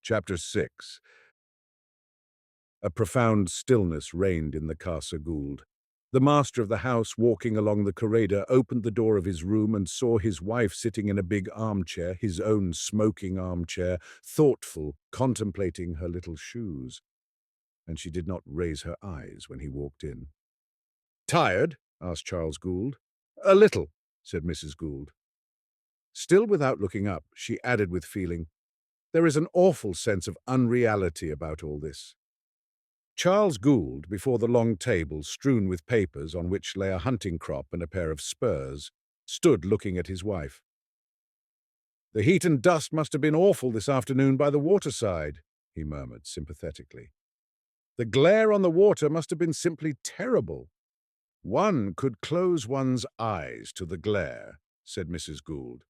Chapter 6. A profound stillness reigned in the Casa Gould. The master of the house, walking along the corridor, opened the door of his room and saw his wife sitting in a big armchair, his own smoking armchair, thoughtful, contemplating her little shoes. And she did not raise her eyes when he walked in. "Tired?" asked Charles Gould. "A little," said Mrs. Gould. Still without looking up, she added with feeling, "There is an awful sense of unreality about all this." Charles Gould, before the long table strewn with papers on which lay a hunting crop and a pair of spurs, stood looking at his wife. "The heat and dust must have been awful this afternoon by the waterside," he murmured sympathetically. "The glare on the water must have been simply terrible." "One could close one's eyes to the glare," said Mrs. Gould.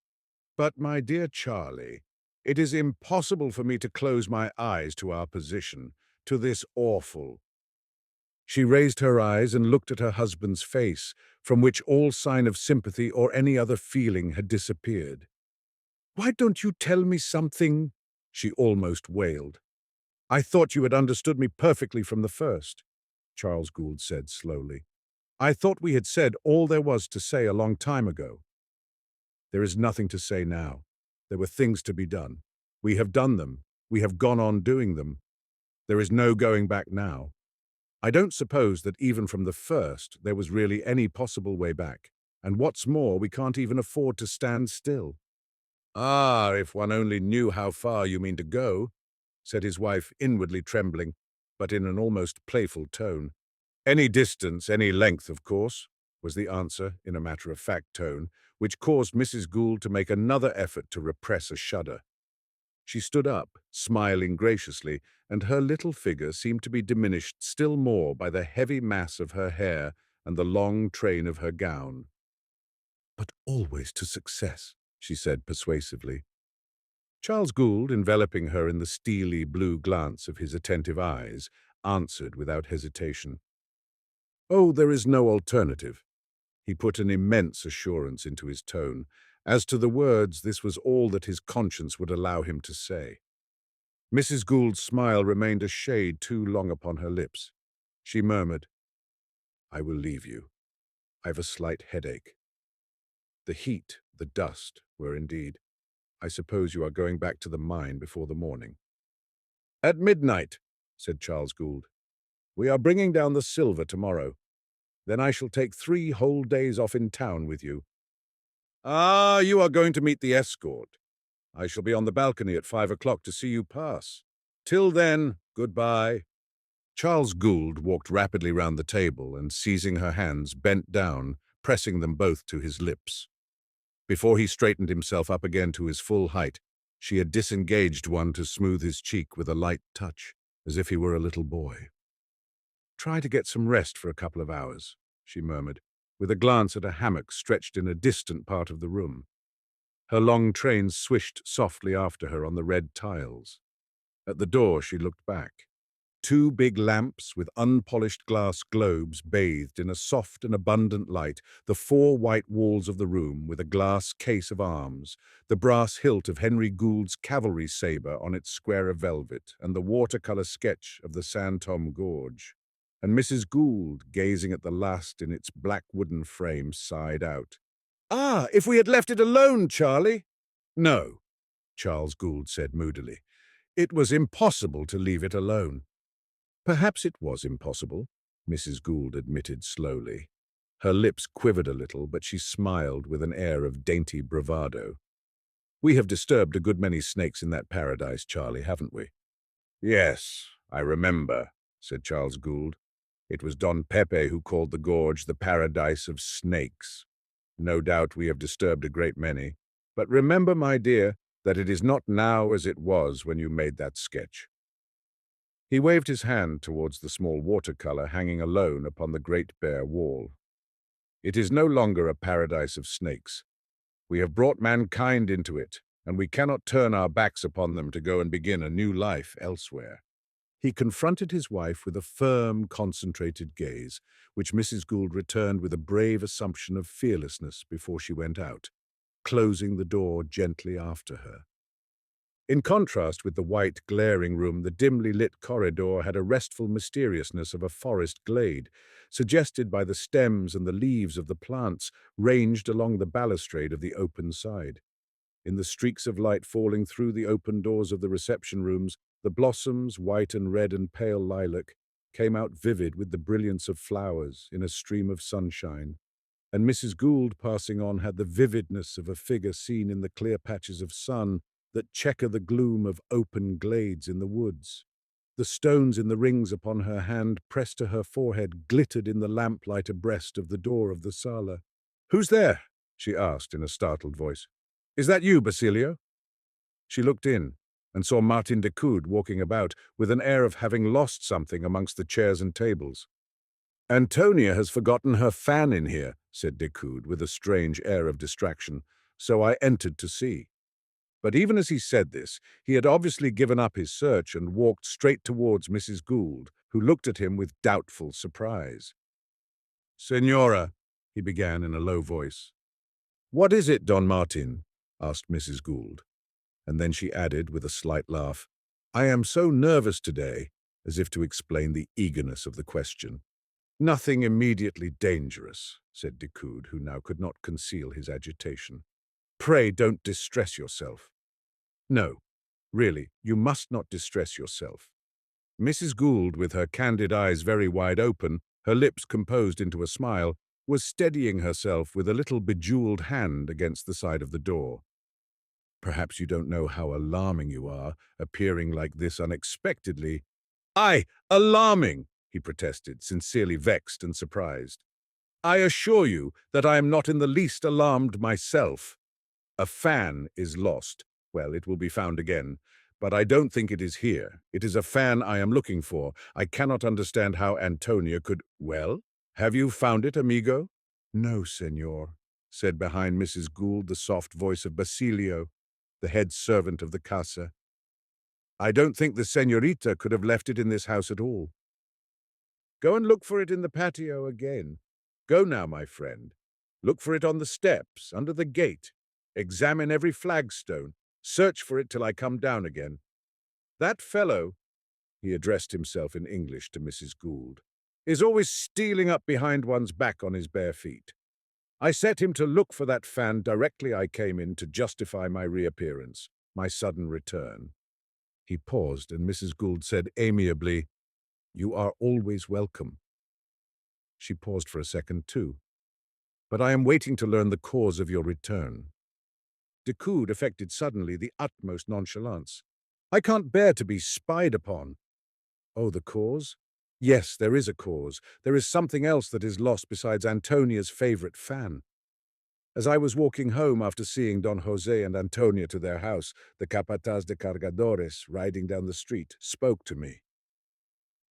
"But, my dear Charlie, it is impossible for me to close my eyes to our position, to this awful—" She raised her eyes and looked at her husband's face, from which all sign of sympathy or any other feeling had disappeared. "Why don't you tell me something?" she almost wailed. "I thought you had understood me perfectly from the first," Charles Gould said slowly. "I thought we had said all there was to say a long time ago." "There is nothing to say now. There were things to be done. We have done them. We have gone on doing them. There is no going back now. I don't suppose that even from the first there was really any possible way back. And what's more, we can't even afford to stand still." "Ah, if one only knew how far you mean to go," said his wife, inwardly trembling, but in an almost playful tone. "Any distance, any length, of course," was the answer in a matter-of-fact tone, which caused Mrs. Gould to make another effort to repress a shudder. She stood up, smiling graciously, and her little figure seemed to be diminished still more by the heavy mass of her hair and the long train of her gown. "But always to success," she said persuasively. Charles Gould, enveloping her in the steely blue glance of his attentive eyes, answered without hesitation. "Oh, there is no alternative." He put an immense assurance into his tone. As to the words, this was all that his conscience would allow him to say. Mrs. Gould's smile remained a shade too long upon her lips. She murmured, "I will leave you. I've a slight headache." The heat, the dust, were indeed. "I suppose you are going back to the mine before the morning." "At midnight," said Charles Gould. "We are bringing down the silver tomorrow. Then I shall take 3 whole days off in town with you." "Ah, you are going to meet the escort. I shall be on the balcony at 5 o'clock to see you pass. Till then, goodbye." Charles Gould walked rapidly round the table and, seizing her hands, bent down, pressing them both to his lips. Before he straightened himself up again to his full height, she had disengaged one to smooth his cheek with a light touch, as if he were a little boy. "Try to get some rest for a couple of hours," she murmured, with a glance at a hammock stretched in a distant part of the room. Her long train swished softly after her on the red tiles. At the door she looked back. 2 big lamps with unpolished glass globes bathed in a soft and abundant light, the 4 white walls of the room with a glass case of arms, the brass hilt of Henry Gould's cavalry sabre on its square of velvet, and the watercolor sketch of the San Tomé gorge. And Mrs. Gould, gazing at the last in its black wooden frame, sighed out, "Ah, if we had left it alone, Charlie!" "No," Charles Gould said moodily. "It was impossible to leave it alone." "Perhaps it was impossible," Mrs. Gould admitted slowly. Her lips quivered a little, but she smiled with an air of dainty bravado. "We have disturbed a good many snakes in that paradise, Charlie, haven't we?" "Yes, I remember," said Charles Gould. "It was Don Pepe who called the gorge the paradise of snakes. No doubt we have disturbed a great many. But remember, my dear, that it is not now as it was when you made that sketch." He waved his hand towards the small watercolor hanging alone upon the great bare wall. "It is no longer a paradise of snakes. We have brought mankind into it, and we cannot turn our backs upon them to go and begin a new life elsewhere." He confronted his wife with a firm, concentrated gaze, which Mrs. Gould returned with a brave assumption of fearlessness before she went out, closing the door gently after her. In contrast with the white, glaring room, the dimly lit corridor had a restful mysteriousness of a forest glade, suggested by the stems and the leaves of the plants ranged along the balustrade of the open side. In the streaks of light falling through the open doors of the reception rooms, the blossoms, white and red and pale lilac, came out vivid with the brilliance of flowers in a stream of sunshine, and Mrs. Gould passing on had the vividness of a figure seen in the clear patches of sun that checker the gloom of open glades in the woods. The stones in the rings upon her hand pressed to her forehead glittered in the lamplight abreast of the door of the sala. "Who's there?" she asked in a startled voice. "Is that you, Basilio?" She looked in and saw Martin Decoud walking about with an air of having lost something amongst the chairs and tables. "Antonia has forgotten her fan in here," said Decoud with a strange air of distraction, "so I entered to see." But even as he said this, he had obviously given up his search and walked straight towards Mrs. Gould, who looked at him with doubtful surprise. "Senora," he began in a low voice. "What is it, Don Martin?" asked Mrs. Gould, and then she added with a slight laugh, "I am so nervous today," as if to explain the eagerness of the question. "Nothing immediately dangerous," said Decoud, who now could not conceal his agitation. "Pray don't distress yourself." "No, really, you must not distress yourself." Mrs. Gould, with her candid eyes very wide open, her lips composed into a smile, was steadying herself with a little bejeweled hand against the side of the door. "Perhaps you don't know how alarming you are, appearing like this unexpectedly." "Aye, alarming!" he protested, sincerely vexed and surprised. "I assure you that I am not in the least alarmed myself. A fan is lost. Well, it will be found again. But I don't think it is here. It is a fan I am looking for. I cannot understand how Antonia could— Well, have you found it, amigo?" "No, senor," said behind Mrs. Gould the soft voice of Basilio, the head servant of the casa. "I don't think the senorita could have left it in this house at all. Go and look for it in the patio again. Go now, my friend. Look for it on the steps, under the gate. Examine every flagstone. Search for it till I come down again. That fellow," he addressed himself in English to Mrs. Gould, "is always stealing up behind one's back on his bare feet. I set him to look for that fan directly I came in to justify my reappearance, my sudden return." He paused, and Mrs. Gould said amiably, "You are always welcome." She paused for a second, too. "But I am waiting to learn the cause of your return." Decoud affected suddenly the utmost nonchalance. "I can't bear to be spied upon." "Oh, the cause? Yes, there is a cause. There is something else that is lost besides Antonia's favorite fan. As I was walking home after seeing Don Jose and Antonia to their house, the capataz de cargadores, riding down the street, spoke to me."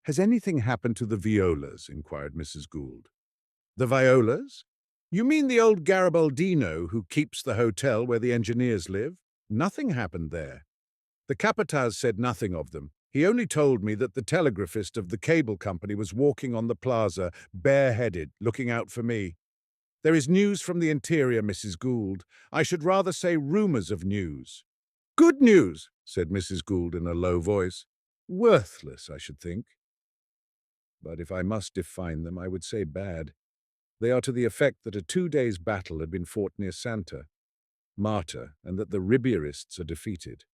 "Has anything happened to the Violas?" inquired Mrs. Gould. "The Violas? You mean the old Garibaldino who keeps the hotel where the engineers live? Nothing happened there. The capataz said nothing of them. He only told me that the telegraphist of the cable company was walking on the plaza, bareheaded, looking out for me. There is news from the interior, Mrs. Gould. I should rather say rumors of news." "Good news," said Mrs. Gould in a low voice. "Worthless, I should think. But if I must define them, I would say bad. They are to the effect that a 2 days battle had been fought near Santa Marta, and that the Ribeirists are defeated.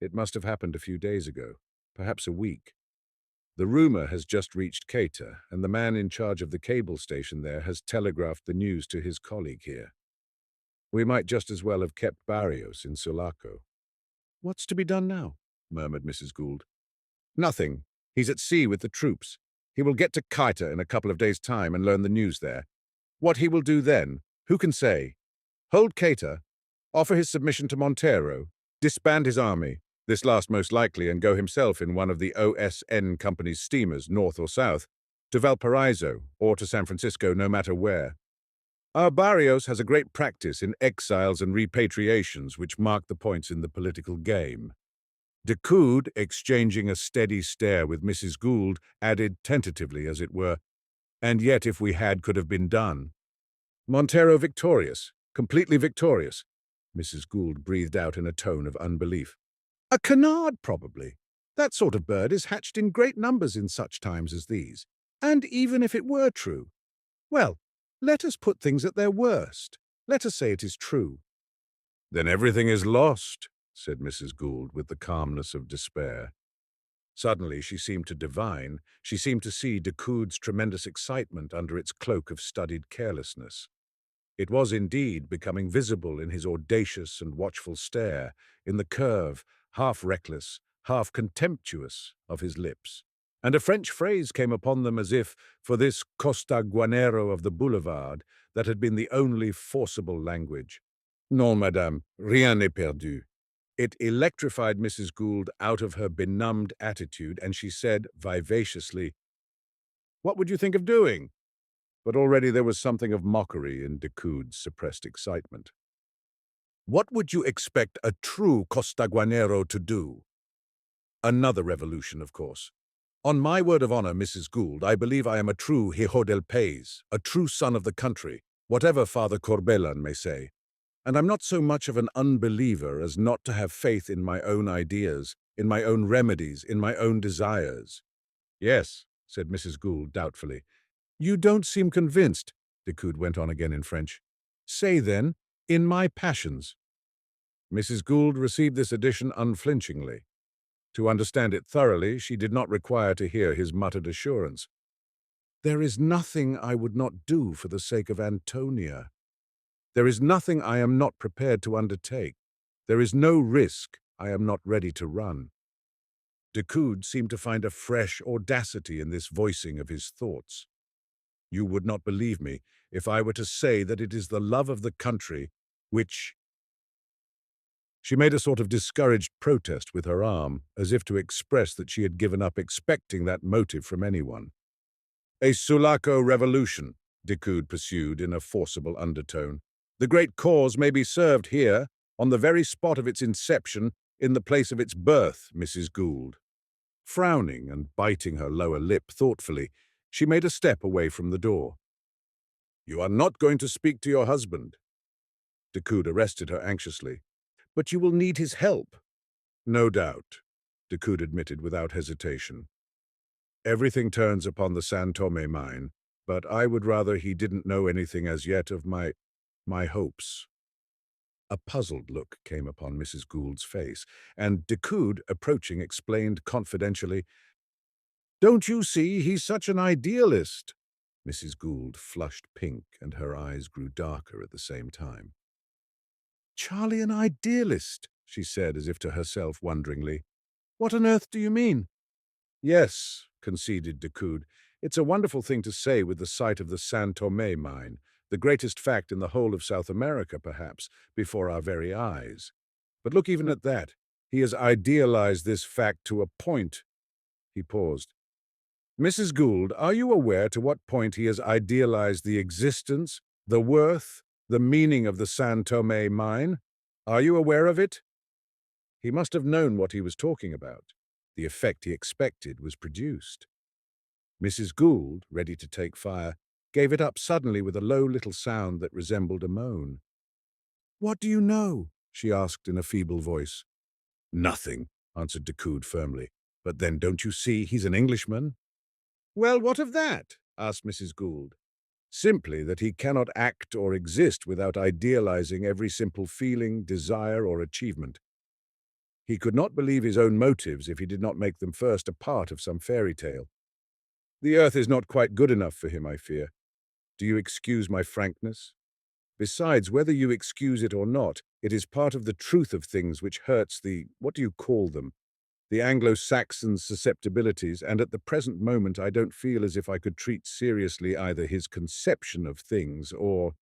It must have happened a few days ago, perhaps a week. The rumor has just reached Keita, and the man in charge of the cable station there has telegraphed the news to his colleague here. We might just as well have kept Barrios in Sulaco." "What's to be done now?" murmured Mrs. Gould. "Nothing. He's at sea with the troops. He will get to Keita in a couple of days' time and learn the news there. What he will do then, who can say? Hold Keita, offer his submission to Montero, disband his army, this last most likely, and go himself in one of the OSN Company's steamers, north or south, to Valparaiso or to San Francisco, no matter where. Our Barrios has a great practice in exiles and repatriations which mark the points in the political game." Decoud, exchanging a steady stare with Mrs. Gould, added tentatively, as it were, "And yet if we had, could have been done." "Montero victorious, completely victorious," Mrs. Gould breathed out in a tone of unbelief. A canard, probably. That sort of bird is hatched in great numbers in such times as these. And even if it were true, well, let us put things at their worst. Let us say it is true. Then everything is lost, said Mrs. Gould with the calmness of despair. Suddenly she seemed to divine, she seemed to see Decoud's tremendous excitement under its cloak of studied carelessness. It was indeed becoming visible in his audacious and watchful stare, in the curve, half reckless, half contemptuous, of his lips. And a French phrase came upon them as if, for this Costaguanero of the boulevard, that had been the only forcible language. Non, madame, rien n'est perdu. It electrified Mrs. Gould out of her benumbed attitude, and she said vivaciously, "What would you think of doing?" But already there was something of mockery in Decoud's suppressed excitement. "What would you expect a true Costaguanero to do?" "Another revolution, of course. On my word of honor, Mrs. Gould, I believe I am a true hijo del país, a true son of the country, whatever Father Corbelan may say. And I'm not so much of an unbeliever as not to have faith in my own ideas, in my own remedies, in my own desires." "Yes," said Mrs. Gould doubtfully. "You don't seem convinced," Decoud went on again in French. "Say, then, in my passions." Mrs. Gould received this addition unflinchingly. To understand it thoroughly, she did not require to hear his muttered assurance. "There is nothing I would not do for the sake of Antonia. There is nothing I am not prepared to undertake. There is no risk I am not ready to run." Decoud seemed to find a fresh audacity in this voicing of his thoughts. "You would not believe me if I were to say that it is the love of the country which—" She made a sort of discouraged protest with her arm, as if to express that she had given up expecting that motive from anyone. "A Sulaco revolution," Decoud pursued in a forcible undertone. "The great cause may be served here, on the very spot of its inception, in the place of its birth, Mrs. Gould." Frowning and biting her lower lip thoughtfully, she made a step away from the door. "You are not going to speak to your husband?" Decoud arrested her anxiously. "But you will need his help." "No doubt," Decoud admitted without hesitation. "Everything turns upon the San Tomé mine, but I would rather he didn't know anything as yet of my hopes." A puzzled look came upon Mrs. Gould's face, and Decoud, approaching, explained confidentially, "Don't you see, he's such an idealist." Mrs. Gould flushed pink, and her eyes grew darker at the same time. "Charlie an idealist," she said as if to herself wonderingly. "What on earth do you mean?" "Yes," conceded Decoud. "It's a wonderful thing to say with the sight of the San Tomé mine, the greatest fact in the whole of South America, perhaps, before our very eyes. But look even at that. He has idealized this fact to a point." He paused. "Mrs. Gould, are you aware to what point he has idealized the existence, the worth, the meaning of the San Tomé mine? Are you aware of it?" He must have known what he was talking about. The effect he expected was produced. Mrs. Gould, ready to take fire, gave it up suddenly with a low little sound that resembled a moan. "What do you know?" she asked in a feeble voice. "Nothing," answered Decoud firmly. "But then don't you see he's an Englishman?" "Well, what of that?" asked Mrs. Gould. "Simply that he cannot act or exist without idealizing every simple feeling, desire, or achievement. He could not believe his own motives if he did not make them first a part of some fairy tale. The earth is not quite good enough for him, I fear. Do you excuse my frankness? Besides, whether you excuse it or not, it is part of the truth of things which hurts what do you call them? The Anglo-Saxon susceptibilities, and at the present moment I don't feel as if I could treat seriously either his conception of things or,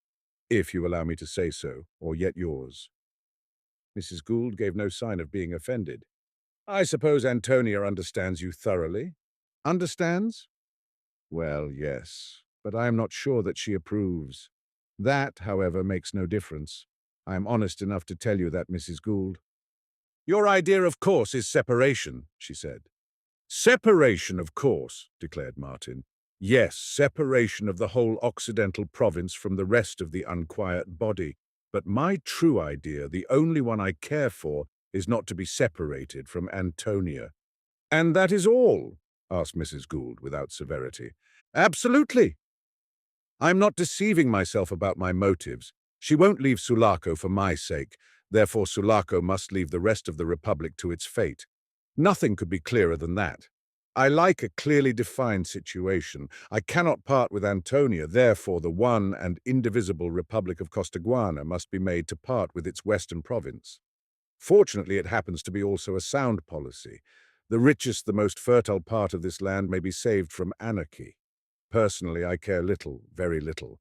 if you allow me to say so, or yet yours." Mrs. Gould gave no sign of being offended. "I suppose Antonia understands you thoroughly?" "Understands?" "Well, yes, but I am not sure that she approves. That, however, makes no difference. I am honest enough to tell you that, Mrs. Gould." "Your idea, of course, is separation," she said. "Separation, of course," declared Martin. "Yes, separation of the whole Occidental province from the rest of the unquiet body. But my true idea, the only one I care for, is not to be separated from Antonia. And that is all? Asked Mrs. Gould without severity. Absolutely. I'm not deceiving myself about my motives. She won't leave Sulaco for my sake. Therefore, Sulaco must leave the rest of the Republic to its fate. Nothing could be clearer than that. I like a clearly defined situation. I cannot part with Antonia, therefore the one and indivisible Republic of Costaguana must be made to part with its western province. Fortunately, it happens to be also a sound policy. The richest, the most fertile part of this land may be saved from anarchy. Personally, I care little, very little,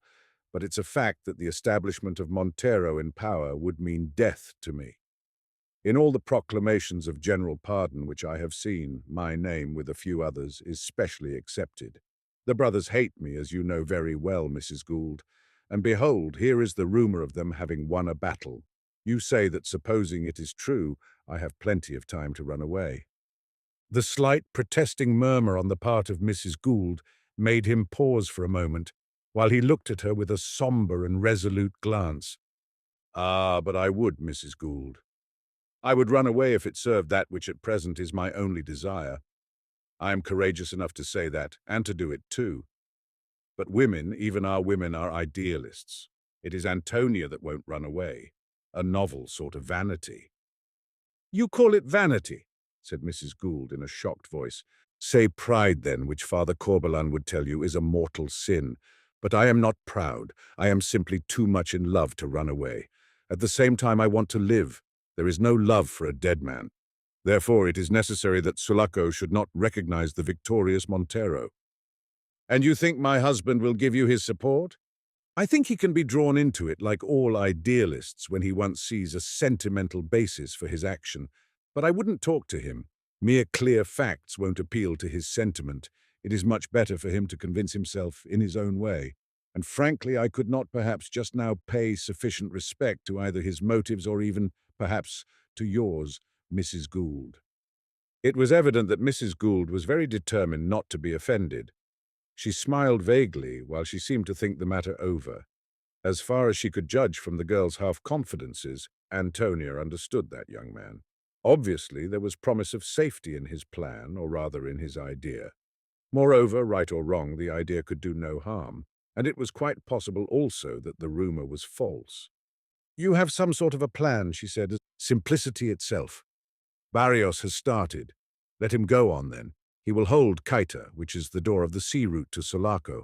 but it's a fact that the establishment of Montero in power would mean death to me. In all the proclamations of general pardon which I have seen, my name, with a few others, is specially accepted. The brothers hate me, as you know very well, Mrs. Gould, and behold, here is the rumor of them having won a battle. You say that supposing it is true, I have plenty of time to run away. The slight protesting murmur on the part of Mrs. Gould made him pause for a moment, while he looked at her with a sombre and resolute glance. Ah, but I would, Mrs. Gould. I would run away if it served that which at present is my only desire. I am courageous enough to say that, and to do it too. But women, even our women, are idealists. It is Antonia that won't run away. A novel sort of vanity. You call it vanity, said Mrs. Gould in a shocked voice. Say pride, then, which Father Corbelan would tell you is a mortal sin. But I am not proud. I am simply too much in love to run away. At the same time, I want to live. There is no love for a dead man. Therefore, it is necessary that Sulaco should not recognize the victorious Montero. And you think my husband will give you his support? I think he can be drawn into it like all idealists when he once sees a sentimental basis for his action. But I wouldn't talk to him. Mere clear facts won't appeal to his sentiment. It is much better for him to convince himself in his own way. And frankly, I could not perhaps just now pay sufficient respect to either his motives or even, perhaps, to yours, Mrs. Gould. It was evident that Mrs. Gould was very determined not to be offended. She smiled vaguely while she seemed to think the matter over. As far as she could judge from the girl's half-confidences, Antonia understood that young man. Obviously, there was promise of safety in his plan, or rather in his idea. Moreover, right or wrong, the idea could do no harm, and it was quite possible also that the rumor was false. You have some sort of a plan, she said, simplicity itself. Barrios has started. Let him go on, then. He will hold Caita, which is the door of the sea route to Sulaco.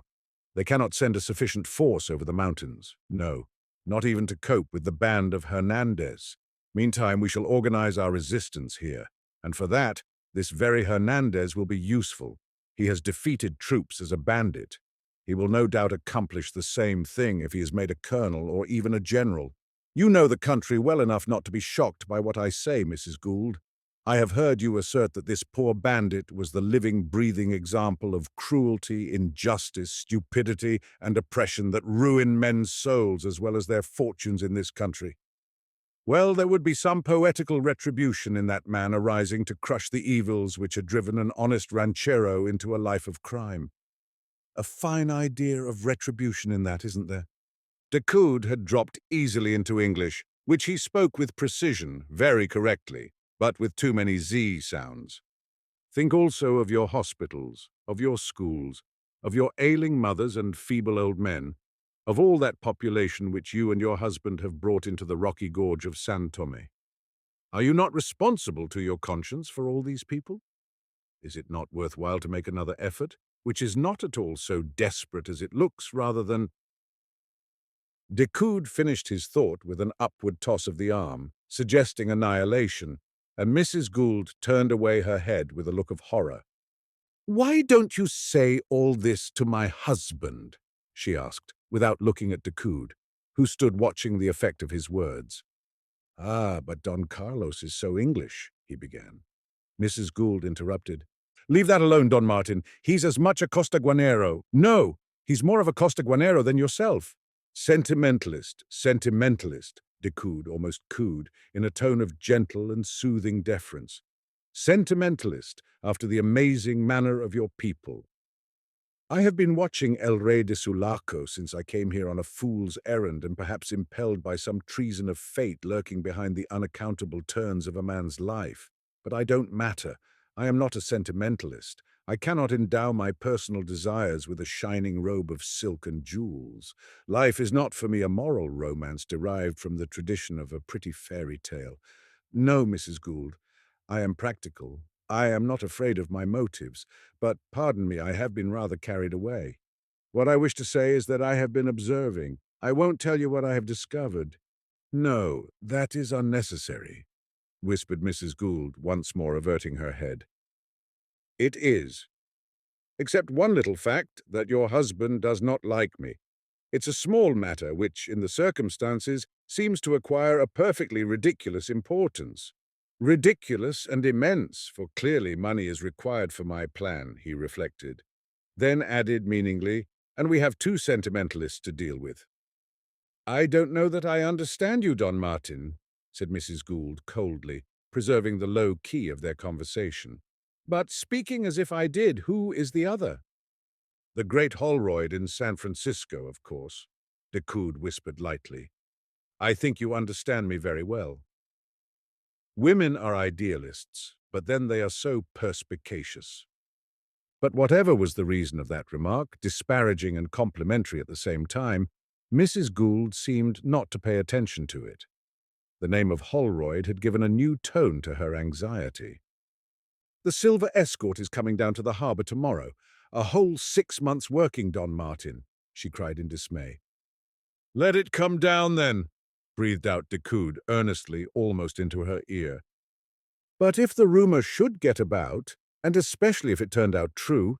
They cannot send a sufficient force over the mountains. No, not even to cope with the band of Hernandez. Meantime, we shall organize our resistance here, and for that, this very Hernandez will be useful. He has defeated troops as a bandit. He will no doubt accomplish the same thing if he is made a colonel or even a general. You know the country well enough not to be shocked by what I say, Mrs. Gould. I have heard you assert that this poor bandit was the living, breathing example of cruelty, injustice, stupidity, and oppression that ruin men's souls as well as their fortunes in this country. Well, there would be some poetical retribution in that man arising to crush the evils which had driven an honest ranchero into a life of crime. A fine idea of retribution in that, isn't there? Decoud had dropped easily into English, which he spoke with precision, very correctly, but with too many Z sounds. Think also of your hospitals, of your schools, of your ailing mothers and feeble old men, of all that population which you and your husband have brought into the rocky gorge of San Tomé. Are you not responsible to your conscience for all these people? Is it not worthwhile to make another effort, which is not at all so desperate as it looks, rather than— Decoud finished his thought with an upward toss of the arm, suggesting annihilation, and Mrs. Gould turned away her head with a look of horror. "Why don't you say all this to my husband?" she asked, without looking at Decoud, who stood watching the effect of his words. "Ah, but Don Carlos is so English," he began. Mrs. Gould interrupted. "Leave that alone, Don Martin. He's as much a Costaguanero. No, he's more of a Costaguanero than yourself." Sentimentalist, Decoud almost cooed, in a tone of gentle and soothing deference. Sentimentalist, after the amazing manner of your people. I have been watching El Rey de Sulaco since I came here on a fool's errand and perhaps impelled by some treason of fate lurking behind the unaccountable turns of a man's life. But I don't matter. I am not a sentimentalist. I cannot endow my personal desires with a shining robe of silk and jewels. Life is not for me a moral romance derived from the tradition of a pretty fairy tale. No, Mrs. Gould, I am practical. I am not afraid of my motives, but pardon me, I have been rather carried away. What I wish to say is that I have been observing. I won't tell you what I have discovered. No, that is unnecessary, whispered Mrs. Gould, once more averting her head. It is. Except one little fact, that your husband does not like me. It's a small matter which, in the circumstances, seems to acquire a perfectly ridiculous importance. Ridiculous and immense, for clearly money is required for my plan, he reflected. Then added meaningly, and we have two sentimentalists to deal with. I don't know that I understand you, Don Martin, said Mrs. Gould coldly, preserving the low key of their conversation. But speaking as if I did, who is the other? The great Holroyd in San Francisco, of course, Decoud whispered lightly. I think you understand me very well. Women are idealists, but then they are so perspicacious. But whatever was the reason of that remark, disparaging and complimentary at the same time, Mrs. Gould seemed not to pay attention to it. The name of Holroyd had given a new tone to her anxiety. The Silver Escort is coming down to the harbour tomorrow. A whole 6 months' working, Don Martin, she cried in dismay. Let it come down, then, breathed out Decoud earnestly, almost into her ear. But if the rumour should get about, and especially if it turned out true,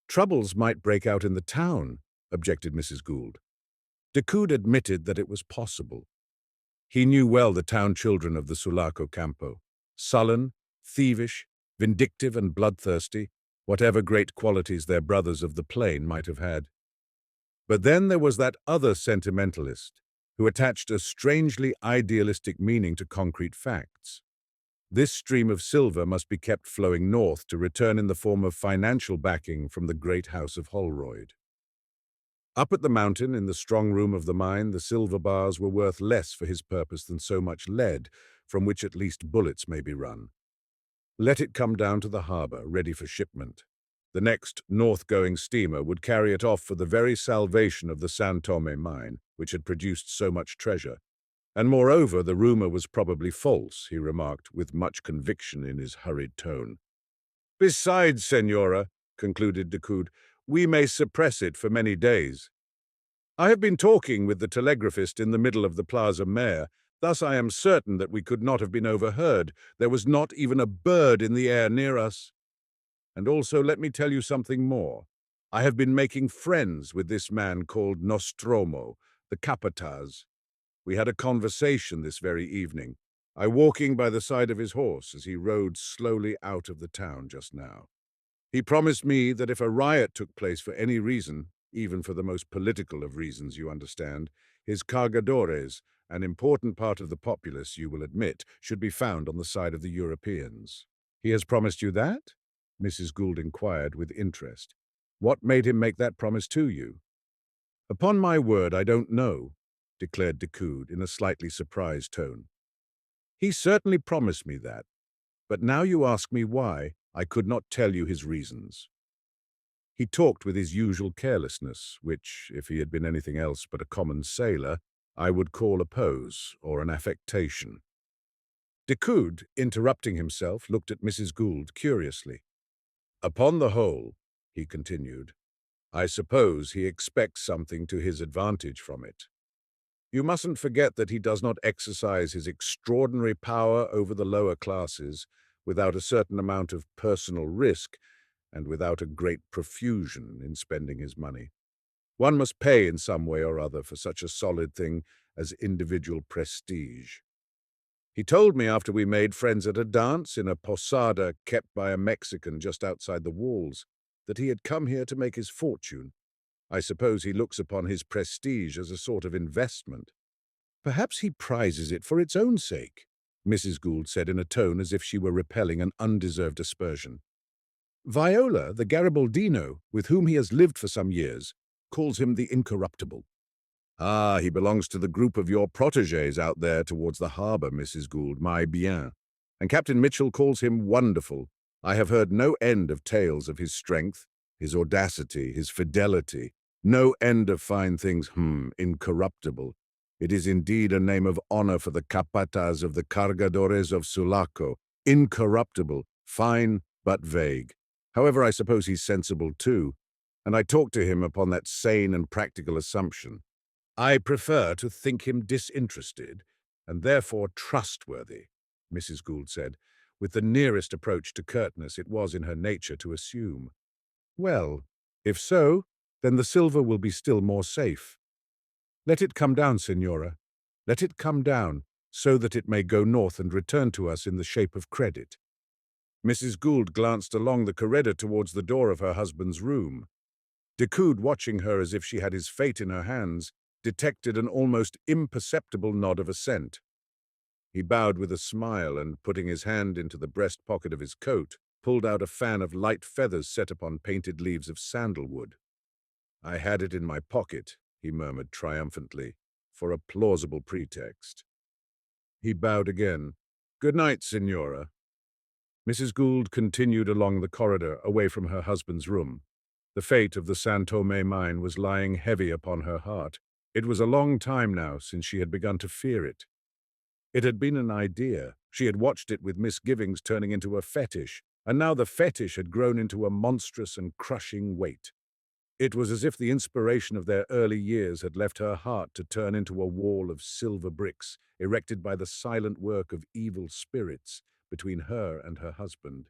troubles might break out in the town, objected Mrs. Gould. Decoud admitted that it was possible. He knew well the town children of the Sulaco Campo, sullen, thievish, vindictive and bloodthirsty, whatever great qualities their brothers of the plain might have had. But then there was that other sentimentalist, who attached a strangely idealistic meaning to concrete facts. This stream of silver must be kept flowing north to return in the form of financial backing from the great house of Holroyd. Up at the mountain, in the strong room of the mine, the silver bars were worth less for his purpose than so much lead, from which at least bullets may be run. Let it come down to the harbour, ready for shipment. The next north-going steamer would carry it off for the very salvation of the San Tomé mine, which had produced so much treasure. And moreover, the rumour was probably false, he remarked, with much conviction in his hurried tone. Besides, Senora, concluded Decoud, we may suppress it for many days. I have been talking with the telegraphist in the middle of the Plaza Mayor. Thus I am certain that we could not have been overheard. There was not even a bird in the air near us. And also let me tell you something more. I have been making friends with this man called Nostromo, the capataz. We had a conversation this very evening, I walking by the side of his horse as he rode slowly out of the town just now. He promised me that if a riot took place for any reason, even for the most political of reasons, you understand, his cargadores, an important part of the populace, you will admit, should be found on the side of the Europeans. He has promised you that? Mrs. Gould inquired with interest. What made him make that promise to you? Upon my word, I don't know, declared Decoud in a slightly surprised tone. He certainly promised me that, but now you ask me why, I could not tell you his reasons. He talked with his usual carelessness, which, if he had been anything else but a common sailor, I would call a pose or an affectation. Decoud, interrupting himself, looked at Mrs. Gould curiously. Upon the whole, he continued, I suppose he expects something to his advantage from it. You mustn't forget that he does not exercise his extraordinary power over the lower classes without a certain amount of personal risk and without a great profusion in spending his money. One must pay in some way or other for such a solid thing as individual prestige. He told me after we made friends at a dance in a posada kept by a Mexican just outside the walls that he had come here to make his fortune. I suppose he looks upon his prestige as a sort of investment. Perhaps he prizes it for its own sake, Mrs. Gould said in a tone as if she were repelling an undeserved aspersion. Viola, the Garibaldino, with whom he has lived for some years, calls him the Incorruptible. Ah, he belongs to the group of your protégés out there towards the harbour, Mrs. Gould, my bien. And Captain Mitchell calls him Wonderful. I have heard no end of tales of his strength, his audacity, his fidelity. No end of fine things, Incorruptible. It is indeed a name of honour for the capataz of the cargadores of Sulaco. Incorruptible, fine but vague. However, I suppose he's sensible too, and I talked to him upon that sane and practical assumption. I prefer to think him disinterested, and therefore trustworthy, Mrs. Gould said, with the nearest approach to curtness it was in her nature to assume. Well, if so, then the silver will be still more safe. Let it come down, Signora. Let it come down, so that it may go north and return to us in the shape of credit. Mrs. Gould glanced along the corridor towards the door of her husband's room. Decoud, watching her as if she had his fate in her hands, detected an almost imperceptible nod of assent. He bowed with a smile and, putting his hand into the breast pocket of his coat, pulled out a fan of light feathers set upon painted leaves of sandalwood. I had it in my pocket, he murmured triumphantly, for a plausible pretext. He bowed again. Good night, Signora. Mrs. Gould continued along the corridor away from her husband's room. The fate of the San Tomé mine was lying heavy upon her heart. It was a long time now since she had begun to fear it. It had been an idea. She had watched it with misgivings turning into a fetish, and now the fetish had grown into a monstrous and crushing weight. It was as if the inspiration of their early years had left her heart to turn into a wall of silver bricks, erected by the silent work of evil spirits between her and her husband.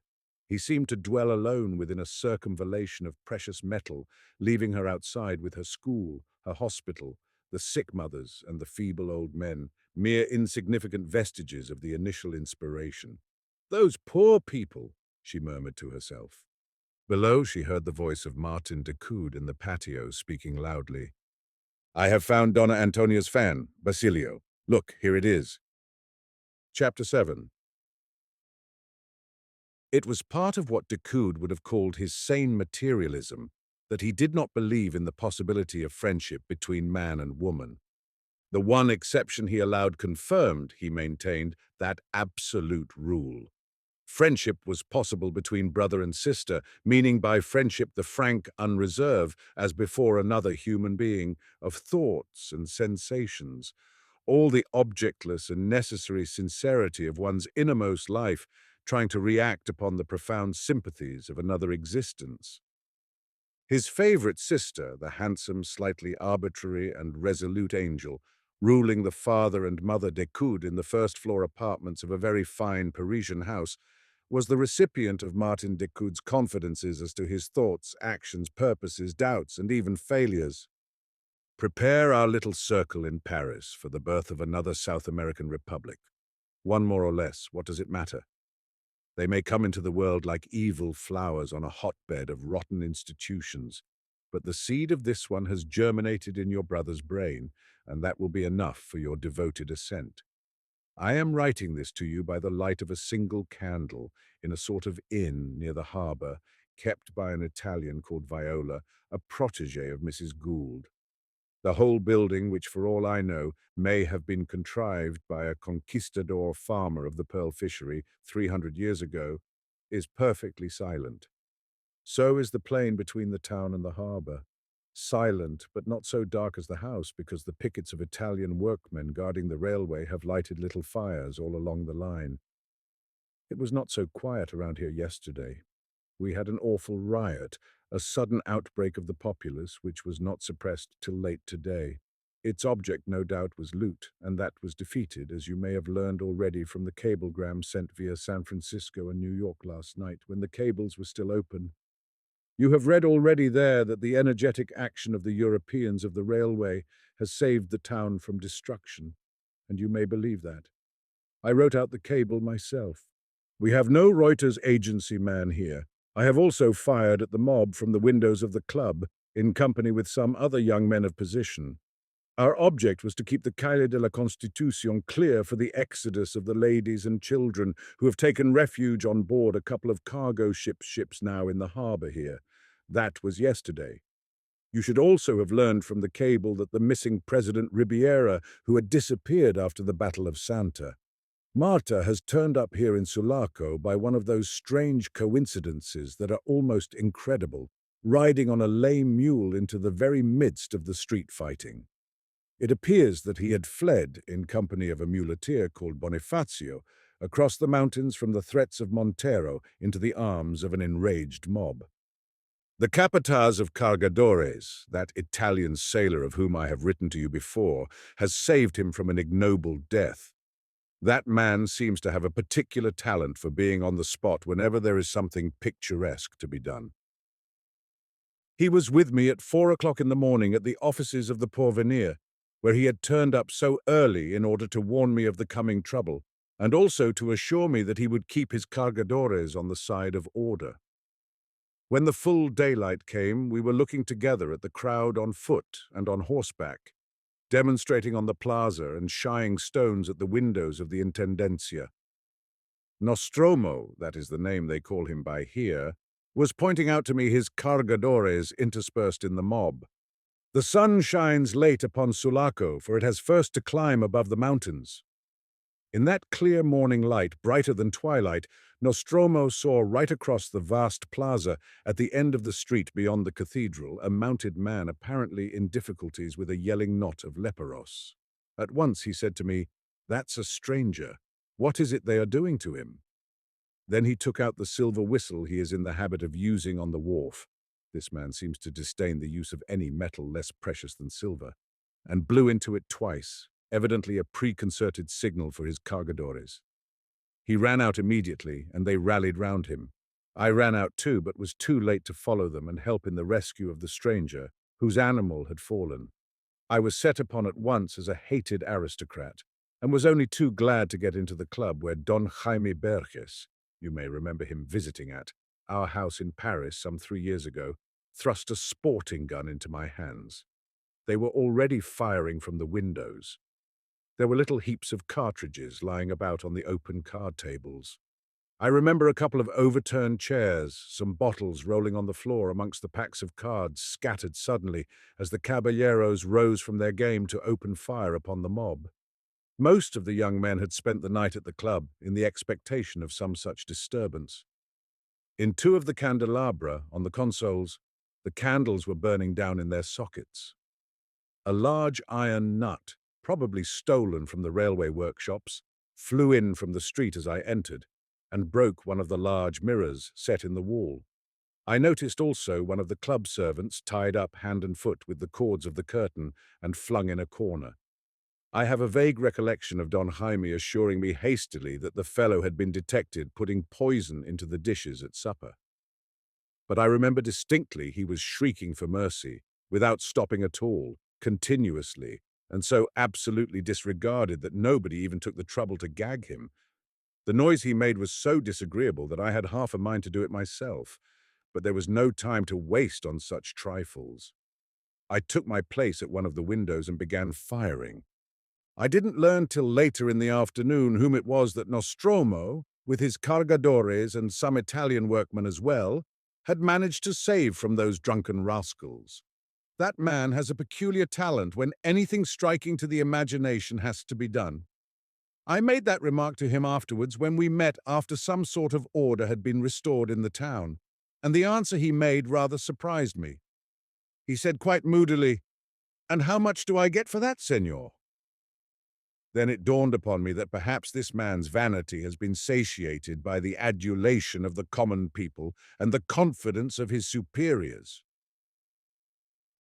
He seemed to dwell alone within a circumvallation of precious metal, leaving her outside with her school, her hospital, the sick mothers and the feeble old men, mere insignificant vestiges of the initial inspiration. Those poor people, she murmured to herself. Below, she heard the voice of Martin Decoud in the patio speaking loudly. I have found Donna Antonia's fan, Basilio. Look, here it is. Chapter 7. It was part of what Decoud would have called his sane materialism that he did not believe in the possibility of friendship between man and woman. The one exception he allowed confirmed, he maintained, that absolute rule. Friendship was possible between brother and sister, meaning by friendship the frank unreserve, as before another human being, of thoughts and sensations, all the objectless and necessary sincerity of one's innermost life, trying to react upon the profound sympathies of another existence. His favorite sister, the handsome, slightly arbitrary and resolute angel, ruling the father and mother Decoud in the first-floor apartments of a very fine Parisian house, was the recipient of Martin Decoud's confidences as to his thoughts, actions, purposes, doubts, and even failures. Prepare our little circle in Paris for the birth of another South American republic. One more or less, what does it matter? They may come into the world like evil flowers on a hotbed of rotten institutions, but the seed of this one has germinated in your brother's brain, and that will be enough for your devoted assent. I am writing this to you by the light of a single candle in a sort of inn near the harbour, kept by an Italian called Viola, a protégé of Mrs. Gould. The whole building, which for all I know may have been contrived by a conquistador farmer of the pearl fishery 300 years ago, is perfectly silent. So is the plain between the town and the harbour. Silent, but not so dark as the house, because the pickets of Italian workmen guarding the railway have lighted little fires all along the line. It was not so quiet around here yesterday. We had an awful riot, a sudden outbreak of the populace, which was not suppressed till late today. Its object, no doubt, was loot, and that was defeated, as you may have learned already from the cablegram sent via San Francisco and New York last night, when the cables were still open. You have read already there that the energetic action of the Europeans of the railway has saved the town from destruction, and you may believe that. I wrote out the cable myself. We have no Reuters agency man here. I have also fired at the mob from the windows of the club, in company with some other young men of position. Our object was to keep the Calle de la Constitucion clear for the exodus of the ladies and children who have taken refuge on board a couple of cargo ships now in the harbour here. That was yesterday. You should also have learned from the cable that the missing President Ribiera, who had disappeared after the Battle of Santa, Marta has turned up here in Sulaco by one of those strange coincidences that are almost incredible, riding on a lame mule into the very midst of the street fighting. It appears that he had fled, in company of a muleteer called Bonifacio, across the mountains from the threats of Montero into the arms of an enraged mob. The capataz of Cargadores, that Italian sailor of whom I have written to you before, has saved him from an ignoble death. That man seems to have a particular talent for being on the spot whenever there is something picturesque to be done. He was with me at 4 o'clock in the morning at the offices of the Porvenir, where he had turned up so early in order to warn me of the coming trouble, and also to assure me that he would keep his cargadores on the side of order. When the full daylight came, we were looking together at the crowd on foot and on horseback, demonstrating on the plaza and shying stones at the windows of the Intendencia. Nostromo, that is the name they call him by here, was pointing out to me his cargadores interspersed in the mob. The sun shines late upon Sulaco, for it has first to climb above the mountains. In that clear morning light, brighter than twilight, Nostromo saw right across the vast plaza, at the end of the street beyond the cathedral, a mounted man apparently in difficulties with a yelling knot of leperos. At once he said to me, "That's a stranger. What is it they are doing to him?" Then he took out the silver whistle he is in the habit of using on the wharf. This man seems to disdain the use of any metal less precious than silver, and blew into it twice, evidently a preconcerted signal for his cargadores. He ran out immediately, and they rallied round him. I ran out too, but was too late to follow them and help in the rescue of the stranger, whose animal had fallen. I was set upon at once as a hated aristocrat, and was only too glad to get into the club where Don Jaime Berges, you may remember him visiting at our house in Paris some 3 years ago, thrust a sporting gun into my hands. They were already firing from the windows. There were little heaps of cartridges lying about on the open card tables. I remember a couple of overturned chairs, some bottles rolling on the floor amongst the packs of cards scattered suddenly as the caballeros rose from their game to open fire upon the mob. Most of the young men had spent the night at the club in the expectation of some such disturbance. In two of the candelabra, on the consoles, the candles were burning down in their sockets. A large iron nut, probably stolen from the railway workshops, flew in from the street as I entered, and broke one of the large mirrors set in the wall. I noticed also one of the club servants tied up hand and foot with the cords of the curtain and flung in a corner. I have a vague recollection of Don Jaime assuring me hastily that the fellow had been detected putting poison into the dishes at supper. But I remember distinctly he was shrieking for mercy, without stopping at all, continuously, and so absolutely disregarded that nobody even took the trouble to gag him. The noise he made was so disagreeable that I had half a mind to do it myself, but there was no time to waste on such trifles. I took my place at one of the windows and began firing. I didn't learn till later in the afternoon whom it was that Nostromo, with his cargadores and some Italian workmen as well, had managed to save from those drunken rascals. That man has a peculiar talent when anything striking to the imagination has to be done. I made that remark to him afterwards when we met after some sort of order had been restored in the town, and the answer he made rather surprised me. He said quite moodily, "And how much do I get for that, senor?" Then it dawned upon me that perhaps this man's vanity has been satiated by the adulation of the common people and the confidence of his superiors.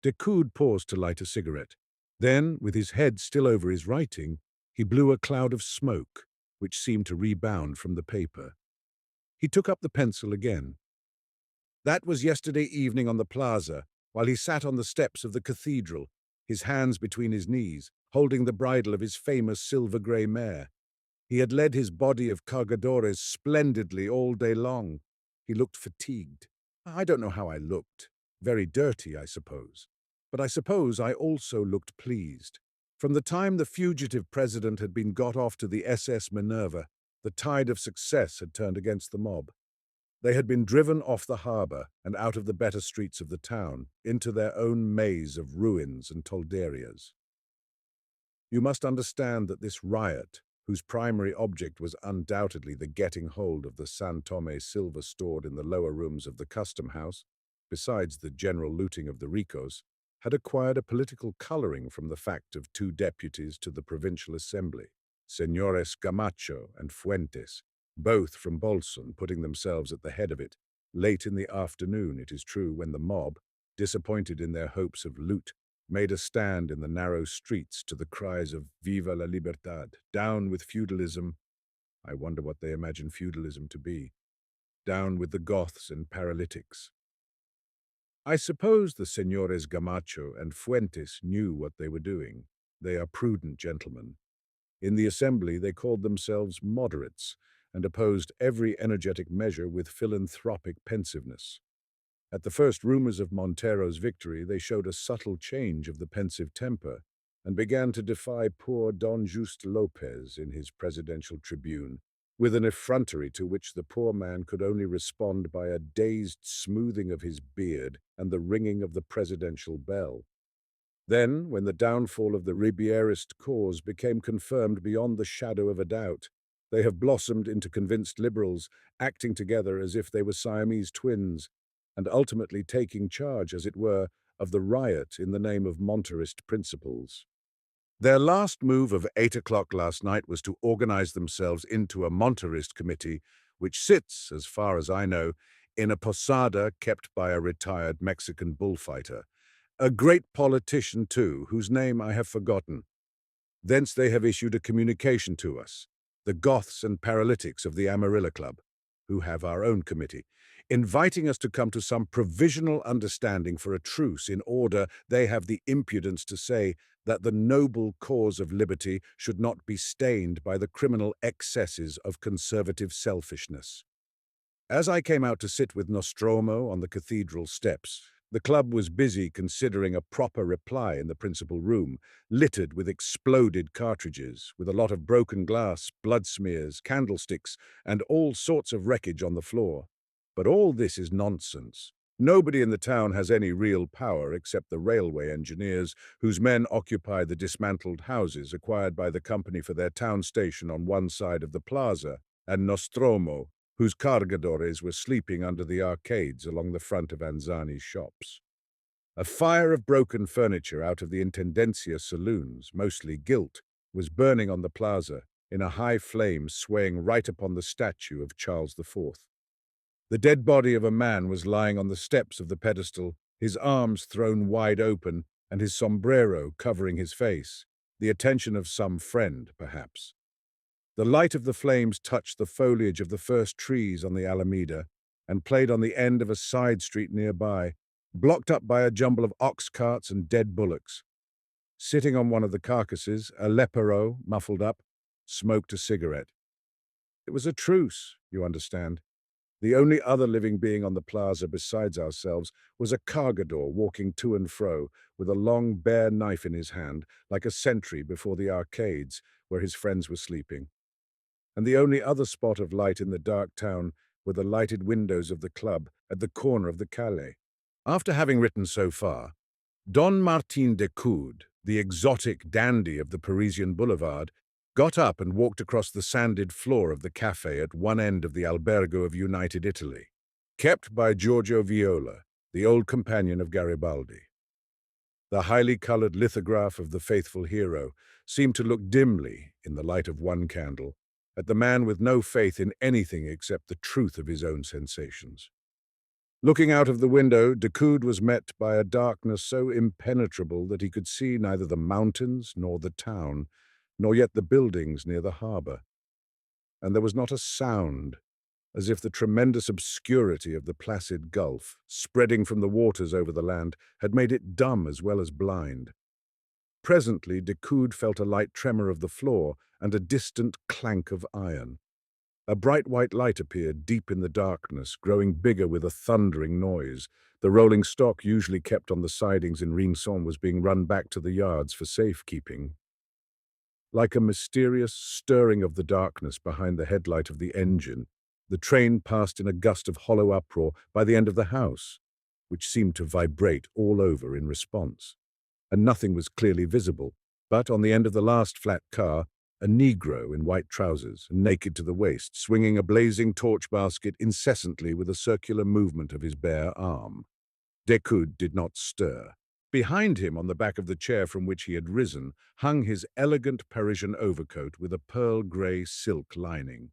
Decoud paused to light a cigarette. Then, with his head still over his writing, he blew a cloud of smoke, which seemed to rebound from the paper. He took up the pencil again. That was yesterday evening on the plaza, while he sat on the steps of the cathedral, his hands between his knees, holding the bridle of his famous silver-grey mare. He had led his body of cargadores splendidly all day long. He looked fatigued. I don't know how I looked. Very dirty, I suppose. but I suppose I also looked pleased. From the time the fugitive president had been got off to the SS Minerva, the tide of success had turned against the mob. They had been driven off the harbour and out of the better streets of the town, into their own maze of ruins and tolderias. You must understand that this riot, whose primary object was undoubtedly the getting hold of the San Tomé silver stored in the lower rooms of the custom house, besides the general looting of the ricos, had acquired a political colouring from the fact of two deputies to the provincial assembly, Señores Camacho and Fuentes, both from Bolson, putting themselves at the head of it, late in the afternoon, it is true, when the mob, disappointed in their hopes of loot, made a stand in the narrow streets to the cries of Viva la Libertad, down with feudalism. I wonder what they imagine feudalism to be. Down with the Goths and paralytics. I suppose the Señores Gamacho and Fuentes knew what they were doing. They are prudent gentlemen. In the assembly they called themselves moderates and opposed every energetic measure with philanthropic pensiveness. At the first rumors of Montero's victory, they showed a subtle change of the pensive temper and began to defy poor Don Juste Lopez in his presidential tribune, with an effrontery to which the poor man could only respond by a dazed smoothing of his beard and the ringing of the presidential bell. Then, when the downfall of the Ribierist cause became confirmed beyond the shadow of a doubt, they have blossomed into convinced liberals, acting together as if they were Siamese twins, and ultimately taking charge, as it were, of the riot in the name of Monterist principles. Their last move of 8 o'clock last night was to organize themselves into a Monterist committee, which sits, as far as I know, in a posada kept by a retired Mexican bullfighter, a great politician too, whose name I have forgotten. Thence they have issued a communication to us, the Goths and Paralytics of the Amarilla Club, who have our own committee, inviting us to come to some provisional understanding for a truce in order, they have the impudence to say, that the noble cause of liberty should not be stained by the criminal excesses of conservative selfishness. As I came out to sit with Nostromo on the cathedral steps, the club was busy considering a proper reply in the principal room, littered with exploded cartridges, with a lot of broken glass, blood smears, candlesticks, and all sorts of wreckage on the floor. But all this is nonsense. Nobody in the town has any real power except the railway engineers, whose men occupy the dismantled houses acquired by the company for their town station on one side of the plaza, and Nostromo, whose cargadores were sleeping under the arcades along the front of Anzani's shops. A fire of broken furniture out of the Intendencia saloons, mostly gilt, was burning on the plaza, in a high flame swaying right upon the statue of Charles IV. The dead body of a man was lying on the steps of the pedestal, his arms thrown wide open and his sombrero covering his face, the attention of some friend, perhaps. The light of the flames touched the foliage of the first trees on the Alameda and played on the end of a side street nearby, blocked up by a jumble of ox carts and dead bullocks. Sitting on one of the carcasses, a lepero, muffled up, smoked a cigarette. It was a truce, you understand. The only other living being on the plaza besides ourselves was a cargador walking to and fro, with a long bare knife in his hand, like a sentry before the arcades where his friends were sleeping. And the only other spot of light in the dark town were the lighted windows of the club at the corner of the Calle. After having written so far, Don Martin de Coude, the exotic dandy of the Parisian boulevard, got up and walked across the sanded floor of the cafe at one end of the Albergo of United Italy, kept by Giorgio Viola, the old companion of Garibaldi. The highly colored lithograph of the faithful hero seemed to look dimly, in the light of one candle, at the man with no faith in anything except the truth of his own sensations. Looking out of the window, Decoud was met by a darkness so impenetrable that he could see neither the mountains nor the town, nor yet the buildings near the harbor. And there was not a sound, as if the tremendous obscurity of the placid gulf, spreading from the waters over the land, had made it dumb as well as blind. Presently, Decoud felt a light tremor of the floor and a distant clank of iron. A bright white light appeared deep in the darkness, growing bigger with a thundering noise, The rolling stock usually kept on the sidings in Ringson was being run back to the yards for safekeeping. Like a mysterious stirring of the darkness behind the headlight of the engine, the train passed in a gust of hollow uproar by the end of the house, which seemed to vibrate all over in response. And nothing was clearly visible, but on the end of the last flat car, a Negro in white trousers, naked to the waist, swinging a blazing torch basket incessantly with a circular movement of his bare arm. Decoud did not stir. Behind him, on the back of the chair from which he had risen, hung his elegant Parisian overcoat with a pearl-grey silk lining.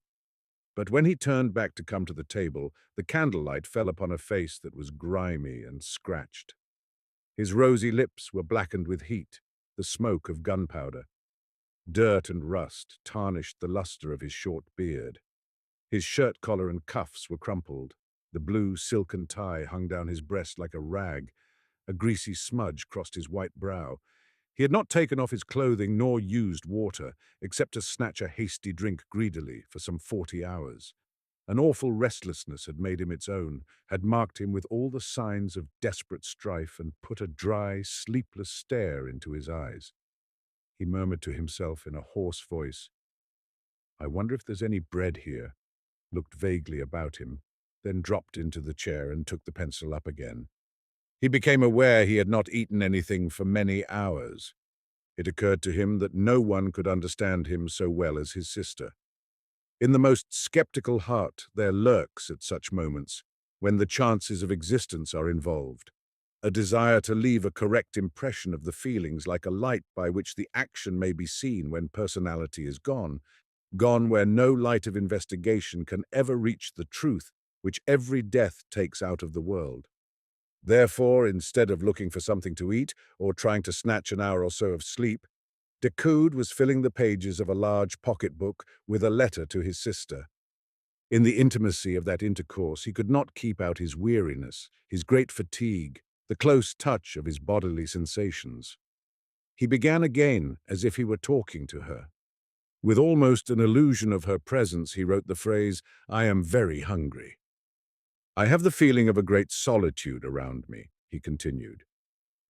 But when he turned back to come to the table, the candlelight fell upon a face that was grimy and scratched. His rosy lips were blackened with heat, the smoke of gunpowder. Dirt and rust tarnished the luster of his short beard. His shirt collar and cuffs were crumpled. The blue silken tie hung down his breast like a rag. A greasy smudge crossed his white brow. He had not taken off his clothing nor used water, except to snatch a hasty drink greedily for some 40 hours. An awful restlessness had made him its own, had marked him with all the signs of desperate strife and put a dry, sleepless stare into his eyes. He murmured to himself in a hoarse voice, "I wonder if there's any bread here," looked vaguely about him, then dropped into the chair and took the pencil up again. He became aware he had not eaten anything for many hours. It occurred to him that no one could understand him so well as his sister. In the most skeptical heart there lurks at such moments, when the chances of existence are involved, a desire to leave a correct impression of the feelings like a light by which the action may be seen when personality is gone, gone where no light of investigation can ever reach the truth which every death takes out of the world. Therefore, instead of looking for something to eat or trying to snatch an hour or so of sleep, Decoud was filling the pages of a large pocketbook with a letter to his sister. In the intimacy of that intercourse, he could not keep out his weariness, his great fatigue, the close touch of his bodily sensations. He began again as if he were talking to her. With almost an illusion of her presence, he wrote the phrase, "I am very hungry." "I have the feeling of a great solitude around me," he continued.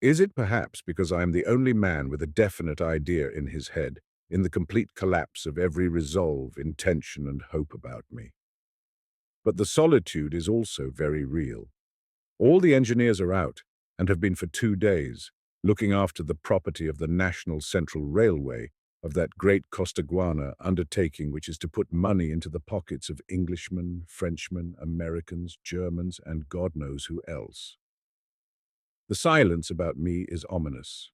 "Is it perhaps because I am the only man with a definite idea in his head, in the complete collapse of every resolve, intention, and hope about me? But the solitude is also very real. All the engineers are out, and have been for 2 days, looking after the property of the National Central Railway, of that great Costaguana undertaking which is to put money into the pockets of Englishmen, Frenchmen, Americans, Germans, and God knows who else. The silence about me is ominous.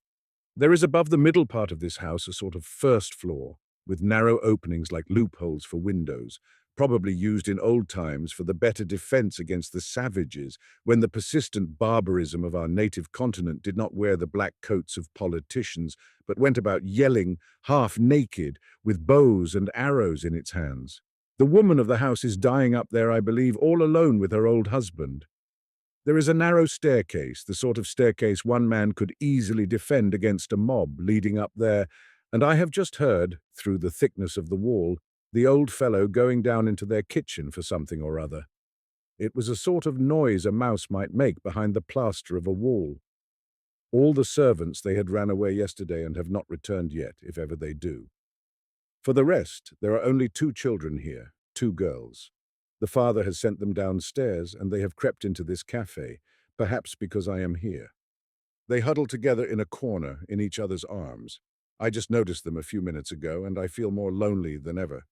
There is above the middle part of this house a sort of first floor, with narrow openings like loopholes for windows, probably used in old times for the better defense against the savages, when the persistent barbarism of our native continent did not wear the black coats of politicians, but went about yelling, half naked, with bows and arrows in its hands. The woman of the house is dying up there, I believe, all alone with her old husband. There is a narrow staircase, the sort of staircase one man could easily defend against a mob, leading up there, and I have just heard, through the thickness of the wall, the old fellow going down into their kitchen for something or other. It was a sort of noise a mouse might make behind the plaster of a wall. All the servants, they had ran away yesterday and have not returned yet, if ever they do. For the rest, there are only 2 children here, 2 girls. The father has sent them downstairs, and they have crept into this cafe, perhaps because I am here. They huddle together in a corner, in each other's arms. I just noticed them a few minutes ago, and I feel more lonely than ever."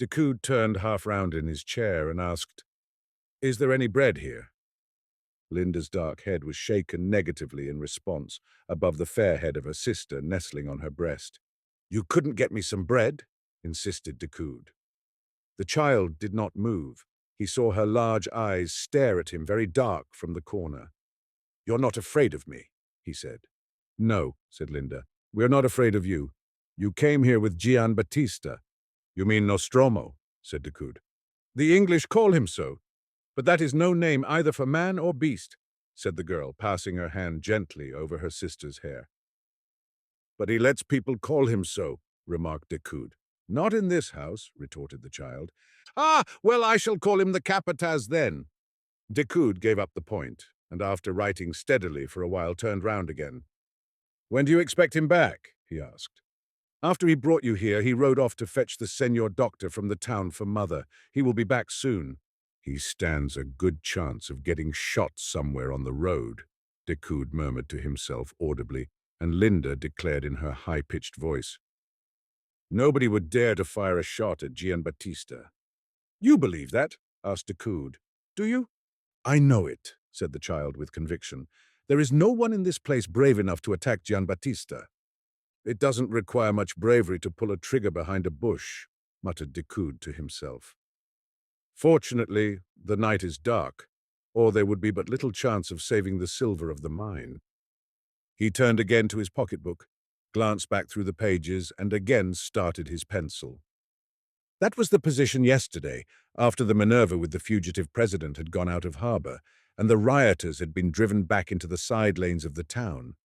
Decoud turned half round in his chair and asked, "Is there any bread here?" Linda's dark head was shaken negatively in response, above the fair head of her sister nestling on her breast. "You couldn't get me some bread?" insisted Decoud. The child did not move. He saw her large eyes stare at him, very dark, from the corner. "You're not afraid of me?" he said. "No," said Linda. "We're not afraid of you. You came here with Gian Battista." "You mean Nostromo," said Decoud. "The English call him so, but that is no name either for man or beast," said the girl, passing her hand gently over her sister's hair. "But he lets people call him so," remarked Decoud. "Not in this house," retorted the child. "Ah, well, I shall call him the Capataz then." Decoud gave up the point. and after writing steadily for a while turned round again. "When do you expect him back?" he asked. "After he brought you here, he rode off to fetch the Senor Doctor from the town for Mother. He will be back soon." "He stands a good chance of getting shot somewhere on the road," Decoud murmured to himself audibly, and Linda declared in her high-pitched voice, "Nobody would dare to fire a shot at Gianbattista." "You believe that?" asked Decoud. "Do you?" "I know it," said the child with conviction. "There is no one in this place brave enough to attack Gianbattista." "It doesn't require much bravery to pull a trigger behind a bush," muttered Decoud to himself. "Fortunately, the night is dark, or there would be but little chance of saving the silver of the mine." He turned again to his pocketbook, glanced back through the pages, and again started his pencil. That was the position yesterday, after the Minerva with the fugitive president had gone out of harbor, and the rioters had been driven back into the side lanes of the town.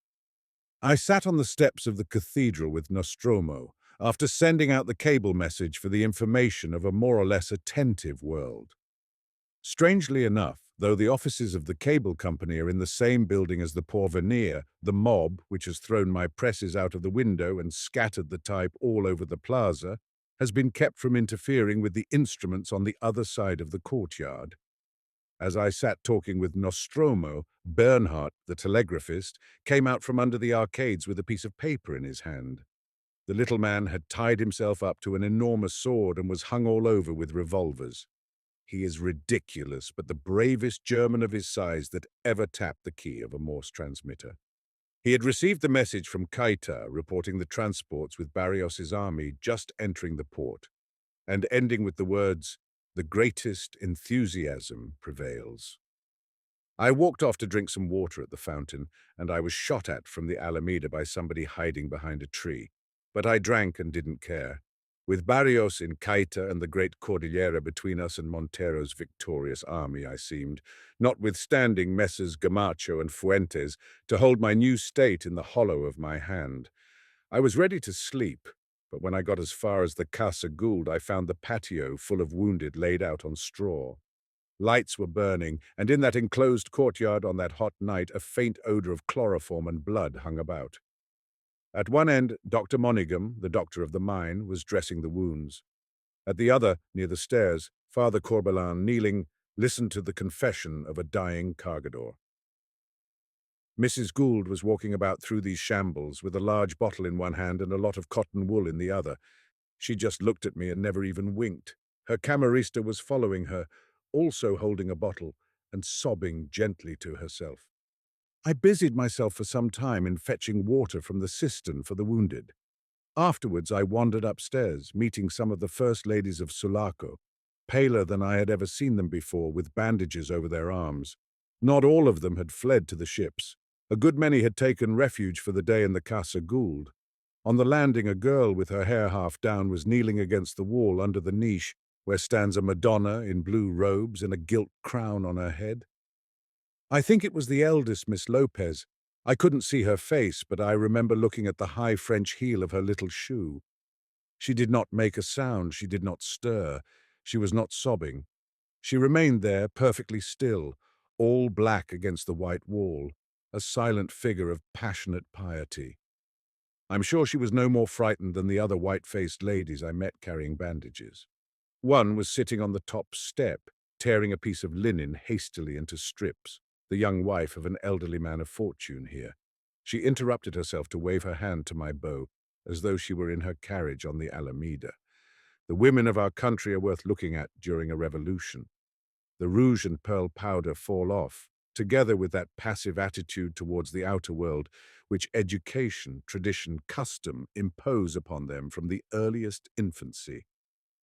I sat on the steps of the cathedral with Nostromo, after sending out the cable message for the information of a more or less attentive world. Strangely enough, though the offices of the cable company are in the same building as the Porvenir, the mob, which has thrown my presses out of the window and scattered the type all over the plaza, has been kept from interfering with the instruments on the other side of the courtyard. As I sat talking with Nostromo, Bernhardt, the telegraphist, came out from under the arcades with a piece of paper in his hand. The little man had tied himself up to an enormous sword and was hung all over with revolvers. He is ridiculous, but the bravest German of his size that ever tapped the key of a Morse transmitter. He had received the message from Kaita reporting the transports with Barrios's army just entering the port, and ending with the words, "The greatest enthusiasm prevails." I walked off to drink some water at the fountain, and I was shot at from the Alameda by somebody hiding behind a tree. But I drank and didn't care. With Barrios in Caita and the great Cordillera between us and Montero's victorious army, I seemed, notwithstanding Messrs. Gamacho and Fuentes, to hold my new state in the hollow of my hand. I was ready to sleep, but when I got as far as the Casa Gould, I found the patio full of wounded laid out on straw. Lights were burning, and in that enclosed courtyard on that hot night a faint odor of chloroform and blood hung about. At one end, Dr. Monaghan, the doctor of the mine, was dressing the wounds. At the other, near the stairs, Father Corbelan, kneeling, listened to the confession of a dying cargador. Mrs. Gould was walking about through these shambles with a large bottle in one hand and a lot of cotton wool in the other. She just looked at me and never even winked. Her camarista was following her, also holding a bottle and sobbing gently to herself. I busied myself for some time in fetching water from the cistern for the wounded. Afterwards, I wandered upstairs, meeting some of the first ladies of Sulaco, paler than I had ever seen them before, with bandages over their arms. Not all of them had fled to the ships. A good many had taken refuge for the day in the Casa Gould. On the landing, a girl with her hair half down was kneeling against the wall under the niche, where stands a Madonna in blue robes and a gilt crown on her head. I think it was the eldest Miss Lopez. I couldn't see her face, but I remember looking at the high French heel of her little shoe. She did not make a sound, she did not stir, she was not sobbing. She remained there, perfectly still, all black against the white wall, a silent figure of passionate piety. I'm sure she was no more frightened than the other white-faced ladies I met carrying bandages. One was sitting on the top step, tearing a piece of linen hastily into strips, the young wife of an elderly man of fortune here. She interrupted herself to wave her hand to my bow, as though she were in her carriage on the Alameda. The women of our country are worth looking at during a revolution. The rouge and pearl powder fall off, together with that passive attitude towards the outer world, which education, tradition, custom impose upon them from the earliest infancy.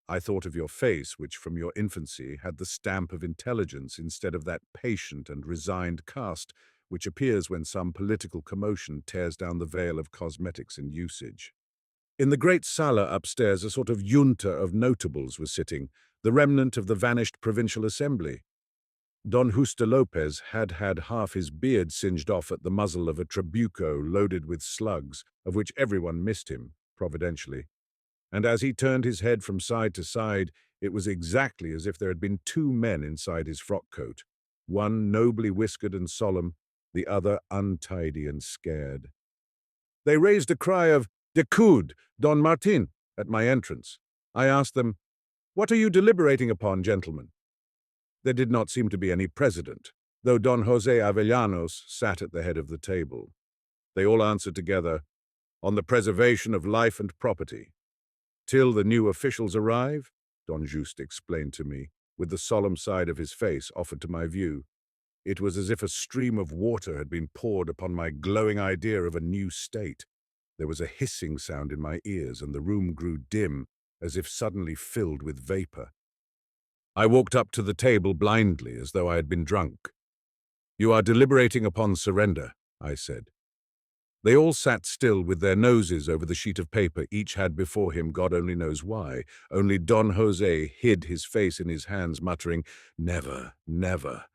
I thought of your face, which from your infancy had the stamp of intelligence instead of that patient and resigned cast which appears when some political commotion tears down the veil of cosmetics and usage. In the great sala upstairs, a sort of junta of notables was sitting, the remnant of the vanished provincial assembly. Don Justo Lopez had had half his beard singed off at the muzzle of a trabuco loaded with slugs, of which everyone missed him, providentially. And as he turned his head from side to side, it was exactly as if there had been two men inside his frock coat. one nobly whiskered and solemn, the other untidy and scared. They raised a cry of "Decud, Don Martin," at my entrance. I asked them, "What are you deliberating upon, gentlemen?" There did not seem to be any president, though Don Jose Avellanos sat at the head of the table. They all answered together, "On the preservation of life and property." "Till the new officials arrive," Don Juste explained to me, with the solemn side of his face offered to my view. It was as if a stream of water had been poured upon my glowing idea of a new state. There was a hissing sound in my ears, and the room grew dim, as if suddenly filled with vapor. I walked up to the table blindly, as though I had been drunk. "You are deliberating upon surrender," I said. They all sat still with their noses over the sheet of paper each had before him, God only knows why. Only Don Jose hid his face in his hands, muttering, "Never, never."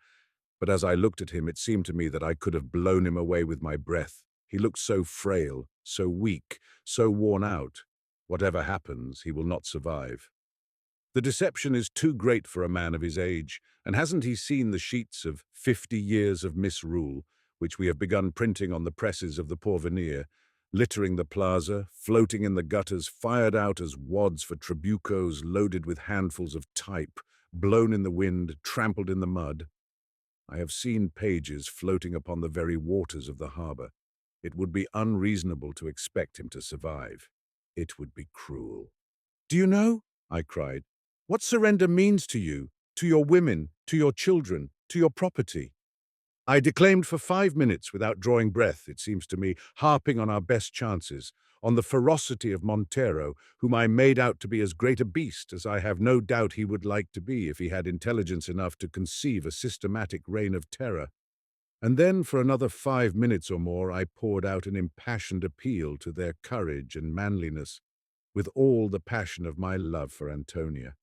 But as I looked at him, it seemed to me that I could have blown him away with my breath. He looked so frail, so weak, so worn out. Whatever happens, he will not survive. The deception is too great for a man of his age, and hasn't he seen the sheets of 50 years of misrule, which we have begun printing on the presses of the Porvenir, littering the plaza, floating in the gutters, fired out as wads for trabucos loaded with handfuls of type, blown in the wind, trampled in the mud? I have seen pages floating upon the very waters of the harbor. It would be unreasonable to expect him to survive. It would be cruel. "Do you know," I cried, "what surrender means to you, to your women, to your children, to your property?" I declaimed for 5 minutes without drawing breath, it seems to me, harping on our best chances, on the ferocity of Montero, whom I made out to be as great a beast as I have no doubt he would like to be if he had intelligence enough to conceive a systematic reign of terror. And then for another 5 minutes or more I poured out an impassioned appeal to their courage and manliness, with all the passion of my love for Antonia.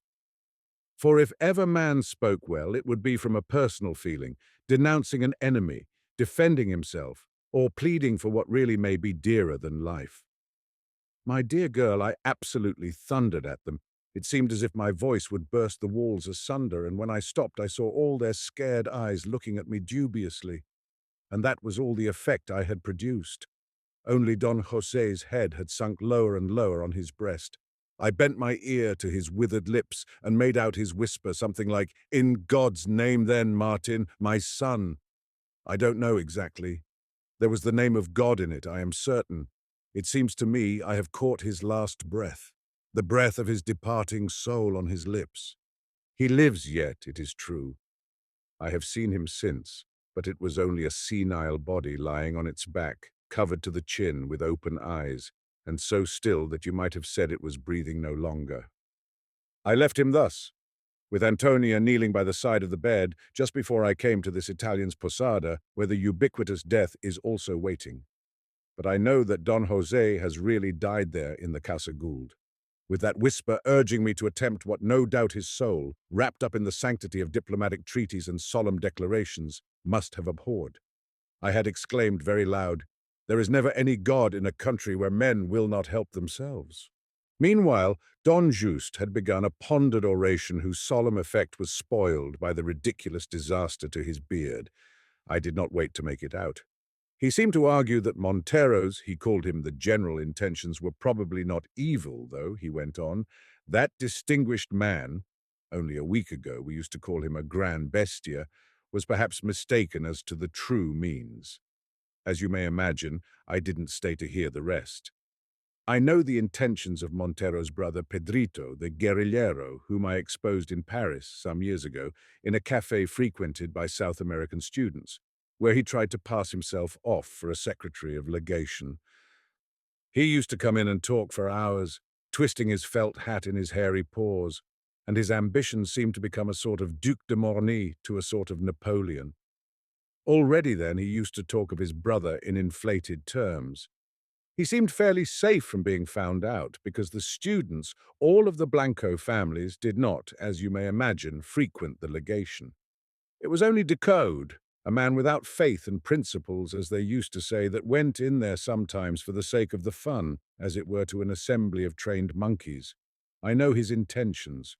For if ever man spoke well, it would be from a personal feeling, denouncing an enemy, defending himself, or pleading for what really may be dearer than life. My dear girl, I absolutely thundered at them. It seemed as if my voice would burst the walls asunder, and when I stopped I saw all their scared eyes looking at me dubiously. And that was all the effect I had produced. Only Don Jose's head had sunk lower and lower on his breast. I bent my ear to his withered lips and made out his whisper, something like, "In God's name then, Martin, my son." I don't know exactly. There was the name of God in it, I am certain. It seems to me I have caught his last breath, the breath of his departing soul on his lips. He lives yet, it is true. I have seen him since, but it was only a senile body lying on its back, covered to the chin with open eyes, and so still that you might have said it was breathing no longer. I left him thus, with Antonia kneeling by the side of the bed, just before I came to this Italian's posada, where the ubiquitous death is also waiting. But I know that Don Jose has really died there in the Casa Gould, with that whisper urging me to attempt what no doubt his soul, wrapped up in the sanctity of diplomatic treaties and solemn declarations, must have abhorred. I had exclaimed very loud, "There is never any God in a country where men will not help themselves." Meanwhile, Don Juste had begun a pondered oration whose solemn effect was spoiled by the ridiculous disaster to his beard. I did not wait to make it out. He seemed to argue that Montero's, he called him the general intentions, were probably not evil, though, he went on. That distinguished man, only a week ago we used to call him a gran bestia, was perhaps mistaken as to the true means. As you may imagine, I didn't stay to hear the rest. I know the intentions of Montero's brother Pedrito, the guerrillero, whom I exposed in Paris some years ago in a café frequented by South American students, where he tried to pass himself off for a secretary of legation. He used to come in and talk for hours, twisting his felt hat in his hairy paws, and his ambition seemed to become a sort of Duc de Morny to a sort of Napoleon. Already then he used to talk of his brother in inflated terms. He seemed fairly safe from being found out because the students, all of the Blanco families, did not, as you may imagine, frequent the legation. It was only Decode, a man without faith and principles, as they used to say, that went in there sometimes for the sake of the fun, as it were to an assembly of trained monkeys. I know his intentions.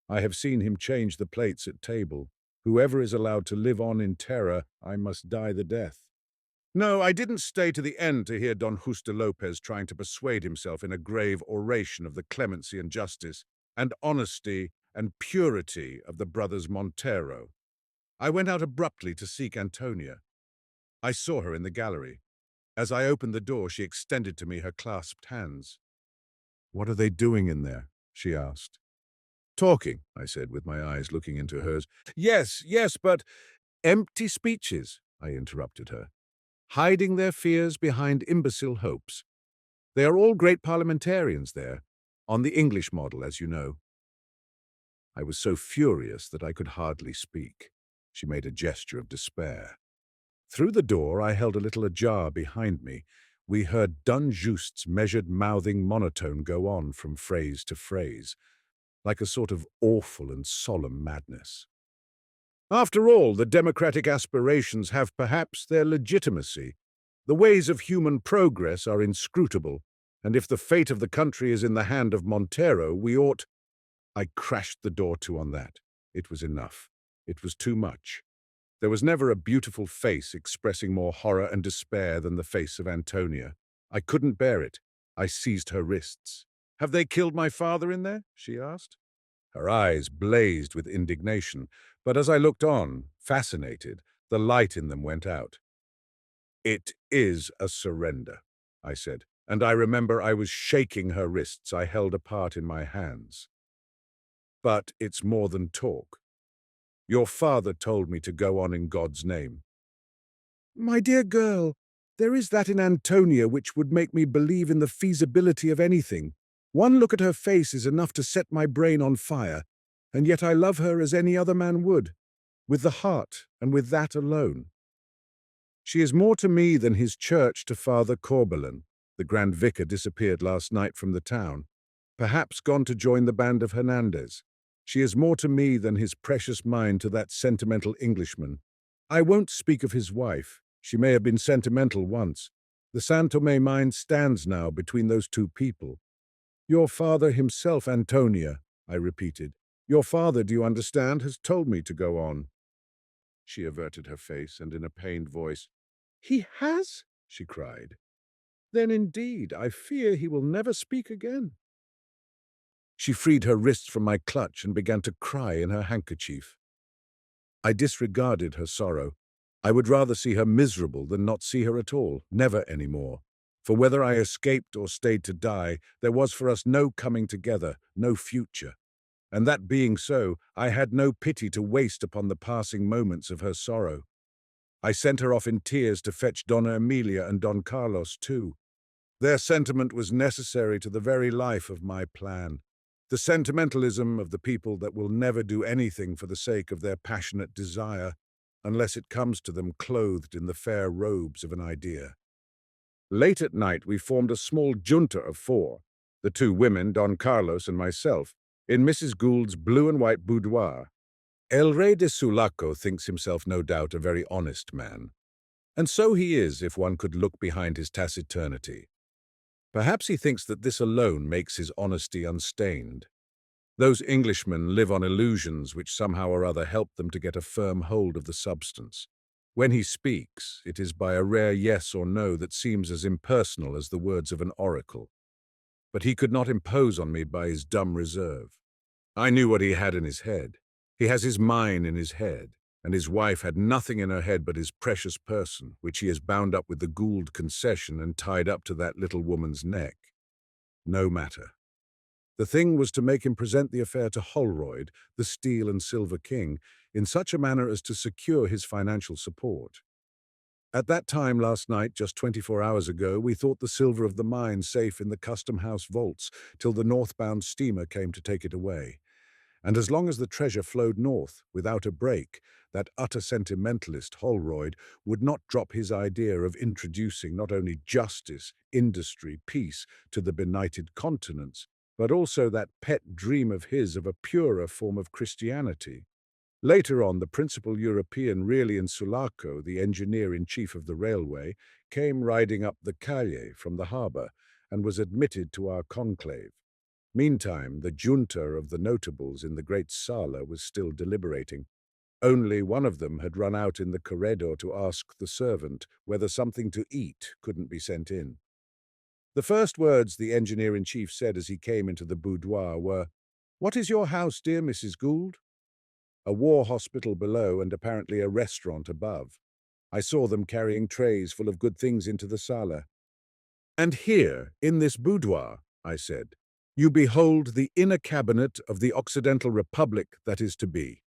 I have seen him change the plates at table, Whoever is allowed to live on in terror, I must die the death. No, I didn't stay to the end to hear Don Justo Lopez trying to persuade himself in a grave oration of the clemency and justice and honesty and purity of the brothers Montero. I went out abruptly to seek Antonia. I saw her in the gallery. As I opened the door, she extended to me her clasped hands. "What are they doing in there?" she asked. "Talking," I said, with my eyes looking into hers. Yes, yes, but—" "Empty speeches," I interrupted her, "hiding their fears behind imbecile hopes. They are all great parliamentarians there, on the English model, as you know." I was so furious that I could hardly speak. She made a gesture of despair. Through the door I held a little ajar behind me. We heard Dun Juste's measured mouthing monotone go on from phrase to phrase, like a sort of awful and solemn madness. "After all, the democratic aspirations have perhaps their legitimacy. The ways of human progress are inscrutable, and if the fate of the country is in the hand of Montero, we ought—" I crashed the door to on that. It was enough. It was too much. There was never a beautiful face expressing more horror and despair than the face of Antonia. I couldn't bear it. I seized her wrists. "Have they killed my father in there?" she asked. Her eyes blazed with indignation, but as I looked on, fascinated, the light in them went out. "It is a surrender," I said, and I remember I was shaking her wrists I held apart in my hands. "But it's more than talk. Your father told me to go on in God's name." "My dear girl, there is that in Antonia which would make me believe in the feasibility of anything. One look at her face is enough to set my brain on fire, and yet I love her as any other man would, with the heart and with that alone. She is more to me than his church to Father Corbelan. The Grand Vicar disappeared last night from the town, perhaps gone to join the band of Hernandez. She is more to me than his precious mind to that sentimental Englishman. I won't speak of his wife. She may have been sentimental once. The San Tomé mine stands now between those two people. Your father himself, Antonia," I repeated. "Your father, do you understand, has told me to go on." She averted her face, and in a pained voice, "He has?" she cried. "Then indeed, I fear he will never speak again." She freed her wrists from my clutch and began to cry in her handkerchief. I disregarded her sorrow. I would rather see her miserable than not see her at all, never any more. For whether I escaped or stayed to die, there was for us no coming together, no future. And that being so, I had no pity to waste upon the passing moments of her sorrow. I sent her off in tears to fetch Donna Emilia and Don Carlos too. Their sentiment was necessary to the very life of my plan. The sentimentalism of the people that will never do anything for the sake of their passionate desire, unless it comes to them clothed in the fair robes of an idea. Late at night we formed a small junta of 4, the 2 women, Don Carlos and myself, in Mrs. Gould's blue and white boudoir. El Rey de Sulaco thinks himself no doubt a very honest man. And so he is if one could look behind his taciturnity. Perhaps he thinks that this alone makes his honesty unstained. Those Englishmen live on illusions which somehow or other help them to get a firm hold of the substance. When he speaks, it is by a rare yes or no that seems as impersonal as the words of an oracle. But he could not impose on me by his dumb reserve. I knew what he had in his head. He has his mine in his head, and his wife had nothing in her head but his precious person, which he has bound up with the Gould concession and tied up to that little woman's neck. No matter. The thing was to make him present the affair to Holroyd, the Steel and Silver King, in such a manner as to secure his financial support. At that time last night, just 24 hours ago, we thought the silver of the mine safe in the Custom House vaults till the northbound steamer came to take it away. And as long as the treasure flowed north, without a break, that utter sentimentalist, Holroyd, would not drop his idea of introducing not only justice, industry, peace to the benighted continents, but also that pet dream of his of a purer form of Christianity. Later on, the principal European really in Sulaco, the engineer-in-chief of the railway, came riding up the Calle from the harbour and was admitted to our conclave. Meantime, the junta of the notables in the great sala was still deliberating. Only one of them had run out in the corridor to ask the servant whether something to eat couldn't be sent in. The first words the engineer-in-chief said as he came into the boudoir were, "What is your house, dear Mrs. Gould?" A war hospital below and apparently a restaurant above. I saw them carrying trays full of good things into the sala. "And here, in this boudoir," I said, "you behold the inner cabinet of the Occidental Republic that is to be."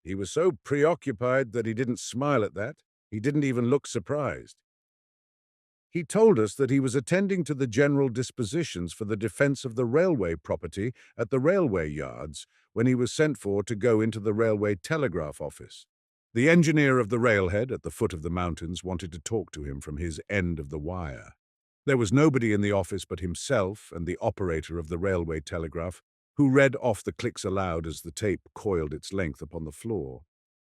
He was so preoccupied that he didn't smile at that. He didn't even look surprised. He told us that he was attending to the general dispositions for the defense of the railway property at the railway yards when he was sent for to go into the railway telegraph office. The engineer of the railhead at the foot of the mountains wanted to talk to him from his end of the wire. There was nobody in the office but himself and the operator of the railway telegraph, who read off the clicks aloud as the tape coiled its length upon the floor.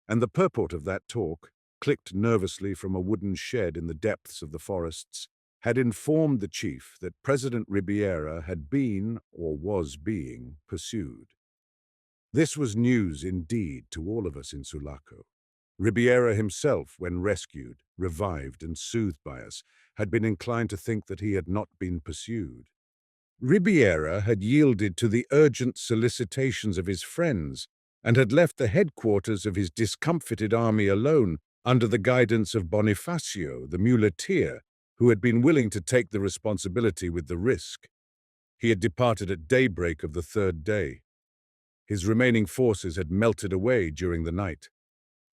And the purport of that talk, clicked nervously from a wooden shed in the depths of the forests, had informed the chief that President Ribiera had been, or was being, pursued. This was news indeed to all of us in Sulaco. Ribiera himself, when rescued, revived, and soothed by us, had been inclined to think that he had not been pursued. Ribiera had yielded to the urgent solicitations of his friends and had left the headquarters of his discomfited army alone under the guidance of Bonifacio, the muleteer, who had been willing to take the responsibility with the risk. He had departed at daybreak of the third day. His remaining forces had melted away during the night.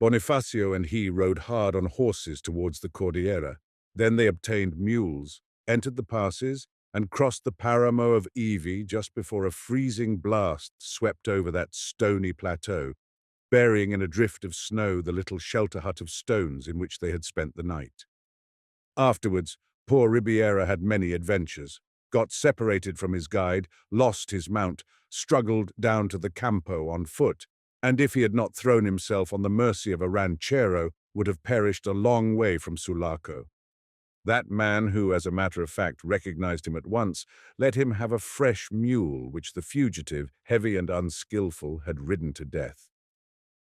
Bonifacio and he rode hard on horses towards the Cordillera. Then they obtained mules, entered the passes, and crossed the paramo of Evi just before a freezing blast swept over that stony plateau, burying in a drift of snow the little shelter hut of stones in which they had spent the night. Afterwards, poor Ribiera had many adventures, got separated from his guide, lost his mount, struggled down to the campo on foot, and if he had not thrown himself on the mercy of a ranchero, would have perished a long way from Sulaco. That man, who, as a matter of fact, recognized him at once, let him have a fresh mule which the fugitive, heavy and unskillful, had ridden to death.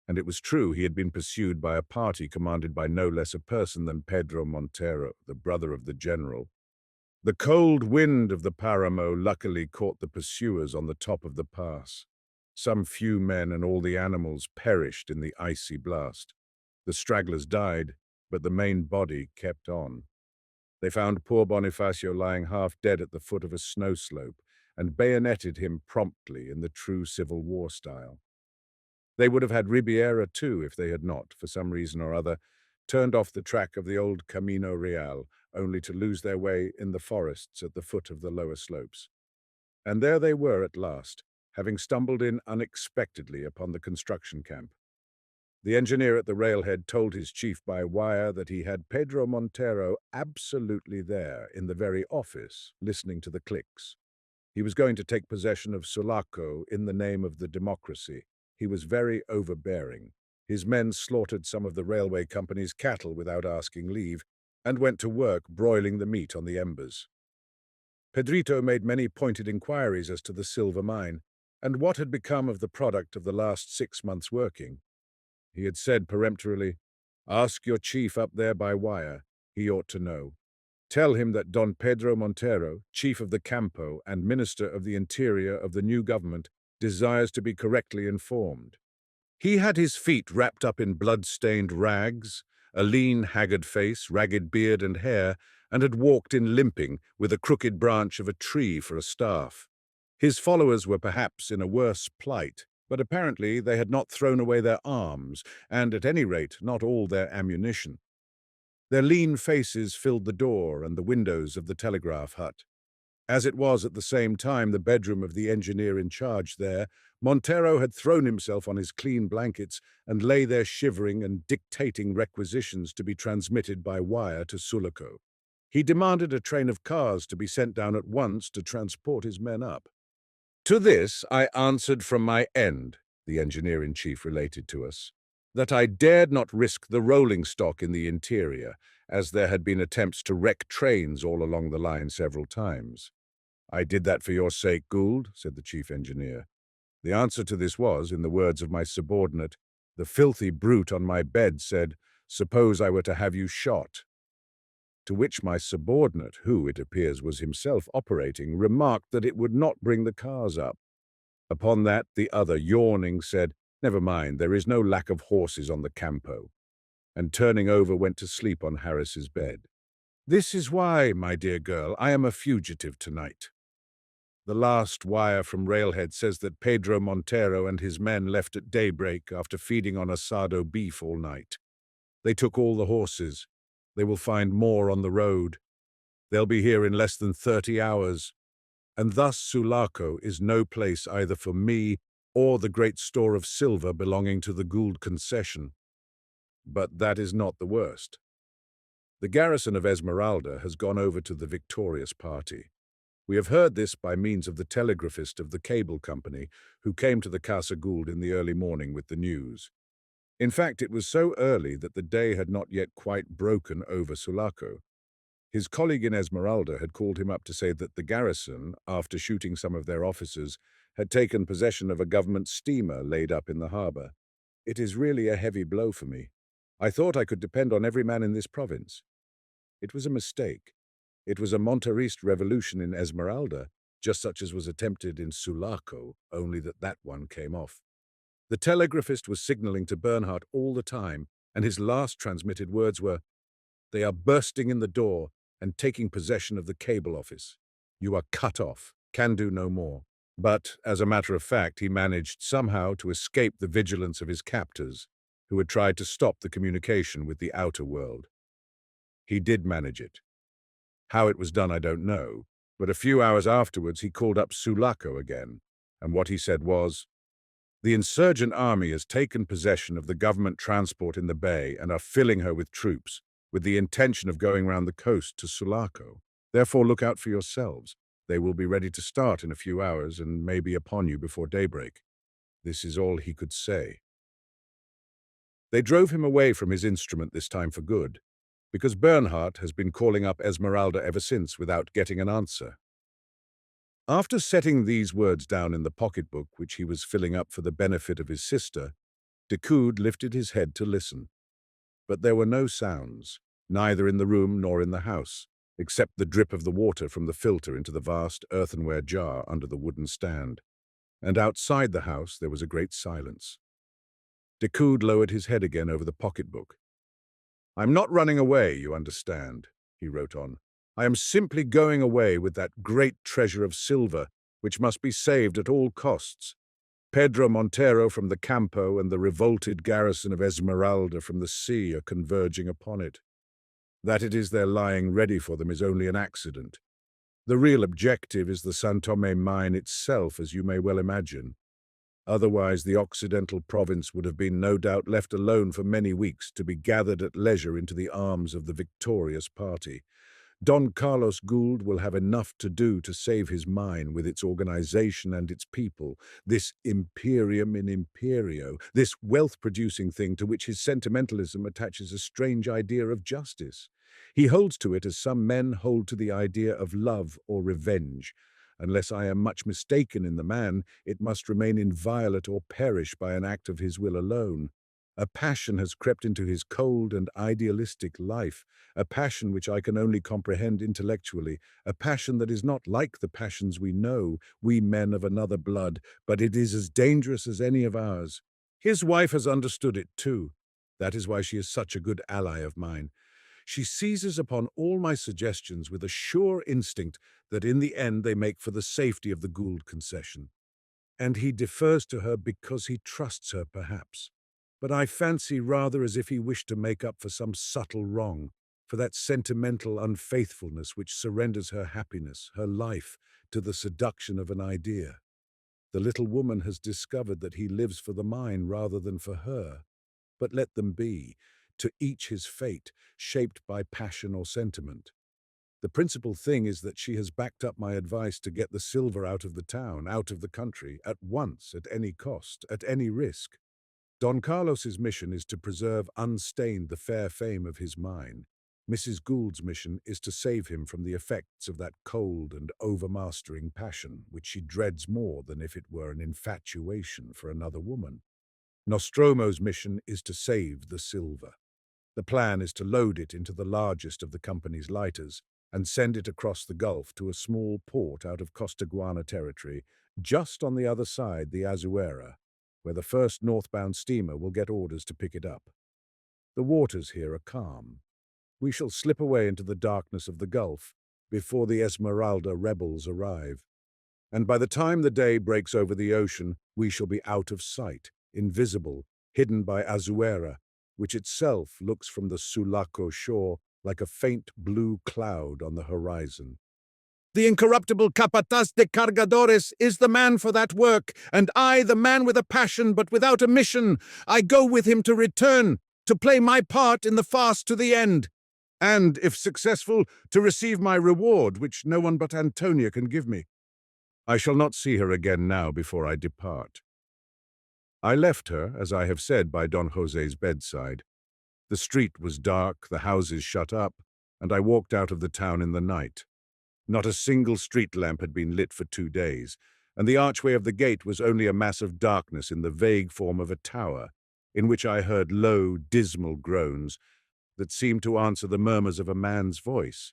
And it was true he had been pursued by a party commanded by no less a person than Pedro Montero, the brother of the general. The cold wind of the paramo luckily caught the pursuers on the top of the pass. Some few men and all the animals perished in the icy blast. The stragglers died, but the main body kept on. They found poor Bonifacio lying half dead at the foot of a snow slope and bayoneted him promptly in the true Civil War style. They would have had Ribiera too if they had not, for some reason or other, turned off the track of the old Camino Real, only to lose their way in the forests at the foot of the lower slopes. And there they were at last, having stumbled in unexpectedly upon the construction camp. The engineer at the railhead told his chief by wire that he had Pedro Montero absolutely there, in the very office, listening to the clicks. He was going to take possession of Sulaco in the name of the democracy. He was very overbearing. His men slaughtered some of the railway company's cattle without asking leave, and went to work broiling the meat on the embers. Pedrito made many pointed inquiries as to the silver mine, and what had become of the product of the last 6 months' working. He had said peremptorily, "Ask your chief up there by wire. He ought to know. Tell him that Don Pedro Montero, chief of the Campo and minister of the Interior of the new government, desires to be correctly informed." He had his feet wrapped up in blood-stained rags, a lean, haggard face, ragged beard and hair, and had walked in limping with a crooked branch of a tree for a staff. His followers were perhaps in a worse plight, but apparently they had not thrown away their arms, and at any rate not all their ammunition. Their lean faces filled the door and the windows of the telegraph hut. As it was at the same time the bedroom of the engineer in charge there, Montero had thrown himself on his clean blankets and lay there shivering and dictating requisitions to be transmitted by wire to Sulaco. He demanded a train of cars to be sent down at once to transport his men up. To this I answered from my end, the engineer-in-chief related to us, that I dared not risk the rolling stock in the interior, as there had been attempts to wreck trains all along the line several times. "I did that for your sake, Gould," said the chief engineer. The answer to this was, in the words of my subordinate, The filthy brute on my bed said, "Suppose I were to have you shot." To which my subordinate, who, it appears, was himself operating, remarked that it would not bring the cars up. Upon that, the other, yawning, said, "Never mind, there is no lack of horses on the Campo," and turning over went to sleep on Harris's bed. This is why, my dear girl, I am a fugitive tonight. The last wire from Railhead says that Pedro Montero and his men left at daybreak after feeding on asado beef all night. They took all the horses. They will find more on the road. They'll be here in less than 30 hours. And thus Sulaco is no place either for me or the great store of silver belonging to the Gould concession. But that is not the worst. The garrison of Esmeralda has gone over to the victorious party. We have heard this by means of the telegraphist of the cable company, who came to the Casa Gould in the early morning with the news. In fact, it was so early that the day had not yet quite broken over Sulaco. His colleague in Esmeralda had called him up to say that the garrison, after shooting some of their officers, had taken possession of a government steamer laid up in the harbour. It is really a heavy blow for me. I thought I could depend on every man in this province. It was a mistake. It was a Monterist revolution in Esmeralda, just such as was attempted in Sulaco, only that one came off. The telegraphist was signalling to Bernhardt all the time, and his last transmitted words were, "They are bursting in the door and taking possession of the cable office. You are cut off, can do no more." But, as a matter of fact, he managed somehow to escape the vigilance of his captors, who had tried to stop the communication with the outer world. He did manage it. How it was done I don't know, but a few hours afterwards he called up Sulaco again, and what he said was, "The insurgent army has taken possession of the government transport in the bay and are filling her with troops, with the intention of going round the coast to Sulaco. Therefore look out for yourselves. They will be ready to start in a few hours and may be upon you before daybreak." This is all he could say. They drove him away from his instrument this time for good, because Bernhardt has been calling up Esmeralda ever since without getting an answer. After setting these words down in the pocketbook which he was filling up for the benefit of his sister, Decoud lifted his head to listen. But there were no sounds, neither in the room nor in the house, except the drip of the water from the filter into the vast earthenware jar under the wooden stand. And outside the house there was a great silence. Decoud lowered his head again over the pocketbook. "I'm not running away, you understand," he wrote on. "I am simply going away with that great treasure of silver, which must be saved at all costs. Pedro Montero from the Campo and the revolted garrison of Esmeralda from the sea are converging upon it. That it is there lying ready for them is only an accident. The real objective is the San Tomé mine itself, as you may well imagine. Otherwise, the Occidental province would have been no doubt left alone for many weeks to be gathered at leisure into the arms of the victorious party. Don Carlos Gould will have enough to do to save his mine with its organization and its people, this imperium in imperio, this wealth-producing thing to which his sentimentalism attaches a strange idea of justice. He holds to it as some men hold to the idea of love or revenge. Unless I am much mistaken in the man, it must remain inviolate or perish by an act of his will alone. A passion has crept into his cold and idealistic life, a passion which I can only comprehend intellectually, a passion that is not like the passions we know, we men of another blood, but it is as dangerous as any of ours. His wife has understood it too. That is why she is such a good ally of mine. She seizes upon all my suggestions with a sure instinct that in the end they make for the safety of the Gould concession. And he defers to her because he trusts her, perhaps. But I fancy rather as if he wished to make up for some subtle wrong, for that sentimental unfaithfulness which surrenders her happiness, her life, to the seduction of an idea. The little woman has discovered that he lives for the mine rather than for her. But let them be, to each his fate, shaped by passion or sentiment. The principal thing is that she has backed up my advice to get the silver out of the town, out of the country, at once, at any cost, at any risk. Don Carlos's mission is to preserve unstained the fair fame of his mine. Mrs. Gould's mission is to save him from the effects of that cold and overmastering passion, which she dreads more than if it were an infatuation for another woman. Nostromo's mission is to save the silver. The plan is to load it into the largest of the company's lighters and send it across the Gulf to a small port out of Costaguana territory, just on the other side the Azuera, where the first northbound steamer will get orders to pick it up. The waters here are calm. We shall slip away into the darkness of the Gulf before the Esmeralda rebels arrive. And by the time the day breaks over the ocean, we shall be out of sight, invisible, hidden by Azuera, which itself looks from the Sulaco shore like a faint blue cloud on the horizon. The incorruptible capataz de cargadores is the man for that work, and I, the man with a passion but without a mission. I go with him to return, to play my part in the fast to the end, and, if successful, to receive my reward, which no one but Antonia can give me. I shall not see her again now before I depart. I left her, as I have said, by Don Jose's bedside. The street was dark, the houses shut up, and I walked out of the town in the night. Not a single street lamp had been lit for 2 days, and the archway of the gate was only a mass of darkness in the vague form of a tower, in which I heard low, dismal groans that seemed to answer the murmurs of a man's voice.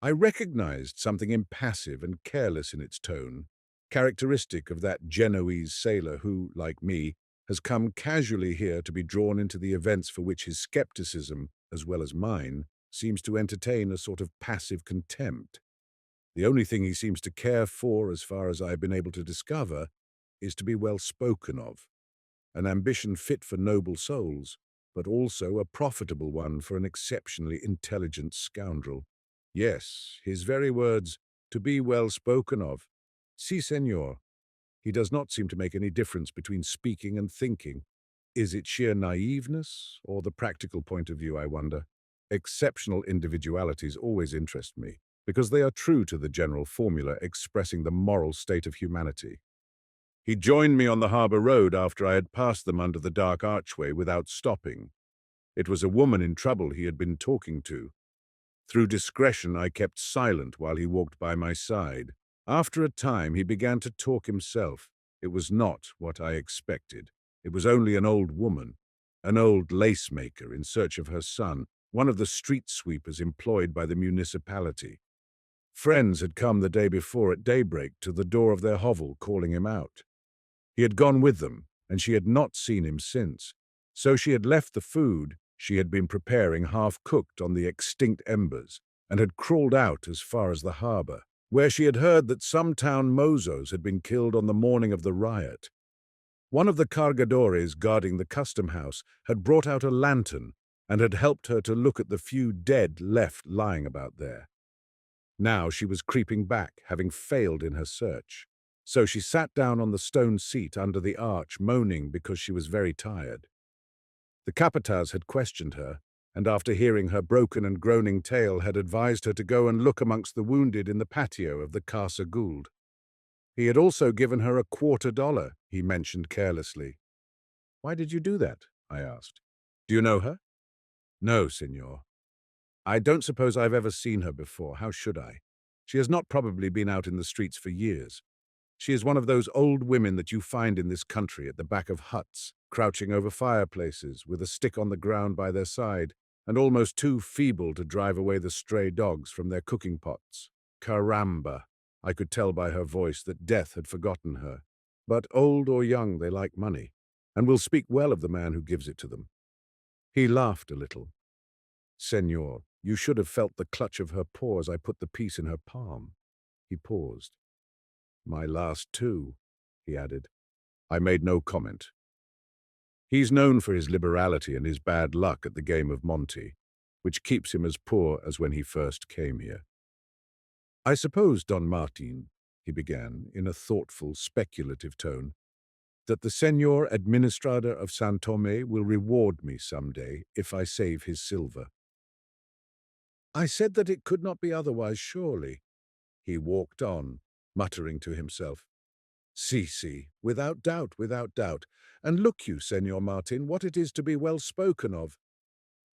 I recognized something impassive and careless in its tone, characteristic of that Genoese sailor who, like me, has come casually here to be drawn into the events for which his skepticism, as well as mine, seems to entertain a sort of passive contempt. The only thing he seems to care for, as far as I have been able to discover, is to be well spoken of, an ambition fit for noble souls, but also a profitable one for an exceptionally intelligent scoundrel. Yes, his very words, to be well spoken of. Si, senor. He does not seem to make any difference between speaking and thinking. Is it sheer naiveness, or the practical point of view, I wonder? Exceptional individualities always interest me, because they are true to the general formula expressing the moral state of humanity. He joined me on the harbour road after I had passed them under the dark archway without stopping. It was a woman in trouble he had been talking to. Through discretion, I kept silent while he walked by my side. After a time, he began to talk himself. It was not what I expected. It was only an old woman, an old lace-maker in search of her son, one of the street sweepers employed by the municipality. Friends had come the day before at daybreak to the door of their hovel calling him out. He had gone with them, and she had not seen him since. So she had left the food she had been preparing half-cooked on the extinct embers, and had crawled out as far as the harbour, where she had heard that some town mozos had been killed on the morning of the riot. One of the cargadores guarding the custom house had brought out a lantern and had helped her to look at the few dead left lying about there. Now she was creeping back, having failed in her search. So she sat down on the stone seat under the arch, moaning because she was very tired. The capataz had questioned her, and after hearing her broken and groaning tale had advised her to go and look amongst the wounded in the patio of the Casa Gould. He had also given her $25, he mentioned carelessly. "Why did you do that?" I asked. "Do you know her?" "No, senor. I don't suppose I've ever seen her before. How should I? She has not probably been out in the streets for years. She is one of those old women that you find in this country at the back of huts, crouching over fireplaces, with a stick on the ground by their side, and almost too feeble to drive away the stray dogs from their cooking pots. Caramba! I could tell by her voice that death had forgotten her. But old or young, they like money, and will speak well of the man who gives it to them." He laughed a little. "Senor, you should have felt the clutch of her paw as I put the piece in her palm." He paused. "My last too," he added. I made no comment. He's known for his liberality and his bad luck at the game of Monte, which keeps him as poor as when he first came here. "I suppose, Don Martin," he began, in a thoughtful, speculative tone, "that the Señor Administrador of San Tomé will reward me some day if I save his silver." I said that it could not be otherwise, surely. He walked on, muttering to himself. Si, without doubt, without doubt. And look you, Señor Martin, what it is to be well spoken of.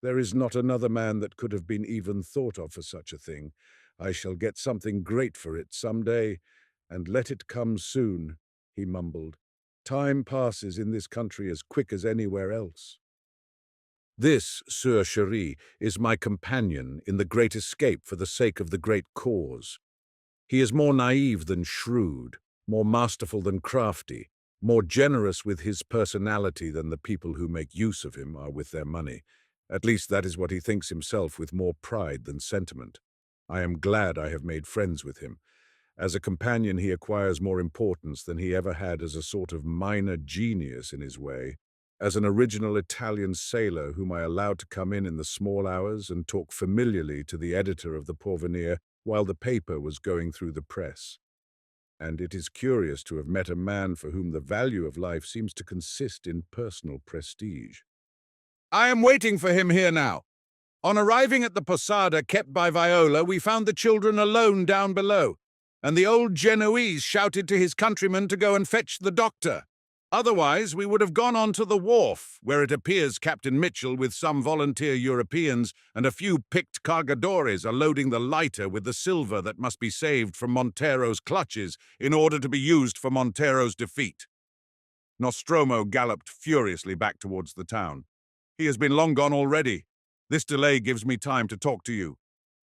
There is not another man that could have been even thought of for such a thing. I shall get something great for it some day, and let it come soon, he mumbled. Time passes in this country as quick as anywhere else. This, Sir Cherie, is my companion in the great escape for the sake of the great cause. He is more naive than shrewd, more masterful than crafty, more generous with his personality than the people who make use of him are with their money. At least that is what he thinks himself, with more pride than sentiment. I am glad I have made friends with him. As a companion, he acquires more importance than he ever had as a sort of minor genius in his way, as an original Italian sailor whom I allowed to come in the small hours and talk familiarly to the editor of the Porvenir while the paper was going through the press. And it is curious to have met a man for whom the value of life seems to consist in personal prestige. I am waiting for him here now. On arriving at the posada kept by Viola, we found the children alone down below, and the old Genoese shouted to his countrymen to go and fetch the doctor. Otherwise, we would have gone on to the wharf, where it appears Captain Mitchell with some volunteer Europeans and a few picked cargadores are loading the lighter with the silver that must be saved from Montero's clutches in order to be used for Montero's defeat. Nostromo galloped furiously back towards the town. He has been long gone already. This delay gives me time to talk to you.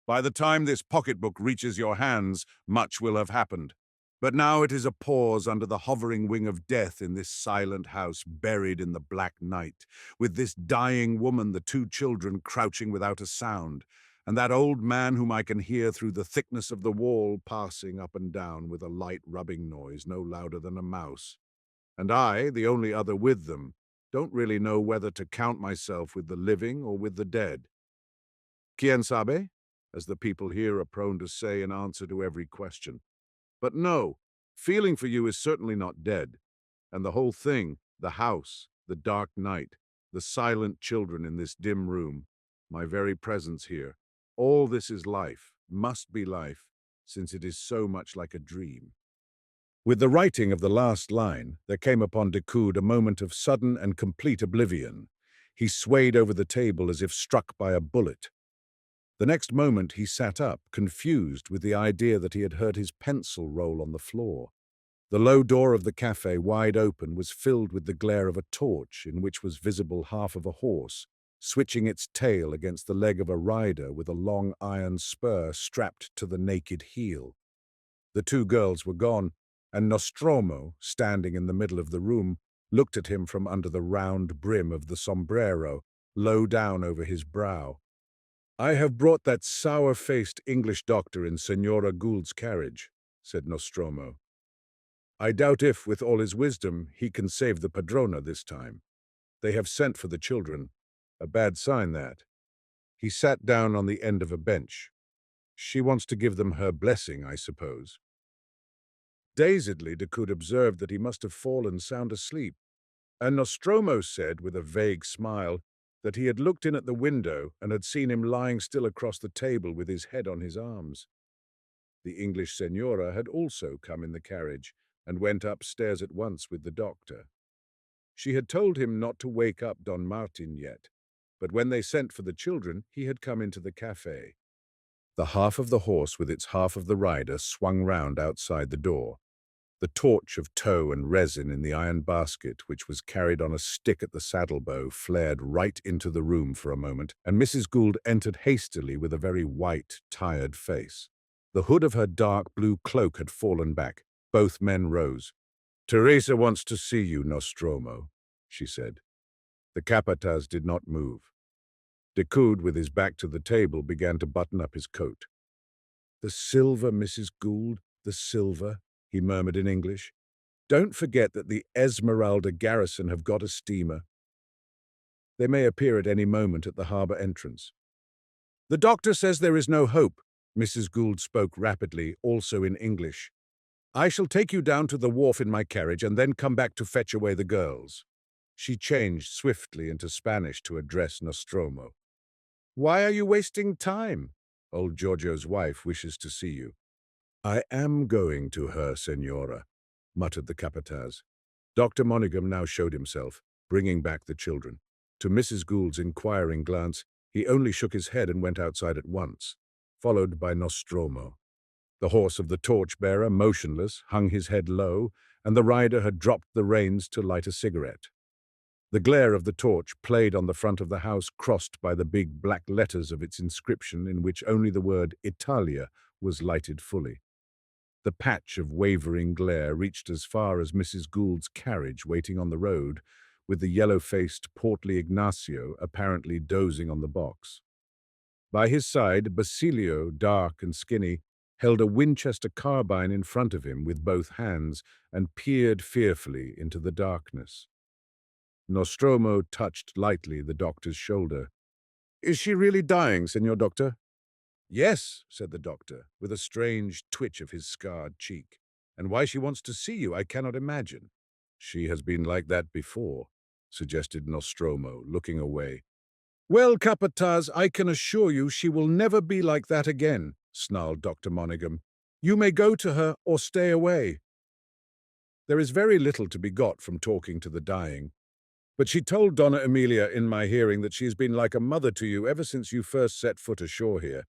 By the time this pocketbook reaches your hands, much will have happened. But now it is a pause under the hovering wing of death in this silent house buried in the black night, with this dying woman, the two children crouching without a sound, and that old man whom I can hear through the thickness of the wall passing up and down with a light rubbing noise no louder than a mouse. And I, the only other with them, don't really know whether to count myself with the living or with the dead. Quien sabe? As the people here are prone to say in answer to every question. But no, feeling for you is certainly not dead. And the whole thing, the house, the dark night, the silent children in this dim room, my very presence here, all this is life, must be life, since it is so much like a dream. With the writing of the last line, there came upon Decoud a moment of sudden and complete oblivion. He swayed over the table as if struck by a bullet. The next moment he sat up, confused with the idea that he had heard his pencil roll on the floor. The low door of the cafe, wide open, was filled with the glare of a torch in which was visible half of a horse, switching its tail against the leg of a rider with a long iron spur strapped to the naked heel. The two girls were gone, and Nostromo, standing in the middle of the room, looked at him from under the round brim of the sombrero, low down over his brow. I have brought that sour-faced English doctor in Senora Gould's carriage, said Nostromo. I doubt if, with all his wisdom, he can save the padrona this time. They have sent for the children. A bad sign, that. He sat down on the end of a bench. She wants to give them her blessing, I suppose. Dazedly, Decoud observed that he must have fallen sound asleep, and Nostromo said, with a vague smile, that he had looked in at the window and had seen him lying still across the table with his head on his arms. The English senora had also come in the carriage and went upstairs at once with the doctor. She had told him not to wake up Don Martin yet, but when they sent for the children, he had come into the cafe. The half of the horse with its half of the rider swung round outside the door. The torch of tow and resin in the iron basket, which was carried on a stick at the saddle-bow, flared right into the room for a moment, and Mrs. Gould entered hastily with a very white, tired face. The hood of her dark blue cloak had fallen back. Both men rose. "Teresa wants to see you, Nostromo," she said. The capataz did not move. Decoud, with his back to the table, began to button up his coat. "The silver, Mrs. Gould, the silver," he murmured in English. "Don't forget that the Esmeralda garrison have got a steamer. They may appear at any moment at the harbour entrance." "The doctor says there is no hope." Mrs. Gould spoke rapidly, also in English. "I shall take you down to the wharf in my carriage and then come back to fetch away the girls." She changed swiftly into Spanish to address Nostromo. "Why are you wasting time? Old Giorgio's wife wishes to see you." "I am going to her, Senora," muttered the capataz. Dr. Monaghan now showed himself, bringing back the children. To Mrs. Gould's inquiring glance, he only shook his head and went outside at once, followed by Nostromo. The horse of the torchbearer, motionless, hung his head low, and the rider had dropped the reins to light a cigarette. The glare of the torch played on the front of the house, crossed by the big black letters of its inscription in which only the word Italia was lighted fully. The patch of wavering glare reached as far as Mrs. Gould's carriage waiting on the road, with the yellow-faced, portly Ignacio apparently dozing on the box. By his side, Basilio, dark and skinny, held a Winchester carbine in front of him with both hands and peered fearfully into the darkness. Nostromo touched lightly the doctor's shoulder. "Is she really dying, Senor Doctor?" "Yes," said the doctor, with a strange twitch of his scarred cheek. "And why she wants to see you, I cannot imagine." "She has been like that before," suggested Nostromo, looking away. "Well, Capataz, I can assure you she will never be like that again," snarled Dr. Monaghan. "You may go to her or stay away." There is very little to be got from talking to the dying. But she told Donna Emilia in my hearing that she has been like a mother to you ever since you first set foot ashore here.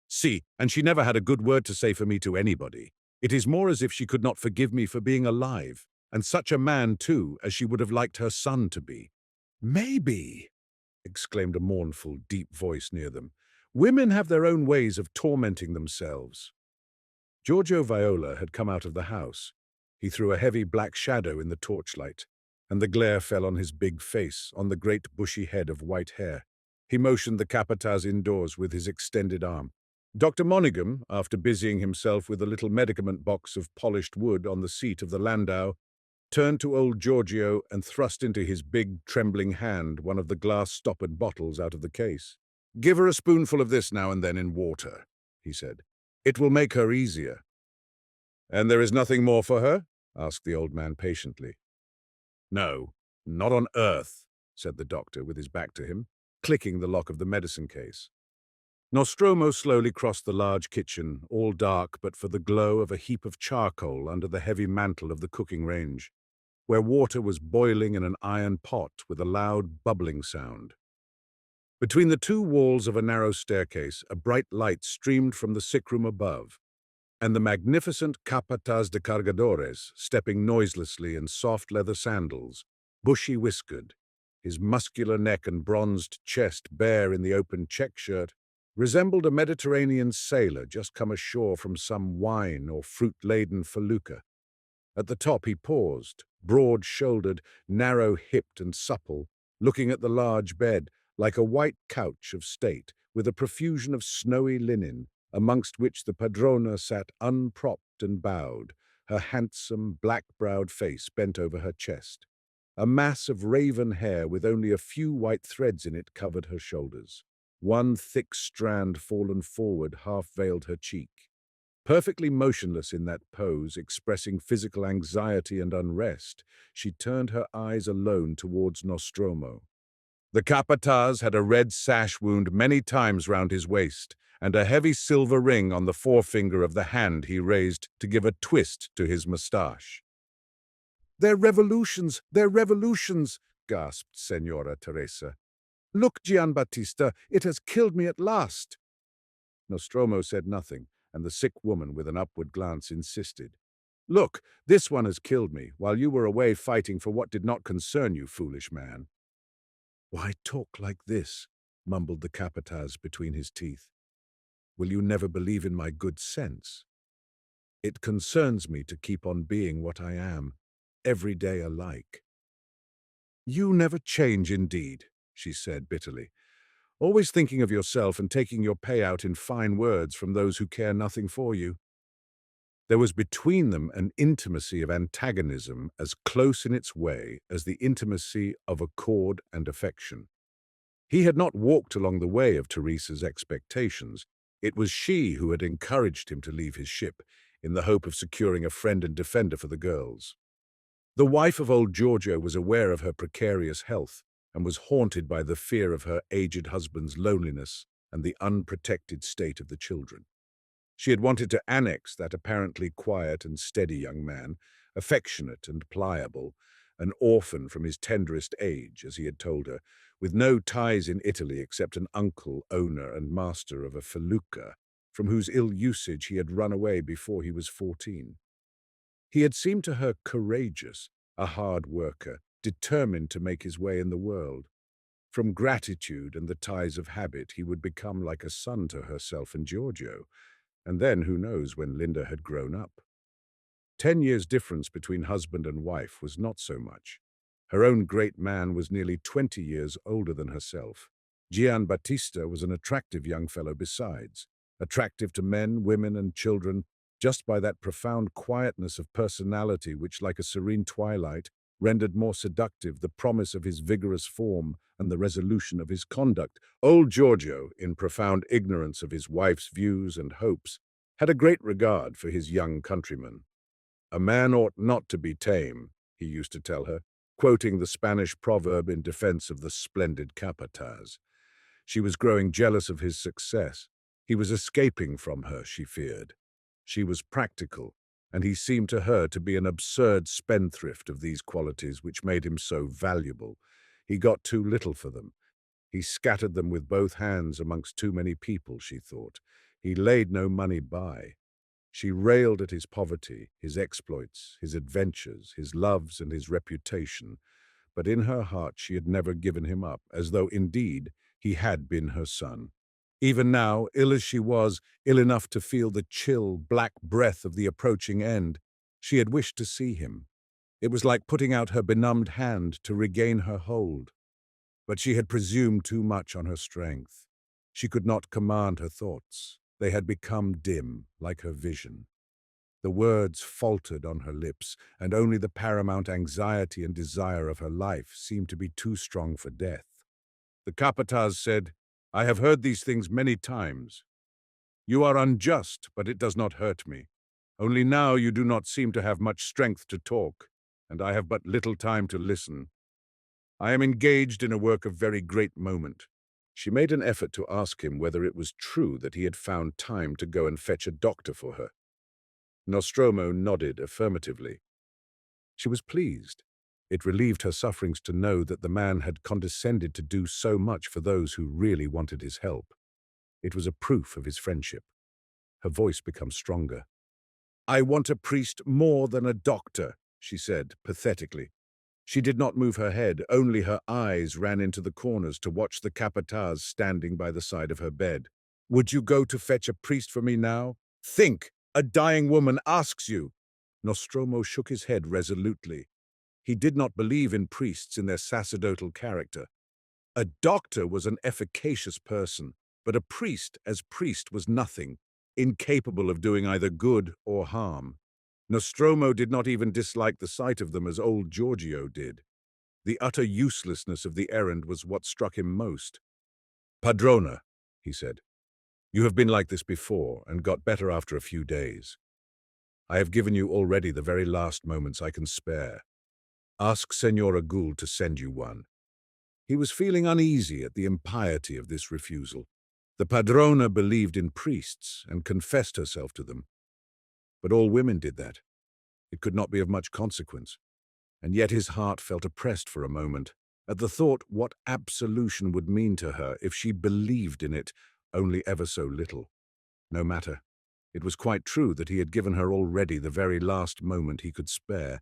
See, and she never had a good word to say for me to anybody. It is more as if she could not forgive me for being alive, and such a man, too, as she would have liked her son to be. "Maybe," exclaimed a mournful, deep voice near them. "Women have their own ways of tormenting themselves." Giorgio Viola had come out of the house. He threw a heavy black shadow in the torchlight, and the glare fell on his big face, on the great bushy head of white hair. He motioned the Capataz indoors with his extended arm. Dr. Monaghan, after busying himself with a little medicament box of polished wood on the seat of the landau, turned to old Giorgio and thrust into his big, trembling hand one of the glass-stoppered bottles out of the case. "Give her a spoonful of this now and then in water," he said. "It will make her easier." "And there is nothing more for her?" asked the old man patiently. "No, not on earth," said the doctor with his back to him, clicking the lock of the medicine case. Nostromo slowly crossed the large kitchen, all dark but for the glow of a heap of charcoal under the heavy mantel of the cooking range, where water was boiling in an iron pot with a loud bubbling sound. Between the two walls of a narrow staircase, a bright light streamed from the sick-room above, and the magnificent Capataz de Cargadores, stepping noiselessly in soft leather sandals, bushy-whiskered, his muscular neck and bronzed chest bare in the open check shirt, resembled a Mediterranean sailor just come ashore from some wine or fruit-laden felucca. At the top he paused, broad-shouldered, narrow-hipped and supple, looking at the large bed, like a white couch of state, with a profusion of snowy linen, amongst which the padrona sat unpropped and bowed, her handsome, black-browed face bent over her chest. A mass of raven hair with only a few white threads in it covered her shoulders. One thick strand fallen forward half-veiled her cheek. Perfectly motionless in that pose, expressing physical anxiety and unrest, she turned her eyes alone towards Nostromo. The Capataz had a red sash wound many times round his waist, and a heavy silver ring on the forefinger of the hand he raised to give a twist to his moustache. "They're revolutions! They're revolutions!" gasped Senora Teresa. "Look, Gianbattista, it has killed me at last!" Nostromo said nothing, and the sick woman with an upward glance insisted. "Look, this one has killed me, while you were away fighting for what did not concern you, foolish man." "Why talk like this?" mumbled the Capataz between his teeth. "Will you never believe in my good sense? It concerns me to keep on being what I am, every day alike." "You never change indeed," she said bitterly. "Always thinking of yourself and taking your payout in fine words from those who care nothing for you." There was between them an intimacy of antagonism as close in its way as the intimacy of accord and affection. He had not walked along the way of Teresa's expectations. It was she who had encouraged him to leave his ship, in the hope of securing a friend and defender for the girls. The wife of old Giorgio was aware of her precarious health, and was haunted by the fear of her aged husband's loneliness and the unprotected state of the children. She had wanted to annex that apparently quiet and steady young man, affectionate and pliable, an orphan from his tenderest age, as he had told her, with no ties in Italy except an uncle, owner and master of a felucca, from whose ill usage he had run away before he was 14. He had seemed to her courageous, a hard worker, determined to make his way in the world. From gratitude and the ties of habit, he would become like a son to herself and Giorgio, and then who knows when Linda had grown up. 10 years difference between husband and wife was not so much. Her own great man was nearly 20 years older than herself. Gian Battista was an attractive young fellow besides, attractive to men, women, and children, just by that profound quietness of personality which, like a serene twilight, rendered more seductive the promise of his vigorous form and the resolution of his conduct. Old Giorgio, in profound ignorance of his wife's views and hopes, had a great regard for his young countryman. "A man ought not to be tame," he used to tell her, quoting the Spanish proverb in defense of the splendid capataz. She was growing jealous of his success. He was escaping from her, she feared. She was practical, and he seemed to her to be an absurd spendthrift of these qualities which made him so valuable. He got too little for them. He scattered them with both hands amongst too many people, she thought. He laid no money by. She railed at his poverty, his exploits, his adventures, his loves and his reputation, but in her heart she had never given him up, as though, indeed, he had been her son. Even now, ill as she was, ill enough to feel the chill, black breath of the approaching end, she had wished to see him. It was like putting out her benumbed hand to regain her hold. But she had presumed too much on her strength. She could not command her thoughts. They had become dim, like her vision. The words faltered on her lips, and only the paramount anxiety and desire of her life seemed to be too strong for death. The capataz said, "I have heard these things many times. You are unjust, but it does not hurt me. Only now you do not seem to have much strength to talk, and I have but little time to listen. I am engaged in a work of very great moment." She made an effort to ask him whether it was true that he had found time to go and fetch a doctor for her. Nostromo nodded affirmatively. She was pleased. It relieved her sufferings to know that the man had condescended to do so much for those who really wanted his help. It was a proof of his friendship. Her voice became stronger. "I want a priest more than a doctor," she said, pathetically. She did not move her head, only her eyes ran into the corners to watch the capataz standing by the side of her bed. "Would you go to fetch a priest for me now? Think! A dying woman asks you!" Nostromo shook his head resolutely. He did not believe in priests in their sacerdotal character. A doctor was an efficacious person, but a priest as priest was nothing, incapable of doing either good or harm. Nostromo did not even dislike the sight of them as old Giorgio did. The utter uselessness of the errand was what struck him most. "Padrona," he said, "you have been like this before and got better after a few days. I have given you already the very last moments I can spare. Ask Senora Gould to send you one." He was feeling uneasy at the impiety of this refusal. The padrona believed in priests and confessed herself to them. But all women did that. It could not be of much consequence. And yet his heart felt oppressed for a moment, at the thought what absolution would mean to her if she believed in it only ever so little. No matter. It was quite true that he had given her already the very last moment he could spare.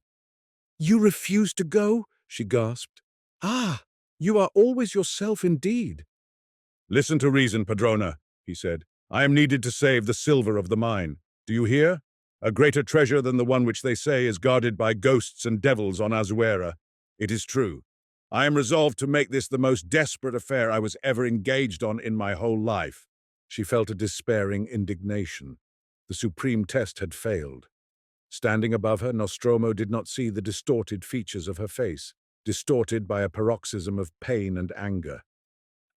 "You refuse to go?" she gasped. "Ah, you are always yourself indeed." "Listen to reason, Padrona," he said. "I am needed to save the silver of the mine. Do you hear? A greater treasure than the one which they say is guarded by ghosts and devils on Azuera. It is true. I am resolved to make this the most desperate affair I was ever engaged on in my whole life." She felt a despairing indignation. The supreme test had failed. Standing above her, Nostromo did not see the distorted features of her face, distorted by a paroxysm of pain and anger.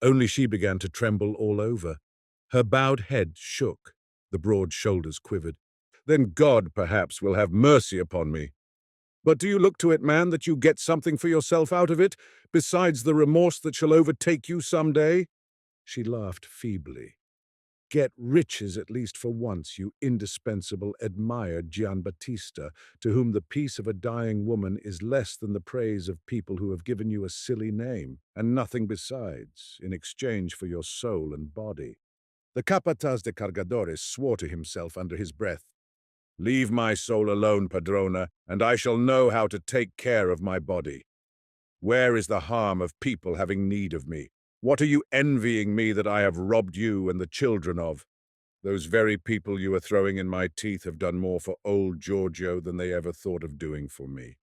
Only she began to tremble all over. Her bowed head shook. The broad shoulders quivered. "Then God, perhaps, will have mercy upon me. But do you look to it, man, that you get something for yourself out of it, besides the remorse that shall overtake you some day?" She laughed feebly. "Get riches at least for once, you indispensable, admired Giambattista, to whom the peace of a dying woman is less than the praise of people who have given you a silly name, and nothing besides, in exchange for your soul and body." The capataz de cargadores swore to himself under his breath. "Leave my soul alone, Padrona, and I shall know how to take care of my body. Where is the harm of people having need of me? What are you envying me that I have robbed you and the children of? Those very people you are throwing in my teeth have done more for old Giorgio than they ever thought of doing for me."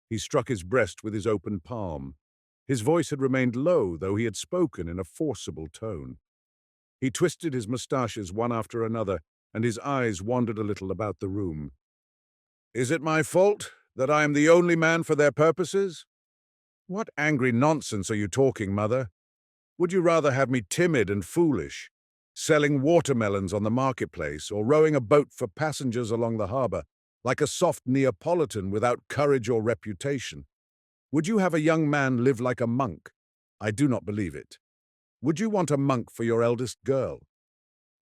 He struck his breast with his open palm. His voice had remained low, though he had spoken in a forcible tone. He twisted his moustaches one after another, and his eyes wandered a little about the room. "Is it my fault that I am the only man for their purposes? What angry nonsense are you talking, Mother? Would you rather have me timid and foolish, selling watermelons on the marketplace or rowing a boat for passengers along the harbor, like a soft Neapolitan without courage or reputation? Would you have a young man live like a monk? I do not believe it. Would you want a monk for your eldest girl?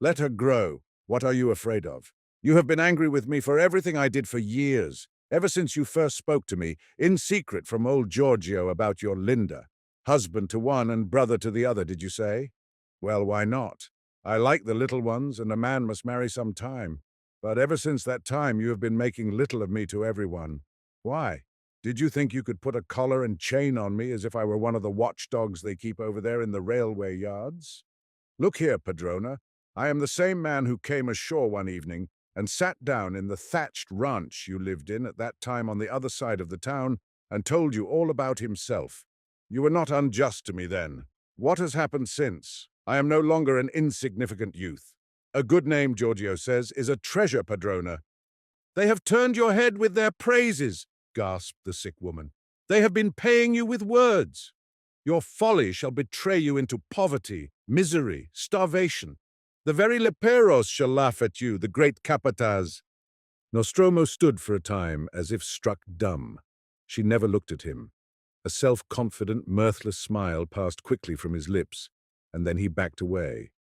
Let her grow. What are you afraid of? You have been angry with me for everything I did for years, ever since you first spoke to me, in secret from old Giorgio about your Linda. Husband to one and brother to the other, did you say? Well, why not? I like the little ones, and a man must marry some time. But ever since that time you have been making little of me to everyone. Why? Did you think you could put a collar and chain on me as if I were one of the watchdogs they keep over there in the railway yards? Look here, Padrona. I am the same man who came ashore one evening and sat down in the thatched ranch you lived in at that time on the other side of the town and told you all about himself. You were not unjust to me then. What has happened since? I am no longer an insignificant youth. A good name, Giorgio says, is a treasure, Padrona. They have turned your head with their praises, gasped the sick woman. They have been paying you with words. Your folly shall betray you into poverty, misery, starvation. The very leperos shall laugh at you, the great capataz. Nostromo stood for a time as if struck dumb. She never looked at him. A self-confident, mirthless smile passed quickly from his lips, and then he backed away.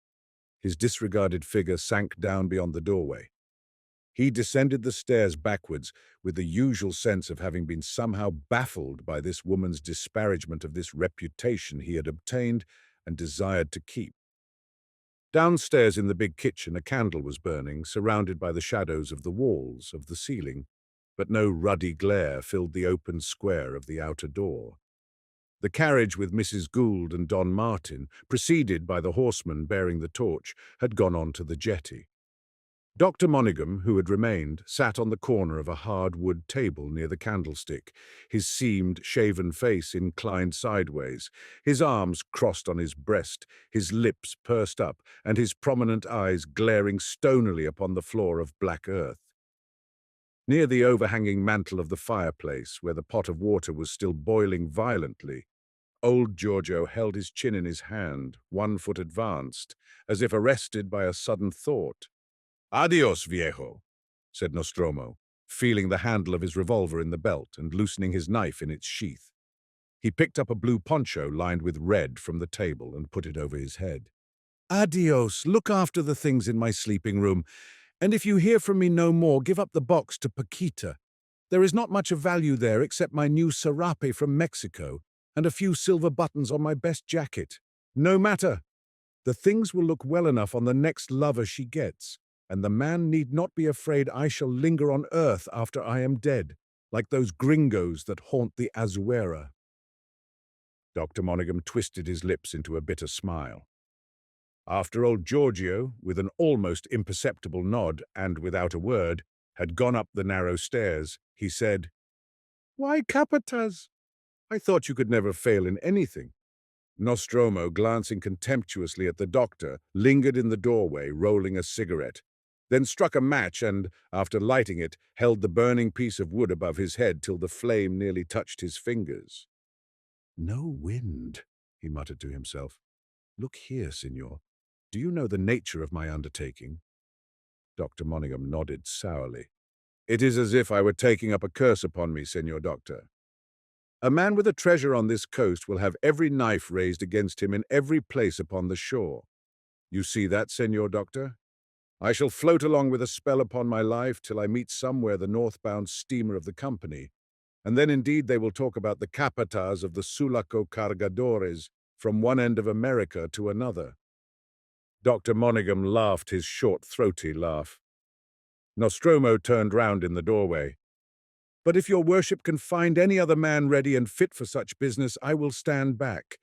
His disregarded figure sank down beyond the doorway. He descended the stairs backwards with the usual sense of having been somehow baffled by this woman's disparagement of this reputation he had obtained and desired to keep. Downstairs in the big kitchen a candle was burning, surrounded by the shadows of the walls, of the ceiling, but no ruddy glare filled the open square of the outer door. The carriage with Mrs. Gould and Don Martin, preceded by the horseman bearing the torch, had gone on to the jetty. Dr. Monaghan, who had remained, sat on the corner of a hard wood table near the candlestick, his seamed, shaven face inclined sideways, his arms crossed on his breast, his lips pursed up, and his prominent eyes glaring stonily upon the floor of black earth. Near the overhanging mantel of the fireplace, where the pot of water was still boiling violently, old Giorgio held his chin in his hand, one foot advanced, as if arrested by a sudden thought. "Adios, viejo," said Nostromo, feeling the handle of his revolver in the belt and loosening his knife in its sheath. He picked up a blue poncho lined with red from the table and put it over his head. "Adios, look after the things in my sleeping room, and if you hear from me no more, give up the box to Paquita. There is not much of value there except my new serape from Mexico and a few silver buttons on my best jacket. No matter. The things will look well enough on the next lover she gets, and the man need not be afraid I shall linger on earth after I am dead, like those gringos that haunt the Azuera." Dr. Monaghan twisted his lips into a bitter smile. After old Giorgio, with an almost imperceptible nod and without a word, had gone up the narrow stairs, he said, "Why, Capataz, I thought you could never fail in anything." Nostromo, glancing contemptuously at the doctor, lingered in the doorway, rolling a cigarette, then struck a match and, after lighting it, held the burning piece of wood above his head till the flame nearly touched his fingers. "No wind," he muttered to himself. "Look here, Signor. Do you know the nature of my undertaking?" Dr. Monaghan nodded sourly. "It is as if I were taking up a curse upon me, Senor Doctor. A man with a treasure on this coast will have every knife raised against him in every place upon the shore. You see that, Senor Doctor? I shall float along with a spell upon my life till I meet somewhere the northbound steamer of the company, and then indeed they will talk about the capataz of the Sulaco Cargadores from one end of America to another." Dr. Monaghan laughed his short, throaty laugh. Nostromo turned round in the doorway. "But if your worship can find any other man ready and fit for such business, I will stand back.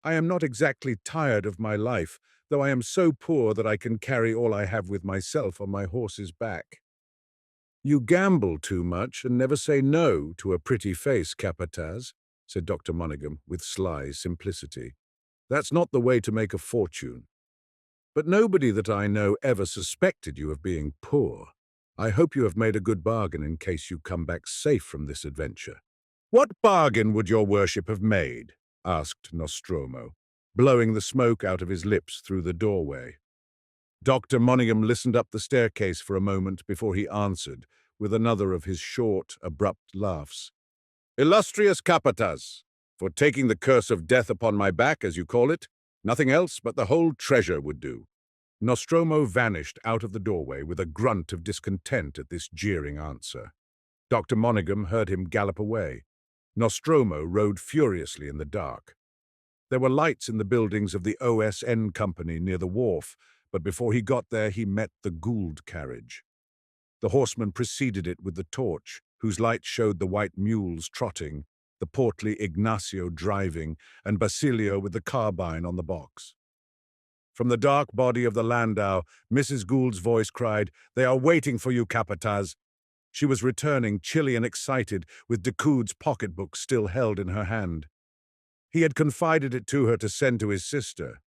I am not exactly tired of my life, though I am so poor that I can carry all I have with myself on my horse's back." "You gamble too much and never say no to a pretty face, Capataz," said Dr. Monaghan with sly simplicity. "That's not the way to make a fortune. But nobody that I know ever suspected you of being poor. I hope you have made a good bargain in case you come back safe from this adventure." "What bargain would your worship have made?" asked Nostromo, blowing the smoke out of his lips through the doorway. Dr. Monaghan listened up the staircase for a moment before he answered, with another of his short, abrupt laughs. "Illustrious Capataz, for taking the curse of death upon my back, as you call it, nothing else but the whole treasure would do." Nostromo vanished out of the doorway with a grunt of discontent at this jeering answer. Dr. Monaghan heard him gallop away. Nostromo rode furiously in the dark. There were lights in the buildings of the OSN company near the wharf, but before he got there he met the Gould carriage. The horseman preceded it with the torch, whose light showed the white mules trotting, the portly Ignacio driving, and Basilio with the carbine on the box. From the dark body of the landau, Mrs. Gould's voice cried, "They are waiting for you, Capataz." She was returning, chilly and excited, with Decoud's pocketbook still held in her hand. He had confided it to her to send to his sister.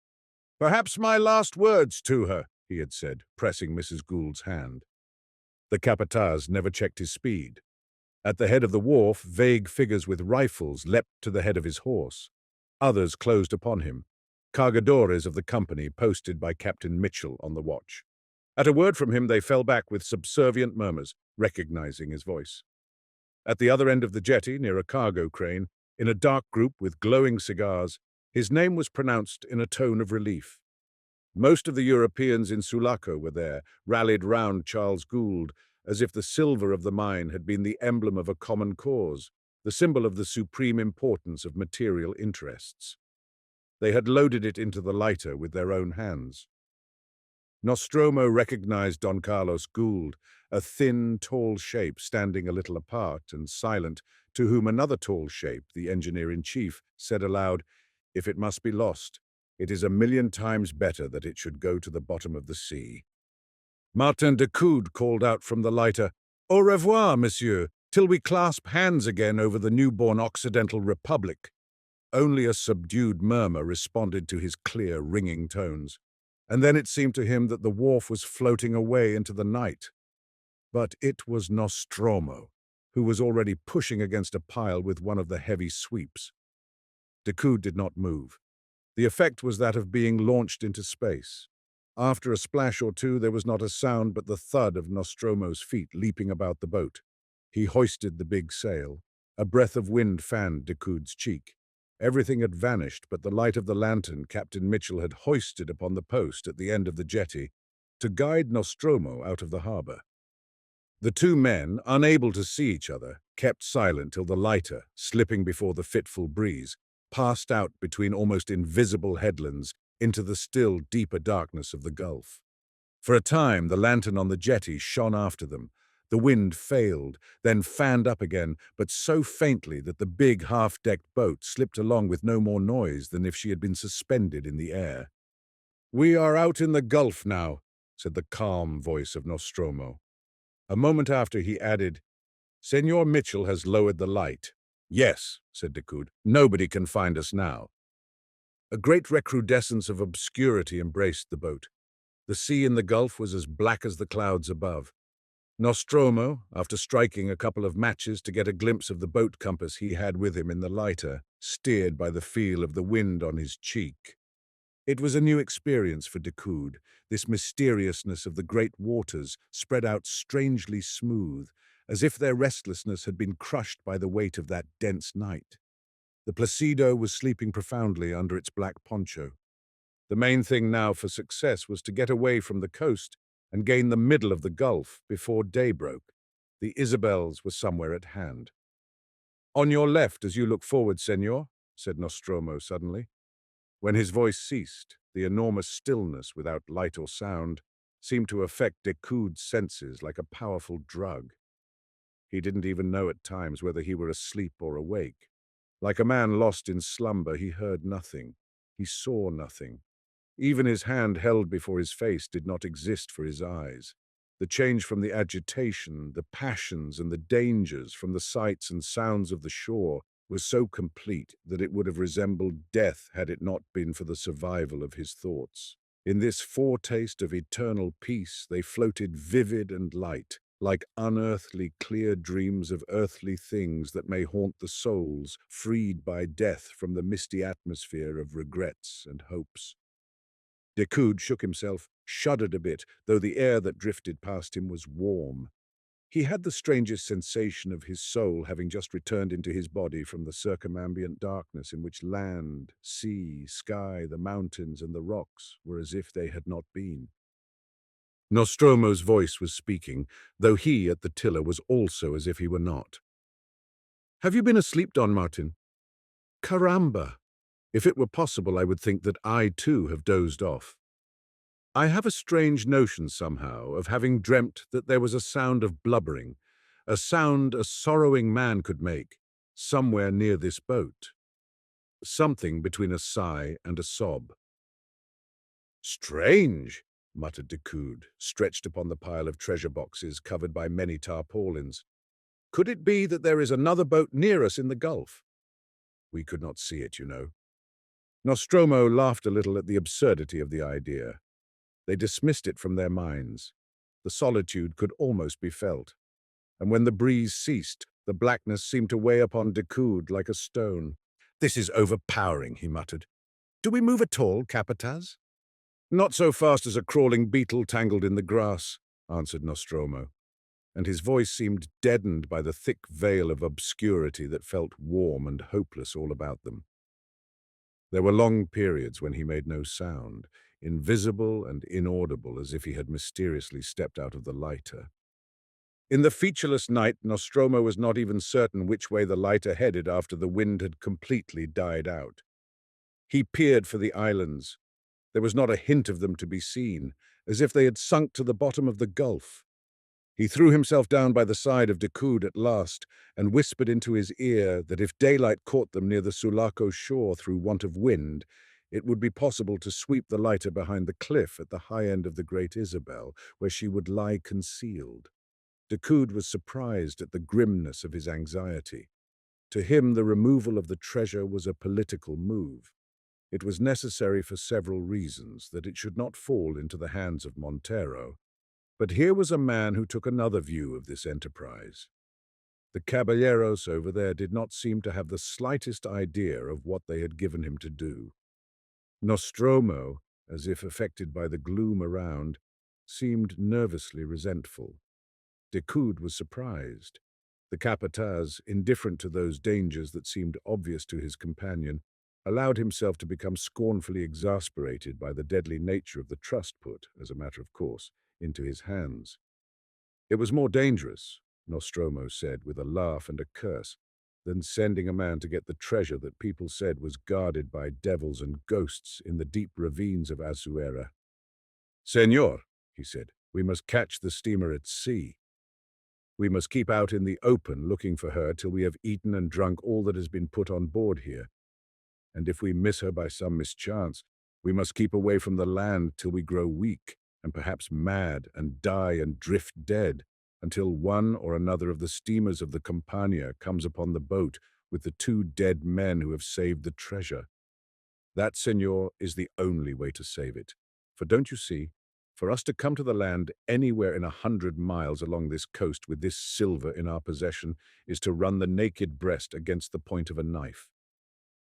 "Perhaps my last words to her," he had said, pressing Mrs. Gould's hand. The Capataz never checked his speed. At the head of the wharf, vague figures with rifles leapt to the head of his horse. Others closed upon him, cargadores of the company posted by Captain Mitchell on the watch. At a word from him they fell back with subservient murmurs, recognizing his voice. At the other end of the jetty, near a cargo crane, in a dark group with glowing cigars, his name was pronounced in a tone of relief. Most of the Europeans in Sulaco were there, rallied round Charles Gould, as if the silver of the mine had been the emblem of a common cause, the symbol of the supreme importance of material interests. They had loaded it into the lighter with their own hands. Nostromo recognized Don Carlos Gould, a thin, tall shape standing a little apart and silent, to whom another tall shape, the engineer-in-chief, said aloud, "If it must be lost, it is 1,000,000 times better that it should go to the bottom of the sea." Martin Decoud called out from the lighter, "Au revoir, monsieur, till we clasp hands again over the newborn Occidental Republic." Only a subdued murmur responded to his clear, ringing tones, and then it seemed to him that the wharf was floating away into the night. But it was Nostromo, who was already pushing against a pile with one of the heavy sweeps. Decoud did not move. The effect was that of being launched into space. After a splash or two, there was not a sound but the thud of Nostromo's feet leaping about the boat. He hoisted the big sail. A breath of wind fanned Decoud's cheek. Everything had vanished but the light of the lantern Captain Mitchell had hoisted upon the post at the end of the jetty to guide Nostromo out of the harbor. The two men, unable to see each other, kept silent till the lighter, slipping before the fitful breeze, passed out between almost invisible headlands into the still deeper darkness of the Gulf. For a time the lantern on the jetty shone after them. The wind failed, then fanned up again, but so faintly that the big half-decked boat slipped along with no more noise than if she had been suspended in the air. "We are out in the Gulf now," said the calm voice of Nostromo. A moment after he added, "Senor Mitchell has lowered the light." "Yes," said Decoud, "nobody can find us now." A great recrudescence of obscurity embraced the boat. The sea in the Gulf was as black as the clouds above. Nostromo, after striking a couple of matches to get a glimpse of the boat compass he had with him in the lighter, steered by the feel of the wind on his cheek. It was a new experience for Decoud, this mysteriousness of the great waters spread out strangely smooth, as if their restlessness had been crushed by the weight of that dense night. The Placido was sleeping profoundly under its black poncho. The main thing now for success was to get away from the coast and gain the middle of the Gulf before day broke. The Isabels were somewhere at hand. "On your left as you look forward, senor," said Nostromo suddenly. When his voice ceased, The enormous stillness without light or sound seemed to affect Decoud's senses like a powerful drug. He didn't even know at times whether he were asleep or awake. Like a man lost in slumber, he heard nothing. He saw nothing. Even his hand held before his face did not exist for his eyes. The change from the agitation, the passions, and the dangers from the sights and sounds of the shore was so complete that it would have resembled death had it not been for the survival of his thoughts. In this foretaste of eternal peace, they floated vivid and light, like unearthly clear dreams of earthly things that may haunt the souls, freed by death from the misty atmosphere of regrets and hopes. Decoud shook himself, shuddered a bit, though the air that drifted past him was warm. He had the strangest sensation of his soul having just returned into his body from the circumambient darkness in which land, sea, sky, the mountains, and the rocks were as if they had not been. Nostromo's voice was speaking, though he at the tiller was also as if he were not. "Have you been asleep, Don Martin?" "Caramba! If it were possible, I would think that I too have dozed off. I have a strange notion somehow of having dreamt that there was a sound of blubbering, a sound a sorrowing man could make, somewhere near this boat. Something between a sigh and a sob." "Strange," muttered Decoud, stretched upon the pile of treasure boxes covered by many tarpaulins. "Could it be that there is another boat near us in the gulf?" "We could not see it, you know." Nostromo laughed a little at the absurdity of the idea. They dismissed it from their minds. The solitude could almost be felt, and when the breeze ceased, the blackness seemed to weigh upon Decoud like a stone. "This is overpowering," he muttered. "Do we move at all, Capataz?" "Not so fast as a crawling beetle tangled in the grass," answered Nostromo, and his voice seemed deadened by the thick veil of obscurity that felt warm and hopeless all about them. There were long periods when he made no sound, invisible and inaudible as if he had mysteriously stepped out of the lighter. In the featureless night, Nostromo was not even certain which way the lighter headed after the wind had completely died out. He peered for the islands. There was not a hint of them to be seen, as if they had sunk to the bottom of the gulf. He threw himself down by the side of Decoud at last, and whispered into his ear that if daylight caught them near the Sulaco shore through want of wind, it would be possible to sweep the lighter behind the cliff at the high end of the Great Isabel, where she would lie concealed. Decoud was surprised at the grimness of his anxiety. To him, the removal of the treasure was a political move. It was necessary for several reasons that it should not fall into the hands of Montero. But here was a man who took another view of this enterprise. The caballeros over there did not seem to have the slightest idea of what they had given him to do. Nostromo, as if affected by the gloom around, seemed nervously resentful. Decoud was surprised. The capataz, indifferent to those dangers that seemed obvious to his companion, allowed himself to become scornfully exasperated by the deadly nature of the trust put, as a matter of course, into his hands. It was more dangerous, Nostromo said with a laugh and a curse, than sending a man to get the treasure that people said was guarded by devils and ghosts in the deep ravines of Azuera. "Senor," he said, "we must catch the steamer at sea. We must keep out in the open looking for her till we have eaten and drunk all that has been put on board here. And if we miss her by some mischance, we must keep away from the land till we grow weak, and perhaps mad, and die and drift dead, until one or another of the steamers of the Campania comes upon the boat with the 2 dead men who have saved the treasure. That, senor, is the only way to save it. For don't you see, for us to come to the land anywhere in 100 miles along this coast with this silver in our possession is to run the naked breast against the point of a knife.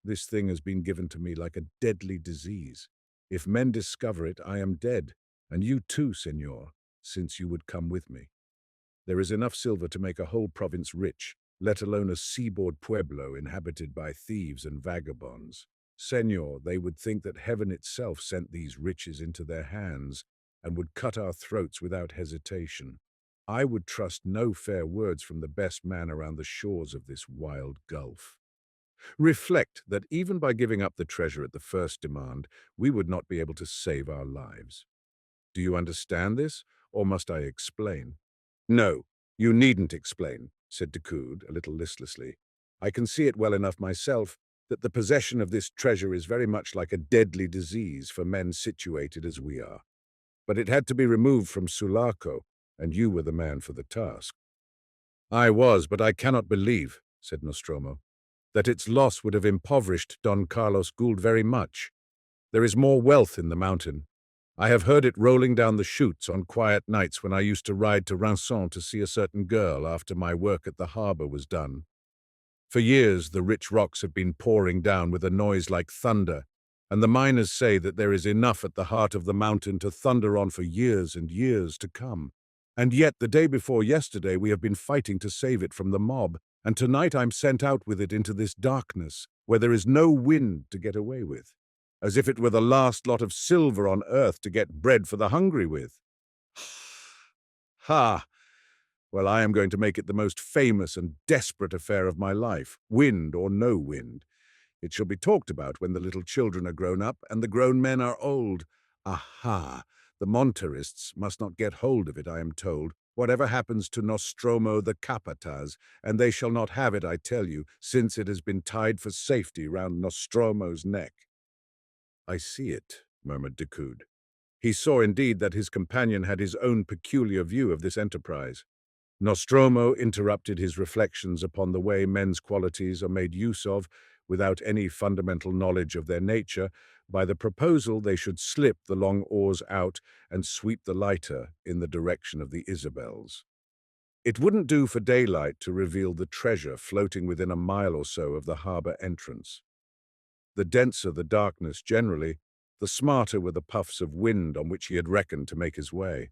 This thing has been given to me like a deadly disease. If men discover it, I am dead, and you too, senor, since you would come with me. There is enough silver to make a whole province rich, let alone a seaboard pueblo inhabited by thieves and vagabonds. Senor, they would think that heaven itself sent these riches into their hands and would cut our throats without hesitation. I would trust no fair words from the best man around the shores of this wild gulf." Reflect that even by giving up the treasure at the first demand, we would not be able to save our lives. Do you understand this, or must I explain? No, you needn't explain, said Decoud, a little listlessly. I can see it well enough myself that the possession of this treasure is very much like a deadly disease for men situated as we are. But it had to be removed from Sulaco, and you were the man for the task. I was, but I cannot believe, said Nostromo, that its loss would have impoverished Don Carlos Gould very much. There is more wealth in the mountain. I have heard it rolling down the chutes on quiet nights when I used to ride to Rinçon to see a certain girl after my work at the harbour was done. For years the rich rocks have been pouring down with a noise like thunder, and the miners say that there is enough at the heart of the mountain to thunder on for years and years to come. And yet the day before yesterday we have been fighting to save it from the mob, and tonight I'm sent out with it into this darkness, where there is no wind to get away with, as if it were the last lot of silver on earth to get bread for the hungry with. Ha! Well, I am going to make it the most famous and desperate affair of my life, wind or no wind. It shall be talked about when the little children are grown up and the grown men are old. Aha! The Monterists must not get hold of it, I am told, whatever happens to Nostromo the Capataz, and they shall not have it, I tell you, since it has been tied for safety round Nostromo's neck. I see it, murmured Decoud. He saw indeed that his companion had his own peculiar view of this enterprise. Nostromo interrupted his reflections upon the way men's qualities are made use of, without any fundamental knowledge of their nature, by the proposal they should slip the long oars out and sweep the lighter in the direction of the Isabels. It wouldn't do for daylight to reveal the treasure floating within a mile or so of the harbour entrance. The denser the darkness generally, the smarter were the puffs of wind on which he had reckoned to make his way.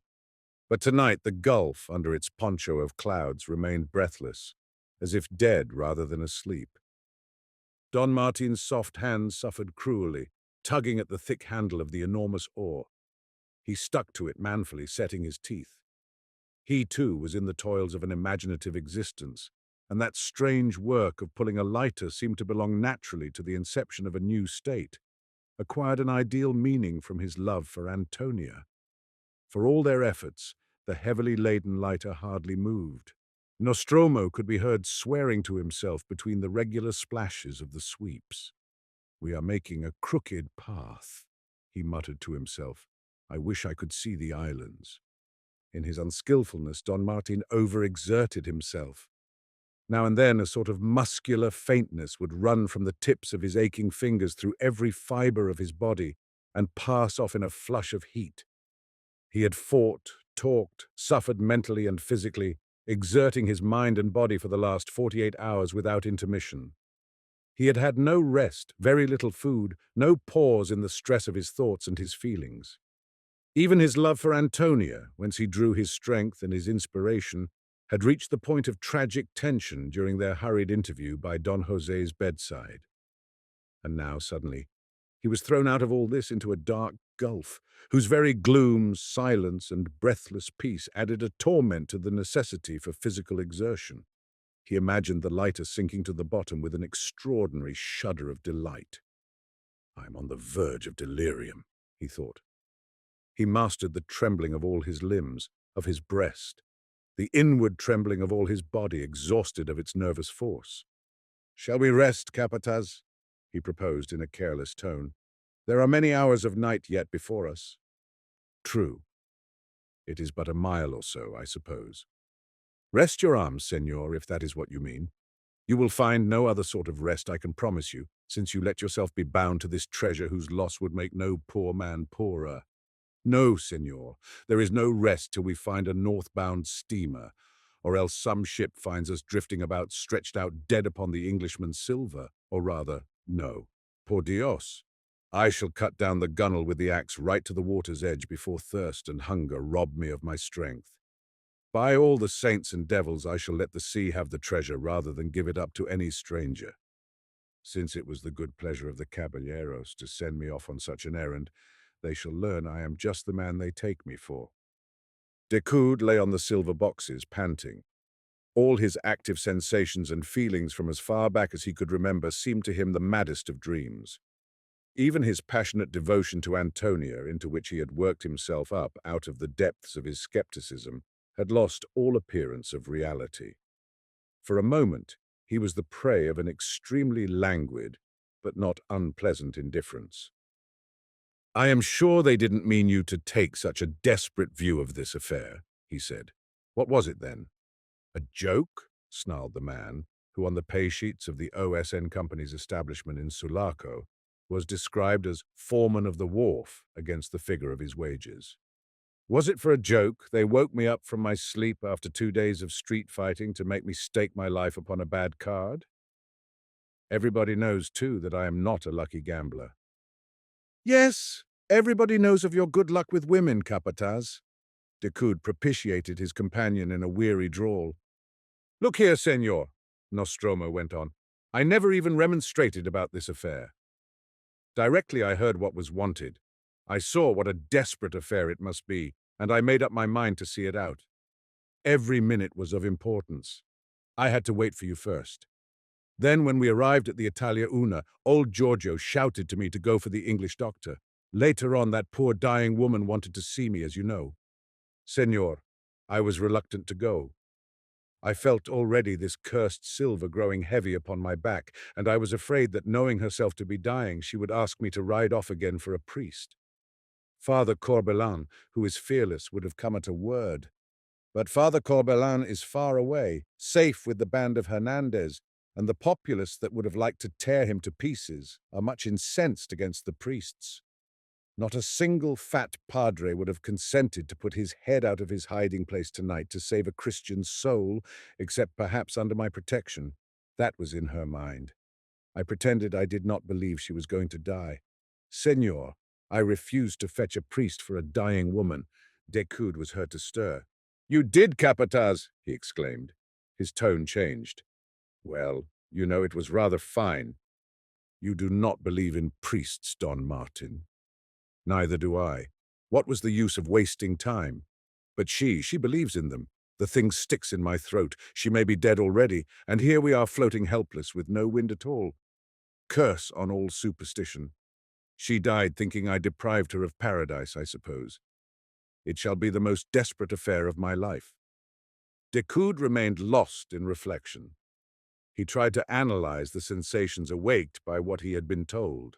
But tonight the gulf, under its poncho of clouds, remained breathless, as if dead rather than asleep. Don Martin's soft hands suffered cruelly, tugging at the thick handle of the enormous oar. He stuck to it manfully, setting his teeth. He, too, was in the toils of an imaginative existence, and that strange work of pulling a lighter seemed to belong naturally to the inception of a new state, acquired an ideal meaning from his love for Antonia. For all their efforts, the heavily laden lighter hardly moved. Nostromo could be heard swearing to himself between the regular splashes of the sweeps. "We are making a crooked path," he muttered to himself. "I wish I could see the islands." In his unskillfulness, Don Martin overexerted himself. Now and then a sort of muscular faintness would run from the tips of his aching fingers through every fibre of his body and pass off in a flush of heat. He had fought, talked, suffered mentally and physically, exerting his mind and body for the last 48 hours without intermission. He had had no rest, very little food, no pause in the stress of his thoughts and his feelings. Even his love for Antonia, whence he drew his strength and his inspiration, had reached the point of tragic tension during their hurried interview by Don José's bedside. And now, suddenly, he was thrown out of all this into a dark gulf, whose very gloom, silence, and breathless peace added a torment to the necessity for physical exertion. He imagined the lighter sinking to the bottom with an extraordinary shudder of delight. "I am on the verge of delirium," he thought. He mastered the trembling of all his limbs, of his breast, the inward trembling of all his body, exhausted of its nervous force. "Shall we rest, Capataz?" he proposed in a careless tone. "There are many hours of night yet before us." "True. It is but a mile or so, I suppose." "Rest your arms, senor, if that is what you mean. You will find no other sort of rest, I can promise you, since you let yourself be bound to this treasure whose loss would make no poor man poorer. No, senor, there is no rest till we find a northbound steamer, or else some ship finds us drifting about stretched out dead upon the Englishman's silver, or rather, no. Por Dios, I shall cut down the gunwale with the axe right to the water's edge before thirst and hunger rob me of my strength. By all the saints and devils, I shall let the sea have the treasure rather than give it up to any stranger. Since it was the good pleasure of the caballeros to send me off on such an errand, they shall learn I am just the man they take me for." Decoud lay on the silver boxes, panting. All his active sensations and feelings from as far back as he could remember seemed to him the maddest of dreams. Even his passionate devotion to Antonia, into which he had worked himself up out of the depths of his skepticism, had lost all appearance of reality. For a moment, he was the prey of an extremely languid, but not unpleasant indifference. "I am sure they didn't mean you to take such a desperate view of this affair," he said. "What was it then?" "A joke?" snarled the man, who on the pay sheets of the OSN Company's establishment in Sulaco was described as foreman of the wharf against the figure of his wages. "Was it for a joke they woke me up from my sleep after 2 days of street fighting to make me stake my life upon a bad card? Everybody knows, too, that I am not a lucky gambler." "Yes, everybody knows of your good luck with women, Capataz." Decoud propitiated his companion in a weary drawl. "Look here, senor," Nostromo went on. "I never even remonstrated about this affair. Directly I heard what was wanted, I saw what a desperate affair it must be, and I made up my mind to see it out. Every minute was of importance. I had to wait for you first. Then, when we arrived at the Italia Una, old Giorgio shouted to me to go for the English doctor. Later on, that poor dying woman wanted to see me, as you know. Senor, I was reluctant to go. I felt already this cursed silver growing heavy upon my back, and I was afraid that, knowing herself to be dying, she would ask me to ride off again for a priest. Father Corbelan, who is fearless, would have come at a word. But Father Corbelan is far away, safe with the band of Hernandez, and the populace that would have liked to tear him to pieces are much incensed against the priests. Not a single fat padre would have consented to put his head out of his hiding place tonight to save a Christian soul, except perhaps under my protection. That was in her mind. I pretended I did not believe she was going to die. Senor, I refused to fetch a priest for a dying woman." Decoud was heard to stir. "You did, Capataz!" he exclaimed. His tone changed. "Well, you know, it was rather fine. You do not believe in priests, Don Martin." "Neither do I. What was the use of wasting time? But she believes in them. The thing sticks in my throat. She may be dead already, and here we are floating helpless with no wind at all. Curse on all superstition. She died thinking I deprived her of paradise, I suppose. It shall be the most desperate affair of my life." Decoud remained lost in reflection. He tried to analyze the sensations awaked by what he had been told.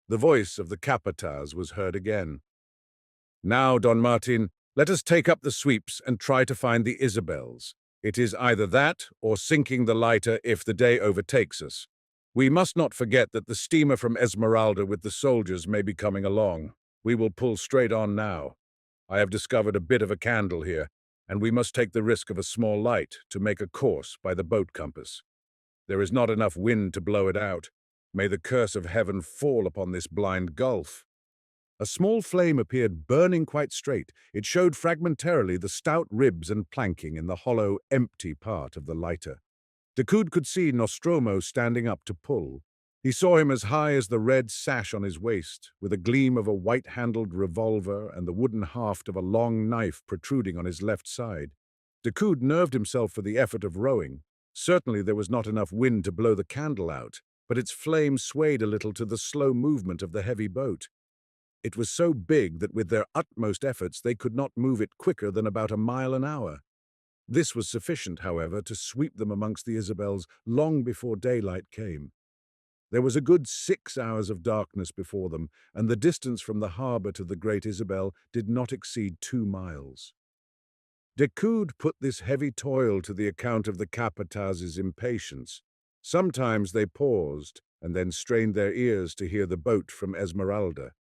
The voice of the Capataz was heard again. "Now, Don Martin, let us take up the sweeps and try to find the Isabels. It is either that or sinking the lighter if the day overtakes us. We must not forget that the steamer from Esmeralda with the soldiers may be coming along. We will pull straight on now. I have discovered a bit of a candle here, and we must take the risk of a small light to make a course by the boat compass. There is not enough wind to blow it out. May the curse of heaven fall upon this blind gulf." A small flame appeared burning quite straight. It showed fragmentarily the stout ribs and planking in the hollow, empty part of the lighter. Decoud could see Nostromo standing up to pull. He saw him as high as the red sash on his waist, with a gleam of a white-handled revolver and the wooden haft of a long knife protruding on his left side. Decoud nerved himself for the effort of rowing. Certainly there was not enough wind to blow the candle out, but its flame swayed a little to the slow movement of the heavy boat. It was so big that with their utmost efforts they could not move it quicker than about a mile an hour. This was sufficient, however, to sweep them amongst the Isabels long before daylight came. There was a good 6 hours of darkness before them, and the distance from the harbour to the Great Isabel did not exceed 2 miles. Decoud put this heavy toil to the account of the Capataz's impatience. Sometimes they paused, and then strained their ears to hear the boat from Esmeralda.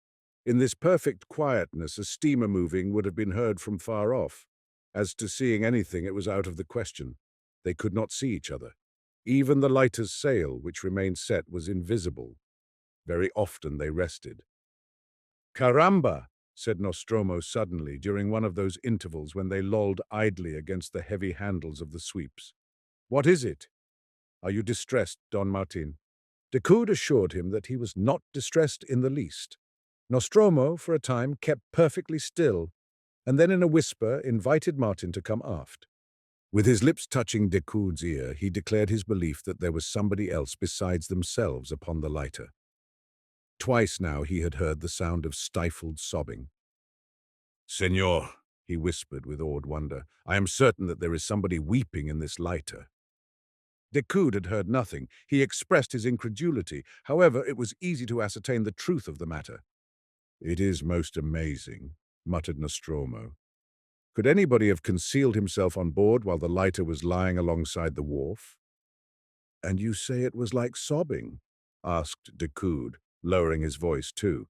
In this perfect quietness, a steamer moving would have been heard from far off. As to seeing anything, it was out of the question. They could not see each other. Even the lighter's sail, which remained set, was invisible. Very often they rested. "Caramba!" said Nostromo suddenly, during one of those intervals when they lolled idly against the heavy handles of the sweeps. "What is it? Are you distressed, Don Martin?" Decoud assured him that he was not distressed in the least. Nostromo, for a time, kept perfectly still, and then in a whisper invited Martin to come aft. With his lips touching Decoud's ear, he declared his belief that there was somebody else besides themselves upon the lighter. Twice now he had heard the sound of stifled sobbing. "Senor," he whispered with awed wonder, "I am certain that there is somebody weeping in this lighter." Decoud had heard nothing. He expressed his incredulity. However, it was easy to ascertain the truth of the matter. "It is most amazing," muttered Nostromo. "Could anybody have concealed himself on board while the lighter was lying alongside the wharf?" "And you say it was like sobbing?" asked Decoud, lowering his voice too.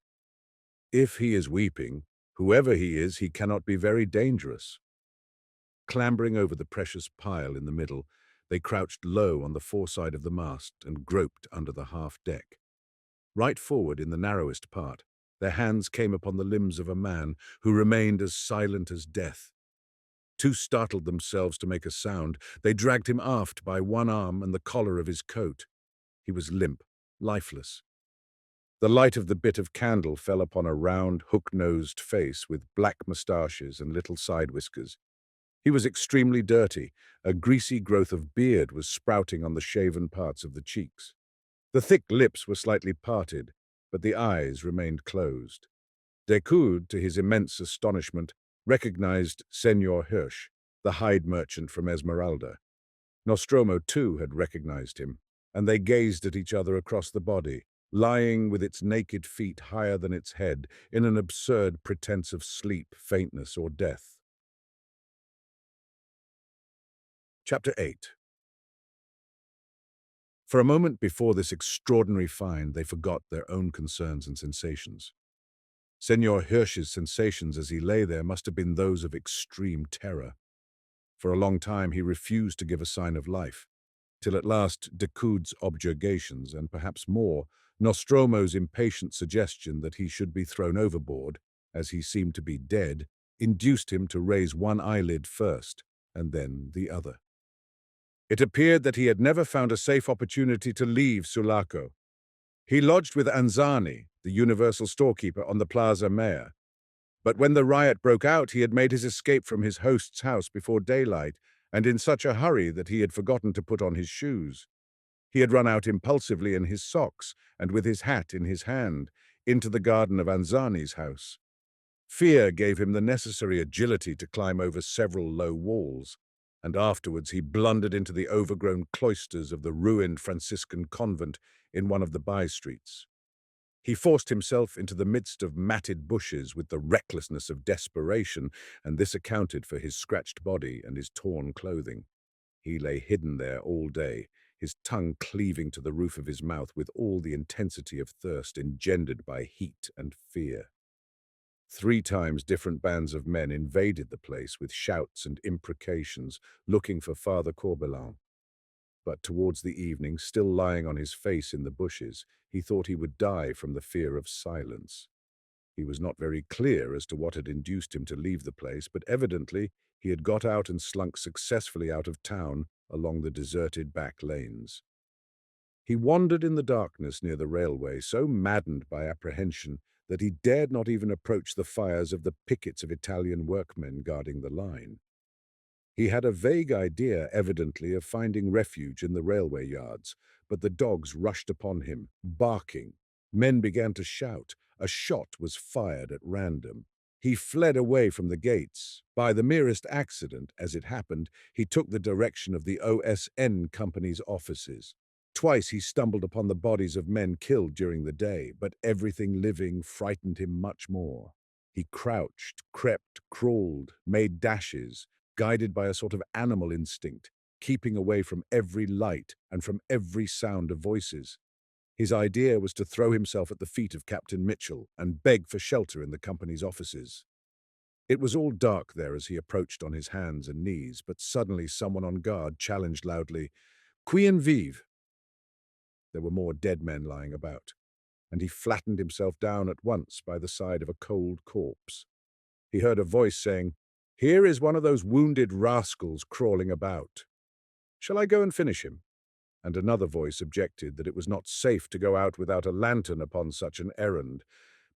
"If he is weeping, whoever he is, he cannot be very dangerous." Clambering over the precious pile in the middle, they crouched low on the foreside of the mast and groped under the half-deck. Right forward in the narrowest part, their hands came upon the limbs of a man who remained as silent as death. Too startled themselves to make a sound, they dragged him aft by one arm and the collar of his coat. He was limp, lifeless. The light of the bit of candle fell upon a round, hook-nosed face with black moustaches and little side whiskers. He was extremely dirty. A greasy growth of beard was sprouting on the shaven parts of the cheeks. The thick lips were slightly parted, but the eyes remained closed. Decoud, to his immense astonishment, recognized Senor Hirsch, the hide merchant from Esmeralda. Nostromo, too, had recognized him, and they gazed at each other across the body, lying with its naked feet higher than its head, in an absurd pretense of sleep, faintness, or death. Chapter 8. For a moment before this extraordinary find, they forgot their own concerns and sensations. Senor Hirsch's sensations as he lay there must have been those of extreme terror. For a long time he refused to give a sign of life, till at last Decoud's objurgations, and perhaps more, Nostromo's impatient suggestion that he should be thrown overboard, as he seemed to be dead, induced him to raise one eyelid first, and then the other. It appeared that he had never found a safe opportunity to leave Sulaco. He lodged with Anzani, the universal storekeeper, on the Plaza Mayor. But when the riot broke out, he had made his escape from his host's house before daylight, and in such a hurry that he had forgotten to put on his shoes. He had run out impulsively in his socks, and with his hat in his hand, into the garden of Anzani's house. Fear gave him the necessary agility to climb over several low walls, and afterwards he blundered into the overgrown cloisters of the ruined Franciscan convent in one of the by-streets. He forced himself into the midst of matted bushes with the recklessness of desperation, and this accounted for his scratched body and his torn clothing. He lay hidden there all day, his tongue cleaving to the roof of his mouth with all the intensity of thirst engendered by heat and fear. 3 times different bands of men invaded the place with shouts and imprecations, looking for Father Corbelin. But towards the evening, still lying on his face in the bushes, he thought he would die from the fear of silence. He was not very clear as to what had induced him to leave the place, but evidently he had got out and slunk successfully out of town along the deserted back lanes. He wandered in the darkness near the railway, so maddened by apprehension that he dared not even approach the fires of the pickets of Italian workmen guarding the line. He had a vague idea, evidently, of finding refuge in the railway yards, but the dogs rushed upon him, barking. Men began to shout. A shot was fired at random. He fled away from the gates. By the merest accident, as it happened, he took the direction of the OSN Company's offices. Twice he stumbled upon the bodies of men killed during the day, but everything living frightened him much more. He crouched, crept, crawled, made dashes, guided by a sort of animal instinct, keeping away from every light and from every sound of voices. His idea was to throw himself at the feet of Captain Mitchell and beg for shelter in the company's offices. It was all dark there as he approached on his hands and knees, but suddenly someone on guard challenged loudly, "Quien vive?" There were more dead men lying about, and he flattened himself down at once by the side of a cold corpse. He heard a voice saying, "Here is one of those wounded rascals crawling about. Shall I go and finish him?" And another voice objected that it was not safe to go out without a lantern upon such an errand.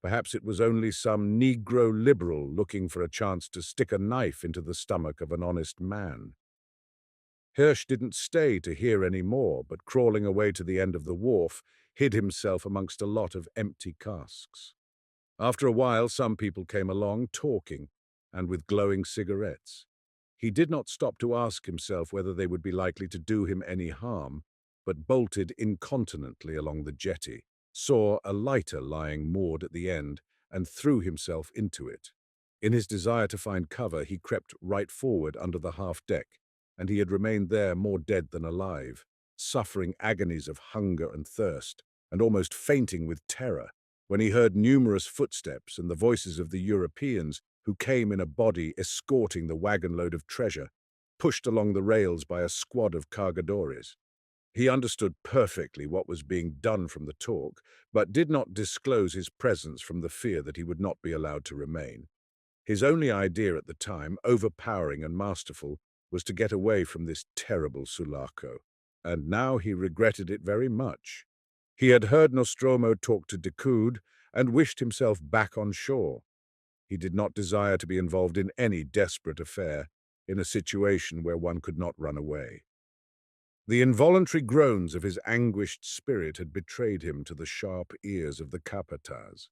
Perhaps it was only some Negro liberal looking for a chance to stick a knife into the stomach of an honest man. Hirsch didn't stay to hear any more, but crawling away to the end of the wharf, hid himself amongst a lot of empty casks. After a while, some people came along, talking, and with glowing cigarettes. He did not stop to ask himself whether they would be likely to do him any harm, but bolted incontinently along the jetty, saw a lighter lying moored at the end, and threw himself into it. In his desire to find cover, he crept right forward under the half-deck, and he had remained there more dead than alive, suffering agonies of hunger and thirst, and almost fainting with terror, when he heard numerous footsteps and the voices of the Europeans who came in a body escorting the wagon-load of treasure, pushed along the rails by a squad of cargadores. He understood perfectly what was being done from the talk, but did not disclose his presence from the fear that he would not be allowed to remain. His only idea at the time, overpowering and masterful, was to get away from this terrible Sulaco, and now he regretted it very much. He had heard Nostromo talk to Decoud and wished himself back on shore. He did not desire to be involved in any desperate affair, in a situation where one could not run away. The involuntary groans of his anguished spirit had betrayed him to the sharp ears of the capataz.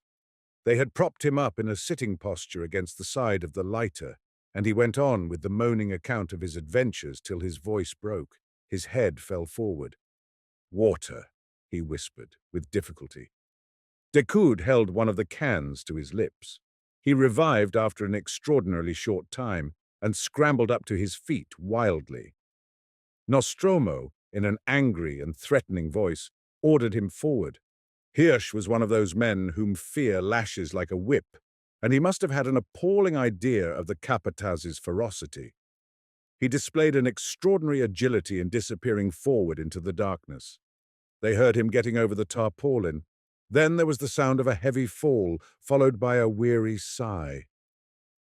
They had propped him up in a sitting posture against the side of the lighter, and he went on with the moaning account of his adventures till his voice broke. His head fell forward. "Water," he whispered, with difficulty. Decoud held one of the cans to his lips. He revived after an extraordinarily short time, and scrambled up to his feet wildly. Nostromo, in an angry and threatening voice, ordered him forward. Hirsch was one of those men whom fear lashes like a whip, and he must have had an appalling idea of the capataz's ferocity. He displayed an extraordinary agility in disappearing forward into the darkness. They heard him getting over the tarpaulin. Then there was the sound of a heavy fall, followed by a weary sigh.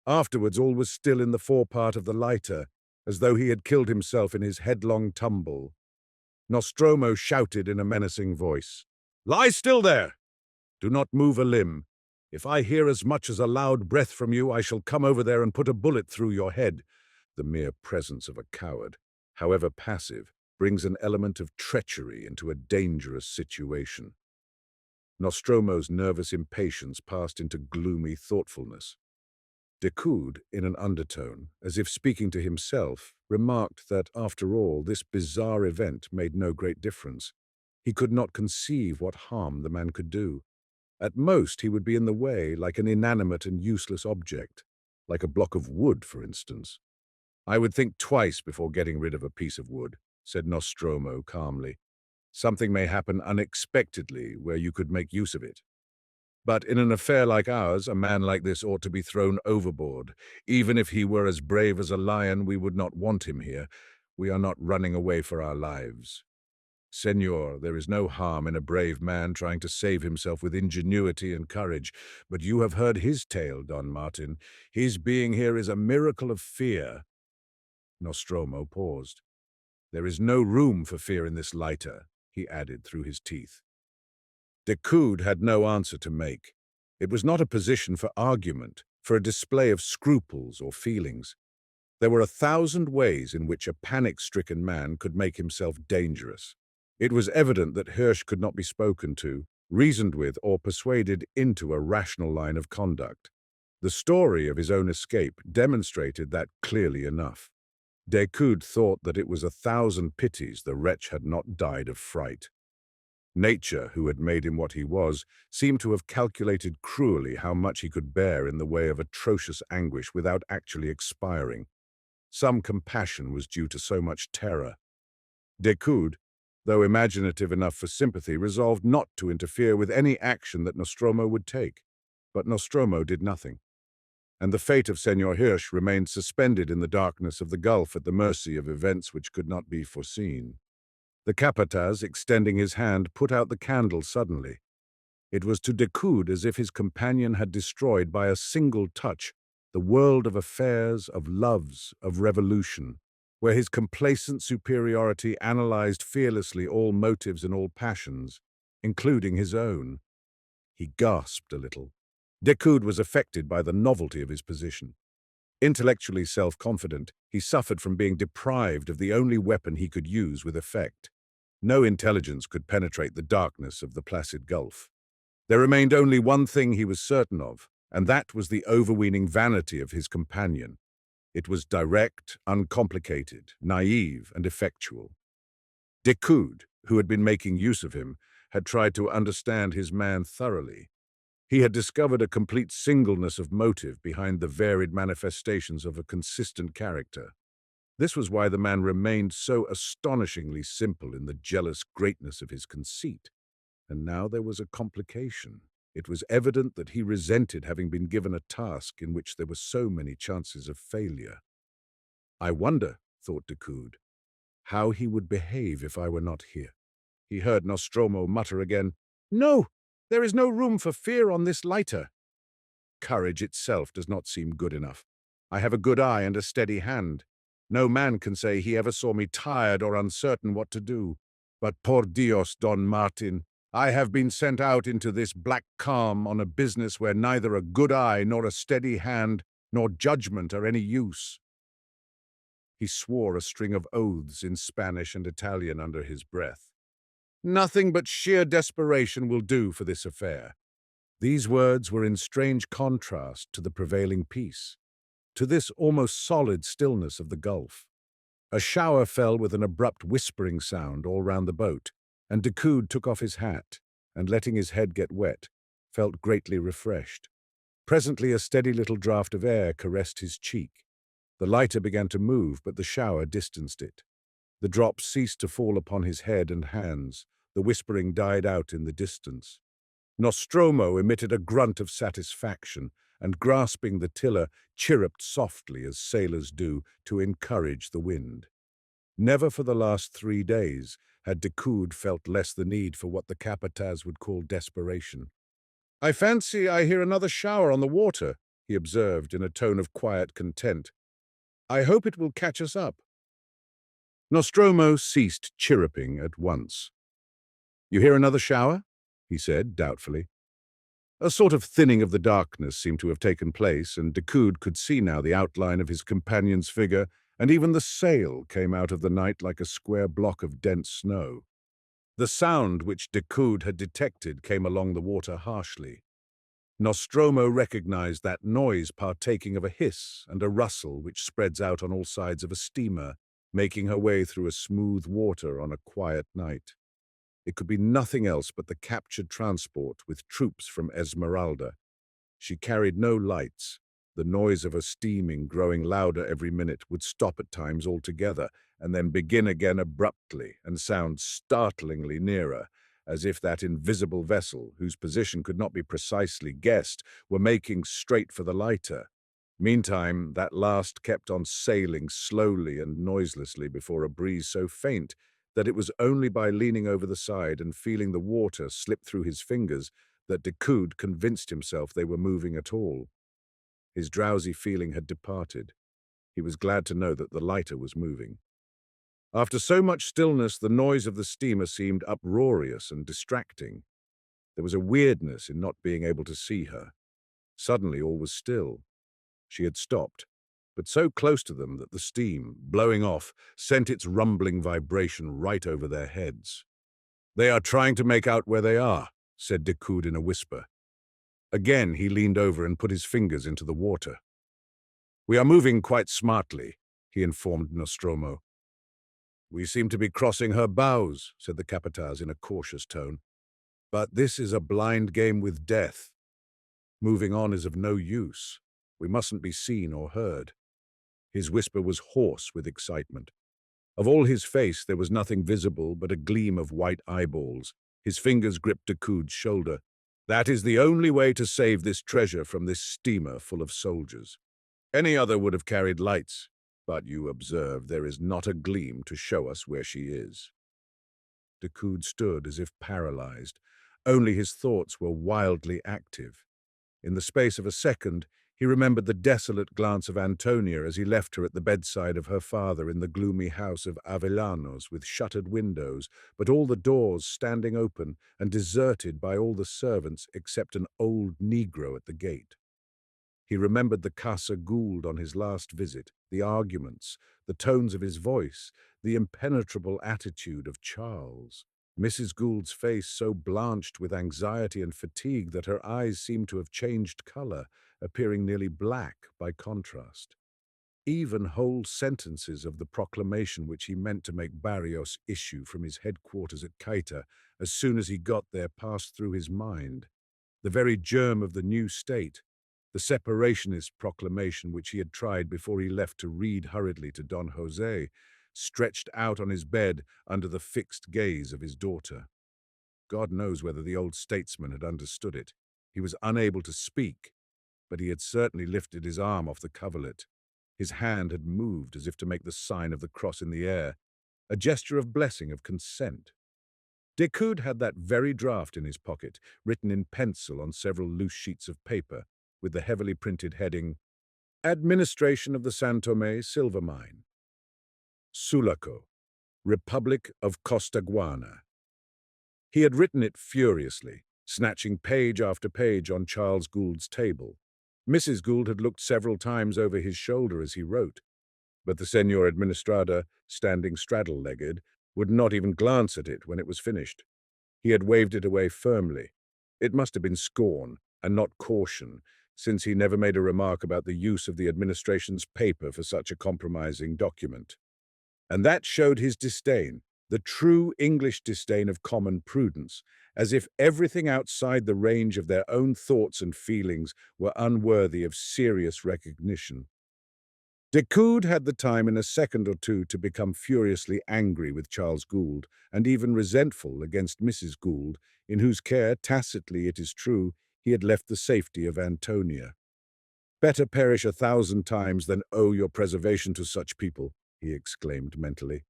Afterwards all was still in the forepart of the lighter, as though he had killed himself in his headlong tumble. Nostromo shouted in a menacing voice, "Lie still there! Do not move a limb. If I hear as much as a loud breath from you, I shall come over there and put a bullet through your head." The mere presence of a coward, however passive, brings an element of treachery into a dangerous situation. Nostromo's nervous impatience passed into gloomy thoughtfulness. Decoud, in an undertone, as if speaking to himself, remarked that, after all, this bizarre event made no great difference. He could not conceive what harm the man could do. At most, he would be in the way, like an inanimate and useless object, like a block of wood, for instance. "I would think twice before getting rid of a piece of wood," said Nostromo calmly. "Something may happen unexpectedly where you could make use of it. But in an affair like ours, a man like this ought to be thrown overboard. Even if he were as brave as a lion, we would not want him here. We are not running away for our lives. Senor, there is no harm in a brave man trying to save himself with ingenuity and courage, but you have heard his tale, Don Martin. His being here is a miracle of fear." Nostromo paused. "There is no room for fear in this lighter," he added through his teeth. Decoud had no answer to make. It was not a position for argument, for a display of scruples or feelings. There were 1,000 ways in which a panic-stricken man could make himself dangerous. It was evident that Hirsch could not be spoken to, reasoned with, or persuaded into a rational line of conduct. The story of his own escape demonstrated that clearly enough. Decoud thought that it was 1,000 pities the wretch had not died of fright. Nature, who had made him what he was, seemed to have calculated cruelly how much he could bear in the way of atrocious anguish without actually expiring. Some compassion was due to so much terror. Decoud, though imaginative enough for sympathy, resolved not to interfere with any action that Nostromo would take. But Nostromo did nothing, and the fate of Senor Hirsch remained suspended in the darkness of the gulf at the mercy of events which could not be foreseen. The capataz, extending his hand, put out the candle suddenly. It was to Decoud as if his companion had destroyed by a single touch the world of affairs, of loves, of revolution, where his complacent superiority analyzed fearlessly all motives and all passions, including his own. He gasped a little. Decoud was affected by the novelty of his position. Intellectually self-confident, he suffered from being deprived of the only weapon he could use with effect. No intelligence could penetrate the darkness of the placid gulf. There remained only one thing he was certain of, and that was the overweening vanity of his companion. It was direct, uncomplicated, naive, and effectual. Decoud, who had been making use of him, had tried to understand his man thoroughly. He had discovered a complete singleness of motive behind the varied manifestations of a consistent character. This was why the man remained so astonishingly simple in the jealous greatness of his conceit. And now there was a complication. It was evident that he resented having been given a task in which there were so many chances of failure. I wonder, thought Decoud, how he would behave if I were not here. He heard Nostromo mutter again, "No, there is no room for fear on this lighter. Courage itself does not seem good enough. I have a good eye and a steady hand. No man can say he ever saw me tired or uncertain what to do. But por Dios, Don Martin, I have been sent out into this black calm on a business where neither a good eye nor a steady hand nor judgment are any use." He swore a string of oaths in Spanish and Italian under his breath. "Nothing but sheer desperation will do for this affair." These words were in strange contrast to the prevailing peace, to this almost solid stillness of the gulf. A shower fell with an abrupt whispering sound all round the boat, and Decoud took off his hat, and letting his head get wet, felt greatly refreshed. Presently a steady little draught of air caressed his cheek. The lighter began to move, but the shower distanced it. The drops ceased to fall upon his head and hands. The whispering died out in the distance. Nostromo emitted a grunt of satisfaction, and grasping the tiller, chirruped softly as sailors do to encourage the wind. Never for the last 3 days had Decoud felt less the need for what the capataz would call desperation. "I fancy I hear another shower on the water," he observed in a tone of quiet content. "I hope it will catch us up." Nostromo ceased chirruping at once. "You hear another shower?" he said doubtfully. A sort of thinning of the darkness seemed to have taken place, and Decoud could see now the outline of his companion's figure, and even the sail came out of the night like a square block of dense snow. The sound which Decoud had detected came along the water harshly. Nostromo recognized that noise partaking of a hiss and a rustle which spreads out on all sides of a steamer, making her way through a smooth water on a quiet night. It could be nothing else but the captured transport with troops from Esmeralda. She carried no lights. The noise of her steaming, growing louder every minute, would stop at times altogether, and then begin again abruptly and sound startlingly nearer, as if that invisible vessel, whose position could not be precisely guessed, were making straight for the lighter. Meantime, that last kept on sailing slowly and noiselessly before a breeze so faint that it was only by leaning over the side and feeling the water slip through his fingers that Decoud convinced himself they were moving at all. His drowsy feeling had departed. He was glad to know that the lighter was moving. After so much stillness, the noise of the steamer seemed uproarious and distracting. There was a weirdness in not being able to see her. Suddenly all was still. She had stopped, but so close to them that the steam, blowing off, sent its rumbling vibration right over their heads. "They are trying to make out where they are," said Decoud in a whisper. Again he leaned over and put his fingers into the water. "We are moving quite smartly," he informed Nostromo. "We seem to be crossing her bows," said the capataz in a cautious tone. "But this is a blind game with death. Moving on is of no use. We mustn't be seen or heard." His whisper was hoarse with excitement. Of all his face there was nothing visible but a gleam of white eyeballs. His fingers gripped Decoud's shoulder. "That is the only way to save this treasure from this steamer full of soldiers. Any other would have carried lights, but you observe there is not a gleam to show us where she is." Decoud stood as if paralyzed. Only his thoughts were wildly active. In the space of a second, he remembered the desolate glance of Antonia as he left her at the bedside of her father in the gloomy house of Avellanos with shuttered windows, but all the doors standing open and deserted by all the servants except an old Negro at the gate. He remembered the Casa Gould on his last visit, the arguments, the tones of his voice, the impenetrable attitude of Charles. Mrs. Gould's face so blanched with anxiety and fatigue that her eyes seemed to have changed color, appearing nearly black by contrast. Even whole sentences of the proclamation which he meant to make Barrios issue from his headquarters at Cayta as soon as he got there passed through his mind. The very germ of the new state, the separationist proclamation which he had tried before he left to read hurriedly to Don Jose, stretched out on his bed under the fixed gaze of his daughter. God knows whether the old statesman had understood it. He was unable to speak, but he had certainly lifted his arm off the coverlet. His hand had moved as if to make the sign of the cross in the air, a gesture of blessing, of consent. Decoud had that very draft in his pocket, written in pencil on several loose sheets of paper, with the heavily printed heading, Administration of the San Tomé Silver Mine. Sulaco, Republic of Costaguana. He had written it furiously, snatching page after page on Charles Gould's table. Mrs. Gould had looked several times over his shoulder as he wrote, but the Señor Administrador, standing straddle-legged, would not even glance at it when it was finished. He had waved it away firmly. It must have been scorn, and not caution, since he never made a remark about the use of the administration's paper for such a compromising document. And that showed his disdain, the true English disdain of common prudence, as if everything outside the range of their own thoughts and feelings were unworthy of serious recognition. Decoud had the time in a second or two to become furiously angry with Charles Gould, and even resentful against Mrs. Gould, in whose care, tacitly it is true, he had left the safety of Antonia. Better perish 1,000 times than owe your preservation to such people, he exclaimed mentally.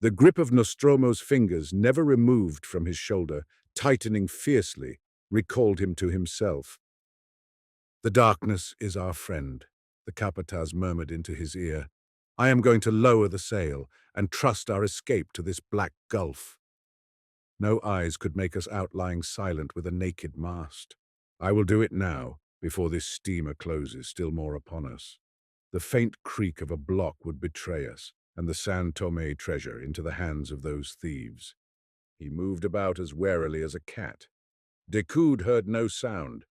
The grip of Nostromo's fingers, never removed from his shoulder, tightening fiercely, recalled him to himself. The darkness is our friend, the Capataz murmured into his ear. I am going to lower the sail and trust our escape to this black gulf. No eyes could make us out lying silent with a naked mast. I will do it now, before this steamer closes still more upon us. The faint creak of a block would betray us, and the San Tomé treasure into the hands of those thieves. He moved about as warily as a cat. Decoud heard no sound,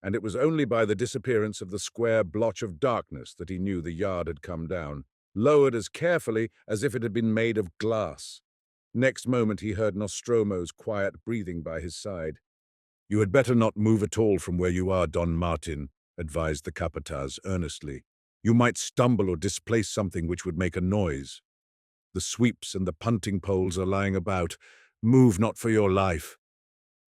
and it was only by the disappearance of the square blotch of darkness that he knew the yard had come down, lowered as carefully as if it had been made of glass. Next moment he heard Nostromo's quiet breathing by his side. You had better not move at all from where you are, Don Martin, advised the Capataz earnestly. You might stumble or displace something which would make a noise. The sweeps and the punting poles are lying about. Move not for your life.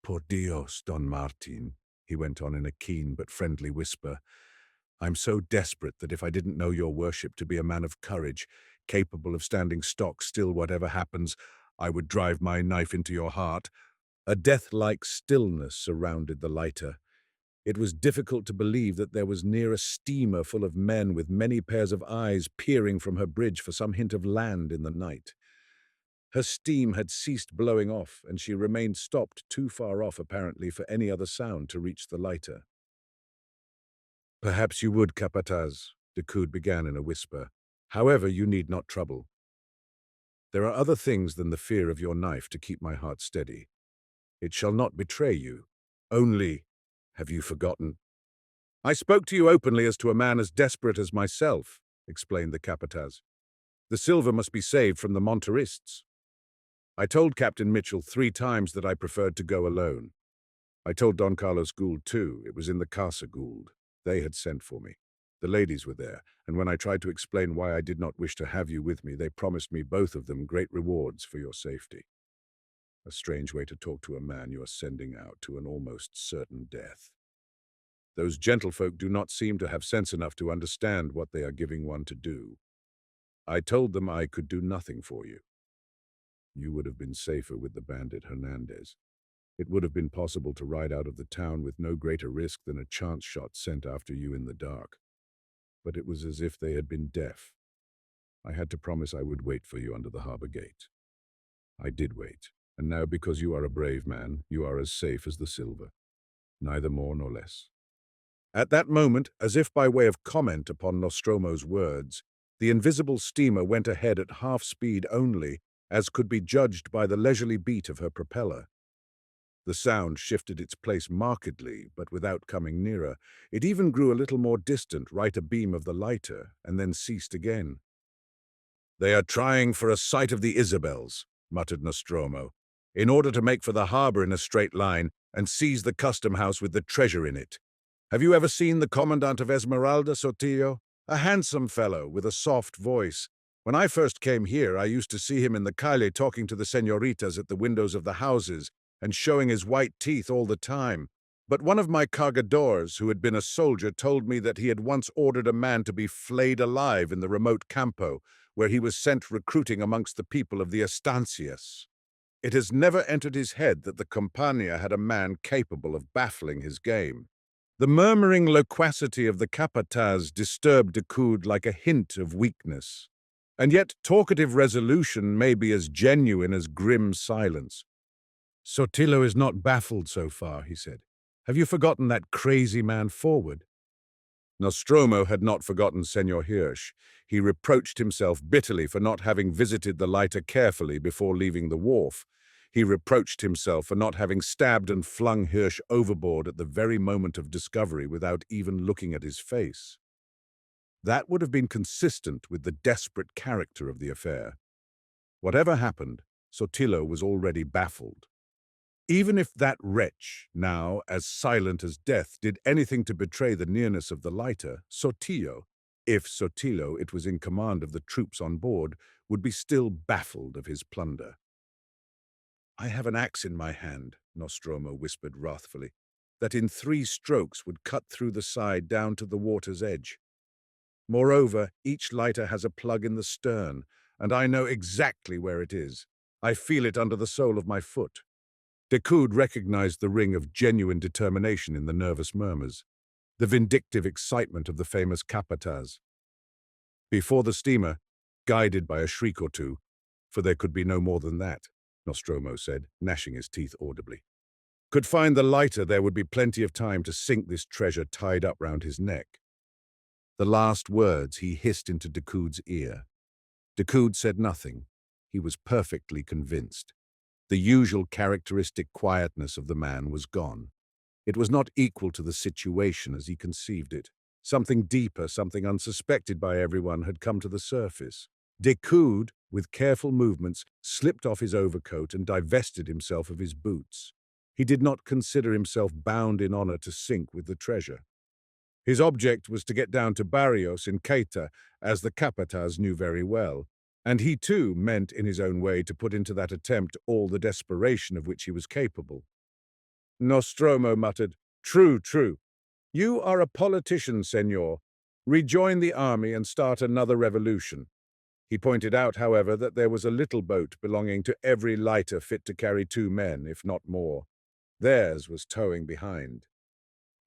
Por Dios, Don Martin, he went on in a keen but friendly whisper. I'm so desperate that if I didn't know your worship to be a man of courage, capable of standing stock still whatever happens, I would drive my knife into your heart. A death-like stillness surrounded the lighter. It was difficult to believe that there was near a steamer full of men with many pairs of eyes peering from her bridge for some hint of land in the night. Her steam had ceased blowing off, and she remained stopped too far off, apparently, for any other sound to reach the lighter. Perhaps you would, Capataz, Decoud began in a whisper. However, you need not trouble. There are other things than the fear of your knife to keep my heart steady. It shall not betray you. Only, have you forgotten? I spoke to you openly as to a man as desperate as myself, explained the Capataz. The silver must be saved from the Monterists. I told Captain Mitchell 3 times that I preferred to go alone. I told Don Carlos Gould, too. It was in the Casa Gould. They had sent for me. The ladies were there, and when I tried to explain why I did not wish to have you with me, they promised me, both of them, great rewards for your safety. A strange way to talk to a man you are sending out to an almost certain death. Those gentlefolk do not seem to have sense enough to understand what they are giving one to do. I told them I could do nothing for you. You would have been safer with the bandit Hernandez. It would have been possible to ride out of the town with no greater risk than a chance shot sent after you in the dark. But it was as if they had been deaf. I had to promise I would wait for you under the harbor gate. I did wait, and now because you are a brave man, you are as safe as the silver. Neither more nor less. At that moment, as if by way of comment upon Nostromo's words, the invisible steamer went ahead at half speed only, as could be judged by the leisurely beat of her propeller. The sound shifted its place markedly, but without coming nearer. It even grew a little more distant, right abeam of the lighter, and then ceased again. "They are trying for a sight of the Isabels," muttered Nostromo, "in order to make for the harbor in a straight line and seize the custom house with the treasure in it. Have you ever seen the Commandant of Esmeralda, Sotillo? A handsome fellow with a soft voice. When I first came here, I used to see him in the calle talking to the señoritas at the windows of the houses and showing his white teeth all the time. But one of my cargadores, who had been a soldier, told me that he had once ordered a man to be flayed alive in the remote campo, where he was sent recruiting amongst the people of the estancias. It has never entered his head that the Compania had a man capable of baffling his game. The murmuring loquacity of the capataz disturbed Decoud like a hint of weakness. And yet talkative resolution may be as genuine as grim silence. "Sotillo is not baffled so far," he said. "Have you forgotten that crazy man forward?" Nostromo had not forgotten Senor Hirsch. He reproached himself bitterly for not having visited the lighter carefully before leaving the wharf. He reproached himself for not having stabbed and flung Hirsch overboard at the very moment of discovery without even looking at his face. That would have been consistent with the desperate character of the affair. Whatever happened, Sotillo was already baffled. Even if that wretch, now as silent as death, did anything to betray the nearness of the lighter, Sotillo, if Sotillo it was in command of the troops on board, would be still baffled of his plunder. "I have an axe in my hand," Nostromo whispered wrathfully, "that in 3 strokes would cut through the side down to the water's edge. Moreover, each lighter has a plug in the stern, and I know exactly where it is. I feel it under the sole of my foot." Decoud recognized the ring of genuine determination in the nervous murmurs, the vindictive excitement of the famous capataz. Before the steamer, guided by a shriek or two, for there could be no more than that, Nostromo said, gnashing his teeth audibly, could find the lighter, there would be plenty of time to sink this treasure tied up round his neck. The last words he hissed into Decoud's ear. Decoud said nothing. He was perfectly convinced. The usual characteristic quietness of the man was gone. It was not equal to the situation as he conceived it. Something deeper, something unsuspected by everyone, had come to the surface. Decoud, with careful movements, slipped off his overcoat and divested himself of his boots. He did not consider himself bound in honor to sink with the treasure. His object was to get down to Barrios in Ceuta, as the capataz knew very well, and he too meant in his own way to put into that attempt all the desperation of which he was capable. Nostromo muttered, "True, true. You are a politician, senor. Rejoin the army and start another revolution." He pointed out, however, that there was a little boat belonging to every lighter fit to carry 2 men, if not more. Theirs was towing behind.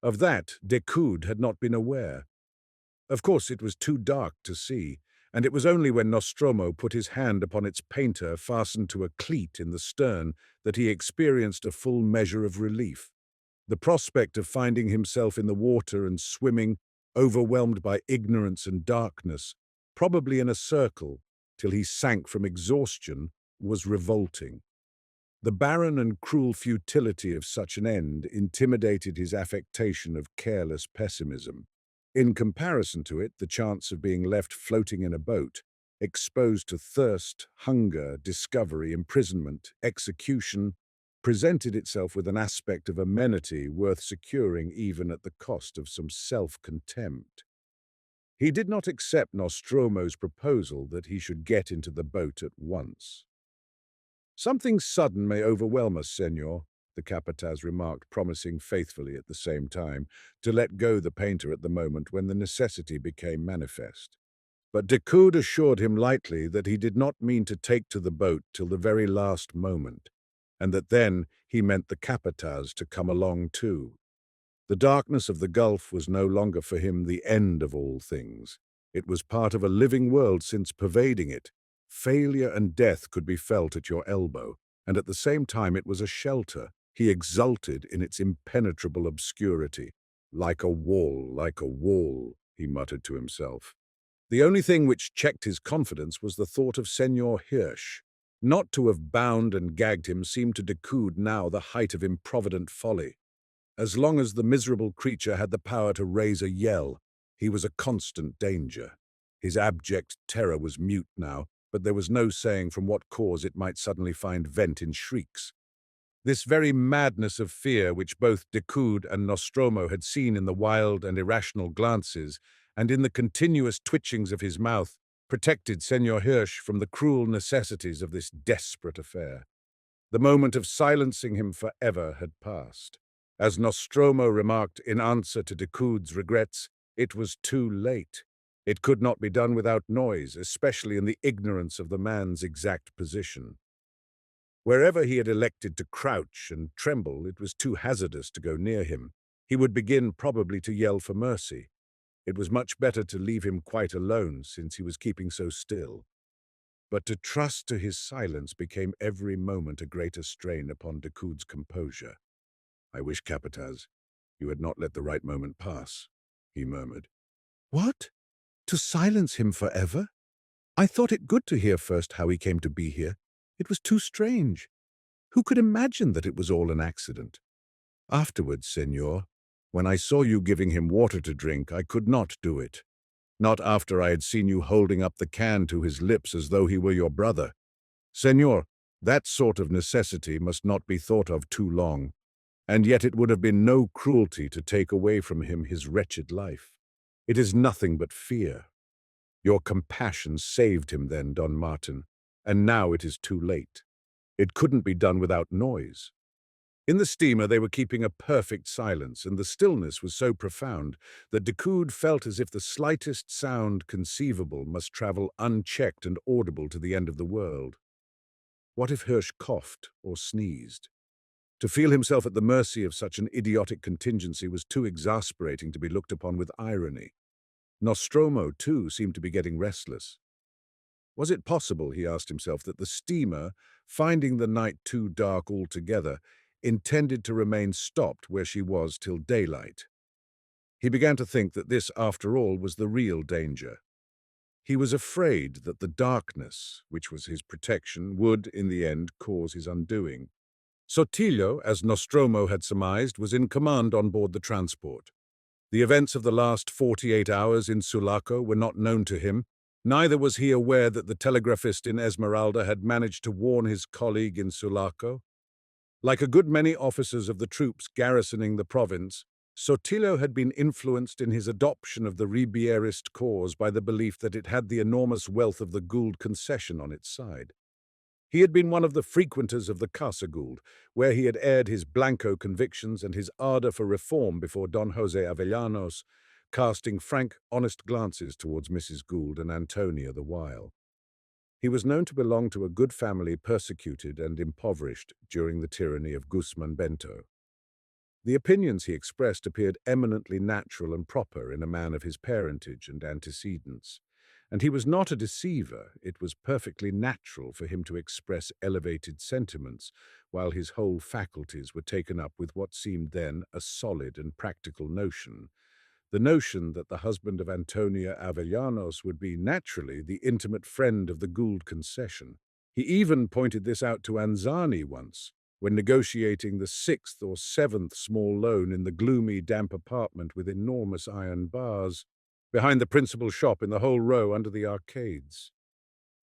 Of that, Decoud had not been aware. Of course, it was too dark to see, and it was only when Nostromo put his hand upon its painter fastened to a cleat in the stern that he experienced a full measure of relief. The prospect of finding himself in the water and swimming, overwhelmed by ignorance and darkness, probably in a circle, till he sank from exhaustion, was revolting. The barren and cruel futility of such an end intimidated his affectation of careless pessimism. In comparison to it, the chance of being left floating in a boat, exposed to thirst, hunger, discovery, imprisonment, execution, presented itself with an aspect of amenity worth securing even at the cost of some self-contempt. He did not accept Nostromo's proposal that he should get into the boat at once. "Something sudden may overwhelm us, senor," the capataz remarked, promising faithfully at the same time to let go the painter at the moment when the necessity became manifest. But Decoud assured him lightly that he did not mean to take to the boat till the very last moment, and that then he meant the capataz to come along too. The darkness of the gulf was no longer for him the end of all things. It was part of a living world, since pervading it, failure and death could be felt at your elbow, and at the same time it was a shelter. He exulted in its impenetrable obscurity. Like a wall, he muttered to himself. The only thing which checked his confidence was the thought of Senor Hirsch. Not to have bound and gagged him seemed to Decoud now the height of improvident folly. As long as the miserable creature had the power to raise a yell, he was a constant danger. His abject terror was mute now, but there was no saying from what cause it might suddenly find vent in shrieks. This very madness of fear which both Decoud and Nostromo had seen in the wild and irrational glances, and in the continuous twitchings of his mouth, protected Senor Hirsch from the cruel necessities of this desperate affair. The moment of silencing him forever had passed. As Nostromo remarked in answer to Decoud's regrets, it was too late. It could not be done without noise, especially in the ignorance of the man's exact position. Wherever he had elected to crouch and tremble, it was too hazardous to go near him. He would begin probably to yell for mercy. It was much better to leave him quite alone, since he was keeping so still. But to trust to his silence became every moment a greater strain upon Decoud's composure. "I wish, Capataz, you had not let the right moment pass," he murmured. "What? To silence him forever? I thought it good to hear first how he came to be here. It was too strange. Who could imagine that it was all an accident? Afterwards, senor, when I saw you giving him water to drink, I could not do it. Not after I had seen you holding up the can to his lips as though he were your brother. Senor, that sort of necessity must not be thought of too long, and yet it would have been no cruelty to take away from him his wretched life. It is nothing but fear. Your compassion saved him then, Don Martin, and now it is too late. It couldn't be done without noise." In the steamer they were keeping a perfect silence, and the stillness was so profound that Decoud felt as if the slightest sound conceivable must travel unchecked and audible to the end of the world. What if Hirsch coughed or sneezed? To feel himself at the mercy of such an idiotic contingency was too exasperating to be looked upon with irony. Nostromo, too, seemed to be getting restless. Was it possible, he asked himself, that the steamer, finding the night too dark altogether, intended to remain stopped where she was till daylight? He began to think that this, after all, was the real danger. He was afraid that the darkness, which was his protection, would, in the end, cause his undoing. Sotillo, as Nostromo had surmised, was in command on board the transport. The events of the last 48 hours in Sulaco were not known to him. Neither was he aware that the telegraphist in Esmeralda had managed to warn his colleague in Sulaco. Like a good many officers of the troops garrisoning the province, Sotillo had been influenced in his adoption of the Ribierist cause by the belief that it had the enormous wealth of the Gould concession on its side. He had been one of the frequenters of the Casa Gould, where he had aired his Blanco convictions and his ardor for reform before Don José Avellanos, casting frank, honest glances towards Mrs. Gould and Antonia the while. He was known to belong to a good family persecuted and impoverished during the tyranny of Guzman Bento. The opinions he expressed appeared eminently natural and proper in a man of his parentage and antecedents. And he was not a deceiver. It was perfectly natural for him to express elevated sentiments, while his whole faculties were taken up with what seemed then a solid and practical notion. The notion that the husband of Antonia Avellanos would be, naturally, the intimate friend of the Gould concession. He even pointed this out to Anzani once, when negotiating the 6th or 7th small loan in the gloomy, damp apartment with enormous iron bars, behind the principal shop in the whole row under the arcades.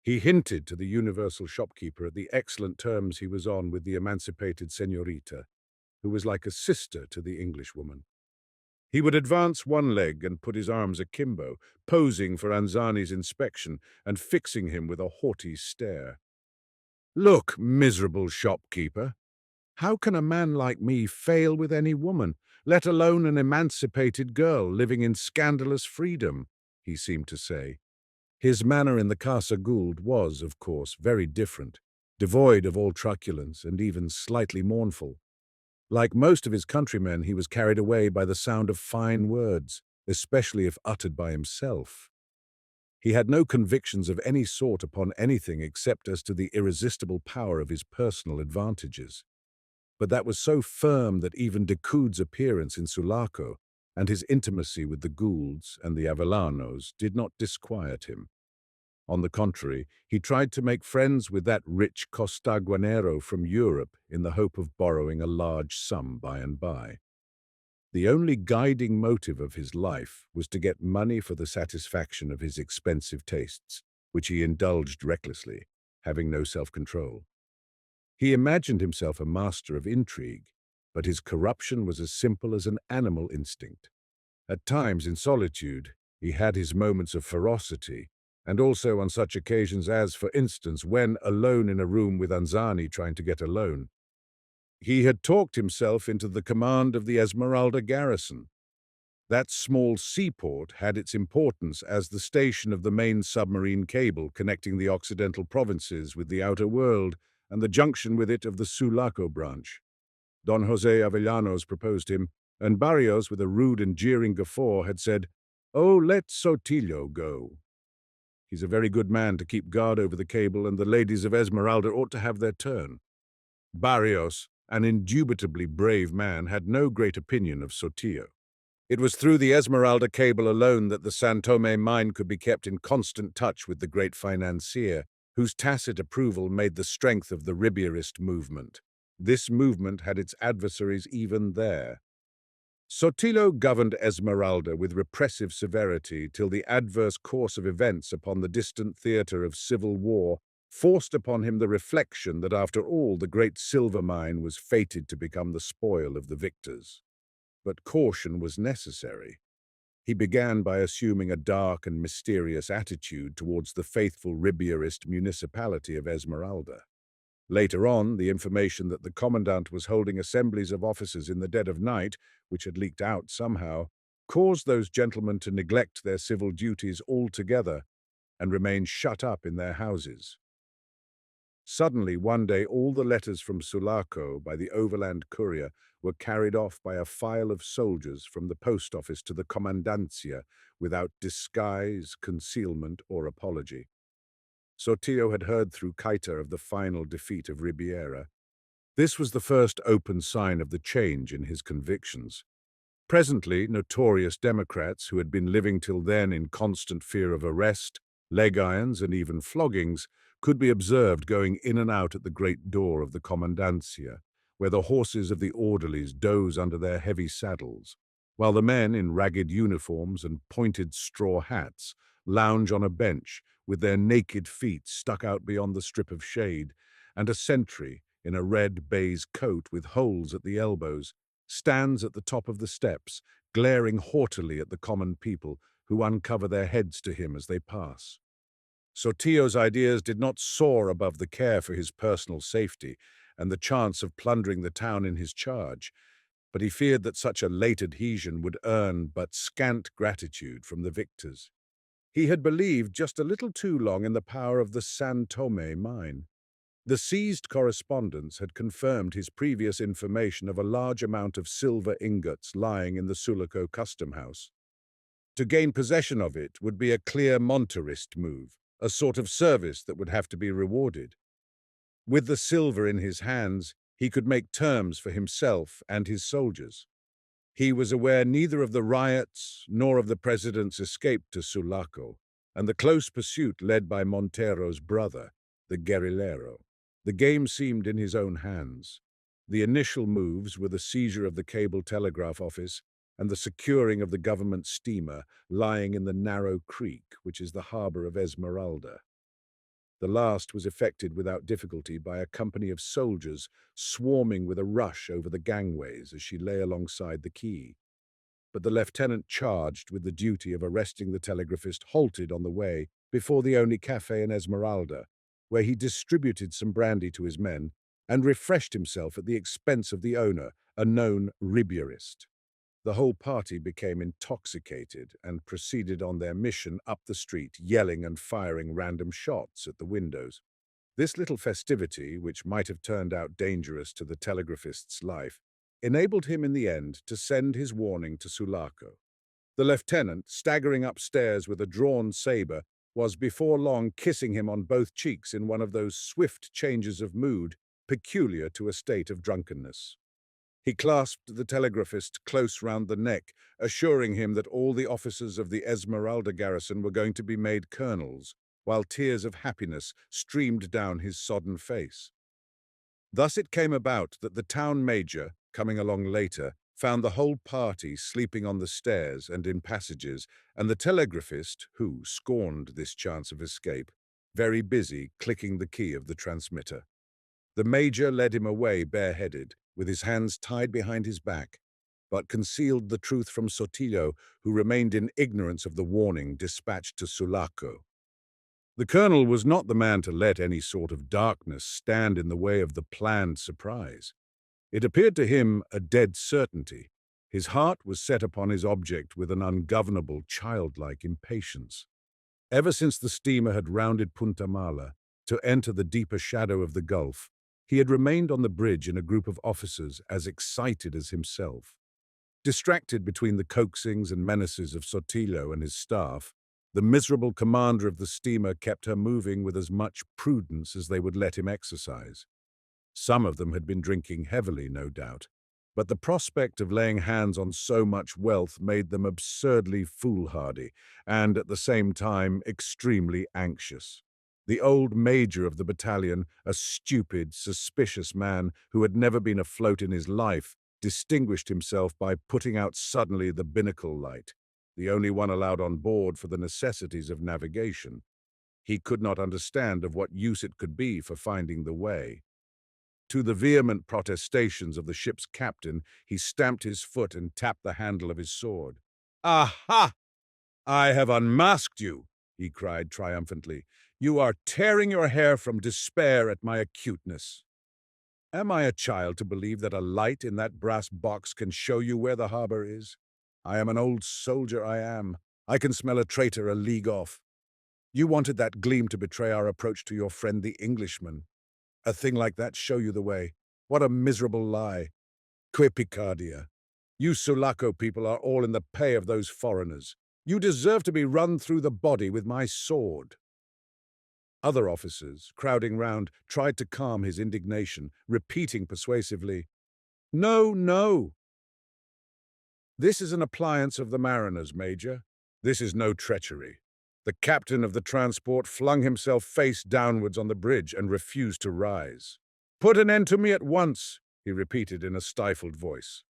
He hinted to the universal shopkeeper at the excellent terms he was on with the emancipated señorita, who was like a sister to the Englishwoman. He would advance one leg and put his arms akimbo, posing for Anzani's inspection and fixing him with a haughty stare. "Look, miserable shopkeeper, how can a man like me fail with any woman, let alone an emancipated girl living in scandalous freedom?" he seemed to say. His manner in the Casa Gould was, of course, very different, devoid of all truculence and even slightly mournful. Like most of his countrymen, he was carried away by the sound of fine words, especially if uttered by himself. He had no convictions of any sort upon anything except as to the irresistible power of his personal advantages. But that was so firm that even Decoud's appearance in Sulaco, and his intimacy with the Goulds and the Avellanos did not disquiet him. On the contrary, he tried to make friends with that rich Costaguanero from Europe in the hope of borrowing a large sum by and by. The only guiding motive of his life was to get money for the satisfaction of his expensive tastes, which he indulged recklessly, having no self-control. He imagined himself a master of intrigue, but his corruption was as simple as an animal instinct. At times, in solitude, he had his moments of ferocity, and also on such occasions as, for instance, when, alone in a room with Anzani trying to get a loan, he had talked himself into the command of the Esmeralda garrison. That small seaport had its importance as the station of the main submarine cable connecting the Occidental provinces with the outer world and the junction with it of the Sulaco branch. Don Jose Avellanos proposed him, and Barrios, with a rude and jeering guffaw, had said, "Oh, let Sotillo go. He's a very good man to keep guard over the cable, and the ladies of Esmeralda ought to have their turn." Barrios, an indubitably brave man, had no great opinion of Sotillo. It was through the Esmeralda cable alone that the San Tomé mine could be kept in constant touch with the great financier, whose tacit approval made the strength of the Ribierist movement. This movement had its adversaries even there. Sotillo governed Esmeralda with repressive severity till the adverse course of events upon the distant theatre of civil war forced upon him the reflection that after all the great silver mine was fated to become the spoil of the victors. But caution was necessary. He began by assuming a dark and mysterious attitude towards the faithful Ribierist municipality of Esmeralda. Later on, the information that the commandant was holding assemblies of officers in the dead of night, which had leaked out somehow, caused those gentlemen to neglect their civil duties altogether and remain shut up in their houses. Suddenly, one day, all the letters from Sulaco by the overland courier were carried off by a file of soldiers from the post office to the commandancia without disguise, concealment, or apology. Sotillo had heard through Kaita of the final defeat of Ribiera. This was the first open sign of the change in his convictions. Presently, notorious Democrats who had been living till then in constant fear of arrest, leg irons, and even floggings, could be observed going in and out at the great door of the commandancia, where the horses of the orderlies doze under their heavy saddles, while the men in ragged uniforms and pointed straw hats lounge on a bench with their naked feet stuck out beyond the strip of shade, and a sentry, in a red baize coat with holes at the elbows, stands at the top of the steps, glaring haughtily at the common people who uncover their heads to him as they pass. Sotillo's ideas did not soar above the care for his personal safety and the chance of plundering the town in his charge, but he feared that such a late adhesion would earn but scant gratitude from the victors. He had believed just a little too long in the power of the San Tomé mine. The seized correspondence had confirmed his previous information of a large amount of silver ingots lying in the Sulaco custom house. To gain possession of it would be a clear Monterist move, a sort of service that would have to be rewarded. With the silver in his hands, he could make terms for himself and his soldiers. He was aware neither of the riots nor of the president's escape to Sulaco, and the close pursuit led by Montero's brother, the guerrillero. The game seemed in his own hands. The initial moves were the seizure of the cable telegraph office and the securing of the government steamer lying in the narrow creek, which is the harbor of Esmeralda. The last was effected without difficulty by a company of soldiers swarming with a rush over the gangways as she lay alongside the quay. But the lieutenant charged with the duty of arresting the telegraphist halted on the way before the only cafe in Esmeralda, where he distributed some brandy to his men and refreshed himself at the expense of the owner, a known Ribierist. The whole party became intoxicated and proceeded on their mission up the street, yelling and firing random shots at the windows. This little festivity, which might have turned out dangerous to the telegraphist's life, enabled him in the end to send his warning to Sulaco. The lieutenant, staggering upstairs with a drawn saber, was before long kissing him on both cheeks in one of those swift changes of mood peculiar to a state of drunkenness. He clasped the telegraphist close round the neck, assuring him that all the officers of the Esmeralda garrison were going to be made colonels, while tears of happiness streamed down his sodden face. Thus it came about that the town major, coming along later, found the whole party sleeping on the stairs and in passages, and the telegraphist, who scorned this chance of escape, very busy clicking the key of the transmitter. The major led him away bareheaded, with his hands tied behind his back, but concealed the truth from Sotillo, who remained in ignorance of the warning dispatched to Sulaco. The colonel was not the man to let any sort of darkness stand in the way of the planned surprise. It appeared to him a dead certainty. His heart was set upon his object with an ungovernable, childlike impatience. Ever since the steamer had rounded Punta Mala to enter the deeper shadow of the Gulf, he had remained on the bridge in a group of officers as excited as himself. Distracted between the coaxings and menaces of Sotillo and his staff, the miserable commander of the steamer kept her moving with as much prudence as they would let him exercise. Some of them had been drinking heavily, no doubt, but the prospect of laying hands on so much wealth made them absurdly foolhardy and, at the same time, extremely anxious. The old major of the battalion, a stupid, suspicious man who had never been afloat in his life, distinguished himself by putting out suddenly the binnacle light, the only one allowed on board for the necessities of navigation. He could not understand of what use it could be for finding the way. To the vehement protestations of the ship's captain, he stamped his foot and tapped the handle of his sword. "Aha! I have unmasked you," he cried triumphantly. "You are tearing your hair from despair at my acuteness. Am I a child to believe that a light in that brass box can show you where the harbor is? I am an old soldier, I am. I can smell a traitor a league off. You wanted that gleam to betray our approach to your friend the Englishman. A thing like that show you the way. What a miserable lie. Que picardia. You Sulaco people are all in the pay of those foreigners. You deserve to be run through the body with my sword." Other officers, crowding round, tried to calm his indignation, repeating persuasively, "No, no. This is an appliance of the mariners, Major. This is no treachery." The captain of the transport flung himself face downwards on the bridge and refused to rise. "Put an end to me at once," he repeated in a stifled voice.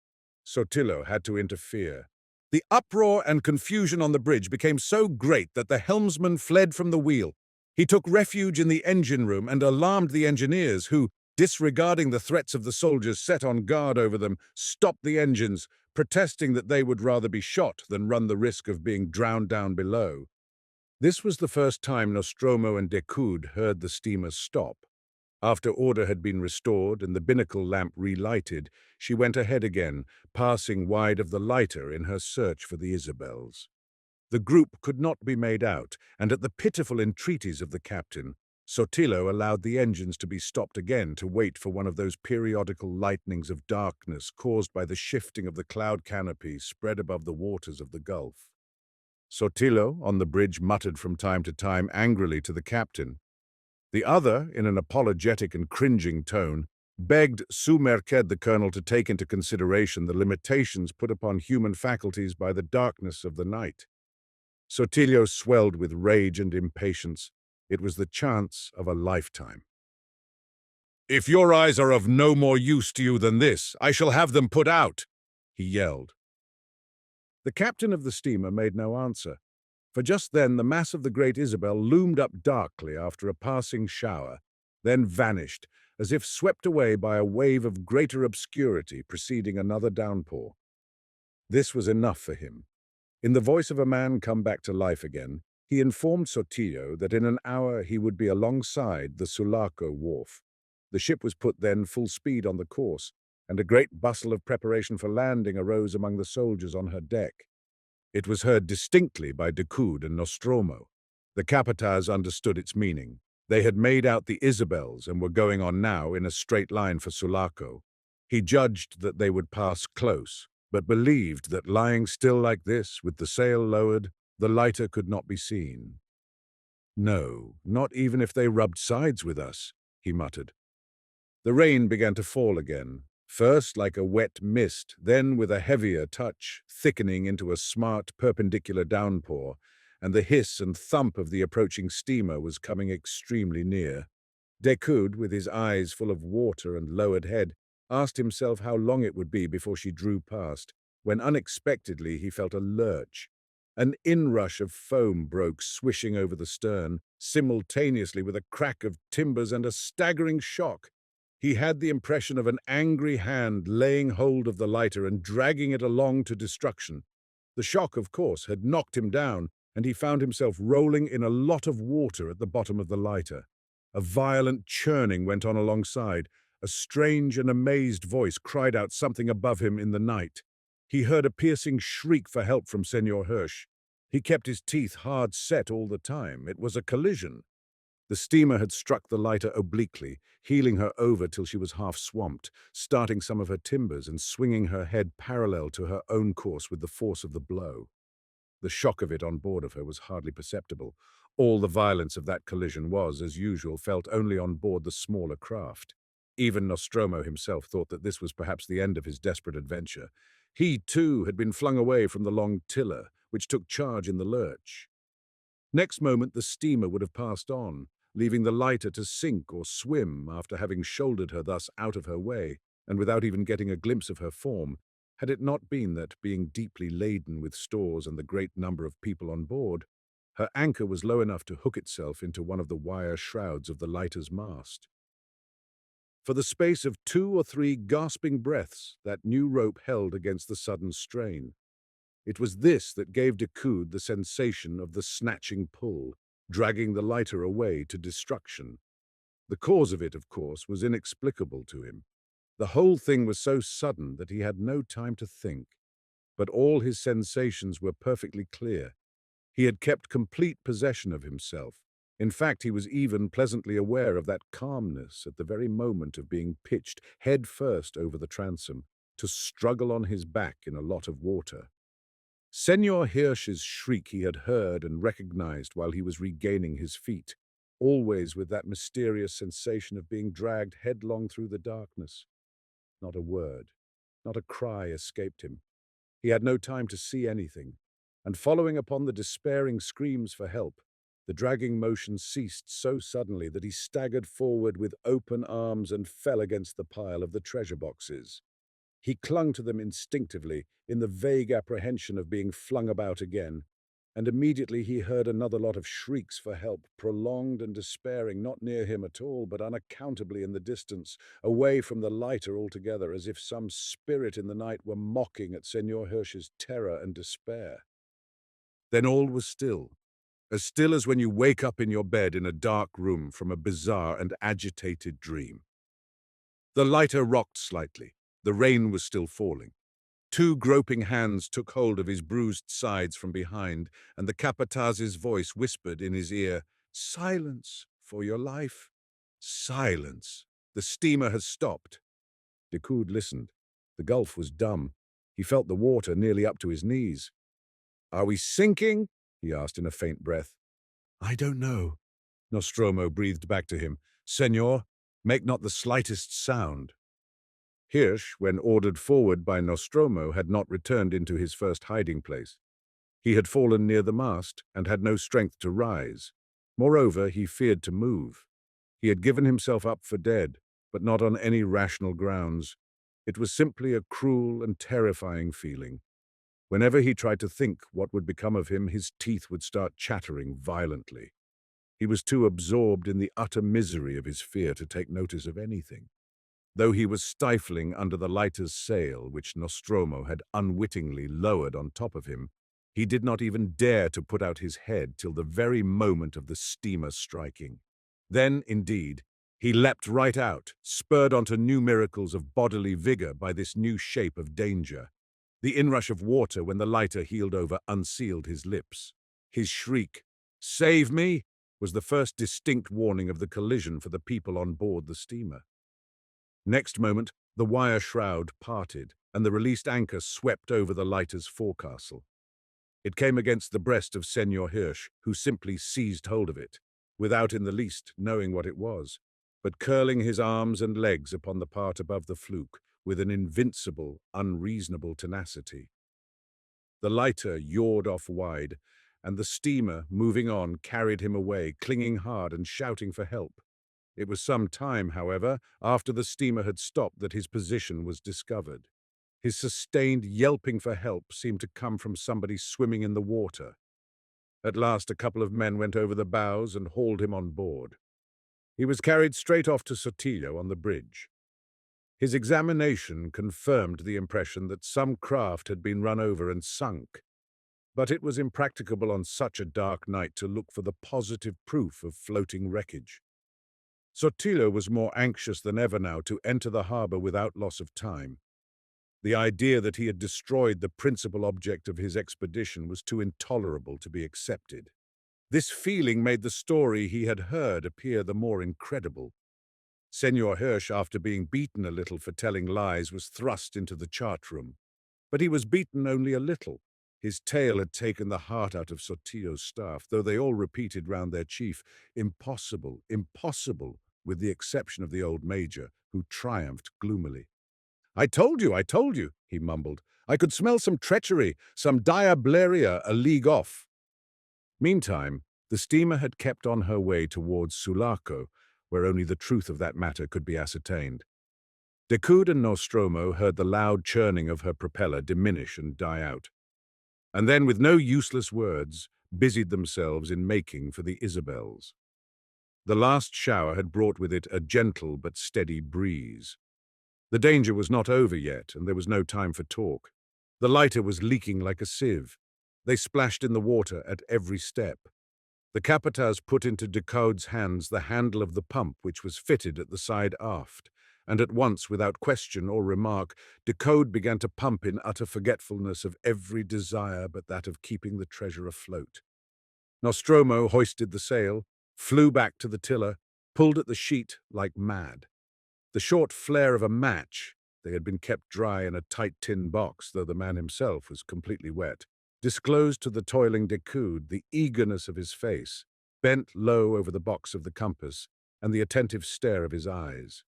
Sotillo had to interfere. The uproar and confusion on the bridge became so great that the helmsman fled from the wheel. He took refuge in the engine room and alarmed the engineers who, disregarding the threats of the soldiers set on guard over them, stopped the engines, protesting that they would rather be shot than run the risk of being drowned down below. This was the first time Nostromo and Decoud heard the steamer stop. After order had been restored and the binnacle lamp relighted, she went ahead again, passing wide of the lighter in her search for the Isabels. The group could not be made out, and at the pitiful entreaties of the captain, Sotillo allowed the engines to be stopped again to wait for one of those periodical lightnings of darkness caused by the shifting of the cloud canopy spread above the waters of the Gulf. Sotillo, on the bridge, muttered from time to time angrily to the captain. The other, in an apologetic and cringing tone, begged Su Merced the colonel to take into consideration the limitations put upon human faculties by the darkness of the night. Sotillo swelled with rage and impatience. It was the chance of a lifetime. "If your eyes are of no more use to you than this, I shall have them put out," he yelled. The captain of the steamer made no answer, for just then the mass of the Great Isabel loomed up darkly after a passing shower, then vanished, as if swept away by a wave of greater obscurity preceding another downpour. This was enough for him. In the voice of a man come back to life again, he informed Sotillo that in an hour he would be alongside the Sulaco wharf. The ship was put then full speed on the course, and a great bustle of preparation for landing arose among the soldiers on her deck. It was heard distinctly by Decoud and Nostromo. The capataz understood its meaning. They had made out the Isabels and were going on now in a straight line for Sulaco. He judged that they would pass close, but believed that lying still like this, with the sail lowered, the lighter could not be seen. "No, not even if they rubbed sides with us," he muttered. The rain began to fall again, First like a wet mist, then with a heavier touch, thickening into a smart perpendicular downpour, and the hiss and thump of the approaching steamer was coming extremely near. Decoud, with his eyes full of water and lowered head, asked himself how long it would be before she drew past, when unexpectedly he felt a lurch. An inrush of foam broke swishing over the stern, simultaneously with a crack of timbers and a staggering shock. He had the impression of an angry hand laying hold of the lighter and dragging it along to destruction. The shock, of course, had knocked him down, and he found himself rolling in a lot of water at the bottom of the lighter. A violent churning went on alongside. A strange and amazed voice cried out something above him in the night. He heard a piercing shriek for help from Senor Hirsch. He kept his teeth hard set all the time. It was a collision. The steamer had struck the lighter obliquely, heeling her over till she was half swamped, starting some of her timbers and swinging her head parallel to her own course with the force of the blow. The shock of it on board of her was hardly perceptible. All the violence of that collision was, as usual, felt only on board the smaller craft. Even Nostromo himself thought that this was perhaps the end of his desperate adventure. He, too, had been flung away from the long tiller, which took charge in the lurch. Next moment the steamer would have passed on, leaving the lighter to sink or swim after having shouldered her thus out of her way, and without even getting a glimpse of her form, had it not been that, being deeply laden with stores and the great number of people on board, her anchor was low enough to hook itself into one of the wire shrouds of the lighter's mast. For the space of 2 or 3 gasping breaths, that new rope held against the sudden strain. It was this that gave Decoud the sensation of the snatching pull, dragging the lighter away to destruction. The cause of it, of course, was inexplicable to him. The whole thing was so sudden that he had no time to think. But all his sensations were perfectly clear. He had kept complete possession of himself. In fact, he was even pleasantly aware of that calmness at the very moment of being pitched head first over the transom, to struggle on his back in a lot of water. Senor Hirsch's shriek he had heard and recognized while he was regaining his feet, always with that mysterious sensation of being dragged headlong through the darkness. Not a word, not a cry escaped him. He had no time to see anything, and following upon the despairing screams for help, the dragging motion ceased so suddenly that he staggered forward with open arms and fell against the pile of the treasure boxes. He clung to them instinctively, in the vague apprehension of being flung about again, and immediately he heard another lot of shrieks for help, prolonged and despairing, not near him at all, but unaccountably in the distance, away from the lighter altogether, as if some spirit in the night were mocking at Senor Hirsch's terror and despair. Then all was still as when you wake up in your bed in a dark room from a bizarre and agitated dream. The lighter rocked slightly. The rain was still falling. 2 groping hands took hold of his bruised sides from behind, and the capataz's voice whispered in his ear, "Silence, for your life. Silence. The steamer has stopped." Decoud listened. The gulf was dumb. He felt the water nearly up to his knees. "Are we sinking?" he asked in a faint breath. "I don't know." Nostromo breathed back to him, "Senor, make not the slightest sound." Hirsch, when ordered forward by Nostromo, had not returned into his first hiding place. He had fallen near the mast and had no strength to rise. Moreover, he feared to move. He had given himself up for dead, but not on any rational grounds. It was simply a cruel and terrifying feeling. Whenever he tried to think what would become of him, his teeth would start chattering violently. He was too absorbed in the utter misery of his fear to take notice of anything. Though he was stifling under the lighter's sail, which Nostromo had unwittingly lowered on top of him, he did not even dare to put out his head till the very moment of the steamer striking. Then, indeed, he leapt right out, spurred onto new miracles of bodily vigor by this new shape of danger. The inrush of water when the lighter heeled over unsealed his lips. His shriek, "Save me!" was the first distinct warning of the collision for the people on board the steamer. Next moment, the wire shroud parted, and the released anchor swept over the lighter's forecastle. It came against the breast of Senor Hirsch, who simply seized hold of it, without in the least knowing what it was, but curling his arms and legs upon the part above the fluke, with an invincible, unreasonable tenacity. The lighter yawed off wide, and the steamer, moving on, carried him away, clinging hard and shouting for help. It was some time, however, after the steamer had stopped that his position was discovered. His sustained yelping for help seemed to come from somebody swimming in the water. At last a couple of men went over the bows and hauled him on board. He was carried straight off to Sotillo on the bridge. His examination confirmed the impression that some craft had been run over and sunk, but it was impracticable on such a dark night to look for the positive proof of floating wreckage. Sotillo was more anxious than ever now to enter the harbour without loss of time. The idea that he had destroyed the principal object of his expedition was too intolerable to be accepted. This feeling made the story he had heard appear the more incredible. Senor Hirsch, after being beaten a little for telling lies, was thrust into the chart room. But he was beaten only a little. His tale had taken the heart out of Sotillo's staff, though they all repeated round their chief, "Impossible, impossible," with the exception of the old major, who triumphed gloomily. I told you," he mumbled. "I could smell some treachery, some diableria a league off." Meantime, the steamer had kept on her way towards Sulaco, where only the truth of that matter could be ascertained. Decoud and Nostromo heard the loud churning of her propeller diminish and die out, and then, with no useless words, busied themselves in making for the Isabels. The last shower had brought with it a gentle but steady breeze. The danger was not over yet, and there was no time for talk. The lighter was leaking like a sieve. They splashed in the water at every step. The capataz put into Decoud's hands the handle of the pump which was fitted at the side aft, and at once, without question or remark, Decoud began to pump in utter forgetfulness of every desire but that of keeping the treasure afloat. Nostromo hoisted the sail, flew back to the tiller, pulled at the sheet like mad. The short flare of a match, they had been kept dry in a tight tin box, though the man himself was completely wet, disclosed to the toiling Decoud the eagerness of his face, bent low over the box of the compass, and the attentive stare of his eyes.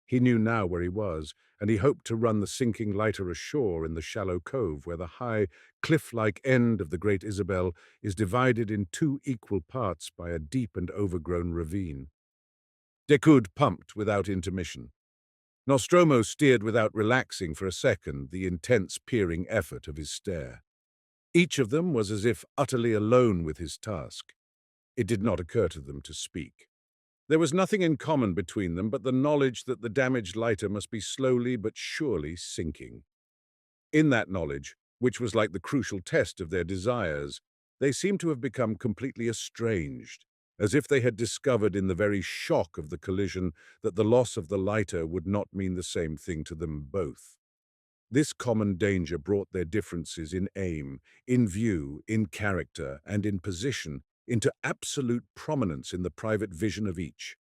He knew now where he was, and he hoped to run the sinking lighter ashore in the shallow cove where the high, cliff-like end of the Great Isabel is divided in two equal parts by a deep and overgrown ravine. Decoud pumped without intermission. Nostromo steered without relaxing for a second the intense peering effort of his stare. Each of them was as if utterly alone with his task. It did not occur to them to speak. There was nothing in common between them but the knowledge that the damaged lighter must be slowly but surely sinking. In that knowledge, which was like the crucial test of their desires, they seemed to have become completely estranged, as if they had discovered in the very shock of the collision that the loss of the lighter would not mean the same thing to them both. This common danger brought their differences in aim, in view, in character, and in position into absolute prominence in the private vision of each.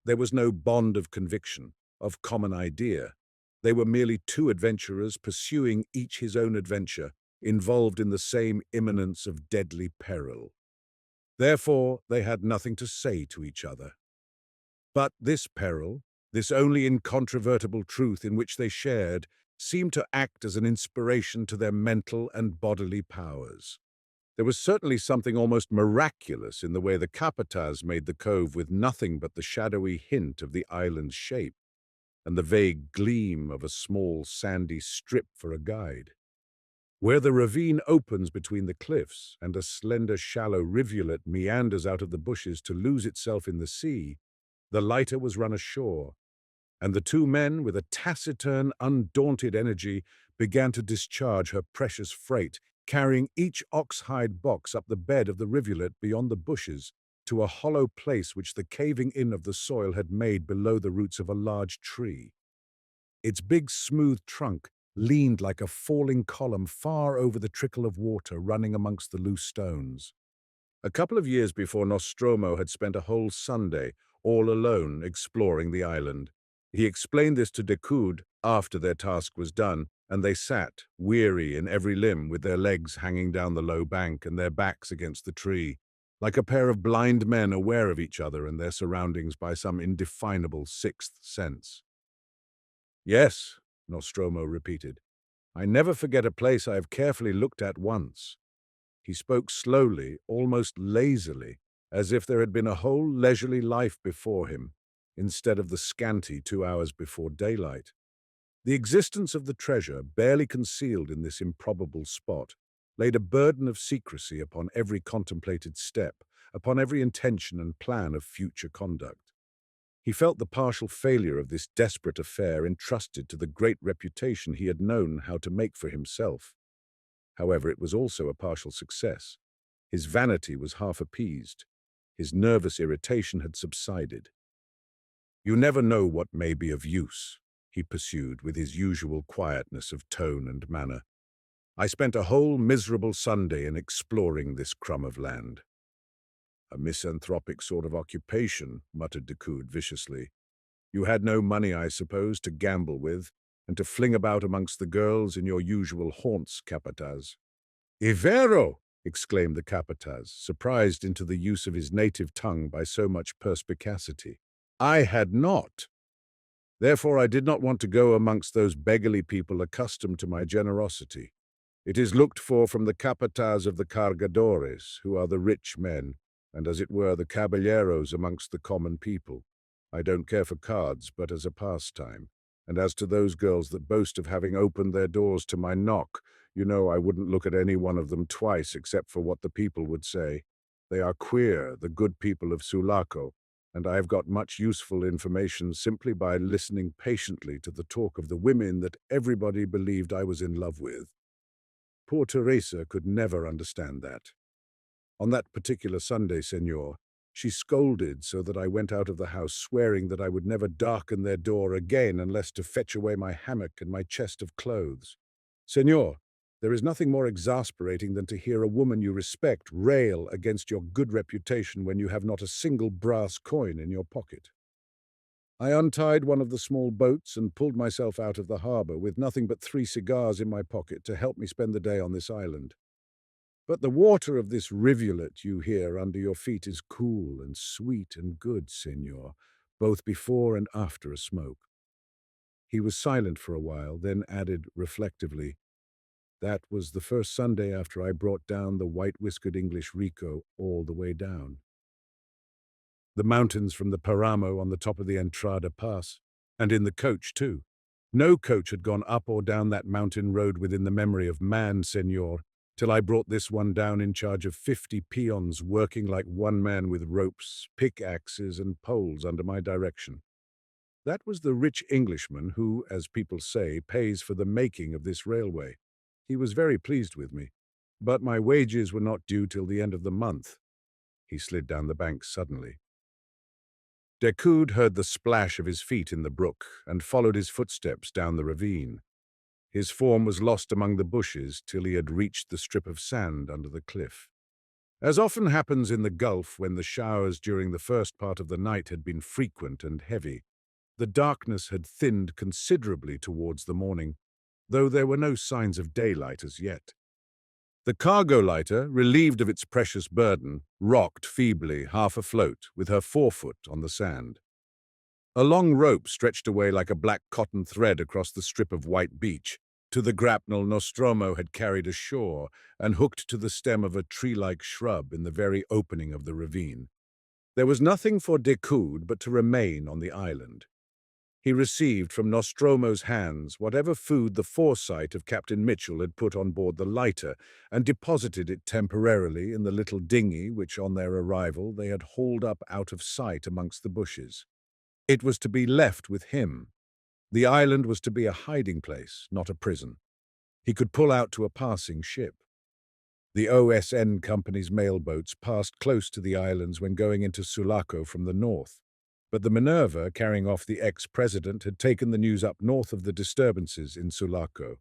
There was no bond of conviction, of common idea. They were merely two adventurers pursuing each his own adventure, involved in the same imminence of deadly peril. Therefore, they had nothing to say to each other. But this peril, this only incontrovertible truth in which they shared, seemed to act as an inspiration to their mental and bodily powers. There was certainly something almost miraculous in the way the capataz made the cove with nothing but the shadowy hint of the island's shape, and the vague gleam of a small sandy strip for a guide. Where the ravine opens between the cliffs and a slender shallow rivulet meanders out of the bushes to lose itself in the sea, the lighter was run ashore, and the two men, with a taciturn, undaunted energy, began to discharge her precious freight, carrying each ox-hide box up the bed of the rivulet beyond the bushes to a hollow place which the caving in of the soil had made below the roots of a large tree. Its big, smooth trunk leaned like a falling column far over the trickle of water running amongst the loose stones. A couple of years before, Nostromo had spent a whole Sunday, all alone, exploring the island. He explained this to Decoud after their task was done, and they sat, weary in every limb, with their legs hanging down the low bank and their backs against the tree, like a pair of blind men aware of each other and their surroundings by some indefinable sixth sense. "Yes," Nostromo repeated. "I never forget a place I have carefully looked at once." He spoke slowly, almost lazily, as if there had been a whole leisurely life before him, instead of the scanty 2 hours before daylight. The existence of the treasure, barely concealed in this improbable spot, laid a burden of secrecy upon every contemplated step, upon every intention and plan of future conduct. He felt the partial failure of this desperate affair entrusted to the great reputation he had known how to make for himself. However, it was also a partial success. His vanity was half appeased. His nervous irritation had subsided. "You never know what may be of use," he pursued with his usual quietness of tone and manner. "I spent a whole miserable Sunday in exploring this crumb of land." "A misanthropic sort of occupation," muttered Decoud viciously. "You had no money, I suppose, to gamble with, and to fling about amongst the girls in your usual haunts, Capataz." "È vero!" exclaimed the Capataz, surprised into the use of his native tongue by so much perspicacity. "I had not. Therefore I did not want to go amongst those beggarly people accustomed to my generosity. It is looked for from the Capataz of the Cargadores, who are the rich men, and as it were the caballeros amongst the common people. I don't care for cards, but as a pastime. And as to those girls that boast of having opened their doors to my knock, you know I wouldn't look at any one of them twice except for what the people would say. They are queer, the good people of Sulaco, and I have got much useful information simply by listening patiently to the talk of the women that everybody believed I was in love with. Poor Teresa could never understand that. On that particular Sunday, Senor, she scolded so that I went out of the house swearing that I would never darken their door again unless to fetch away my hammock and my chest of clothes. Senor, there is nothing more exasperating than to hear a woman you respect rail against your good reputation when you have not a single brass coin in your pocket. I untied one of the small boats and pulled myself out of the harbour with nothing but 3 cigars in my pocket to help me spend the day on this island. But the water of this rivulet you hear under your feet is cool and sweet and good, Senor, both before and after a smoke." He was silent for a while, then added reflectively, "That was the first Sunday after I brought down the white-whiskered English Rico all the way down. The mountains from the Paramo on the top of the Entrada Pass, and in the coach, too. No coach had gone up or down that mountain road within the memory of man, Senor, till I brought this one down in charge of 50 peons working like one man with ropes, pickaxes, and poles under my direction. That was the rich Englishman who, as people say, pays for the making of this railway. He was very pleased with me, but my wages were not due till the end of the month." He slid down the bank suddenly. Decoud heard the splash of his feet in the brook and followed his footsteps down the ravine. His form was lost among the bushes till he had reached the strip of sand under the cliff. As often happens in the Gulf when the showers during the first part of the night had been frequent and heavy, the darkness had thinned considerably towards the morning, though there were no signs of daylight as yet. The cargo lighter, relieved of its precious burden, rocked feebly, half afloat, with her forefoot on the sand. A long rope stretched away like a black cotton thread across the strip of white beach, to the grapnel Nostromo had carried ashore and hooked to the stem of a tree-like shrub in the very opening of the ravine. There was nothing for Decoud but to remain on the island. He received from Nostromo's hands whatever food the foresight of Captain Mitchell had put on board the lighter, and deposited it temporarily in the little dinghy which on their arrival they had hauled up out of sight amongst the bushes. It was to be left with him. The island was to be a hiding place, not a prison. He could pull out to a passing ship. The OSN Company's mailboats passed close to the islands when going into Sulaco from the north. But the Minerva, carrying off the ex-president, had taken the news up north of the disturbances in Sulaco.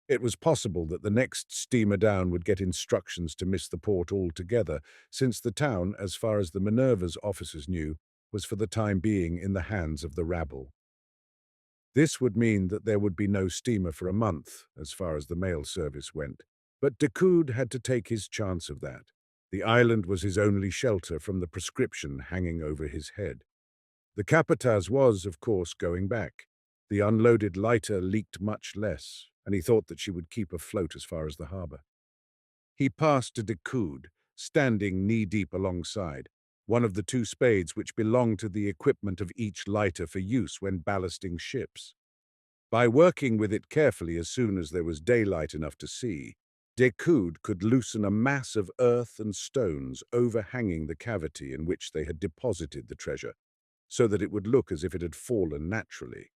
It was possible that the next steamer down would get instructions to miss the port altogether, since the town, as far as the Minerva's officers knew, was for the time being in the hands of the rabble. This would mean that there would be no steamer for a month, as far as the mail service went. But Decoud had to take his chance of that. The island was his only shelter from the proscription hanging over his head. The Capataz was, of course, going back. The unloaded lighter leaked much less, and he thought that she would keep afloat as far as the harbor. He passed to Decoud, standing knee-deep alongside, one of the two spades which belonged to the equipment of each lighter for use when ballasting ships. By working with it carefully as soon as there was daylight enough to see, Decoud could loosen a mass of earth and stones overhanging the cavity in which they had deposited the treasure, so that it would look as if it had fallen naturally.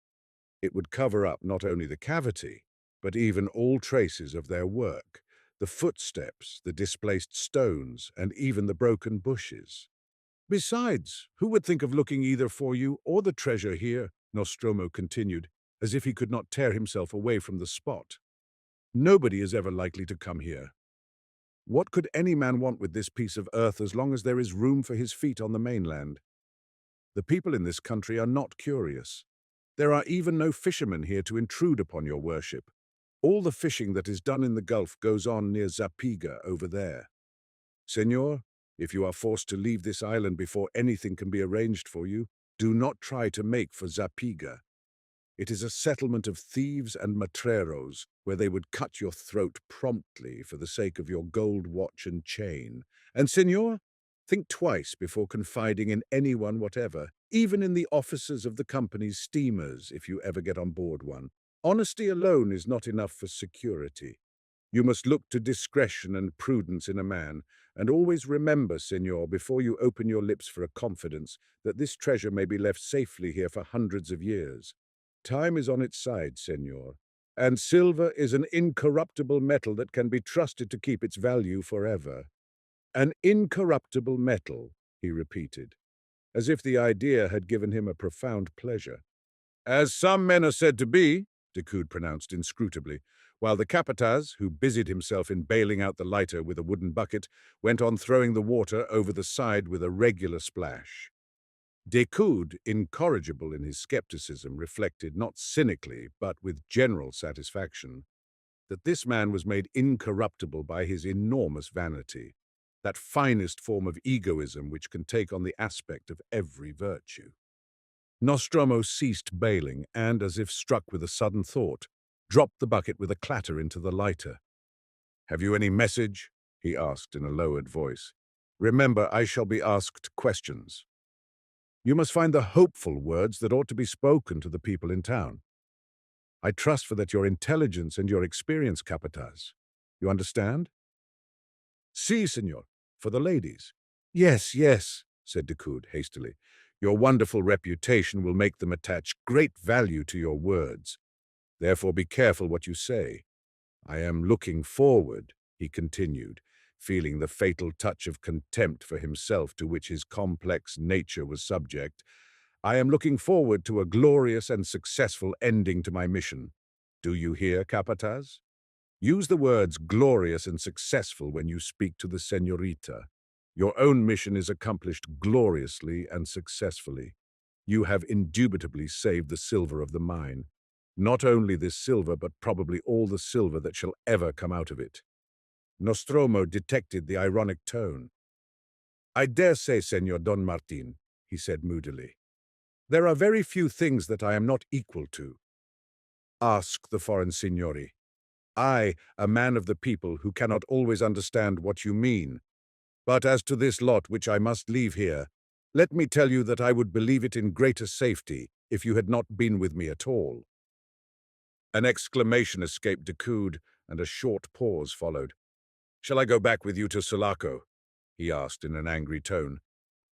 It would cover up not only the cavity, but even all traces of their work, the footsteps, the displaced stones, and even the broken bushes. Besides, who would think of looking either for you or the treasure here? Nostromo continued, as if he could not tear himself away from the spot. Nobody is ever likely to come here. What could any man want with this piece of earth as long as there is room for his feet on the mainland? The people in this country are not curious. There are even no fishermen here to intrude upon your worship. All the fishing that is done in the Gulf goes on near Zapiga over there. Senor, if you are forced to leave this island before anything can be arranged for you, do not try to make for Zapiga. It is a settlement of thieves and matreros, where they would cut your throat promptly for the sake of your gold watch and chain. And, senor, think twice before confiding in anyone whatever, even in the officers of the company's steamers, if you ever get on board one. Honesty alone is not enough for security. You must look to discretion and prudence in a man, and always remember, senor, before you open your lips for a confidence, that this treasure may be left safely here for hundreds of years. Time is on its side, senor, and silver is an incorruptible metal that can be trusted to keep its value forever. An incorruptible metal, he repeated, as if the idea had given him a profound pleasure. As some men are said to be, Decoud pronounced inscrutably, while the capataz, who busied himself in bailing out the lighter with a wooden bucket, went on throwing the water over the side with a regular splash. Decoud, incorrigible in his skepticism, reflected not cynically, but with general satisfaction, that this man was made incorruptible by his enormous vanity, that finest form of egoism which can take on the aspect of every virtue. Nostromo ceased bailing and, as if struck with a sudden thought, dropped the bucket with a clatter into the lighter. "Have you any message?" he asked in a lowered voice. "Remember, I shall be asked questions. You must find the hopeful words that ought to be spoken to the people in town. I trust for that your intelligence and your experience, capataz. You understand?" "Si, senor. For the ladies." "Yes, yes," said Decoud hastily. "Your wonderful reputation will make them attach great value to your words. Therefore be careful what you say. I am looking forward," he continued, feeling the fatal touch of contempt for himself to which his complex nature was subject. "I am looking forward to a glorious and successful ending to my mission. Do you hear, capataz? Use the words glorious and successful when you speak to the señorita. Your own mission is accomplished gloriously and successfully. You have indubitably saved the silver of the mine. Not only this silver, but probably all the silver that shall ever come out of it." Nostromo detected the ironic tone. "I dare say, Señor Don Martin," he said moodily. "There are very few things that I am not equal to. Ask the foreign signori. I, a man of the people who cannot always understand what you mean. But as to this lot which I must leave here, let me tell you that I would believe it in greater safety if you had not been with me at all." An exclamation escaped Decoud, and a short pause followed. "Shall I go back with you to Sulaco?" he asked in an angry tone.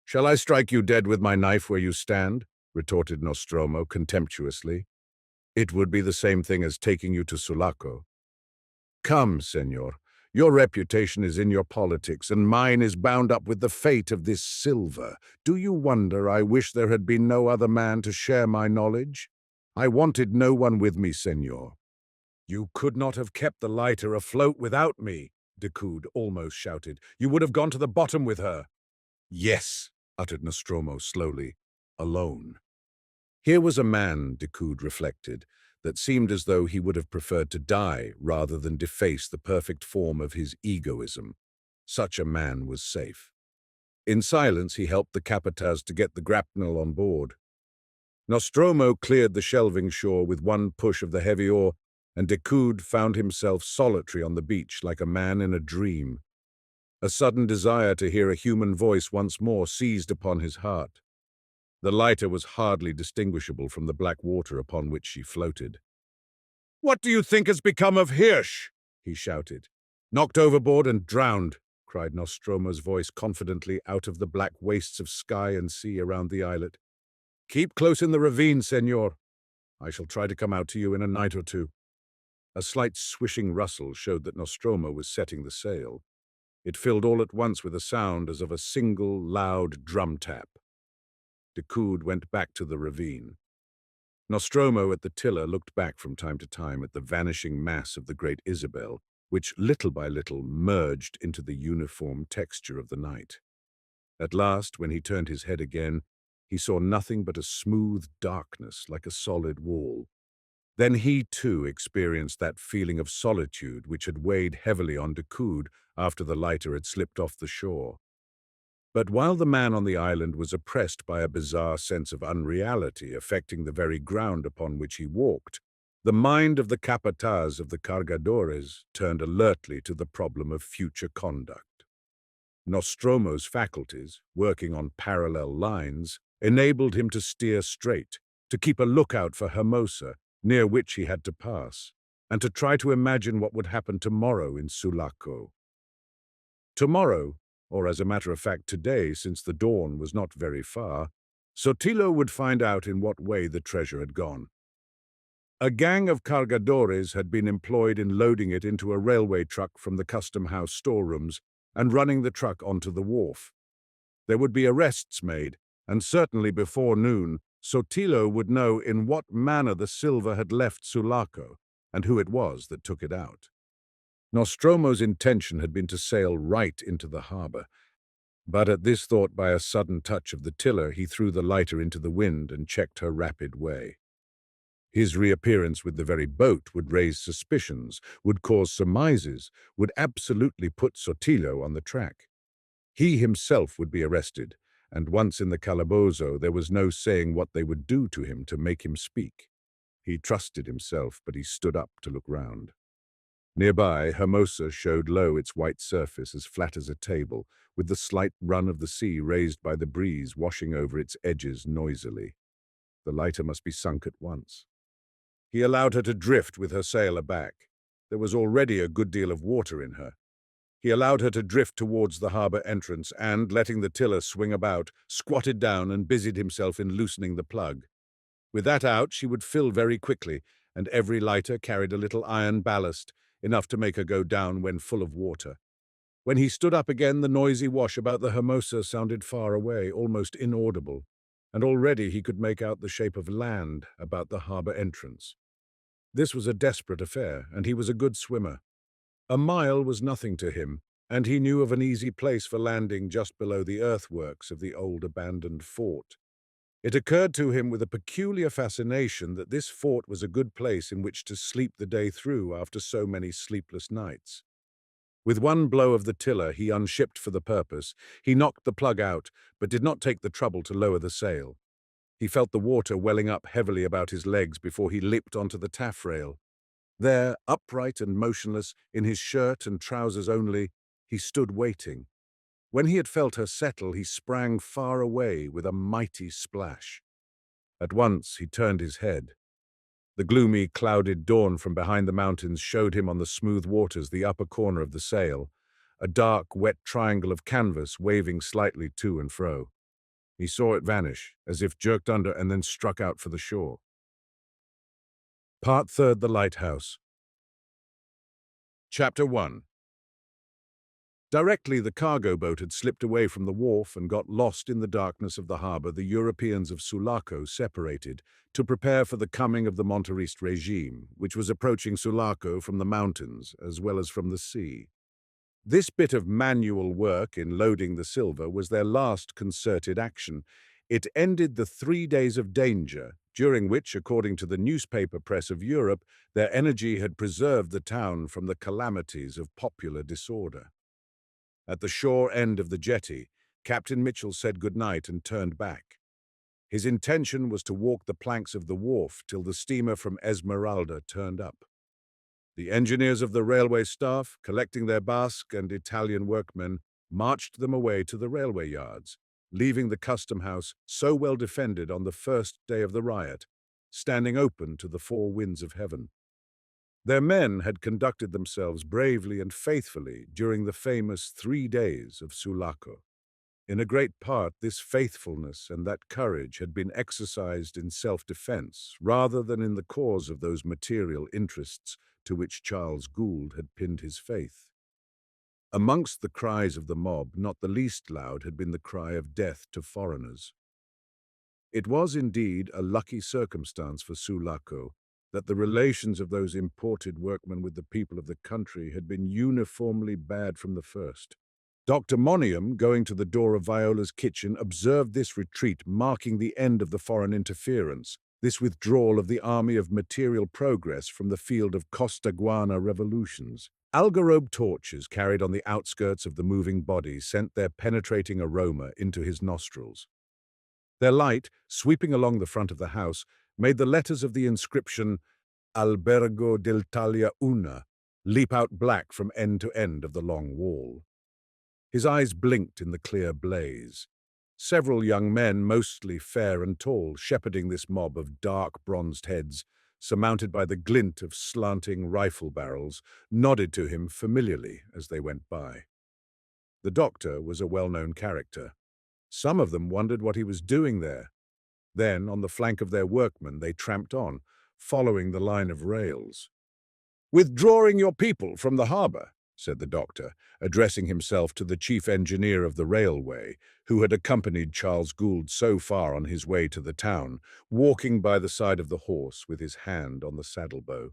"Shall I strike you dead with my knife where you stand?" retorted Nostromo contemptuously. "It would be the same thing as taking you to Sulaco. Come, senor, your reputation is in your politics, and mine is bound up with the fate of this silver. Do you wonder I wish there had been no other man to share my knowledge? I wanted no one with me, senor." "You could not have kept the lighter afloat without me," Decoud almost shouted. "You would have gone to the bottom with her." "Yes," uttered Nostromo slowly, "alone." Here was a man, Decoud reflected, that seemed as though he would have preferred to die rather than deface the perfect form of his egoism. Such a man was safe. In silence he helped the capataz to get the grapnel on board. Nostromo cleared the shelving shore with one push of the heavy oar, and Decoud found himself solitary on the beach like a man in a dream. A sudden desire to hear a human voice once more seized upon his heart. The lighter was hardly distinguishable from the black water upon which she floated. "What do you think has become of Hirsch?" he shouted. "Knocked overboard and drowned," cried Nostromo's voice confidently out of the black wastes of sky and sea around the islet. "Keep close in the ravine, senor. I shall try to come out to you in a night or two." A slight swishing rustle showed that Nostromo was setting the sail. It filled all at once with a sound as of a single, loud drum tap. Decoud went back to the ravine. Nostromo at the tiller looked back from time to time at the vanishing mass of the great Isabel, which little by little merged into the uniform texture of the night. At last, when he turned his head again, he saw nothing but a smooth darkness like a solid wall. Then he, too, experienced that feeling of solitude which had weighed heavily on Decoud after the lighter had slipped off the shore. But while the man on the island was oppressed by a bizarre sense of unreality affecting the very ground upon which he walked, the mind of the capataz of the cargadores turned alertly to the problem of future conduct. Nostromo's faculties, working on parallel lines, enabled him to steer straight, to keep a lookout for Hermosa, near which he had to pass, and to try to imagine what would happen tomorrow in Sulaco. Tomorrow, or as a matter of fact today, since the dawn was not very far, Sotillo would find out in what way the treasure had gone. A gang of cargadores had been employed in loading it into a railway truck from the custom house storerooms and running the truck onto the wharf. There would be arrests made, and certainly before noon, Sotillo would know in what manner the silver had left Sulaco and who it was that took it out. Nostromo's intention had been to sail right into the harbor, but at this thought, by a sudden touch of the tiller, he threw the lighter into the wind and checked her rapid way. His reappearance with the very boat would raise suspicions, would cause surmises, would absolutely put Sotillo on the track. He himself would be arrested, and once in the calabozo there was no saying what they would do to him to make him speak. He trusted himself, but he stood up to look round. Nearby, Hermosa showed low its white surface as flat as a table, with the slight run of the sea raised by the breeze washing over its edges noisily. The lighter must be sunk at once. He allowed her to drift with her sail aback. There was already a good deal of water in her. He allowed her to drift towards the harbor entrance and, letting the tiller swing about, squatted down and busied himself in loosening the plug. With that out, she would fill very quickly, and every lighter carried a little iron ballast, enough to make her go down when full of water. When he stood up again, the noisy wash about the Hermosa sounded far away, almost inaudible, and already he could make out the shape of land about the harbor entrance. This was a desperate affair, and he was a good swimmer. A mile was nothing to him, and he knew of an easy place for landing just below the earthworks of the old abandoned fort. It occurred to him with a peculiar fascination that this fort was a good place in which to sleep the day through after so many sleepless nights. With one blow of the tiller he unshipped for the purpose. He knocked the plug out, but did not take the trouble to lower the sail. He felt the water welling up heavily about his legs before he leaped onto the taffrail. There, upright and motionless, in his shirt and trousers only, he stood waiting. When he had felt her settle, he sprang far away with a mighty splash. At once he turned his head. The gloomy, clouded dawn from behind the mountains showed him on the smooth waters the upper corner of the sail, a dark, wet triangle of canvas waving slightly to and fro. He saw it vanish, as if jerked under, and then struck out for the shore. Part Third, The Lighthouse. Chapter 1. Directly the cargo boat had slipped away from the wharf and got lost in the darkness of the harbor, the Europeans of Sulaco separated to prepare for the coming of the Monterist regime, which was approaching Sulaco from the mountains as well as from the sea. This bit of manual work in loading the silver was their last concerted action. It ended the 3 days of danger, during which, according to the newspaper press of Europe, their energy had preserved the town from the calamities of popular disorder. At the shore end of the jetty, Captain Mitchell said good night and turned back. His intention was to walk the planks of the wharf till the steamer from Esmeralda turned up. The engineers of the railway staff, collecting their Basque and Italian workmen, marched them away to the railway yards, leaving the custom house so well defended on the first day of the riot, standing open to the four winds of heaven. Their men had conducted themselves bravely and faithfully during the famous 3 days of Sulaco. In a great part, this faithfulness and that courage had been exercised in self-defense rather than in the cause of those material interests to which Charles Gould had pinned his faith. Amongst the cries of the mob, not the least loud had been the cry of death to foreigners. It was indeed a lucky circumstance for Sulaco that the relations of those imported workmen with the people of the country had been uniformly bad from the first. Dr. Monium, going to the door of Viola's kitchen, observed this retreat marking the end of the foreign interference, this withdrawal of the army of material progress from the field of Costaguana revolutions. Algarobe torches carried on the outskirts of the moving body sent their penetrating aroma into his nostrils. Their light, sweeping along the front of the house, made the letters of the inscription Albergo d'Italia Una leap out black from end to end of the long wall. His eyes blinked in the clear blaze. Several young men, mostly fair and tall, shepherding this mob of dark bronzed heads, surmounted by the glint of slanting rifle barrels, nodded to him familiarly as they went by. The doctor was a well-known character. Some of them wondered what he was doing there. Then, on the flank of their workmen, they tramped on, following the line of rails. "Withdrawing your people from the harbour," said the doctor, addressing himself to the chief engineer of the railway, who had accompanied Charles Gould so far on his way to the town, walking by the side of the horse with his hand on the saddlebow.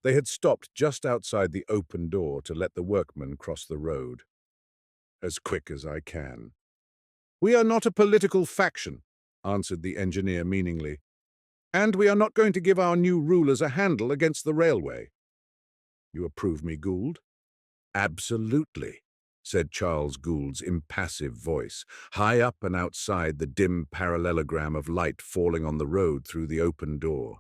They had stopped just outside the open door to let the workmen cross the road. "As quick as I can." "We are not a political faction," answered the engineer meaningly, "and we are not going to give our new rulers a handle against the railway." "You approve me, Gould?" "Absolutely," said Charles Gould's impassive voice, high up and outside the dim parallelogram of light falling on the road through the open door.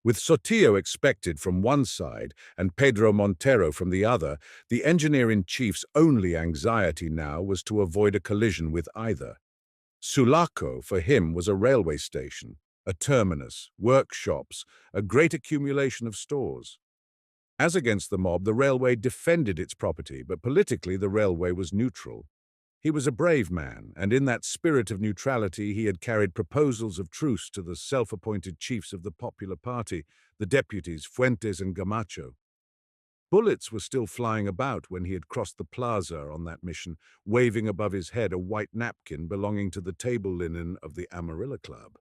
With Sotillo expected from one side and Pedro Montero from the other, the engineer-in-chief's only anxiety now was to avoid a collision with either. Sulaco, for him, was a railway station, a terminus, workshops, a great accumulation of stores. As against the mob, the railway defended its property, but politically the railway was neutral. He was a brave man, and in that spirit of neutrality he had carried proposals of truce to the self-appointed chiefs of the Popular Party, the deputies Fuentes and Gamacho. Bullets were still flying about when he had crossed the plaza on that mission, waving above his head a white napkin belonging to the table linen of the Amarilla Club.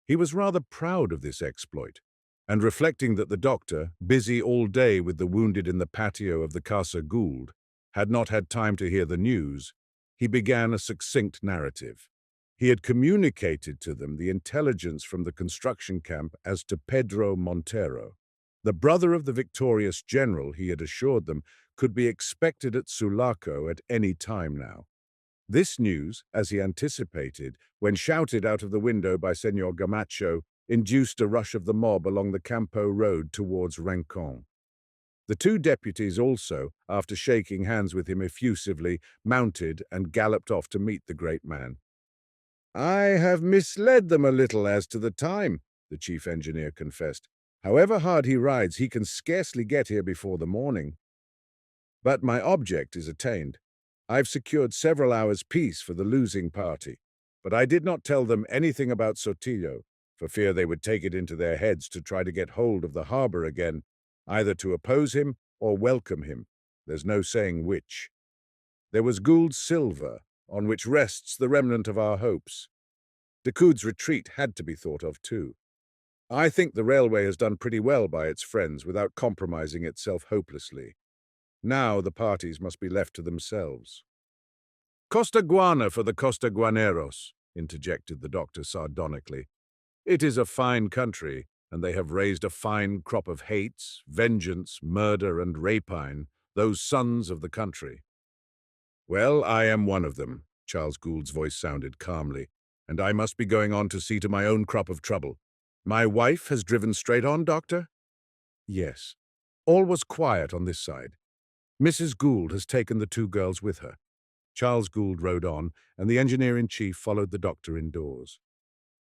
He was rather proud of this exploit, and reflecting that the doctor, busy all day with the wounded in the patio of the Casa Gould, had not had time to hear the news, he began a succinct narrative. He had communicated to them the intelligence from the construction camp as to Pedro Montero. The brother of the victorious general, he had assured them, could be expected at Sulaco at any time now. This news, as he anticipated, when shouted out of the window by Senor Gamacho, induced a rush of the mob along the Campo road towards Rincon. The two deputies also, after shaking hands with him effusively, mounted and galloped off to meet the great man. "I have misled them a little as to the time," the chief engineer confessed. "However hard he rides, he can scarcely get here before the morning. But my object is attained. I've secured several hours' peace for the losing party, but I did not tell them anything about Sotillo, for fear they would take it into their heads to try to get hold of the harbour again, either to oppose him or welcome him. There's no saying which. There was Gould's silver, on which rests the remnant of our hopes. Decoud's retreat had to be thought of too. I think the railway has done pretty well by its friends without compromising itself hopelessly. Now the parties must be left to themselves." "Costaguana for the Costaguaneros," interjected the doctor sardonically. "It is a fine country, and they have raised a fine crop of hates, vengeance, murder, and rapine, those sons of the country." "Well, I am one of them," Charles Gould's voice sounded calmly, and I must be going on to see to my own crop of trouble. My wife has driven straight on, Doctor? Yes. All was quiet on this side. Mrs. Gould has taken the two girls with her. Charles Gould rode on, and the engineer-in-chief followed the doctor indoors.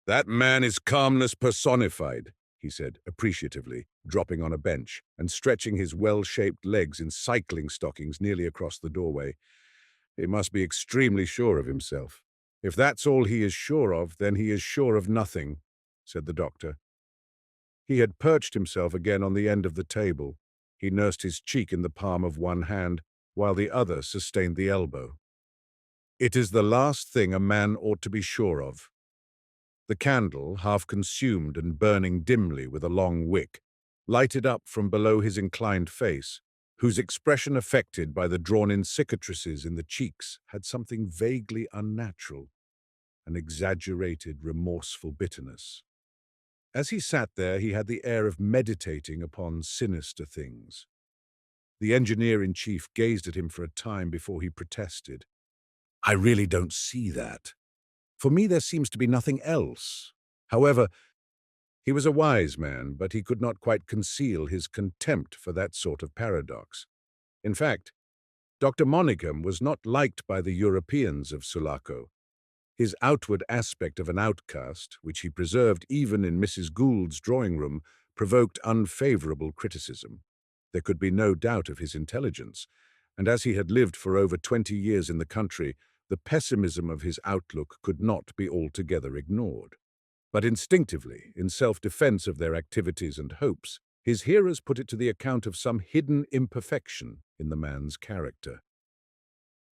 That man is calmness personified, he said appreciatively, dropping on a bench and stretching his well-shaped legs in cycling stockings nearly across the doorway. He must be extremely sure of himself. If that's all he is sure of, then he is sure of nothing, said the doctor. He had perched himself again on the end of the table. He nursed his cheek in the palm of one hand, while the other sustained the elbow. It is the last thing a man ought to be sure of. The candle, half consumed and burning dimly with a long wick, lighted up from below his inclined face, whose expression affected by the drawn-in cicatrices in the cheeks had something vaguely unnatural, an exaggerated, remorseful bitterness. As he sat there, he had the air of meditating upon sinister things. The engineer-in-chief gazed at him for a time before he protested. I really don't see that. For me, there seems to be nothing else. However, he was a wise man, but he could not quite conceal his contempt for that sort of paradox. In fact, Dr. Monaghan was not liked by the Europeans of Sulaco. His outward aspect of an outcast, which he preserved even in Mrs. Gould's drawing-room, provoked unfavorable criticism. There could be no doubt of his intelligence, and as he had lived for over 20 years in the country, the pessimism of his outlook could not be altogether ignored. But instinctively, in self-defense of their activities and hopes, his hearers put it to the account of some hidden imperfection in the man's character.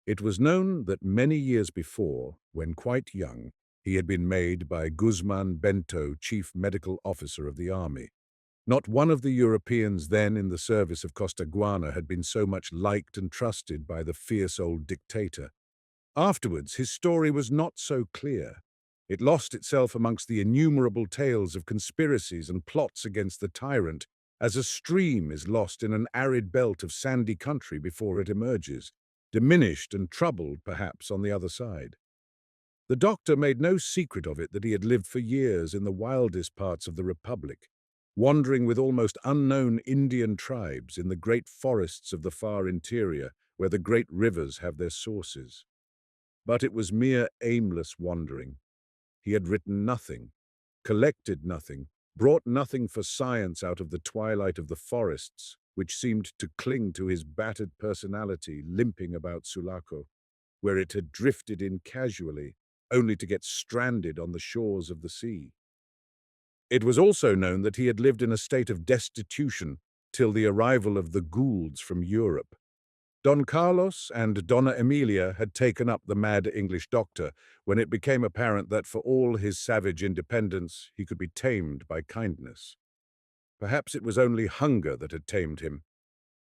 It was known that many years before, when quite young, he had been made by Guzman Bento chief medical officer of the army. Not one of the Europeans then in the service of Costaguana had been so much liked and trusted by the fierce old dictator. Afterwards, his story was not so clear. It lost itself amongst the innumerable tales of conspiracies and plots against the tyrant, as a stream is lost in an arid belt of sandy country before it emerges, diminished and troubled, perhaps, on the other side. The doctor made no secret of it that he had lived for years in the wildest parts of the Republic, wandering with almost unknown Indian tribes in the great forests of the far interior, where the great rivers have their sources. But it was mere aimless wandering. He had written nothing, collected nothing, brought nothing for science out of the twilight of the forests, which seemed to cling to his battered personality, limping about Sulaco, where it had drifted in casually, only to get stranded on the shores of the sea. It was also known that he had lived in a state of destitution till the arrival of the Goulds from Europe. Don Carlos and Donna Emilia had taken up the mad English doctor when it became apparent that for all his savage independence he could be tamed by kindness. Perhaps it was only hunger that had tamed him.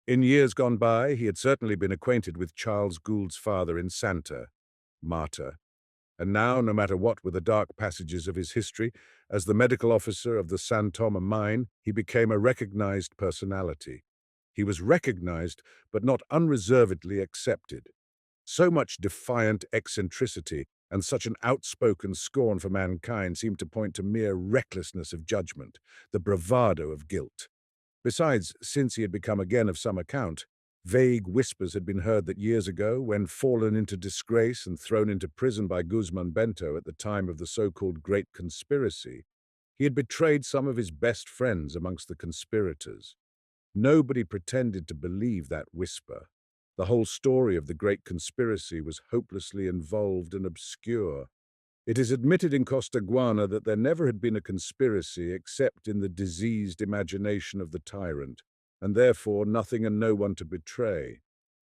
In years gone by, he had certainly been acquainted with Charles Gould's father in Santa, Marta, and now, no matter what were the dark passages of his history, as the medical officer of the San Tomé mine, he became a recognized personality. He was recognized, but not unreservedly accepted. So much defiant eccentricity and such an outspoken scorn for mankind seemed to point to mere recklessness of judgment, the bravado of guilt. Besides, since he had become again of some account, vague whispers had been heard that years ago, when fallen into disgrace and thrown into prison by Guzman Bento at the time of the so-called Great Conspiracy, he had betrayed some of his best friends amongst the conspirators. Nobody pretended to believe that whisper. The whole story of the Great Conspiracy was hopelessly involved and obscure. It is admitted in Costaguana that there never had been a conspiracy except in the diseased imagination of the tyrant, and therefore nothing and no one to betray,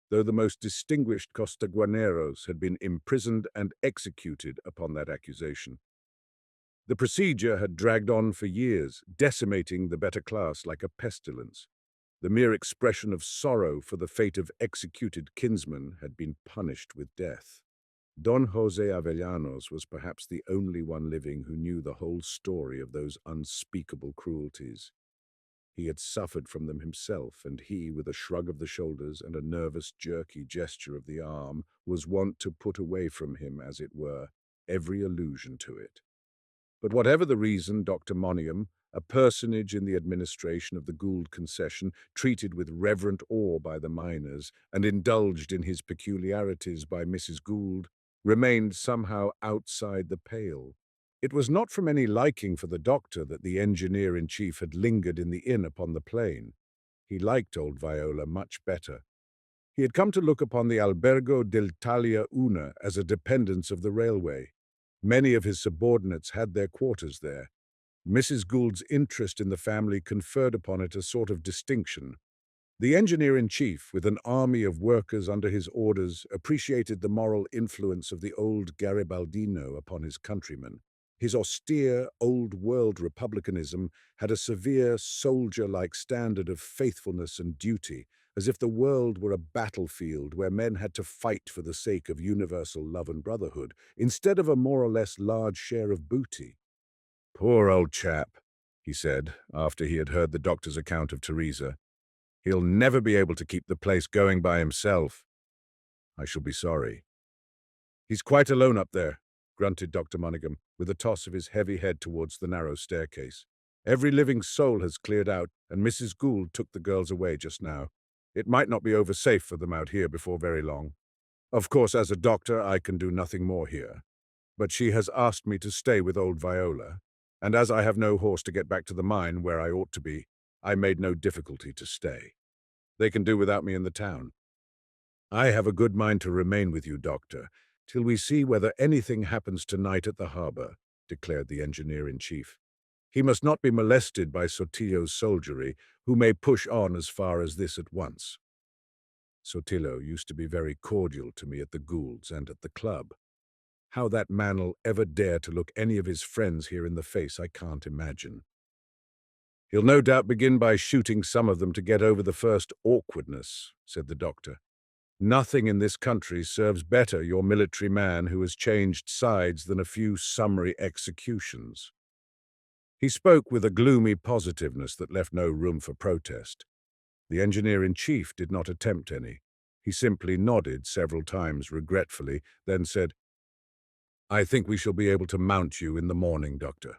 though the most distinguished Costaguaneros had been imprisoned and executed upon that accusation. The procedure had dragged on for years, decimating the better class like a pestilence. The mere expression of sorrow for the fate of executed kinsmen had been punished with death. Don José Avellanos was perhaps the only one living who knew the whole story of those unspeakable cruelties. He had suffered from them himself, and he, with a shrug of the shoulders and a nervous, jerky gesture of the arm, was wont to put away from him, as it were, every allusion to it. But whatever the reason, Dr. Monigham, a personage in the administration of the Gould concession, treated with reverent awe by the miners and indulged in his peculiarities by Mrs. Gould, remained somehow outside the pale. It was not from any liking for the doctor that the engineer-in-chief had lingered in the inn upon the plain. He liked old Viola much better. He had come to look upon the Albergo dell'Italia Una as a dependence of the railway. Many of his subordinates had their quarters there. Mrs. Gould's interest in the family conferred upon it a sort of distinction. The engineer-in-chief, with an army of workers under his orders, appreciated the moral influence of the old Garibaldino upon his countrymen. His austere, old-world republicanism had a severe, soldier-like standard of faithfulness and duty, as if the world were a battlefield where men had to fight for the sake of universal love and brotherhood, instead of a more or less large share of booty. "Poor old chap," he said, after he had heard the doctor's account of Teresa. "He'll never be able to keep the place going by himself. I shall be sorry." "He's quite alone up there," grunted Dr. Monigham, with a toss of his heavy head towards the narrow staircase. "Every living soul has cleared out, and Mrs. Gould took the girls away just now. It might not be over safe for them out here before very long. Of course, as a doctor, I can do nothing more here. But she has asked me to stay with old Viola, and as I have no horse to get back to the mine where I ought to be, I made no difficulty to stay. They can do without me in the town. I have a good mind to remain with you, Doctor, till we see whether anything happens tonight at the harbor," declared the engineer-in-chief. "He must not be molested by Sotillo's soldiery, who may push on as far as this at once. Sotillo used to be very cordial to me at the Goulds and at the club. How that man'll ever dare to look any of his friends here in the face, I can't imagine. He'll no doubt begin by shooting some of them to get over the first awkwardness," said the doctor. "Nothing in this country serves better your military man who has changed sides than a few summary executions." He spoke with a gloomy positiveness that left no room for protest. The engineer-in-chief did not attempt any. He simply nodded several times regretfully, then said, "I think we shall be able to mount you in the morning, Doctor.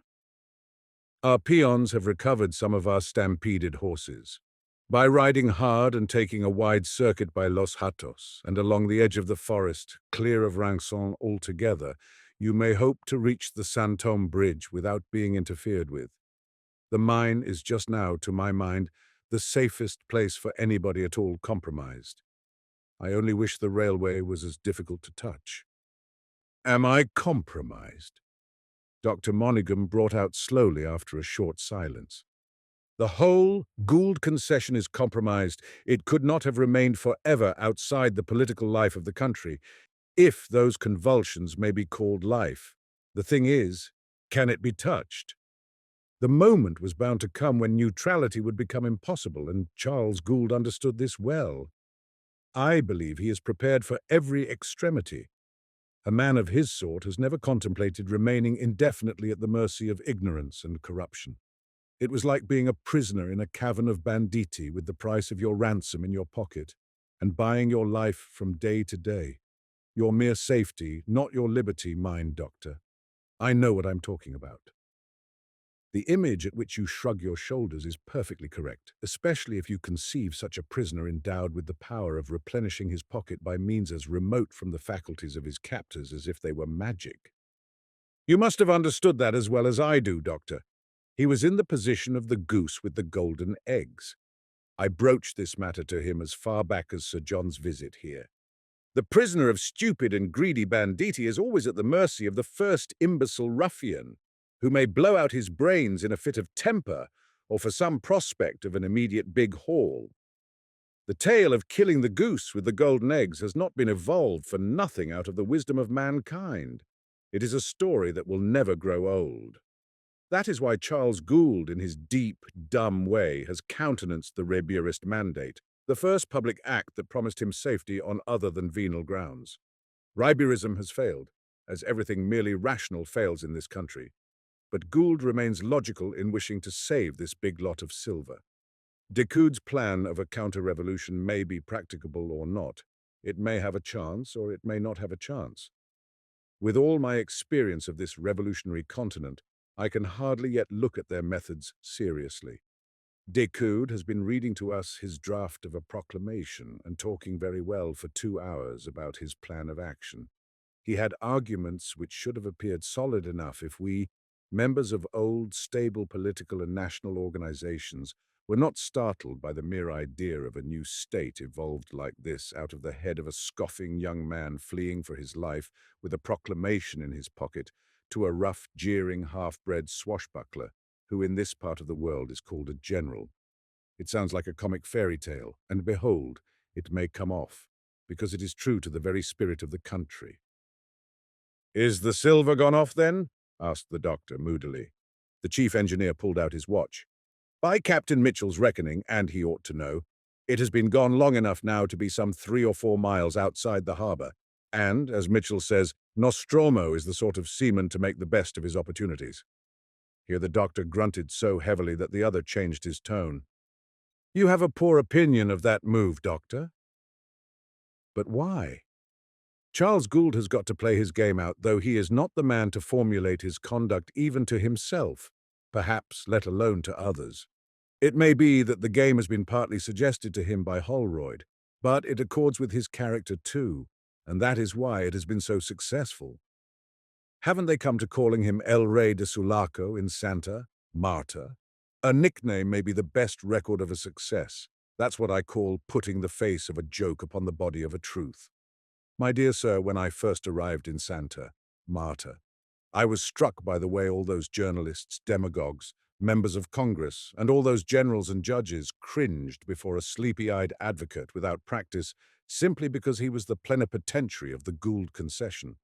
Our peons have recovered some of our stampeded horses. By riding hard and taking a wide circuit by Los Hatos and along the edge of the forest, clear of Rançon altogether, you may hope to reach the San Tomé bridge without being interfered with. The mine is just now, to my mind, the safest place for anybody at all compromised. I only wish the railway was as difficult to touch." "Am I compromised?" Dr. Monigham brought out slowly after a short silence. "The whole Gould concession is compromised. It could not have remained forever outside the political life of the country, if those convulsions may be called life. The thing is, can it be touched? The moment was bound to come when neutrality would become impossible, and Charles Gould understood this well. I believe he is prepared for every extremity. A man of his sort has never contemplated remaining indefinitely at the mercy of ignorance and corruption. It was like being a prisoner in a cavern of banditti with the price of your ransom in your pocket, and buying your life from day to day. Your mere safety, not your liberty, mind, Doctor. I know what I'm talking about." The image at which you shrug your shoulders is perfectly correct, especially if you conceive such a prisoner endowed with the power of replenishing his pocket by means as remote from the faculties of his captors as if they were magic. You must have understood that as well as I do, Doctor. He was in the position of the goose with the golden eggs. I broached this matter to him as far back as Sir John's visit here. The prisoner of stupid and greedy banditti is always at the mercy of the first imbecile ruffian, who may blow out his brains in a fit of temper or for some prospect of an immediate big haul. The tale of killing the goose with the golden eggs has not been evolved for nothing out of the wisdom of mankind. It is a story that will never grow old. That is why Charles Gould, in his deep, dumb way, has countenanced the Ribierist mandate, the first public act that promised him safety on other than venal grounds. Ribierism has failed, as everything merely rational fails in this country. But Gould remains logical in wishing to save this big lot of silver. Decoud's plan of a counter-revolution may be practicable or not. It may have a chance, or it may not have a chance. With all my experience of this revolutionary continent, I can hardly yet look at their methods seriously. Decoud has been reading to us his draft of a proclamation and talking very well for 2 hours about his plan of action. He had arguments which should have appeared solid enough if we, members of old, stable political and national organizations, were not startled by the mere idea of a new state evolved like this out of the head of a scoffing young man fleeing for his life with a proclamation in his pocket to a rough, jeering, half-bred swashbuckler who in this part of the world is called a general. It sounds like a comic fairy tale, and behold, it may come off, because it is true to the very spirit of the country. "Is the silver gone off, then?" asked the doctor moodily. The chief engineer pulled out his watch. "By Captain Mitchell's reckoning, and he ought to know, it has been gone long enough now to be some 3 or 4 miles outside the harbour, and, as Mitchell says, Nostromo is the sort of seaman to make the best of his opportunities." Here the doctor grunted so heavily that the other changed his tone. "You have a poor opinion of that move, Doctor." "But why?" "Charles Gould has got to play his game out, though he is not the man to formulate his conduct even to himself, perhaps let alone to others. It may be that the game has been partly suggested to him by Holroyd, but it accords with his character too, and that is why it has been so successful. Haven't they come to calling him El Rey de Sulaco in Santa, Marta? A nickname may be the best record of a success. That's what I call putting the face of a joke upon the body of a truth. My dear sir, when I first arrived in Santa, Marta, I was struck by the way all those journalists, demagogues, members of Congress, and all those generals and judges cringed before a sleepy-eyed advocate without practice simply because he was the plenipotentiary of the Gould concession.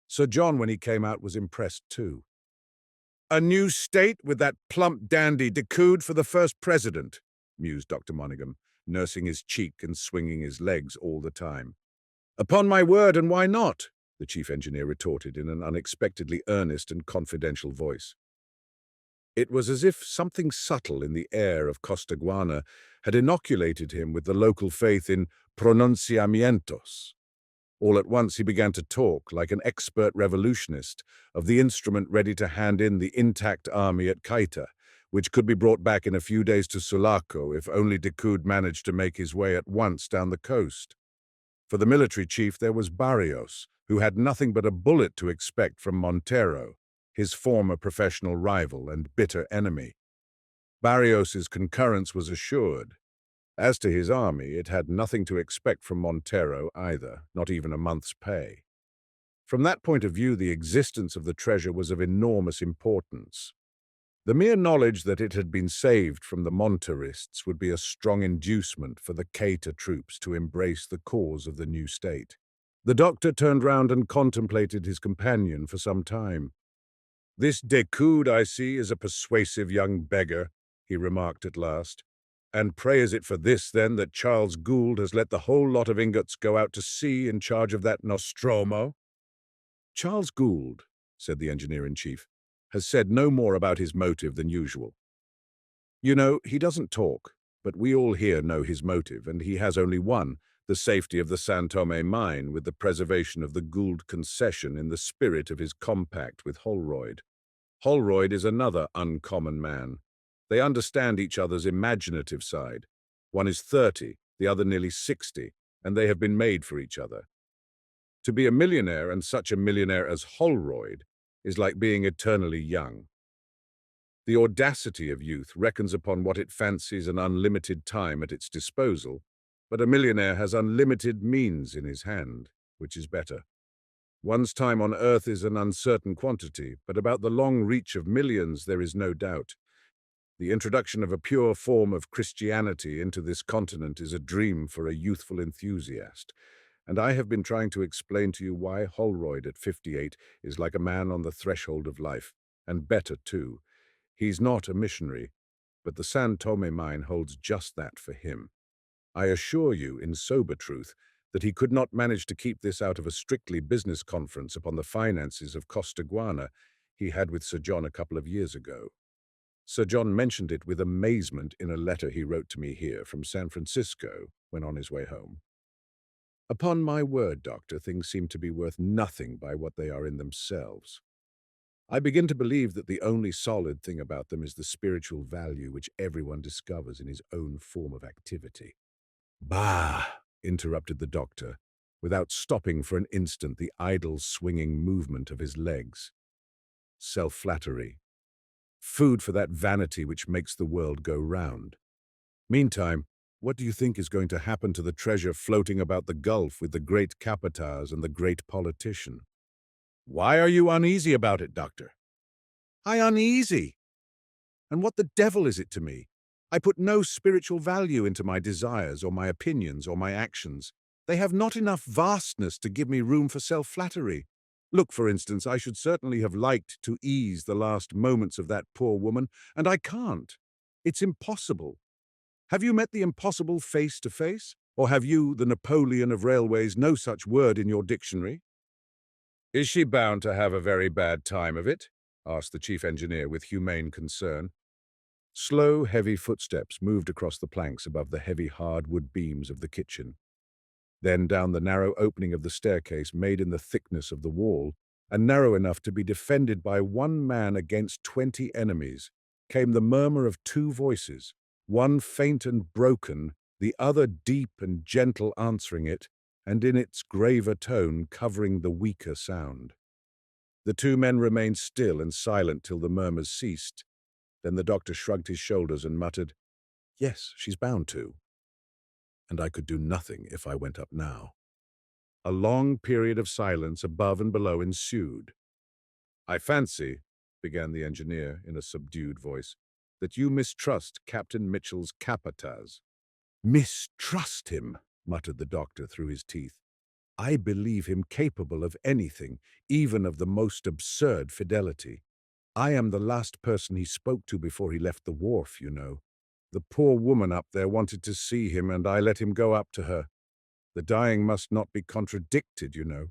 Sir John, when he came out, was impressed too. "A new state with that plump dandy Decoud for the first president," mused Dr. Monaghan, nursing his cheek and swinging his legs all the time. "Upon my word, and why not?" the chief engineer retorted in an unexpectedly earnest and confidential voice. It was as if something subtle in the air of Costaguana had inoculated him with the local faith in pronunciamientos. All at once he began to talk, like an expert revolutionist, of the instrument ready to hand in the intact army at Cayta, which could be brought back in a few days to Sulaco if only Decoud managed to make his way at once down the coast. For the military chief there was Barrios, who had nothing but a bullet to expect from Montero, his former professional rival and bitter enemy. Barrios's concurrence was assured. As to his army, it had nothing to expect from Montero either, not even a month's pay. From that point of view, the existence of the treasure was of enormous importance. The mere knowledge that it had been saved from the Monterists would be a strong inducement for the Cayta troops to embrace the cause of the new state. The doctor turned round and contemplated his companion for some time. "This Decoud, I see, is a persuasive young beggar," he remarked at last. "And pray is it for this, then, that Charles Gould has let the whole lot of ingots go out to sea in charge of that Nostromo?" "Charles Gould," said the engineer-in-chief, "has said no more about his motive than usual. You know, he doesn't talk, but we all here know his motive, and he has only one, the safety of the San Tomé mine with the preservation of the Gould concession in the spirit of his compact with Holroyd. Holroyd is another uncommon man. They understand each other's imaginative side. One is 30, the other nearly 60, and they have been made for each other. To be a millionaire, and such a millionaire as Holroyd, is like being eternally young. The audacity of youth reckons upon what it fancies an unlimited time at its disposal, but a millionaire has unlimited means in his hand, which is better. One's time on earth is an uncertain quantity, but about the long reach of millions there is no doubt. The introduction of a pure form of Christianity into this continent is a dream for a youthful enthusiast, and I have been trying to explain to you why Holroyd at 58 is like a man on the threshold of life, and better too. He's not a missionary, but the San Tomé mine holds just that for him. I assure you, in sober truth, that he could not manage to keep this out of a strictly business conference upon the finances of Costaguana he had with Sir John a couple of years ago. Sir John mentioned it with amazement in a letter he wrote to me here from San Francisco when on his way home. Upon my word, Doctor, things seem to be worth nothing by what they are in themselves. I begin to believe that the only solid thing about them is the spiritual value which everyone discovers in his own form of activity. Bah! Interrupted the doctor, without stopping for an instant the idle swinging movement of his legs. Self-flattery. Food for that vanity which makes the world go round. Meantime, what do you think is going to happen to the treasure floating about the Gulf with the great capataz and the great politician? Why are you uneasy about it, Doctor? I uneasy? And what the devil is it to me? I put no spiritual value into my desires or my opinions or my actions. They have not enough vastness to give me room for self-flattery. Look, for instance, I should certainly have liked to ease the last moments of that poor woman, and I can't. It's impossible. Have you met the impossible face to face? Or have you, the Napoleon of railways, no such word in your dictionary? Is she bound to have a very bad time of it? Asked the chief engineer with humane concern. Slow, heavy footsteps moved across the planks above the heavy hardwood beams of the kitchen. Then down the narrow opening of the staircase made in the thickness of the wall, and narrow enough to be defended by one man against 20 enemies, came the murmur of two voices, one faint and broken, the other deep and gentle answering it, and in its graver tone covering the weaker sound. The two men remained still and silent till the murmurs ceased. Then the doctor shrugged his shoulders and muttered, "Yes, she's bound to." And I could do nothing if I went up now. A long period of silence above and below ensued. "I fancy," began the engineer in a subdued voice, "that you mistrust Captain Mitchell's capataz." "Mistrust him," muttered the doctor through his teeth. "I believe him capable of anything, even of the most absurd fidelity. I am the last person he spoke to before he left the wharf, you know. The poor woman up there wanted to see him, and I let him go up to her. The dying must not be contradicted, you know.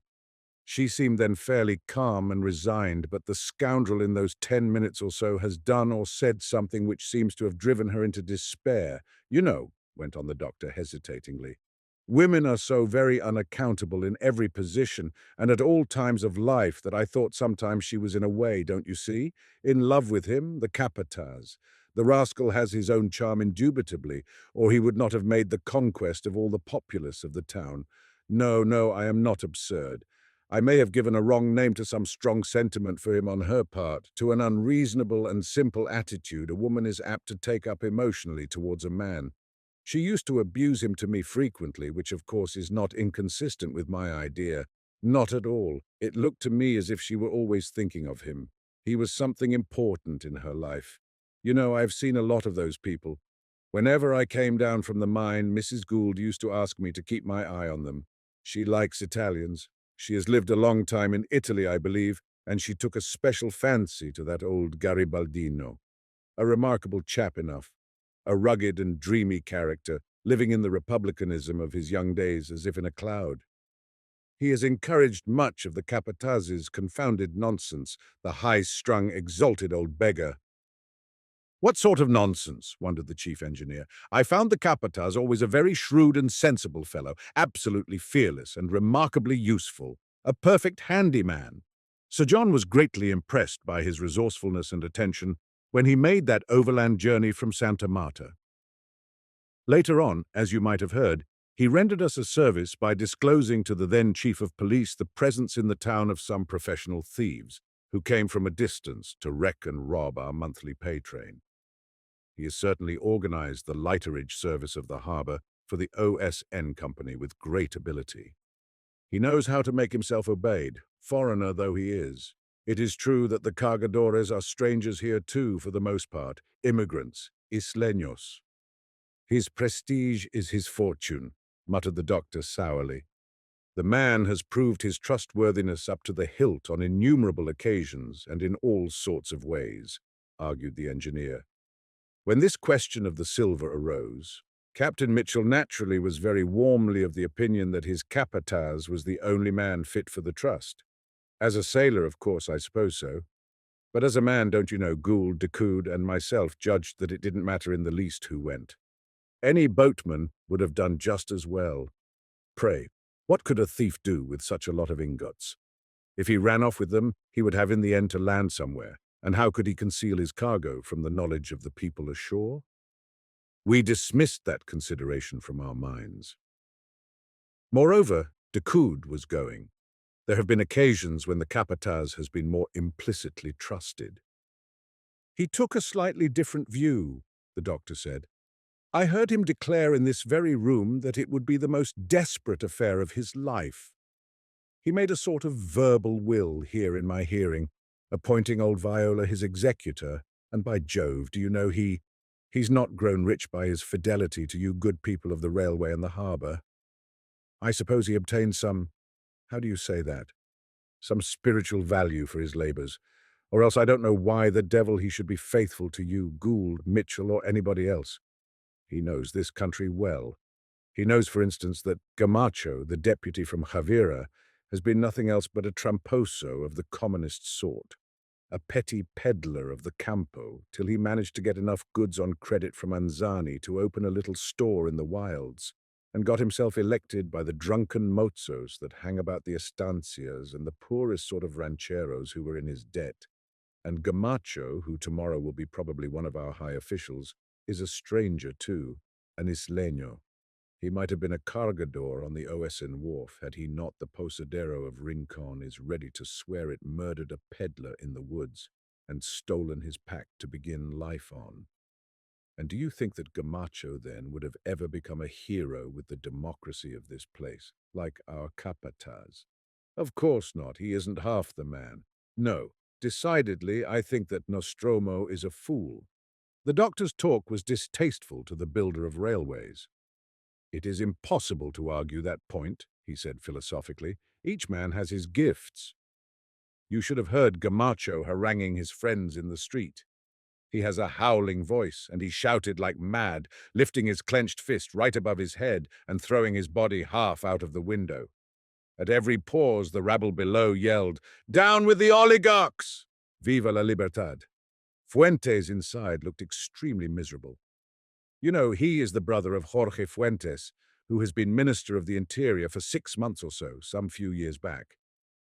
She seemed then fairly calm and resigned, but the scoundrel in those 10 minutes or so has done or said something which seems to have driven her into despair. You know," went on the doctor hesitatingly, "women are so very unaccountable in every position and at all times of life that I thought sometimes she was in a way, don't you see, in love with him, the capataz. The rascal has his own charm indubitably, or he would not have made the conquest of all the populace of the town. No, no, I am not absurd. I may have given a wrong name to some strong sentiment for him on her part, to an unreasonable and simple attitude a woman is apt to take up emotionally towards a man. She used to abuse him to me frequently, which of course is not inconsistent with my idea. Not at all. It looked to me as if she were always thinking of him. He was something important in her life. You know, I've seen a lot of those people. Whenever I came down from the mine, Mrs. Gould used to ask me to keep my eye on them. She likes Italians. She has lived a long time in Italy, I believe, and she took a special fancy to that old Garibaldino. A remarkable chap enough. A rugged and dreamy character, living in the republicanism of his young days as if in a cloud. He has encouraged much of the capataz's confounded nonsense, the high-strung, exalted old beggar. What sort of nonsense? Wondered the chief engineer. I found the capataz always a very shrewd and sensible fellow, absolutely fearless and remarkably useful, a perfect handyman. Sir John was greatly impressed by his resourcefulness and attention when he made that overland journey from Santa Marta. Later on, as you might have heard, he rendered us a service by disclosing to the then chief of police the presence in the town of some professional thieves, who came from a distance to wreck and rob our monthly pay train. He has certainly organized the lighterage service of the harbour for the OSN Company with great ability. He knows how to make himself obeyed, foreigner though he is. It is true that the cargadores are strangers here too, for the most part, immigrants, isleños. His prestige is his fortune, muttered the doctor sourly. The man has proved his trustworthiness up to the hilt on innumerable occasions and in all sorts of ways, argued the engineer. When this question of the silver arose, Captain Mitchell naturally was very warmly of the opinion that his capataz was the only man fit for the trust. As a sailor, of course, I suppose so. But as a man, don't you know, Gould, Decoud, and myself judged that it didn't matter in the least who went. Any boatman would have done just as well. Pray, What could a thief do with such a lot of ingots? If he ran off with them, he would have in the end to land somewhere, and how could he conceal his cargo from the knowledge of the people ashore? We dismissed that consideration from our minds. Moreover, Decoud was going. There have been occasions when the capataz has been more implicitly trusted. He took a slightly different view, the doctor said. I heard him declare in this very room that it would be the most desperate affair of his life. He made a sort of verbal will here in my hearing, appointing old Viola his executor, and by Jove, do you know, he's not grown rich by his fidelity to you good people of the railway and the harbour. I suppose he obtained some, how do you say that, some spiritual value for his labours, or else I don't know why the devil he should be faithful to you, Gould, Mitchell, or anybody else. He knows this country well. He knows, for instance, that Gamacho, the deputy from Javira, has been nothing else but a tramposo of the commonest sort, a petty peddler of the campo, till he managed to get enough goods on credit from Anzani to open a little store in the wilds, and got himself elected by the drunken mozos that hang about the estancias and the poorest sort of rancheros who were in his debt. And Gamacho, who tomorrow will be probably one of our high officials, is a stranger too, an isleño. He might have been a cargador on the OSN wharf had he not, the posadero of Rincon is ready to swear it, murdered a peddler in the woods and stolen his pack to begin life on. And do you think that Gamacho then would have ever become a hero with the democracy of this place, like our capataz? Of course not. He isn't half the man. No, decidedly, I think that Nostromo is a fool. The doctor's talk was distasteful to the builder of railways. It is impossible to argue that point, he said philosophically. Each man has his gifts. You should have heard Gamacho haranguing his friends in the street. He has a howling voice, and he shouted like mad, lifting his clenched fist right above his head and throwing his body half out of the window. At every pause, the rabble below yelled, "Down with the oligarchs! Viva la libertad!" Fuentes inside looked extremely miserable. You know, he is the brother of Jorge Fuentes, who has been Minister of the Interior for 6 months or so, some few years back.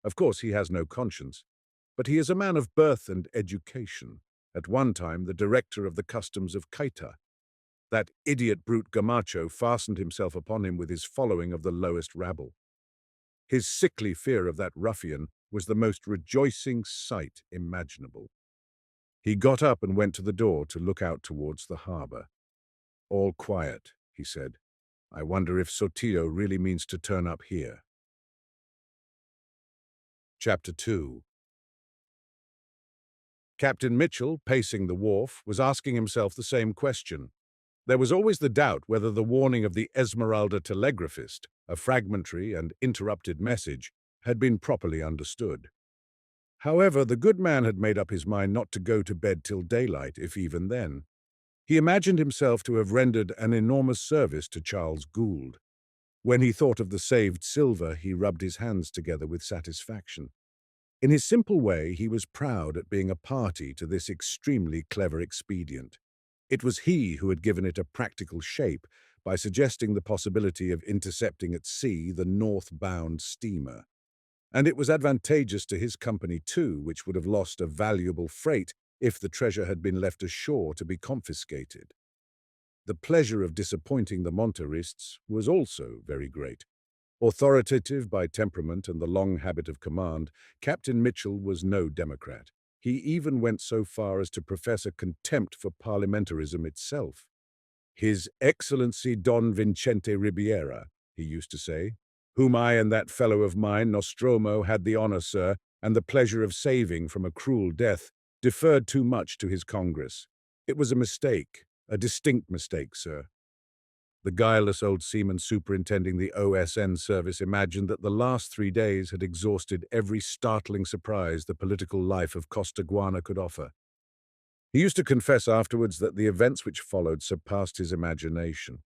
Of course, he has no conscience, but he is a man of birth and education, at one time the director of the customs of Caita. That idiot brute Gamacho fastened himself upon him with his following of the lowest rabble. His sickly fear of that ruffian was the most rejoicing sight imaginable. He got up and went to the door to look out towards the harbour. All quiet, he said. I wonder if Sotillo really means to turn up here. Chapter 2. Captain Mitchell, pacing the wharf, was asking himself the same question. There was always the doubt whether the warning of the Esmeralda telegraphist, a fragmentary and interrupted message, had been properly understood. However, the good man had made up his mind not to go to bed till daylight, if even then. He imagined himself to have rendered an enormous service to Charles Gould. When he thought of the saved silver, he rubbed his hands together with satisfaction. In his simple way, he was proud at being a party to this extremely clever expedient. It was he who had given it a practical shape by suggesting the possibility of intercepting at sea the north-bound steamer. And it was advantageous to his company too, which would have lost a valuable freight if the treasure had been left ashore to be confiscated. The pleasure of disappointing the Monterists was also very great. Authoritative by temperament and the long habit of command, Captain Mitchell was no democrat. He even went so far as to profess a contempt for parliamentarism itself. His Excellency Don Vincente Ribiera, he used to say, whom I and that fellow of mine, Nostromo, had the honor, sir, and the pleasure of saving from a cruel death, deferred too much to his Congress. It was a mistake, a distinct mistake, sir. The guileless old seaman superintending the OSN service imagined that the last 3 days had exhausted every startling surprise the political life of Costaguana could offer. He used to confess afterwards that the events which followed surpassed his imagination.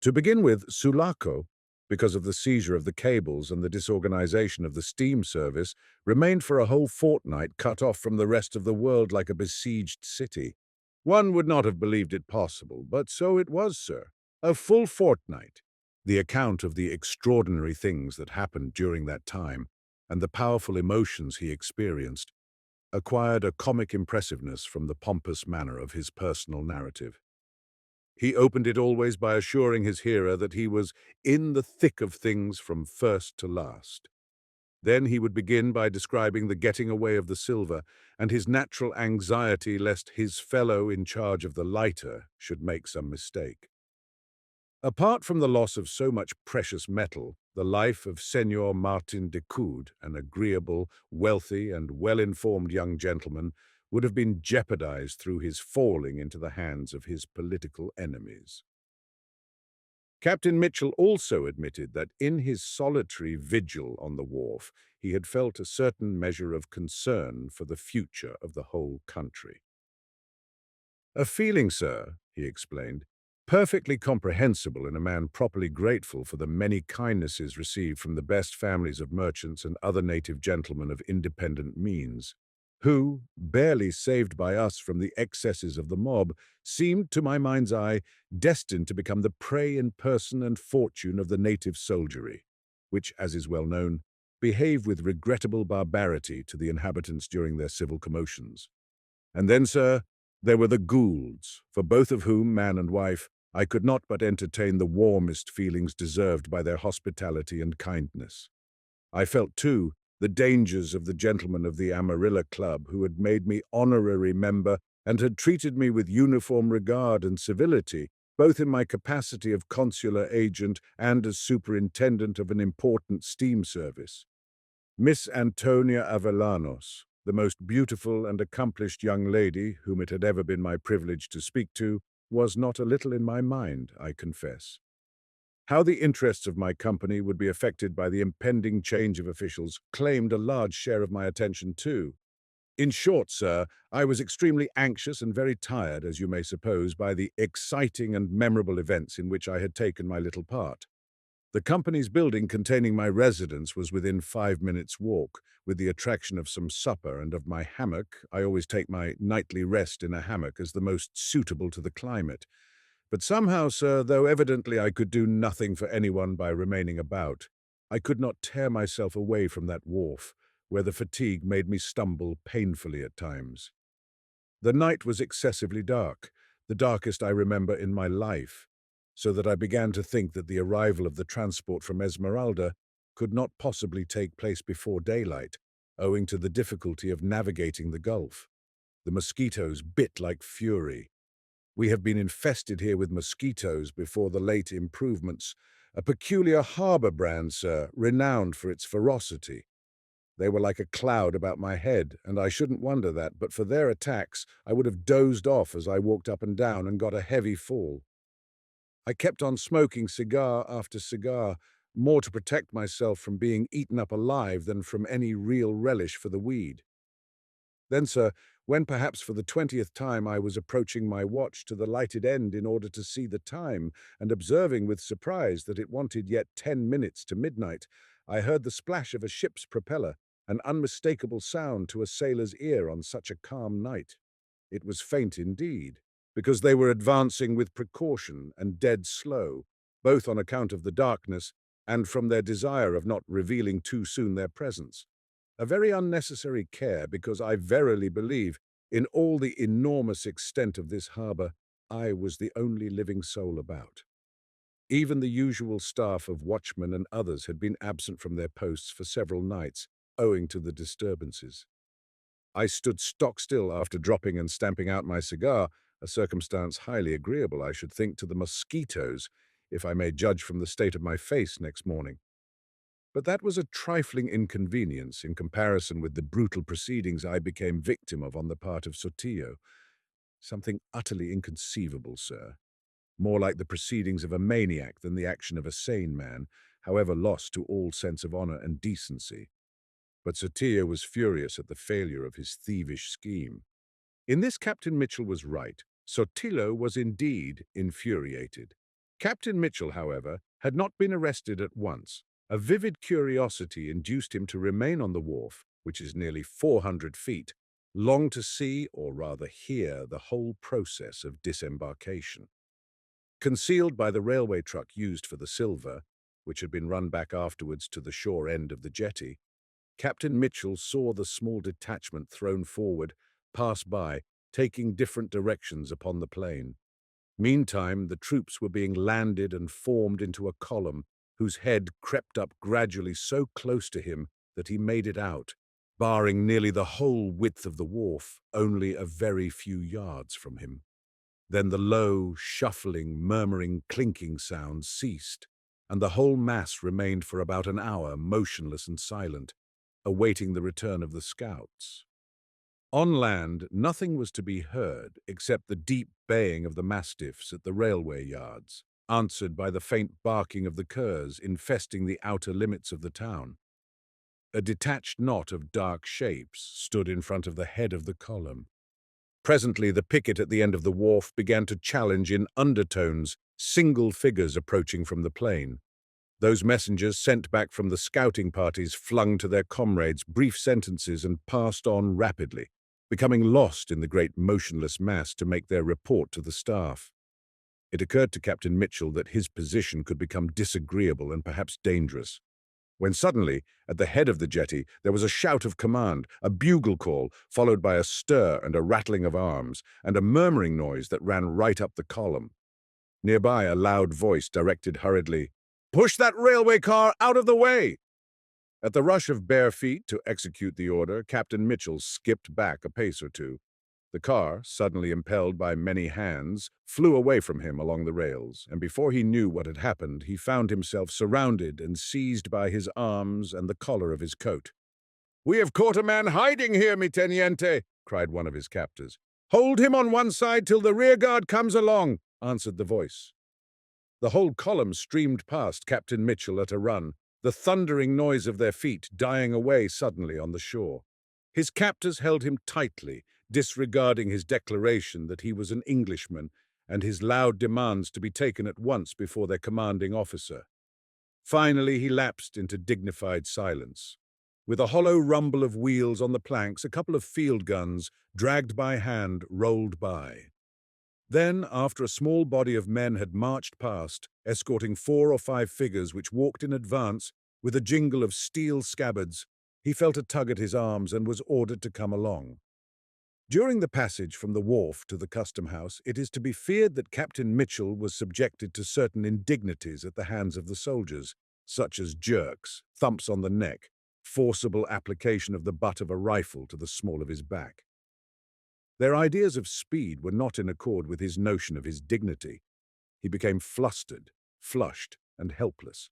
To begin with, Sulaco, because of the seizure of the cables and the disorganization of the steam service, remained for a whole fortnight cut off from the rest of the world like a besieged city. One would not have believed it possible, but so it was, sir. A full fortnight. The account of the extraordinary things that happened during that time and the powerful emotions he experienced acquired a comic impressiveness from the pompous manner of his personal narrative. He opened it always by assuring his hearer that he was in the thick of things from first to last. Then he would begin by describing the getting away of the silver and his natural anxiety lest his fellow in charge of the lighter should make some mistake. Apart from the loss of so much precious metal, the life of Senor Martin de Coude, an agreeable, wealthy, and well-informed young gentleman, would have been jeopardized through his falling into the hands of his political enemies. Captain Mitchell also admitted that in his solitary vigil on the wharf, he had felt a certain measure of concern for the future of the whole country. "A feeling, sir," he explained, "perfectly comprehensible in a man properly grateful for the many kindnesses received from the best families of merchants and other native gentlemen of independent means, who, barely saved by us from the excesses of the mob, seemed, to my mind's eye, destined to become the prey in person and fortune of the native soldiery, which, as is well known, behave with regrettable barbarity to the inhabitants during their civil commotions. And then, sir, there were the Goulds, for both of whom, man and wife, I could not but entertain the warmest feelings deserved by their hospitality and kindness. I felt, too, the dangers of the gentlemen of the Amarilla Club who had made me honorary member and had treated me with uniform regard and civility, both in my capacity of consular agent and as superintendent of an important steam service. Miss Antonia Avellanos, the most beautiful and accomplished young lady whom it had ever been my privilege to speak to, was not a little in my mind, I confess. How the interests of my company would be affected by the impending change of officials claimed a large share of my attention too. In short, sir, I was extremely anxious and very tired, as you may suppose, by the exciting and memorable events in which I had taken my little part. The company's building containing my residence was within 5 minutes' walk, with the attraction of some supper and of my hammock. I always take my nightly rest in a hammock as the most suitable to the climate. But somehow, sir, though evidently I could do nothing for anyone by remaining about, I could not tear myself away from that wharf, where the fatigue made me stumble painfully at times. The night was excessively dark, the darkest I remember in my life, so that I began to think that the arrival of the transport from Esmeralda could not possibly take place before daylight, owing to the difficulty of navigating the Gulf. The mosquitoes bit like fury. We have been infested here with mosquitoes before the late improvements, a peculiar harbour brand, sir, renowned for its ferocity. They were like a cloud about my head, and I shouldn't wonder that, but for their attacks, I would have dozed off as I walked up and down and got a heavy fall. I kept on smoking cigar after cigar, more to protect myself from being eaten up alive than from any real relish for the weed. Then, sir, when perhaps for the 20th time I was approaching my watch to the lighted end in order to see the time, and observing with surprise that it wanted yet 10 minutes to midnight, I heard the splash of a ship's propeller, an unmistakable sound to a sailor's ear on such a calm night. It was faint indeed, because they were advancing with precaution and dead slow, both on account of the darkness and from their desire of not revealing too soon their presence. A very unnecessary care, because I verily believe, in all the enormous extent of this harbour, I was the only living soul about. Even the usual staff of watchmen and others had been absent from their posts for several nights, owing to the disturbances. I stood stock still after dropping and stamping out my cigar, a circumstance highly agreeable, I should think, to the mosquitoes, if I may judge from the state of my face next morning. But that was a trifling inconvenience in comparison with the brutal proceedings I became victim of on the part of Sotillo. Something utterly inconceivable, sir. More like the proceedings of a maniac than the action of a sane man, however lost to all sense of honor and decency. But Sotillo was furious at the failure of his thievish scheme. In this Captain Mitchell was right. Sotillo was indeed infuriated. Captain Mitchell, however, had not been arrested at once. A vivid curiosity induced him to remain on the wharf, which is nearly 400 feet, long to see, or rather hear, the whole process of disembarkation. Concealed by the railway truck used for the silver, which had been run back afterwards to the shore end of the jetty, Captain Mitchell saw the small detachment thrown forward, pass by, taking different directions upon the plain. Meantime, the troops were being landed and formed into a column, whose head crept up gradually so close to him that he made it out, barring nearly the whole width of the wharf, only a very few yards from him. Then the low, shuffling, murmuring, clinking sounds ceased, and the whole mass remained for about an hour motionless and silent, awaiting the return of the scouts. On land, nothing was to be heard except the deep baying of the mastiffs at the railway yards, answered by the faint barking of the curs infesting the outer limits of the town. A detached knot of dark shapes stood in front of the head of the column. Presently, the picket at the end of the wharf began to challenge in undertones single figures approaching from the plain. Those messengers sent back from the scouting parties flung to their comrades brief sentences and passed on rapidly, becoming lost in the great motionless mass to make their report to the staff. It occurred to Captain Mitchell that his position could become disagreeable and perhaps dangerous, when suddenly, at the head of the jetty, there was a shout of command, a bugle call, followed by a stir and a rattling of arms, and a murmuring noise that ran right up the column. Nearby, a loud voice directed hurriedly, "Push that railway car out of the way!" At the rush of bare feet to execute the order, Captain Mitchell skipped back a pace or two. The car, suddenly impelled by many hands, flew away from him along the rails, and before he knew what had happened, he found himself surrounded and seized by his arms and the collar of his coat. "We have caught a man hiding here, mi teniente," cried one of his captors. "Hold him on one side till the rearguard comes along," answered the voice. The whole column streamed past Captain Mitchell at a run, the thundering noise of their feet dying away suddenly on the shore. His captors held him tightly, disregarding his declaration that he was an Englishman and his loud demands to be taken at once before their commanding officer. Finally, he lapsed into dignified silence. With a hollow rumble of wheels on the planks, a couple of field guns, dragged by hand, rolled by. Then, after a small body of men had marched past, escorting 4 or 5 figures which walked in advance, with a jingle of steel scabbards, he felt a tug at his arms and was ordered to come along. During the passage from the wharf to the custom house, it is to be feared that Captain Mitchell was subjected to certain indignities at the hands of the soldiers, such as jerks, thumps on the neck, forcible application of the butt of a rifle to the small of his back. Their ideas of speed were not in accord with his notion of his dignity. He became flustered, flushed, and helpless.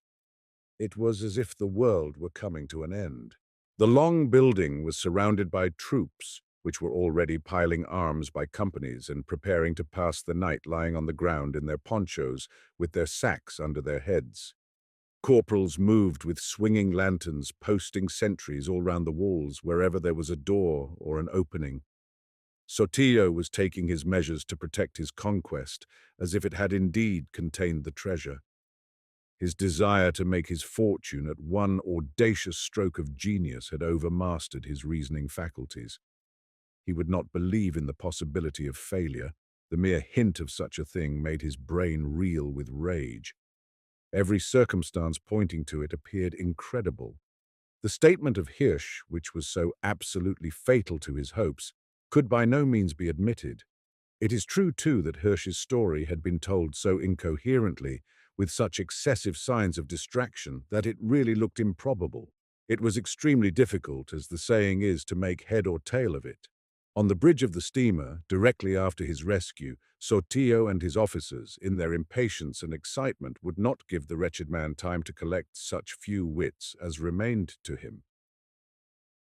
It was as if the world were coming to an end. The long building was surrounded by troops, which were already piling arms by companies and preparing to pass the night lying on the ground in their ponchos with their sacks under their heads. Corporals moved with swinging lanterns, posting sentries all round the walls wherever there was a door or an opening. Sotillo was taking his measures to protect his conquest, as if it had indeed contained the treasure. His desire to make his fortune at one audacious stroke of genius had overmastered his reasoning faculties. He would not believe in the possibility of failure. The mere hint of such a thing made his brain reel with rage. Every circumstance pointing to it appeared incredible. The statement of Hirsch, which was so absolutely fatal to his hopes, could by no means be admitted. It is true, too, that Hirsch's story had been told so incoherently, with such excessive signs of distraction, that it really looked improbable. It was extremely difficult, as the saying is, to make head or tail of it. On the bridge of the steamer, directly after his rescue, Sotillo and his officers, in their impatience and excitement, would not give the wretched man time to collect such few wits as remained to him.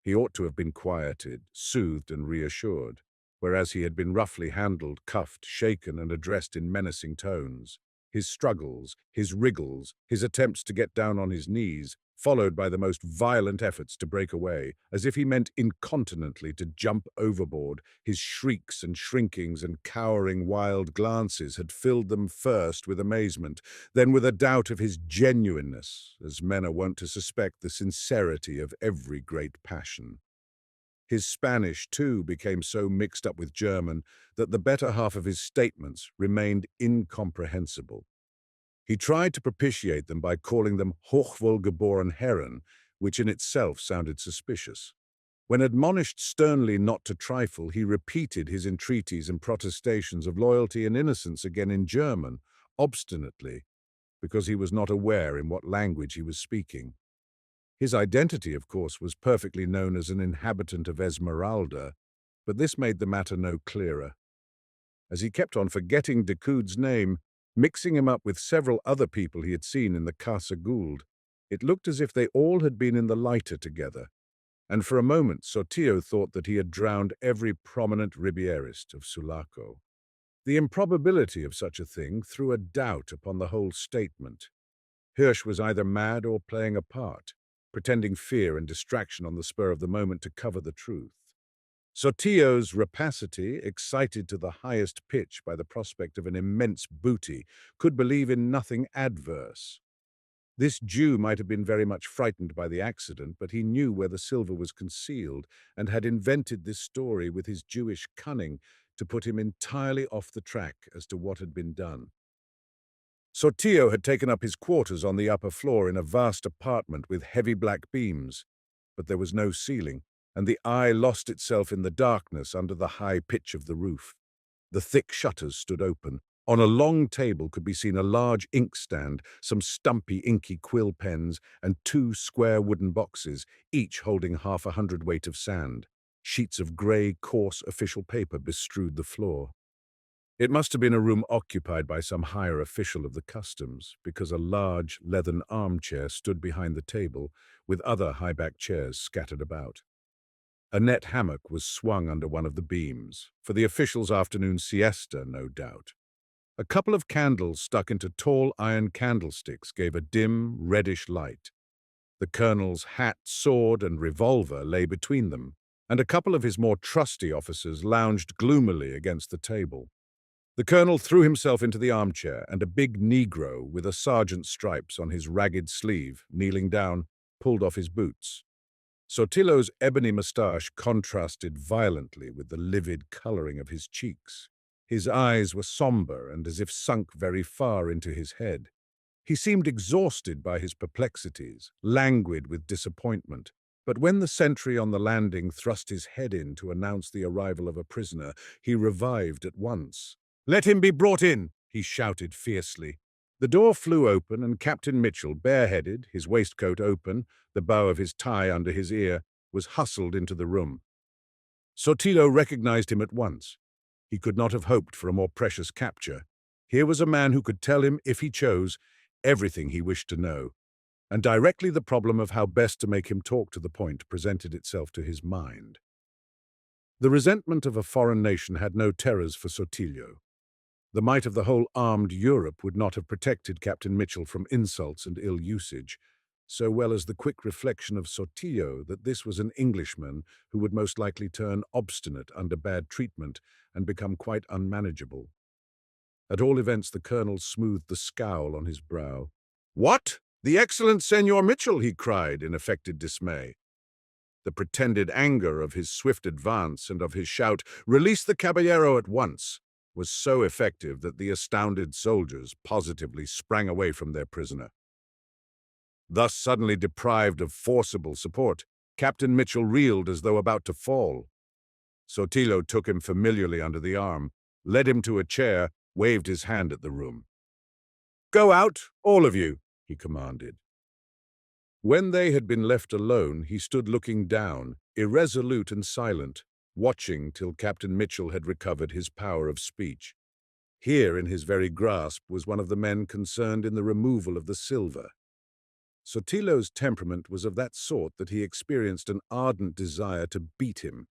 He ought to have been quieted, soothed, and reassured, whereas he had been roughly handled, cuffed, shaken, and addressed in menacing tones. His struggles, his wriggles, his attempts to get down on his knees, followed by the most violent efforts to break away, as if he meant incontinently to jump overboard, his shrieks and shrinkings and cowering wild glances had filled them first with amazement, then with a doubt of his genuineness, as men are wont to suspect the sincerity of every great passion. His Spanish, too, became so mixed up with German that the better half of his statements remained incomprehensible. He tried to propitiate them by calling them hochwohlgeboren Herren, which in itself sounded suspicious. When admonished sternly not to trifle, he repeated his entreaties and protestations of loyalty and innocence again in German, obstinately, because he was not aware in what language he was speaking. His identity, of course, was perfectly known as an inhabitant of Esmeralda, but this made the matter no clearer. As he kept on forgetting Decoud's name, mixing him up with several other people he had seen in the Casa Gould, it looked as if they all had been in the lighter together, and for a moment Sotillo thought that he had drowned every prominent Ribierist of Sulaco. The improbability of such a thing threw a doubt upon the whole statement. Hirsch was either mad or playing a part, pretending fear and distraction on the spur of the moment to cover the truth. Sotillo's rapacity, excited to the highest pitch by the prospect of an immense booty, could believe in nothing adverse. This Jew might have been very much frightened by the accident, but he knew where the silver was concealed and had invented this story with his Jewish cunning to put him entirely off the track as to what had been done. Sotillo had taken up his quarters on the upper floor in a vast apartment with heavy black beams, but there was no ceiling, and the eye lost itself in the darkness under the high pitch of the roof. The thick shutters stood open. On a long table could be seen a large inkstand, some stumpy, inky quill pens, and two square wooden boxes, each holding half a hundredweight of sand. Sheets of grey, coarse official paper bestrewed the floor. It must have been a room occupied by some higher official of the customs, because a large, leathern armchair stood behind the table, with other high-backed chairs scattered about. A net hammock was swung under one of the beams, for the official's afternoon siesta, no doubt. A couple of candles stuck into tall iron candlesticks gave a dim, reddish light. The colonel's hat, sword, and revolver lay between them, and a couple of his more trusty officers lounged gloomily against the table. The colonel threw himself into the armchair, and a big Negro with a sergeant's stripes on his ragged sleeve, kneeling down, pulled off his boots. Sotillo's ebony moustache contrasted violently with the livid coloring of his cheeks. His eyes were somber and as if sunk very far into his head. He seemed exhausted by his perplexities, languid with disappointment. But when the sentry on the landing thrust his head in to announce the arrival of a prisoner, he revived at once. "Let him be brought in," he shouted fiercely. The door flew open, and Captain Mitchell, bareheaded, his waistcoat open, the bow of his tie under his ear, was hustled into the room. Sotillo recognized him at once. He could not have hoped for a more precious capture. Here was a man who could tell him, if he chose, everything he wished to know, and directly the problem of how best to make him talk to the point presented itself to his mind. The resentment of a foreign nation had no terrors for Sotillo. The might of the whole armed Europe would not have protected Captain Mitchell from insults and ill usage, so well as the quick reflection of Sotillo that this was an Englishman who would most likely turn obstinate under bad treatment and become quite unmanageable. At all events, the colonel smoothed the scowl on his brow. "What? The excellent Senor Mitchell!" he cried in affected dismay. The pretended anger of his swift advance and of his shout, "Release the caballero at once!" was so effective that the astounded soldiers positively sprang away from their prisoner. Thus suddenly deprived of forcible support, Captain Mitchell reeled as though about to fall. Sotillo took him familiarly under the arm, led him to a chair, waved his hand at the room. "Go out, all of you," he commanded. When they had been left alone, he stood looking down, irresolute and silent, watching till Captain Mitchell had recovered his power of speech. Here, in his very grasp, was one of the men concerned in the removal of the silver. Sotillo's temperament was of that sort that he experienced an ardent desire to beat him,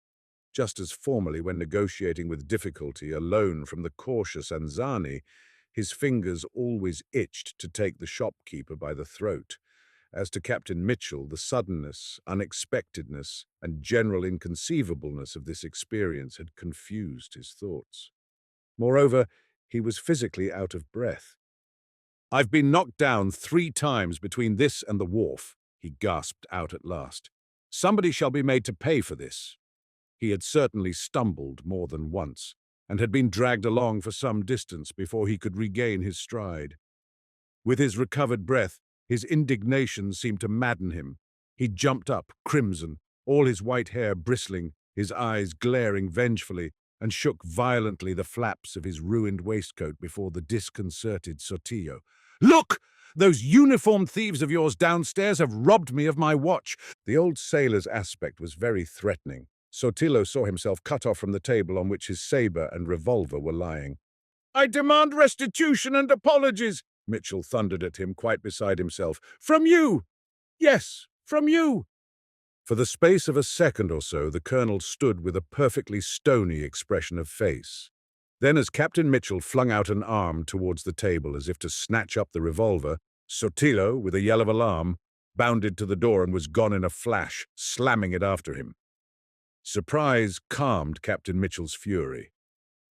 just as formerly when negotiating with difficulty a loan from the cautious Anzani, his fingers always itched to take the shopkeeper by the throat. As to Captain Mitchell, the suddenness, unexpectedness, and general inconceivableness of this experience had confused his thoughts. Moreover, he was physically out of breath. "I've been knocked down 3 times between this and the wharf," he gasped out at last. "Somebody shall be made to pay for this." He had certainly stumbled more than once, and had been dragged along for some distance before he could regain his stride. With his recovered breath, his indignation seemed to madden him. He jumped up, crimson, all his white hair bristling, his eyes glaring vengefully, and shook violently the flaps of his ruined waistcoat before the disconcerted Sotillo. "Look! Those uniformed thieves of yours downstairs have robbed me of my watch." The old sailor's aspect was very threatening. Sotillo saw himself cut off from the table on which his saber and revolver were lying. "I demand restitution and apologies," Mitchell thundered at him, quite beside himself. "From you! Yes, from you!" For the space of a second or so, the colonel stood with a perfectly stony expression of face. Then, as Captain Mitchell flung out an arm towards the table as if to snatch up the revolver, Sotillo, with a yell of alarm, bounded to the door and was gone in a flash, slamming it after him. Surprise calmed Captain Mitchell's fury.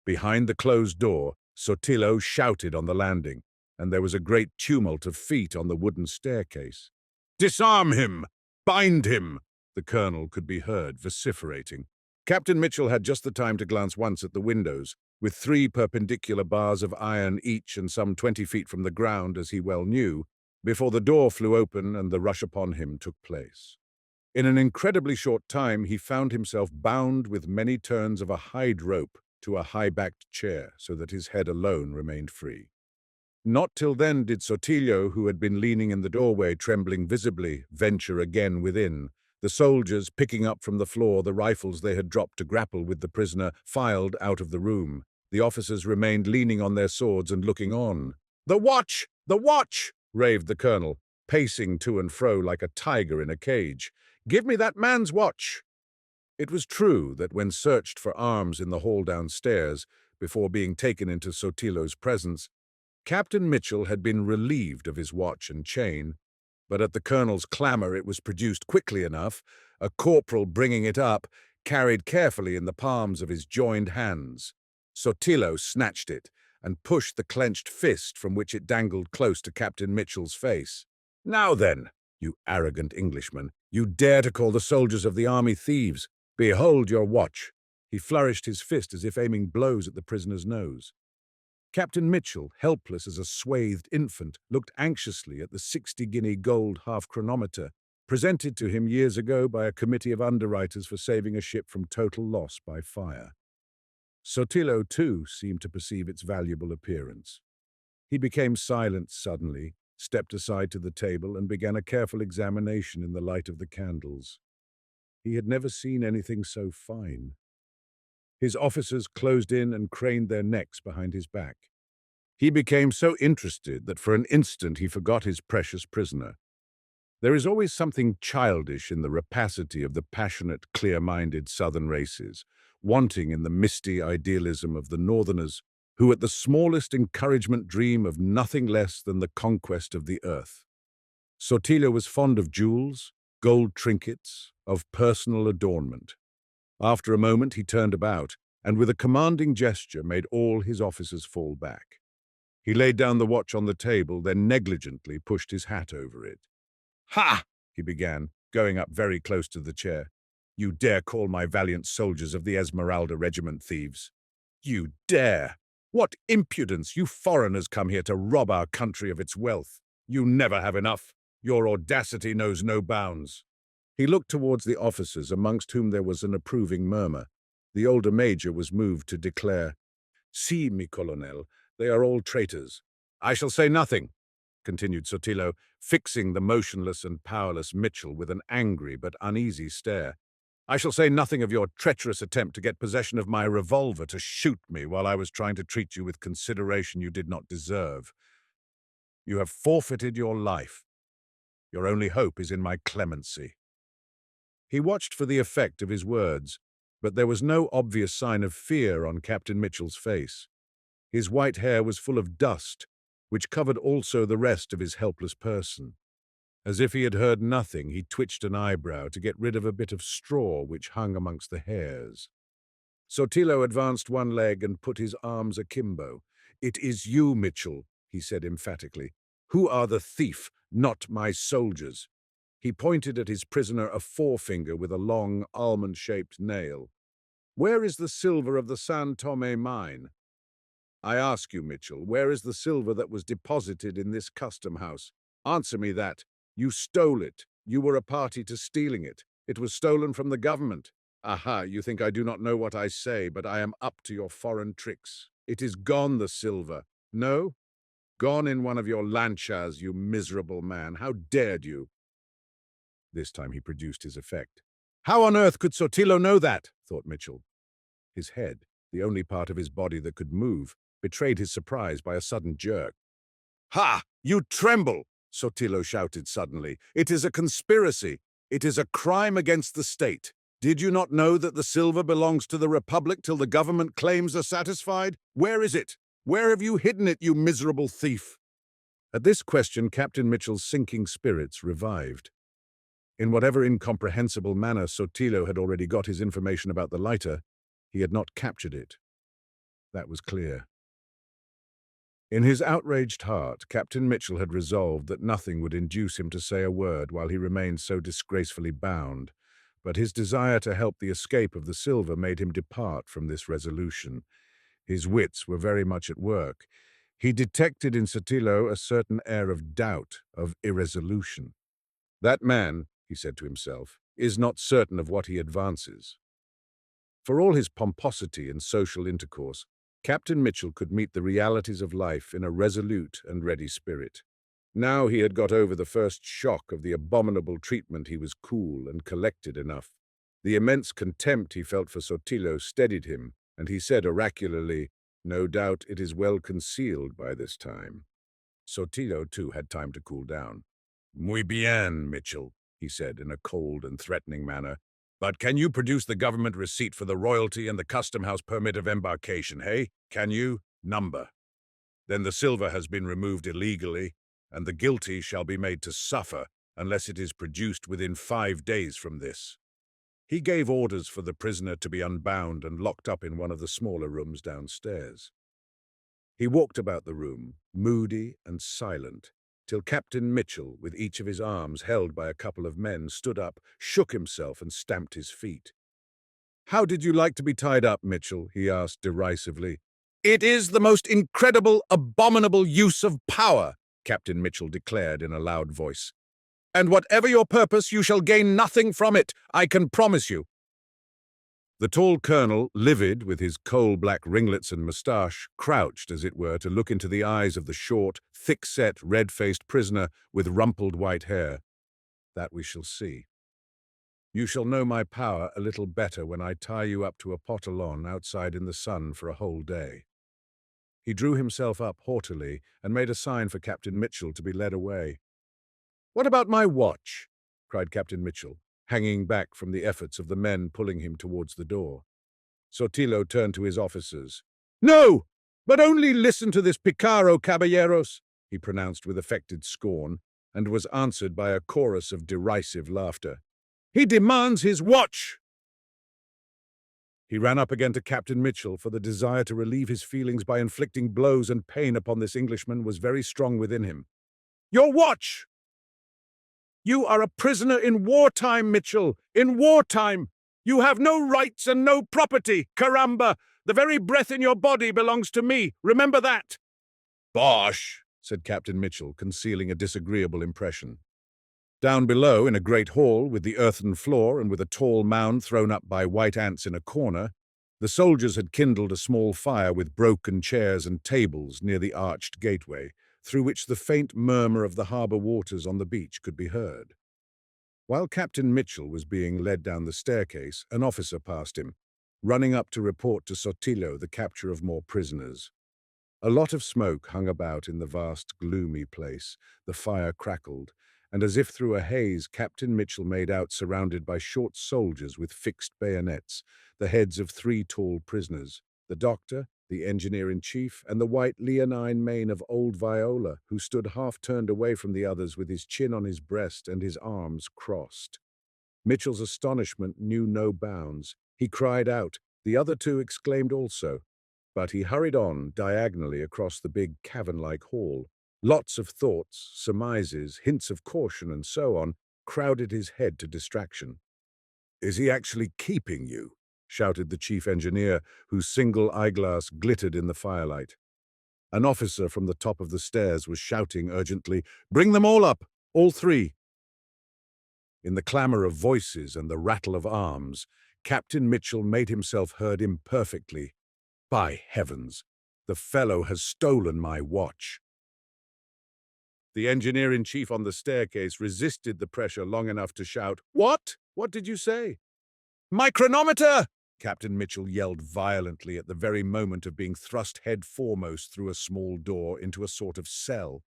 Behind the closed door, Sotillo shouted on the landing, and there was a great tumult of feet on the wooden staircase. "Disarm him! Bind him!" the colonel could be heard vociferating. Captain Mitchell had just the time to glance once at the windows, with 3 perpendicular bars of iron each and some 20 feet from the ground, as he well knew, before the door flew open and the rush upon him took place. In an incredibly short time, he found himself bound with many turns of a hide rope to a high-backed chair, so that his head alone remained free. Not till then did Sotillo, who had been leaning in the doorway, trembling visibly, venture again within. The soldiers, picking up from the floor the rifles they had dropped to grapple with the prisoner, filed out of the room. The officers remained leaning on their swords and looking on. "The watch! The watch!" raved the colonel, pacing to and fro like a tiger in a cage. "Give me that man's watch!" It was true that when searched for arms in the hall downstairs, before being taken into Sotillo's presence, Captain Mitchell had been relieved of his watch and chain, but at the colonel's clamour it was produced quickly enough, a corporal bringing it up, carried carefully in the palms of his joined hands. Sotillo snatched it and pushed the clenched fist from which it dangled close to Captain Mitchell's face. "Now then, you arrogant Englishman, you dare to call the soldiers of the army thieves. Behold your watch." He flourished his fist as if aiming blows at the prisoner's nose. Captain Mitchell, helpless as a swathed infant, looked anxiously at the 60-guinea gold half-chronometer, presented to him years ago by a committee of underwriters for saving a ship from total loss by fire. Sotillo, too, seemed to perceive its valuable appearance. He became silent suddenly, stepped aside to the table, and began a careful examination in the light of the candles. He had never seen anything so fine. His officers closed in and craned their necks behind his back. He became so interested that for an instant he forgot his precious prisoner. There is always something childish in the rapacity of the passionate, clear-minded southern races, wanting in the misty idealism of the northerners, who at the smallest encouragement dream of nothing less than the conquest of the earth. Sotillo was fond of jewels, gold trinkets, of personal adornment. After a moment he turned about, and with a commanding gesture made all his officers fall back. He laid down the watch on the table, then negligently pushed his hat over it. "Ha!" he began, going up very close to the chair. "You dare call my valiant soldiers of the Esmeralda regiment thieves? You dare! What impudence! You foreigners come here to rob our country of its wealth. You never have enough. Your audacity knows no bounds." He looked towards the officers, amongst whom there was an approving murmur. The older major was moved to declare, "Si, mi colonel, they are all traitors." "I shall say nothing," continued Sotillo, fixing the motionless and powerless Mitchell with an angry but uneasy stare. "I shall say nothing of your treacherous attempt to get possession of my revolver to shoot me while I was trying to treat you with consideration you did not deserve. You have forfeited your life. Your only hope is in my clemency." He watched for the effect of his words, but there was no obvious sign of fear on Captain Mitchell's face. His white hair was full of dust, which covered also the rest of his helpless person. As if he had heard nothing, he twitched an eyebrow to get rid of a bit of straw which hung amongst the hairs. Sotillo advanced one leg and put his arms akimbo. "It is you, Mitchell," he said emphatically, "who are the thief, not my soldiers." He pointed at his prisoner a forefinger with a long, almond-shaped nail. Where is the silver of the San Tomé mine? I ask you, Mitchell, where is the silver that was deposited in this custom house? Answer me that. You stole it. You were a party to stealing it. It was stolen from the government. Aha, you think I do not know what I say, but I am up to your foreign tricks. It is gone, the silver. No? Gone in one of your lanchas, you miserable man. How dared you? This time he produced his effect. How on earth could Sotillo know that? Thought Mitchell. His head, the only part of his body that could move, betrayed his surprise by a sudden jerk. Ha! You tremble! Sotillo shouted suddenly. It is a conspiracy. It is a crime against the state. Did you not know that the silver belongs to the Republic till the government claims are satisfied? Where is it? Where have you hidden it, you miserable thief? At this question, Captain Mitchell's sinking spirits revived. In whatever incomprehensible manner Sotillo had already got his information about the lighter, he had not captured it. That was clear. In his outraged heart, Captain Mitchell had resolved that nothing would induce him to say a word while he remained so disgracefully bound, but his desire to help the escape of the silver made him depart from this resolution. His wits were very much at work. He detected in Sotillo a certain air of doubt, of irresolution. That man, he said to himself, is not certain of what he advances. For all his pomposity and social intercourse, Captain Mitchell could meet the realities of life in a resolute and ready spirit. Now he had got over the first shock of the abominable treatment, he was cool and collected enough. The immense contempt he felt for Sotillo steadied him, and he said oracularly, "No doubt it is well concealed by this time." Sotillo, too, had time to cool down. "Muy bien, Mitchell," he said in a cold and threatening manner. "But can you produce the government receipt for the royalty and the custom house permit of embarkation, hey? Can you? Number. Then the silver has been removed illegally, and the guilty shall be made to suffer unless it is produced within 5 days from this." He gave orders for the prisoner to be unbound and locked up in one of the smaller rooms downstairs. He walked about the room, moody and silent, till Captain Mitchell, with each of his arms held by a couple of men, stood up, shook himself, and stamped his feet. "How did you like to be tied up, Mitchell?" he asked derisively. "It is the most incredible, abominable use of power," Captain Mitchell declared in a loud voice. "And whatever your purpose, you shall gain nothing from it, I can promise you." The tall colonel, livid, with his coal-black ringlets and moustache, crouched, as it were, to look into the eyes of the short, thick-set, red-faced prisoner with rumpled white hair. "That we shall see. You shall know my power a little better when I tie you up to a potelon outside in the sun for a whole day." He drew himself up haughtily and made a sign for Captain Mitchell to be led away. "What about my watch?" cried Captain Mitchell, hanging back from the efforts of the men pulling him towards the door. Sotillo turned to his officers. "No, but only listen to this picaro, caballeros," he pronounced with affected scorn, and was answered by a chorus of derisive laughter. "He demands his watch!" He ran up again to Captain Mitchell, for the desire to relieve his feelings by inflicting blows and pain upon this Englishman was very strong within him. "Your watch! You are a prisoner in wartime, Mitchell, in wartime. You have no rights and no property, caramba! The very breath in your body belongs to me, remember that." "Bosh!" said Captain Mitchell, concealing a disagreeable impression. Down below, in a great hall, with the earthen floor and with a tall mound thrown up by white ants in a corner, the soldiers had kindled a small fire with broken chairs and tables near the arched gateway, through which the faint murmur of the harbour waters on the beach could be heard. While Captain Mitchell was being led down the staircase, an officer passed him, running up to report to Sotillo the capture of more prisoners. A lot of smoke hung about in the vast, gloomy place. The fire crackled, and as if through a haze, Captain Mitchell made out, surrounded by short soldiers with fixed bayonets, the heads of 3 tall prisoners, the doctor, the engineer-in-chief, and the white leonine mane of old Viola, who stood half-turned away from the others with his chin on his breast and his arms crossed. Mitchell's astonishment knew no bounds. He cried out. The other 2 exclaimed also. But he hurried on diagonally across the big cavern-like hall. Lots of thoughts, surmises, hints of caution, and so on, crowded his head to distraction. "Is he actually keeping you?" shouted the chief engineer, whose single eyeglass glittered in the firelight. An officer from the top of the stairs was shouting urgently, "Bring them all up! All three!" In the clamour of voices and the rattle of arms, Captain Mitchell made himself heard imperfectly. "By heavens! The fellow has stolen my watch." The engineer-in-chief on the staircase resisted the pressure long enough to shout, "What? What did you say?" "My chronometer!" Captain Mitchell yelled violently at the very moment of being thrust head foremost through a small door into a sort of cell,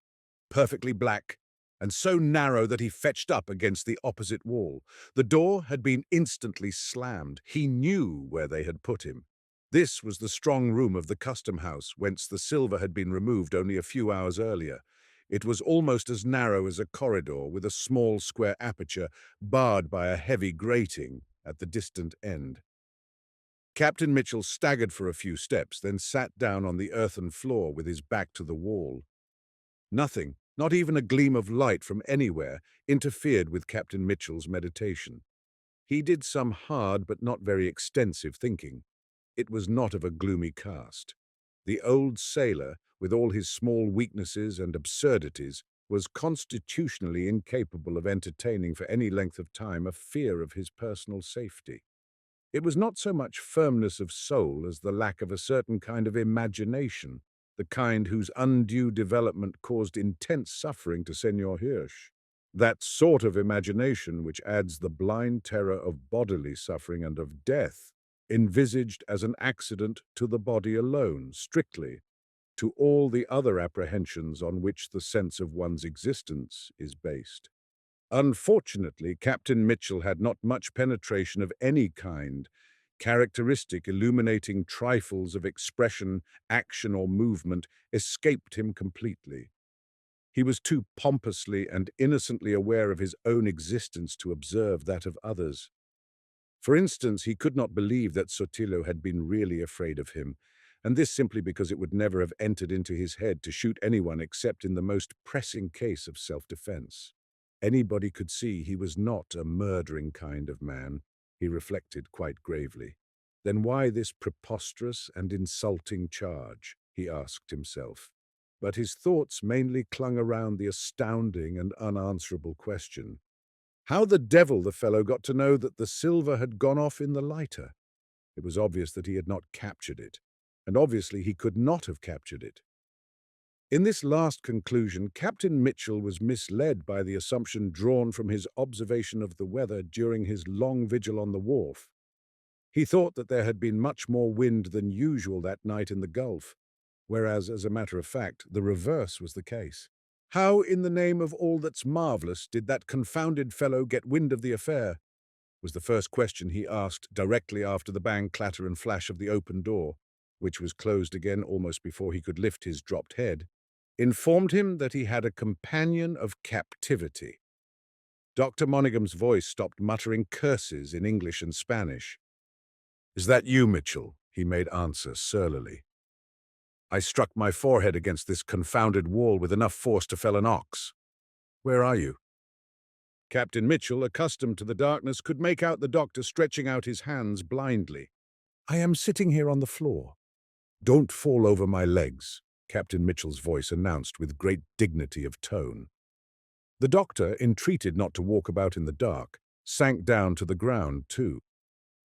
perfectly black, and so narrow that he fetched up against the opposite wall. The door had been instantly slammed. He knew where they had put him. This was the strong room of the custom house, whence the silver had been removed only a few hours earlier. It was almost as narrow as a corridor, with a small square aperture, barred by a heavy grating at the distant end. Captain Mitchell staggered for a few steps, then sat down on the earthen floor with his back to the wall. Nothing, not even a gleam of light from anywhere, interfered with Captain Mitchell's meditation. He did some hard but not very extensive thinking. It was not of a gloomy cast. The old sailor, with all his small weaknesses and absurdities, was constitutionally incapable of entertaining for any length of time a fear of his personal safety. It was not so much firmness of soul as the lack of a certain kind of imagination, the kind whose undue development caused intense suffering to Senor Hirsch. That sort of imagination which adds the blind terror of bodily suffering and of death, envisaged as an accident to the body alone, strictly, to all the other apprehensions on which the sense of one's existence is based. Unfortunately, Captain Mitchell had not much penetration of any kind, characteristic illuminating trifles of expression, action, or movement escaped him completely. He was too pompously and innocently aware of his own existence to observe that of others. For instance, he could not believe that Sotillo had been really afraid of him, and this simply because it would never have entered into his head to shoot anyone except in the most pressing case of self-defense. Anybody could see he was not a murdering kind of man, he reflected quite gravely. Then why this preposterous and insulting charge, he asked himself. But his thoughts mainly clung around the astounding and unanswerable question: how the devil the fellow got to know that the silver had gone off in the lighter? It was obvious that he had not captured it, and obviously he could not have captured it. In this last conclusion, Captain Mitchell was misled by the assumption drawn from his observation of the weather during his long vigil on the wharf. He thought that there had been much more wind than usual that night in the Gulf, whereas, as a matter of fact, the reverse was the case. How, in the name of all that's marvellous, did that confounded fellow get wind of the affair? Was the first question he asked directly after the bang, clatter, and flash of the open door, which was closed again almost before he could lift his dropped head, informed him that he had a companion of captivity. Dr. Monagham's voice stopped muttering curses in English and Spanish. "Is that you, Mitchell?" he made answer surlily. "I struck my forehead against this confounded wall with enough force to fell an ox. Where are you?" Captain Mitchell, accustomed to the darkness, could make out the doctor stretching out his hands blindly. "I am sitting here on the floor." "Don't fall over my legs," Captain Mitchell's voice announced with great dignity of tone. The doctor, entreated not to walk about in the dark, sank down to the ground too.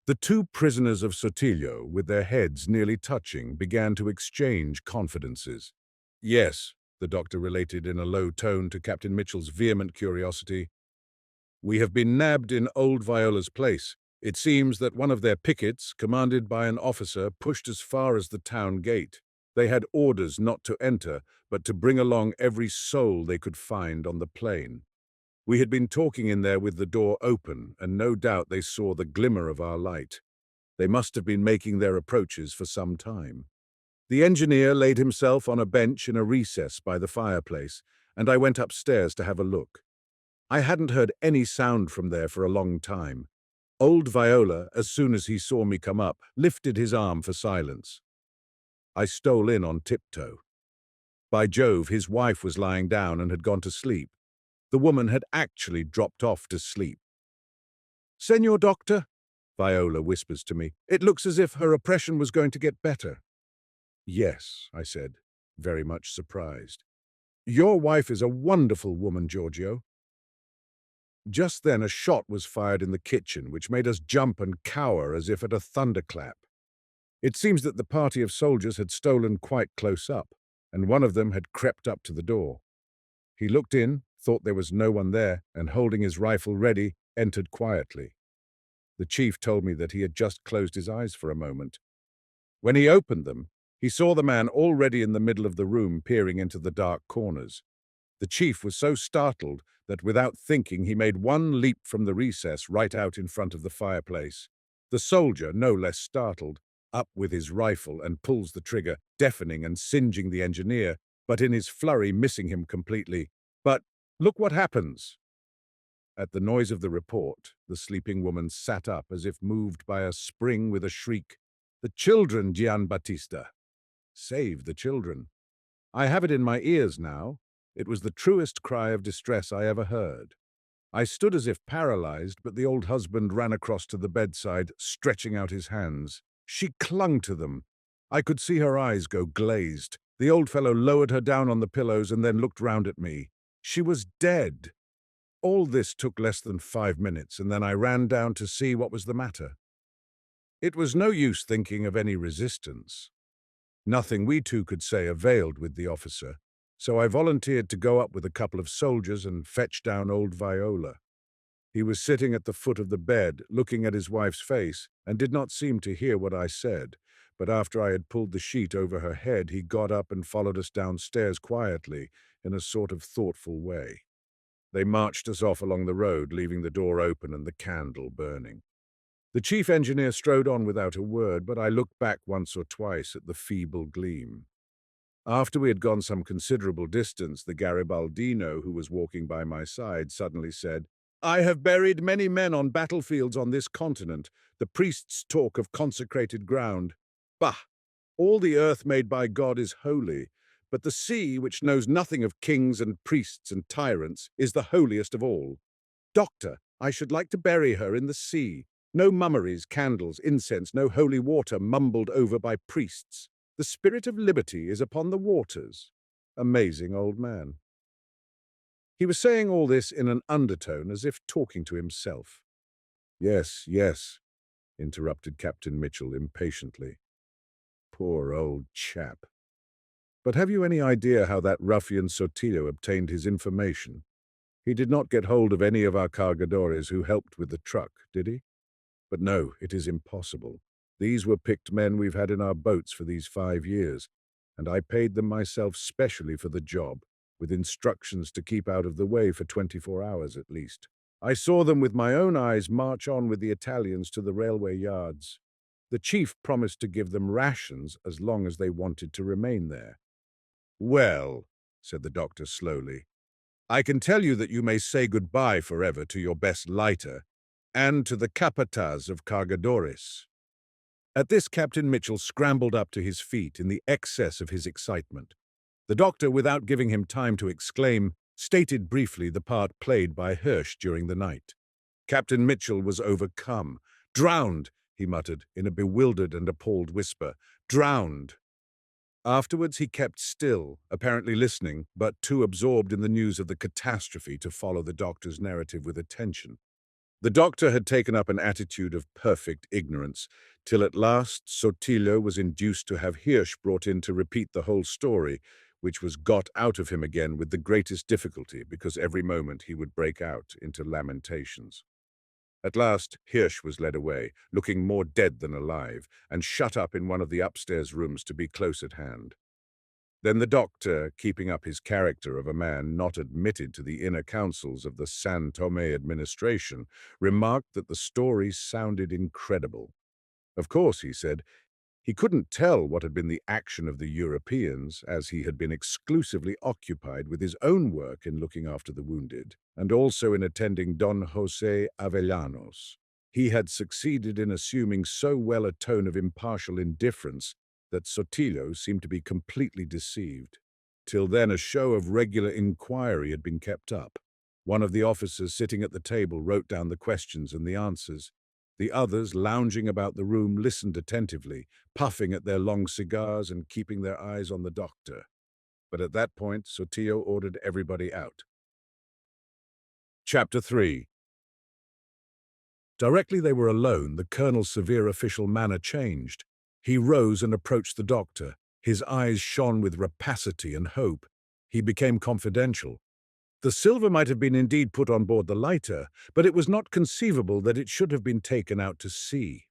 The two prisoners of Sotillo, with their heads nearly touching, began to exchange confidences. "Yes," the doctor related in a low tone to Captain Mitchell's vehement curiosity, "we have been nabbed in old Viola's place. It seems that one of their pickets, commanded by an officer, pushed as far as the town gate. They had orders not to enter, but to bring along every soul they could find on the plain. We had been talking in there with the door open, and no doubt they saw the glimmer of our light. They must have been making their approaches for some time." The engineer laid himself on a bench in a recess by the fireplace, and I went upstairs to have a look. I hadn't heard any sound from there for a long time. Old Viola, as soon as he saw me come up, lifted his arm for silence. I stole in on tiptoe. By Jove, his wife was lying down and had gone to sleep. The woman had actually dropped off to sleep. "Senor Doctor," Viola whispers to me. It looks as if her oppression was going to get better. Yes, I said, very much surprised. Your wife is a wonderful woman, Giorgio. Just then a shot was fired in the kitchen, which made us jump and cower as if at a thunderclap. It seems that the party of soldiers had stolen quite close up, and one of them had crept up to the door. He looked in, thought there was no one there, and holding his rifle ready, entered quietly. The chief told me that he had just closed his eyes for a moment. When he opened them, he saw the man already in the middle of the room peering into the dark corners. The chief was so startled that without thinking he made one leap from the recess right out in front of the fireplace. The soldier, no less startled, up with his rifle and pulls the trigger, deafening and singeing the engineer, but in his flurry missing him completely. But look what happens! At the noise of the report, the sleeping woman sat up as if moved by a spring with a shriek. The children, Gianbattista! Save the children! I have it in my ears now. It was the truest cry of distress I ever heard. I stood as if paralyzed, but the old husband ran across to the bedside, stretching out his hands. She clung to them. I could see her eyes go glazed. The old fellow lowered her down on the pillows and then looked round at me. She was dead. All this took less than 5 minutes, and then I ran down to see what was the matter. It was no use thinking of any resistance. Nothing we two could say availed with the officer, so I volunteered to go up with a couple of soldiers and fetch down old Viola. He was sitting at the foot of the bed, looking at his wife's face, and did not seem to hear what I said, but after I had pulled the sheet over her head, he got up and followed us downstairs quietly, in a sort of thoughtful way. They marched us off along the road, leaving the door open and the candle burning. The chief engineer strode on without a word, but I looked back once or twice at the feeble gleam. After we had gone some considerable distance, the Garibaldino, who was walking by my side, suddenly said, I have buried many men on battlefields on this continent. The priests talk of consecrated ground. Bah! All the earth made by God is holy, but the sea, which knows nothing of kings and priests and tyrants, is the holiest of all. Doctor, I should like to bury her in the sea. No mummeries, candles, incense, no holy water mumbled over by priests. The spirit of liberty is upon the waters. Amazing old man. He was saying all this in an undertone, as if talking to himself. Yes, yes, interrupted Captain Mitchell impatiently. Poor old chap. But have you any idea how that ruffian Sotillo obtained his information? He did not get hold of any of our cargadores who helped with the truck, did he? But no, it is impossible. These were picked men we've had in our boats for these 5 years, and I paid them myself specially for the job, with instructions to keep out of the way for 24 hours at least. I saw them with my own eyes march on with the Italians to the railway yards. The chief promised to give them rations as long as they wanted to remain there. Well, said the doctor slowly, I can tell you that you may say goodbye forever to your best lighter and to the capataz of Cargadores. At this, Captain Mitchell scrambled up to his feet in the excess of his excitement. The doctor, without giving him time to exclaim, stated briefly the part played by Hirsch during the night. Captain Mitchell was overcome. Drowned, he muttered in a bewildered and appalled whisper. Drowned. Afterwards he kept still, apparently listening, but too absorbed in the news of the catastrophe to follow the doctor's narrative with attention. The doctor had taken up an attitude of perfect ignorance, till at last Sotillo was induced to have Hirsch brought in to repeat the whole story, which was got out of him again with the greatest difficulty, because every moment he would break out into lamentations. At last Hirsch was led away, looking more dead than alive, and shut up in one of the upstairs rooms to be close at hand. Then the doctor, keeping up his character of a man not admitted to the inner councils of the San Tomé administration, remarked that the story sounded incredible. Of course, he said, he couldn't tell what had been the action of the Europeans, as he had been exclusively occupied with his own work in looking after the wounded, and also in attending Don José Avellanos. He had succeeded in assuming so well a tone of impartial indifference that Sotillo seemed to be completely deceived. Till then a show of regular inquiry had been kept up. One of the officers sitting at the table wrote down the questions and the answers. The others, lounging about the room, listened attentively, puffing at their long cigars and keeping their eyes on the doctor. But at that point, Sotillo ordered everybody out. Chapter 3. Directly they were alone, the colonel's severe official manner changed. He rose and approached the doctor. His eyes shone with rapacity and hope. He became confidential. The silver might have been indeed put on board the lighter, but it was not conceivable that it should have been taken out to sea.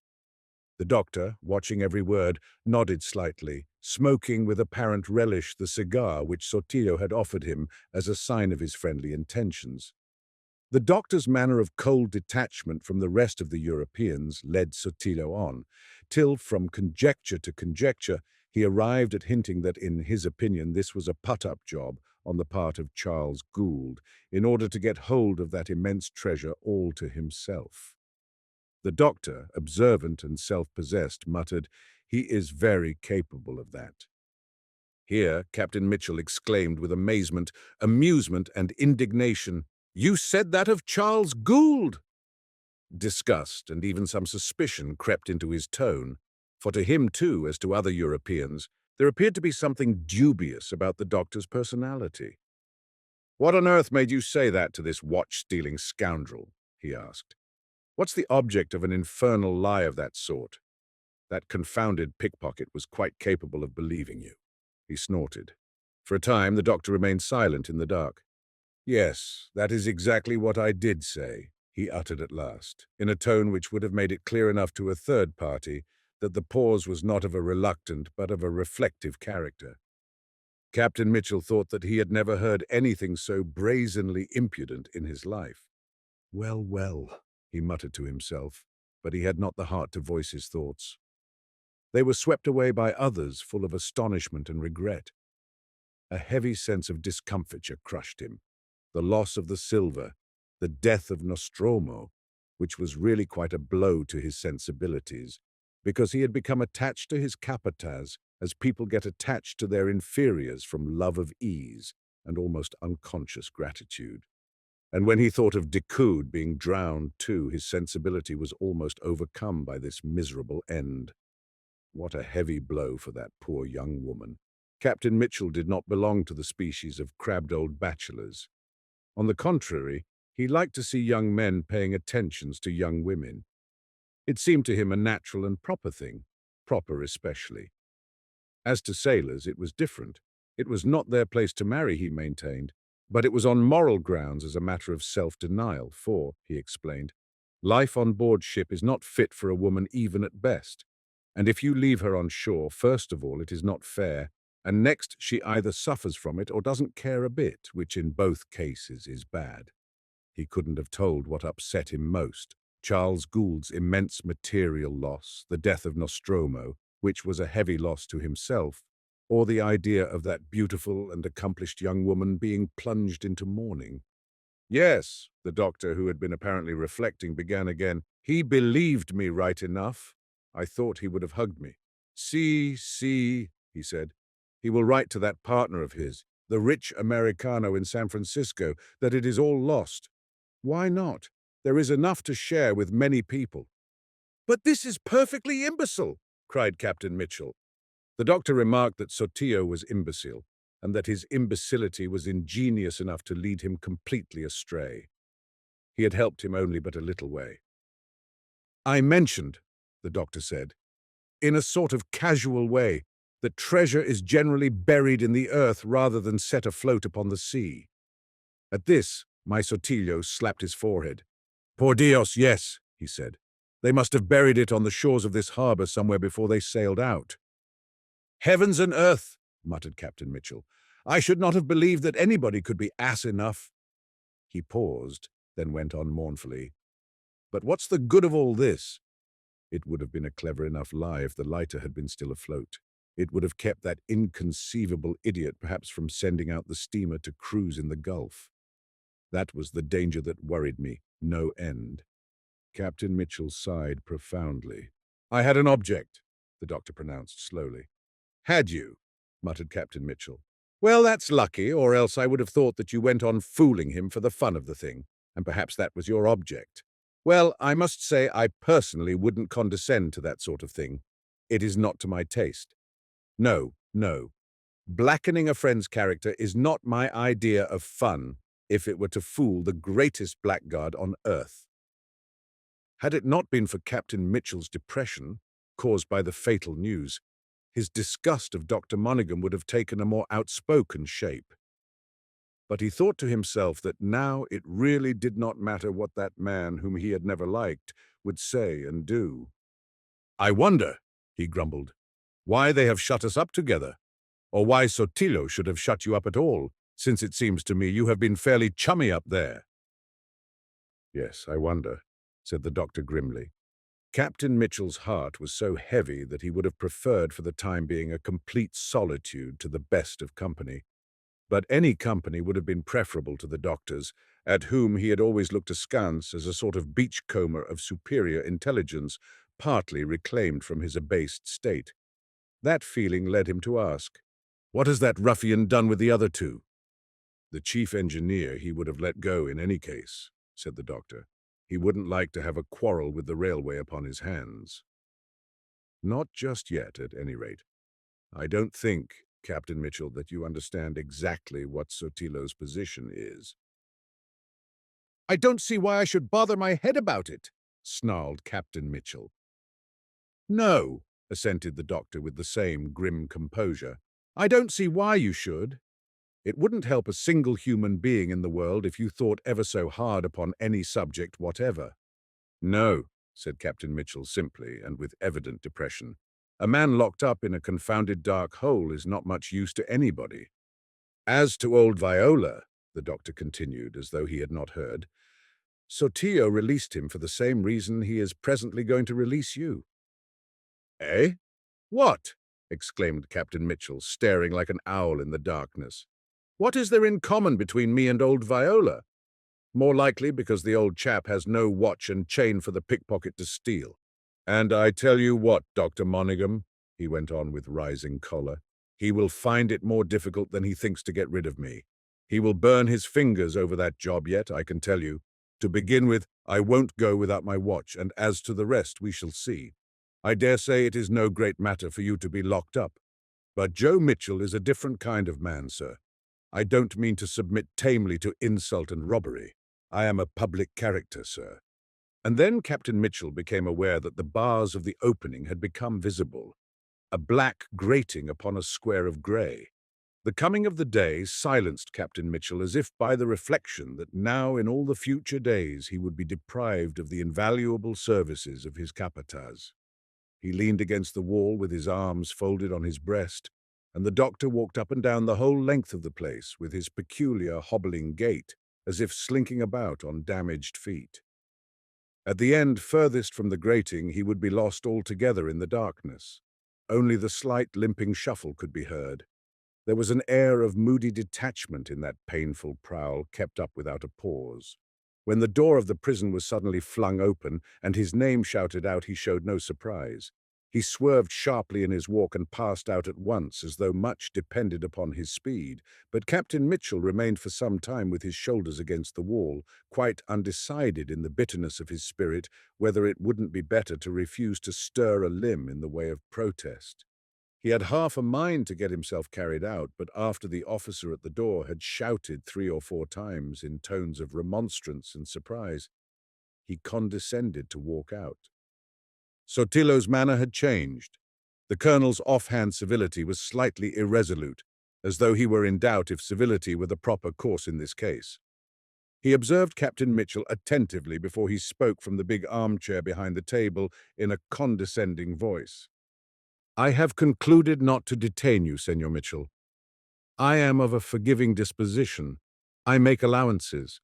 The doctor, watching every word, nodded slightly, smoking with apparent relish the cigar which Sotillo had offered him as a sign of his friendly intentions. The doctor's manner of cold detachment from the rest of the Europeans led Sotillo on, till, from conjecture to conjecture, he arrived at hinting that, in his opinion, this was a put-up job on the part of Charles Gould, in order to get hold of that immense treasure all to himself. The doctor, observant and self-possessed, muttered, "He is very capable of that." Here, Captain Mitchell exclaimed with amazement, amusement, and indignation, "You said that of Charles Gould!" Disgust and even some suspicion crept into his tone, for to him too, as to other Europeans, there appeared to be something dubious about the doctor's personality. "What on earth made you say that to this watch-stealing scoundrel?" he asked. "What's the object of an infernal lie of that sort? That confounded pickpocket was quite capable of believing you." He snorted. For a time, the doctor remained silent in the dark. "Yes, that is exactly what I did say," he uttered at last, in a tone which would have made it clear enough to a third party that the pause was not of a reluctant but of a reflective character. Captain Mitchell thought that he had never heard anything so brazenly impudent in his life. "Well, well," he muttered to himself, but he had not the heart to voice his thoughts. They were swept away by others full of astonishment and regret. A heavy sense of discomfiture crushed him. The loss of the silver, the death of Nostromo, which was really quite a blow to his sensibilities, because he had become attached to his capataz as people get attached to their inferiors from love of ease and almost unconscious gratitude. And when he thought of Decoud being drowned too, his sensibility was almost overcome by this miserable end. What a heavy blow for that poor young woman. Captain Mitchell did not belong to the species of crabbed old bachelors. On the contrary, he liked to see young men paying attentions to young women. It seemed to him a natural and proper thing, proper especially. As to sailors, it was different. It was not their place to marry, he maintained, but it was on moral grounds as a matter of self-denial, for, he explained, life on board ship is not fit for a woman even at best. And if you leave her on shore, first of all, it is not fair, and next she either suffers from it or doesn't care a bit, which in both cases is bad. He couldn't have told what upset him most. Charles Gould's immense material loss, the death of Nostromo, which was a heavy loss to himself, or the idea of that beautiful and accomplished young woman being plunged into mourning. "Yes," the doctor, who had been apparently reflecting, began again. "He believed me right enough. I thought he would have hugged me. See, he said. He will write to that partner of his, the rich Americano in San Francisco, that it is all lost. Why not? There is enough to share with many people." "But this is perfectly imbecile," cried Captain Mitchell. The doctor remarked that Sotillo was imbecile, and that his imbecility was ingenious enough to lead him completely astray. He had helped him only but a little way. "I mentioned," the doctor said, "in a sort of casual way, that treasure is generally buried in the earth rather than set afloat upon the sea." At this, my Sotillo slapped his forehead. "Por Dios, yes," he said. "They must have buried it on the shores of this harbor somewhere before they sailed out." "Heavens and earth," muttered Captain Mitchell. "I should not have believed that anybody could be ass enough." He paused, then went on mournfully. "But what's the good of all this? It would have been a clever enough lie if the lighter had been still afloat. It would have kept that inconceivable idiot perhaps from sending out the steamer to cruise in the Gulf. That was the danger that worried me, no end." Captain Mitchell sighed profoundly. "I had an object," the doctor pronounced slowly. "Had you?" muttered Captain Mitchell. "Well, that's lucky, or else I would have thought that you went on fooling him for the fun of the thing, and perhaps that was your object." Well, I must say I personally wouldn't condescend to that sort of thing. It is not to my taste. No, no. Blackening a friend's character is not my idea of fun if it were to fool the greatest blackguard on earth. Had it not been for Captain Mitchell's depression, caused by the fatal news, his disgust of Dr. Monaghan would have taken a more outspoken shape. But he thought to himself that now it really did not matter what that man whom he had never liked would say and do. "I wonder," he grumbled, "why they have shut us up together, or why Sotillo should have shut you up at all, since it seems to me you have been fairly chummy up there." "Yes, I wonder," said the doctor grimly. Captain Mitchell's heart was so heavy that he would have preferred for the time being a complete solitude to the best of company. But any company would have been preferable to the doctor's, at whom he had always looked askance as a sort of beachcomber of superior intelligence, partly reclaimed from his abased state. That feeling led him to ask, "What has that ruffian done with the other two?" "The chief engineer he would have let go in any case," said the doctor. "He wouldn't like to have a quarrel with the railway upon his hands." "Not just yet, at any rate. I don't think, Captain Mitchell, that you understand exactly what Sotillo's position is." "I don't see why I should bother my head about it," snarled Captain Mitchell. "No," assented the doctor with the same grim composure. "I don't see why you should. It wouldn't help a single human being in the world if you thought ever so hard upon any subject whatever." "No," said Captain Mitchell simply and with evident depression. "A man locked up in a confounded dark hole is not much use to anybody. As to old Viola," the doctor continued as though he had not heard, "Sotillo released him for the same reason he is presently going to release you." "Eh? What?" exclaimed Captain Mitchell, staring like an owl in the darkness. "What is there in common between me and old Viola? More likely because the old chap has no watch and chain for the pickpocket to steal. And I tell you what, Dr. Monaghan," he went on with rising choler, "he will find it more difficult than he thinks to get rid of me. He will burn his fingers over that job yet, I can tell you. To begin with, I won't go without my watch, and as to the rest, we shall see. I dare say it is no great matter for you to be locked up. But Joe Mitchell is a different kind of man, sir. I don't mean to submit tamely to insult and robbery. I am a public character, sir." And then Captain Mitchell became aware that the bars of the opening had become visible, a black grating upon a square of grey. The coming of the day silenced Captain Mitchell as if by the reflection that now in all the future days he would be deprived of the invaluable services of his capataz. He leaned against the wall with his arms folded on his breast, and the doctor walked up and down the whole length of the place with his peculiar hobbling gait, as if slinking about on damaged feet. At the end furthest from the grating he would be lost altogether in the darkness. Only the slight limping shuffle could be heard. There was an air of moody detachment in that painful prowl kept up without a pause. When the door of the prison was suddenly flung open and his name shouted out, he showed no surprise. He swerved sharply in his walk and passed out at once, as though much depended upon his speed. But Captain Mitchell remained for some time with his shoulders against the wall, quite undecided in the bitterness of his spirit whether it wouldn't be better to refuse to stir a limb in the way of protest. He had half a mind to get himself carried out, but after the officer at the door had shouted 3 or 4 times in tones of remonstrance and surprise, he condescended to walk out. Sotillo's manner had changed. The colonel's offhand civility was slightly irresolute, as though he were in doubt if civility were the proper course in this case. He observed Captain Mitchell attentively before he spoke from the big armchair behind the table in a condescending voice. "I have concluded not to detain you, Senor Mitchell. I am of a forgiving disposition. I make allowances.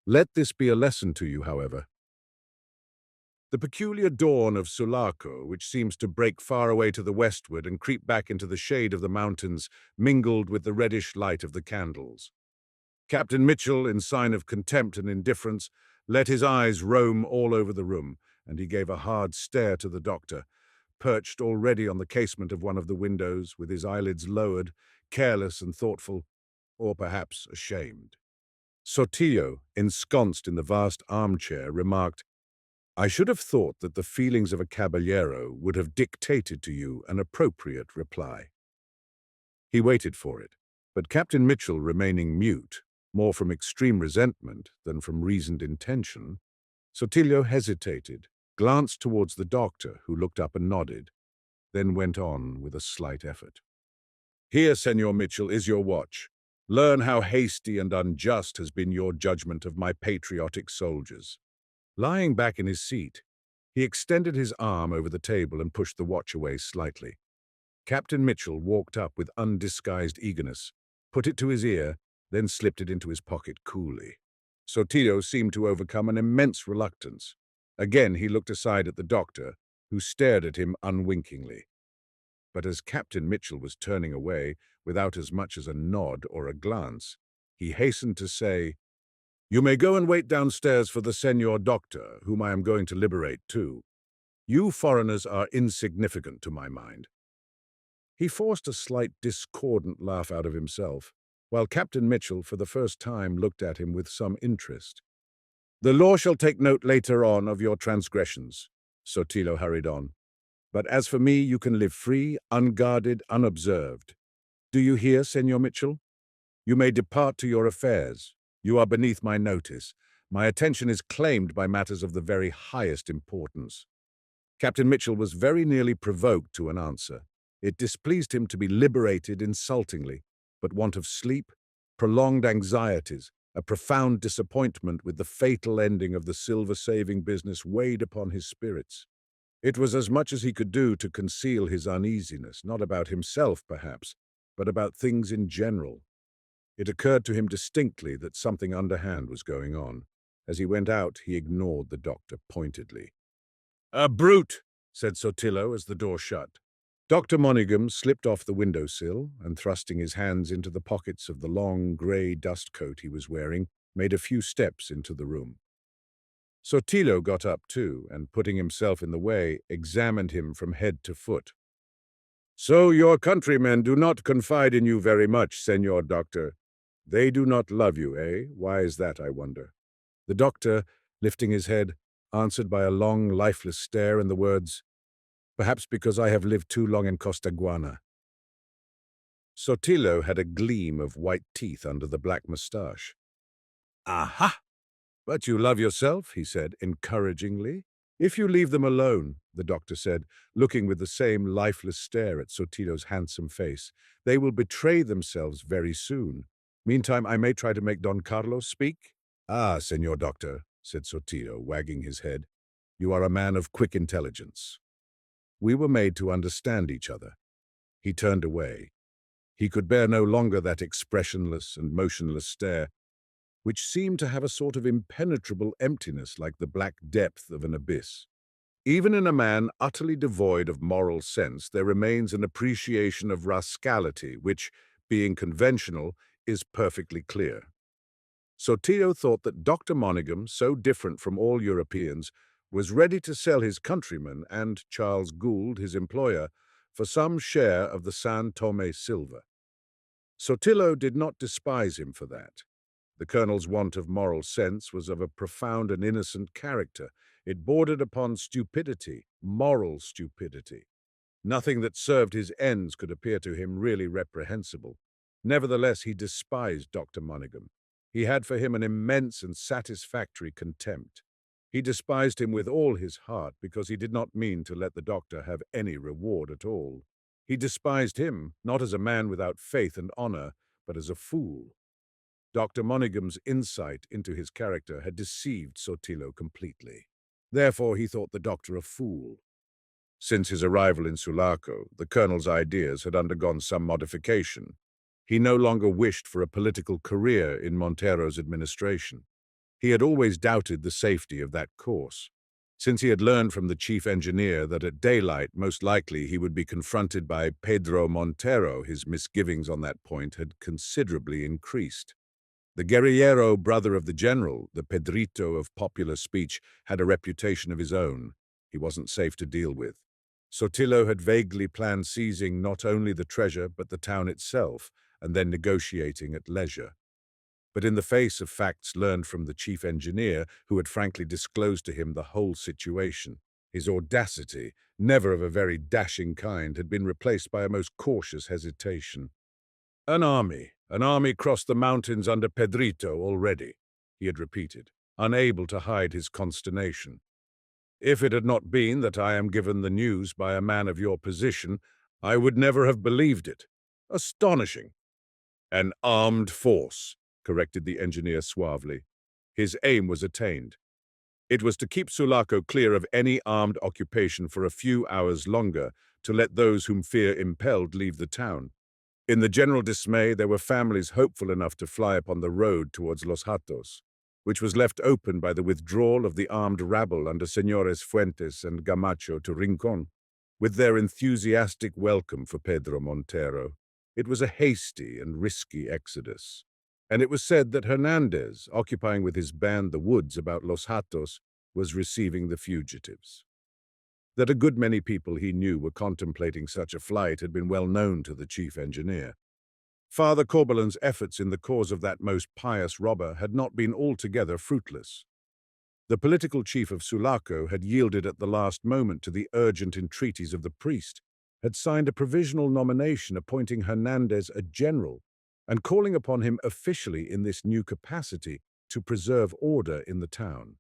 Let this be a lesson to you, however. The peculiar dawn of Sulaco, which seems to break far away to the westward and creep back into the shade of the mountains, mingled with the reddish light of the candles. Captain Mitchell, in sign of contempt and indifference, let his eyes roam all over the room, and he gave a hard stare to the doctor, perched already on the casement of one of the windows, with his eyelids lowered, careless and thoughtful, or perhaps ashamed. Sotillo, ensconced in the vast armchair, remarked, I should have thought that the feelings of a caballero would have dictated to you an appropriate reply. He waited for it, but Captain Mitchell remaining mute, more from extreme resentment than from reasoned intention, Sotillo hesitated, glanced towards the doctor, who looked up and nodded, then went on with a slight effort. Here, Senor Mitchell, is your watch. Learn how hasty and unjust has been your judgment of my patriotic soldiers. Lying back in his seat, he extended his arm over the table and pushed the watch away slightly. Captain Mitchell walked up with undisguised eagerness, put it to his ear, then slipped it into his pocket coolly. Sotillo seemed to overcome an immense reluctance. Again he looked aside at the doctor, who stared at him unwinkingly. But as Captain Mitchell was turning away, without as much as a nod or a glance, he hastened to say, "You may go and wait downstairs for the Senor Doctor, whom I am going to liberate too. You foreigners are insignificant to my mind." He forced a slight discordant laugh out of himself, while Captain Mitchell for the first time looked at him with some interest. "The law shall take note later on of your transgressions," Sotillo hurried on. "But as for me, you can live free, unguarded, unobserved. Do you hear, Senor Mitchell? You may depart to your affairs. You are beneath my notice. My attention is claimed by matters of the very highest importance." Captain Mitchell was very nearly provoked to an answer. It displeased him to be liberated insultingly, but want of sleep, prolonged anxieties, a profound disappointment with the fatal ending of the silver-saving business weighed upon his spirits. It was as much as he could do to conceal his uneasiness, not about himself, perhaps, but about things in general. It occurred to him distinctly that something underhand was going on. As he went out, he ignored the doctor pointedly. "A brute," said Sotillo as the door shut. Dr. Monaghan slipped off the windowsill and, thrusting his hands into the pockets of the long grey dust coat he was wearing, made a few steps into the room. Sotillo got up too, and, putting himself in the way, examined him from head to foot. "So your countrymen do not confide in you very much, Senor Doctor. They do not love you, eh? Why is that, I wonder?" The doctor, lifting his head, answered by a long, lifeless stare and the words, "Perhaps because I have lived too long in Costaguana." Sotillo had a gleam of white teeth under the black moustache. "Aha! But you love yourself," he said encouragingly. "If you leave them alone," the doctor said, looking with the same lifeless stare at Sotillo's handsome face, "they will betray themselves very soon. Meantime, I may try to make Don Carlos speak." "Ah, Senor Doctor," said Sotillo, wagging his head, "you are a man of quick intelligence. We were made to understand each other." He turned away. He could bear no longer that expressionless and motionless stare, which seemed to have a sort of impenetrable emptiness like the black depth of an abyss. Even in a man utterly devoid of moral sense, there remains an appreciation of rascality which, being conventional, is perfectly clear. Sotillo thought that Dr. Monaghan, so different from all Europeans, was ready to sell his countryman and Charles Gould, his employer, for some share of the San Tomé silver. Sotillo did not despise him for that. The colonel's want of moral sense was of a profound and innocent character. It bordered upon stupidity, moral stupidity. Nothing that served his ends could appear to him really reprehensible. Nevertheless, he despised Dr. Monaghan. He had for him an immense and satisfactory contempt. He despised him with all his heart because he did not mean to let the doctor have any reward at all. He despised him, not as a man without faith and honor, but as a fool. Dr. Monaghan's insight into his character had deceived Sotillo completely. Therefore, he thought the doctor a fool. Since his arrival in Sulaco, the colonel's ideas had undergone some modification. He no longer wished for a political career in Montero's administration. He had always doubted the safety of that course. Since he had learned from the chief engineer that at daylight, most likely, he would be confronted by Pedro Montero, his misgivings on that point had considerably increased. The guerrillero brother of the general, the Pedrito of popular speech, had a reputation of his own. He wasn't safe to deal with. Sotillo had vaguely planned seizing not only the treasure but the town itself, and then negotiating at leisure. But in the face of facts learned from the chief engineer, who had frankly disclosed to him the whole situation, his audacity, never of a very dashing kind, had been replaced by a most cautious hesitation. An army crossed the mountains under Pedrito already, he had repeated, unable to hide his consternation. If it had not been that I am given the news by a man of your position, I would never have believed it. Astonishing. An armed force, corrected the engineer suavely. His aim was attained. It was to keep Sulaco clear of any armed occupation for a few hours longer, to let those whom fear impelled leave the town. In the general dismay, there were families hopeful enough to fly upon the road towards Los Hatos, which was left open by the withdrawal of the armed rabble under Señores Fuentes and Gamacho to Rincon, with their enthusiastic welcome for Pedro Montero. It was a hasty and risky exodus, and it was said that Hernandez, occupying with his band the woods about Los Hatos, was receiving the fugitives. That a good many people he knew were contemplating such a flight had been well known to the chief engineer. Father Corbelan's efforts in the cause of that most pious robber had not been altogether fruitless. The political chief of Sulaco had yielded at the last moment to the urgent entreaties of the priest, had signed a provisional nomination appointing Hernandez a general, and calling upon him officially in this new capacity to preserve order in the town.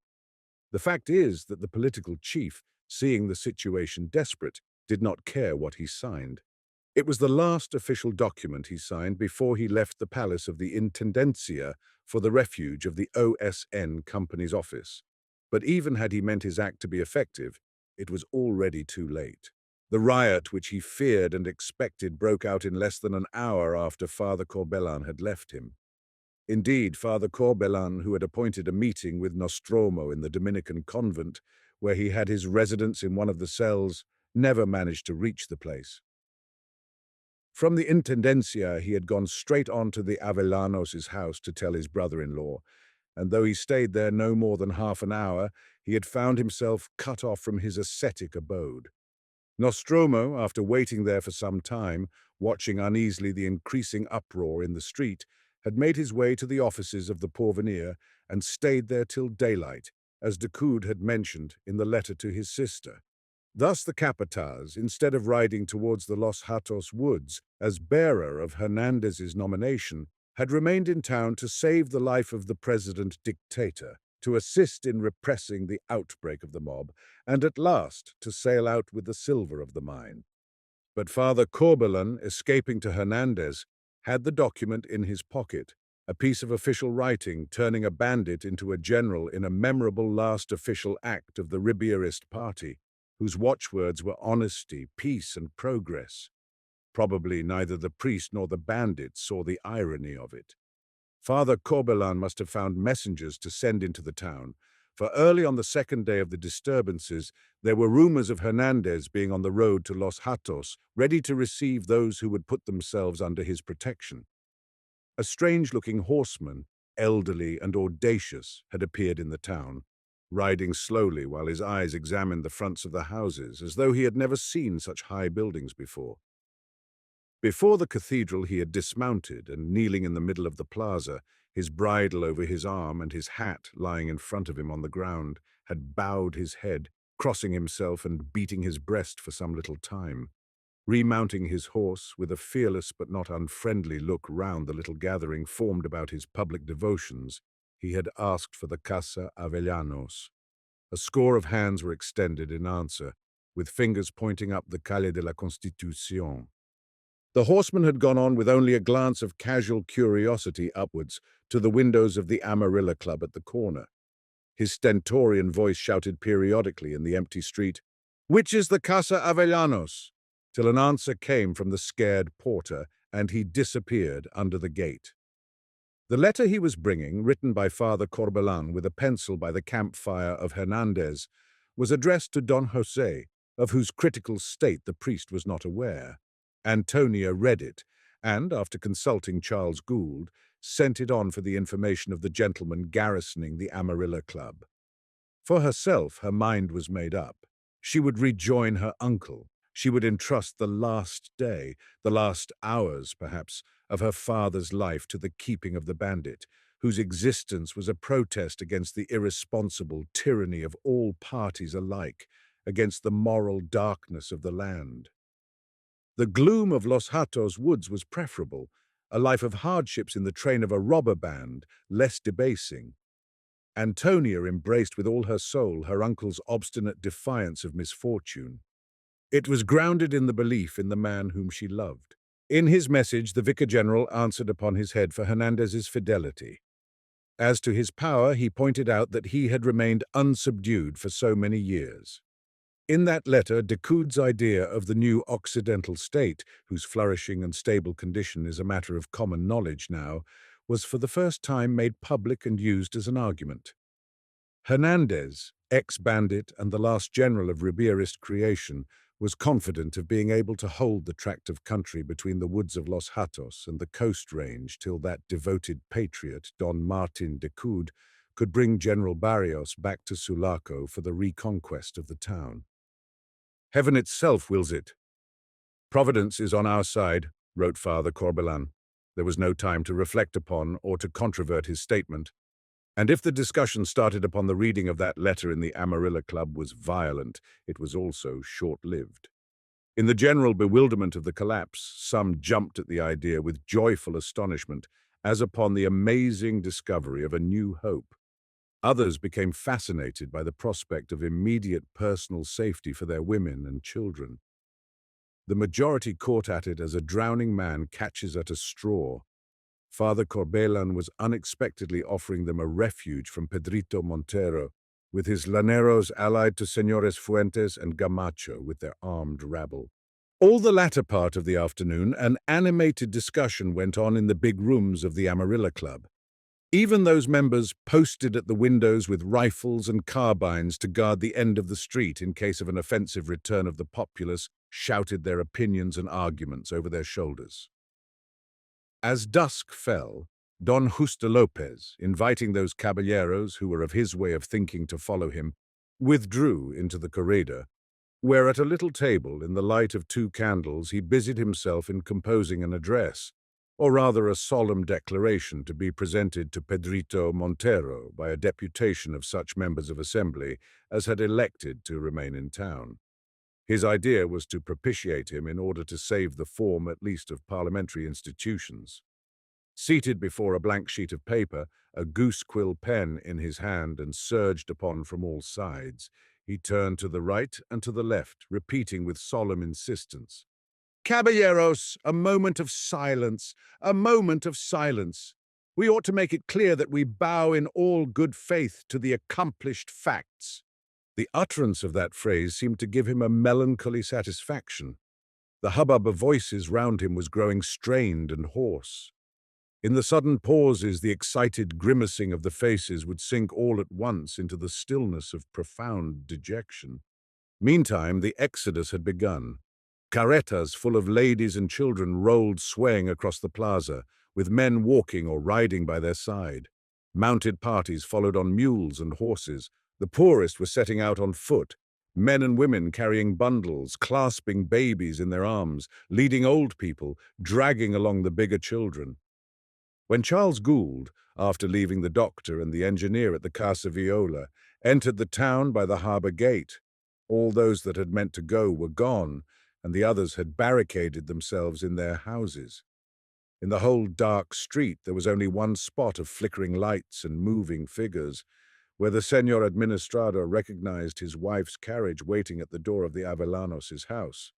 The fact is that the political chief, seeing the situation desperate, did not care what he signed. It was the last official document he signed before he left the palace of the Intendencia for the refuge of the OSN Company's office. But even had he meant his act to be effective, it was already too late. The riot which he feared and expected broke out in less than an hour after Father Corbelan had left him. Indeed, Father Corbelan, who had appointed a meeting with Nostromo in the Dominican convent, where he had his residence in one of the cells, never managed to reach the place. From the Intendencia, he had gone straight on to the Avellanos' house to tell his brother-in-law, and though he stayed there no more than half an hour, he had found himself cut off from his ascetic abode. Nostromo, after waiting there for some time, watching uneasily the increasing uproar in the street, had made his way to the offices of the Porvenir and stayed there till daylight, as Decoud had mentioned in the letter to his sister. Thus the capataz, instead of riding towards the Los Hatos woods as bearer of Hernandez's nomination, had remained in town to save the life of the president-dictator, to assist in repressing the outbreak of the mob, and at last to sail out with the silver of the mine. But Father Corbelan, escaping to Hernandez, had the document in his pocket, a piece of official writing turning a bandit into a general in a memorable last official act of the Ribierist party, whose watchwords were honesty, peace, and progress. Probably neither the priest nor the bandit saw the irony of it. Father Corbelan must have found messengers to send into the town, for early on the second day of the disturbances, there were rumors of Hernandez being on the road to Los Hatos, ready to receive those who would put themselves under his protection. A strange-looking horseman, elderly and audacious, had appeared in the town, riding slowly while his eyes examined the fronts of the houses, as though he had never seen such high buildings before. Before the cathedral he had dismounted, and kneeling in the middle of the plaza, his bridle over his arm and his hat lying in front of him on the ground, had bowed his head, crossing himself and beating his breast for some little time. Remounting his horse, with a fearless but not unfriendly look round the little gathering formed about his public devotions, he had asked for the Casa Avellanos. A score of hands were extended in answer, with fingers pointing up the Calle de la Constitución. The horseman had gone on with only a glance of casual curiosity upwards to the windows of the Amarilla Club at the corner. His stentorian voice shouted periodically in the empty street, "Which is the Casa Avellanos?" till an answer came from the scared porter, and he disappeared under the gate. The letter he was bringing, written by Father Corbelan with a pencil by the campfire of Hernandez, was addressed to Don José, of whose critical state the priest was not aware. Antonia read it, and, after consulting Charles Gould, sent it on for the information of the gentleman garrisoning the Amarilla Club. For herself, her mind was made up. She would rejoin her uncle. She would entrust the last day, the last hours, perhaps, of her father's life to the keeping of the bandit, whose existence was a protest against the irresponsible tyranny of all parties alike, against the moral darkness of the land. The gloom of Los Hatos woods was preferable, a life of hardships in the train of a robber band, less debasing. Antonia embraced with all her soul her uncle's obstinate defiance of misfortune. It was grounded in the belief in the man whom she loved. In his message, the Vicar General answered upon his head for Hernandez's fidelity. As to his power, he pointed out that he had remained unsubdued for so many years. In that letter, Decoud's idea of the new Occidental state, whose flourishing and stable condition is a matter of common knowledge now, was for the first time made public and used as an argument. Hernandez, ex-bandit and the last general of Ribierist creation, was confident of being able to hold the tract of country between the woods of Los Hatos and the coast range till that devoted patriot, Don Martin Decoud, could bring General Barrios back to Sulaco for the reconquest of the town. "Heaven itself wills it. Providence is on our side," wrote Father Corbelan. There was no time to reflect upon or to controvert his statement. And if the discussion started upon the reading of that letter in the Amarilla Club was violent, it was also short-lived. In the general bewilderment of the collapse, some jumped at the idea with joyful astonishment, as upon the amazing discovery of a new hope. Others became fascinated by the prospect of immediate personal safety for their women and children. The majority caught at it as a drowning man catches at a straw. Father Corbelan was unexpectedly offering them a refuge from Pedrito Montero, with his llaneros allied to Señores Fuentes and Gamacho with their armed rabble. All the latter part of the afternoon, an animated discussion went on in the big rooms of the Amarilla Club. Even those members posted at the windows with rifles and carbines to guard the end of the street in case of an offensive return of the populace shouted their opinions and arguments over their shoulders. As dusk fell, Don Justo Lopez, inviting those caballeros who were of his way of thinking to follow him, withdrew into the corredor, where at a little table in the light of 2 candles he busied himself in composing an address, or rather a solemn declaration to be presented to Pedrito Montero by a deputation of such members of assembly as had elected to remain in town. His idea was to propitiate him in order to save the form at least of parliamentary institutions. Seated before a blank sheet of paper, a goose-quill pen in his hand and surged upon from all sides, he turned to the right and to the left, repeating with solemn insistence, "Caballeros, a moment of silence, a moment of silence. We ought to make it clear that we bow in all good faith to the accomplished facts." The utterance of that phrase seemed to give him a melancholy satisfaction. The hubbub of voices round him was growing strained and hoarse. In the sudden pauses, the excited grimacing of the faces would sink all at once into the stillness of profound dejection. Meantime, the exodus had begun. Carretas full of ladies and children rolled swaying across the plaza, with men walking or riding by their side. Mounted parties followed on mules and horses. The poorest were setting out on foot, men and women carrying bundles, clasping babies in their arms, leading old people, dragging along the bigger children. When Charles Gould, after leaving the doctor and the engineer at the Casa Viola, entered the town by the harbour gate, all those that had meant to go were gone, and the others had barricaded themselves in their houses. In the whole dark street there was only one spot of flickering lights and moving figures, where the Señor Administrador recognized his wife's carriage waiting at the door of the Avellanos' house.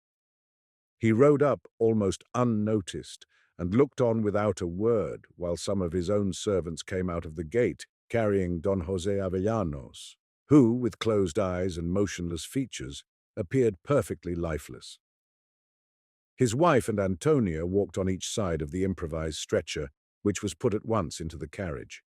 He rode up almost unnoticed and looked on without a word while some of his own servants came out of the gate, carrying Don José Avellanos, who, with closed eyes and motionless features, appeared perfectly lifeless. His wife and Antonia walked on each side of the improvised stretcher, which was put at once into the carriage.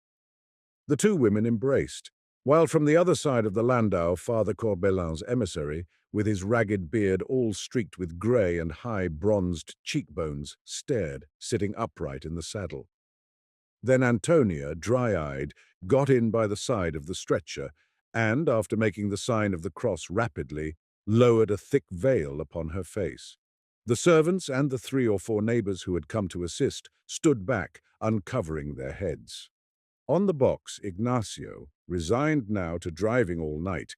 The 2 women embraced, while from the other side of the landau Father Corbelan's emissary, with his ragged beard all streaked with grey and high bronzed cheekbones, stared, sitting upright in the saddle. Then Antonia, dry-eyed, got in by the side of the stretcher, and, after making the sign of the cross rapidly, lowered a thick veil upon her face. The servants and the 3 or 4 neighbours who had come to assist stood back, uncovering their heads. On the box, Ignacio, resigned now to driving all night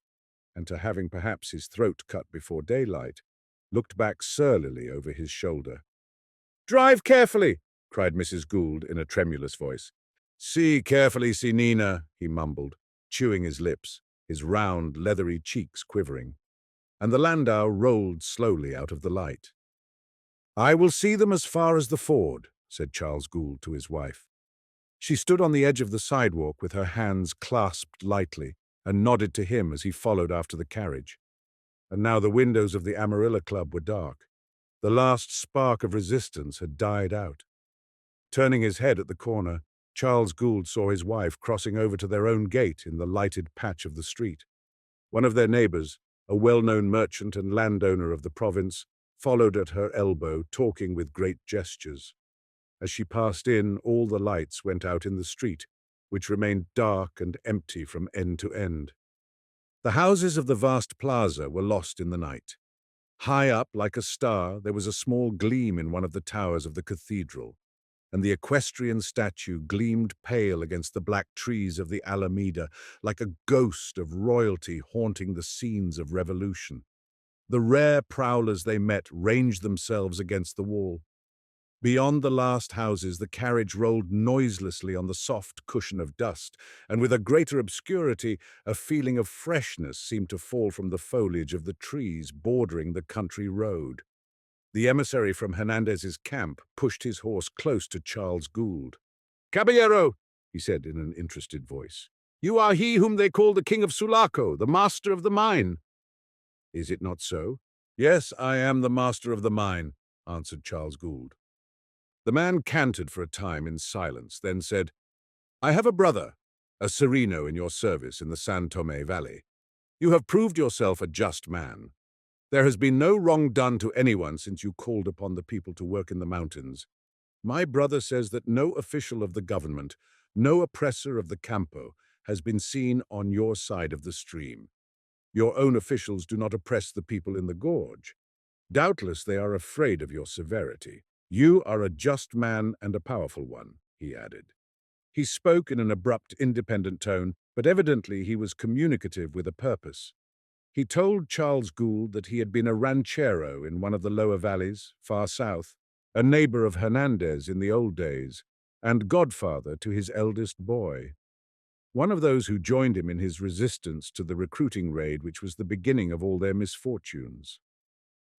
and to having perhaps his throat cut before daylight, looked back surlily over his shoulder. "Drive carefully!" cried Mrs. Gould in a tremulous voice. "Si carefully, Sinina," he mumbled, chewing his lips, his round, leathery cheeks quivering. And the landau rolled slowly out of the light. "I will see them as far as the ford," said Charles Gould to his wife. She stood on the edge of the sidewalk with her hands clasped lightly and nodded to him as he followed after the carriage. And now the windows of the Amarilla Club were dark. The last spark of resistance had died out. Turning his head at the corner, Charles Gould saw his wife crossing over to their own gate in the lighted patch of the street. One of their neighbors, a well-known merchant and landowner of the province, followed at her elbow, talking with great gestures. As she passed in, all the lights went out in the street, which remained dark and empty from end to end. The houses of the vast plaza were lost in the night. High up, like a star, there was a small gleam in one of the towers of the cathedral, and the equestrian statue gleamed pale against the black trees of the Alameda, like a ghost of royalty haunting the scenes of revolution. The rare prowlers they met ranged themselves against the wall. Beyond the last houses, the carriage rolled noiselessly on the soft cushion of dust, and with a greater obscurity, a feeling of freshness seemed to fall from the foliage of the trees bordering the country road. The emissary from Hernandez's camp pushed his horse close to Charles Gould. "Caballero," he said in an interested voice, "you are he whom they call the King of Sulaco, the master of the mine." "Is it not so?" "Yes, I am the master of the mine," answered Charles Gould. The man cantered for a time in silence, then said, "I have a brother, a sereno in your service in the San Tomé Valley. You have proved yourself a just man. There has been no wrong done to anyone since you called upon the people to work in the mountains. My brother says that no official of the government, no oppressor of the Campo, has been seen on your side of the stream. Your own officials do not oppress the people in the gorge. Doubtless they are afraid of your severity. You are a just man and a powerful one," he added. He spoke in an abrupt, independent tone, but evidently he was communicative with a purpose. He told Charles Gould that he had been a ranchero in one of the lower valleys, far south, a neighbor of Hernandez in the old days, and godfather to his eldest boy. One of those who joined him in his resistance to the recruiting raid which was the beginning of all their misfortunes.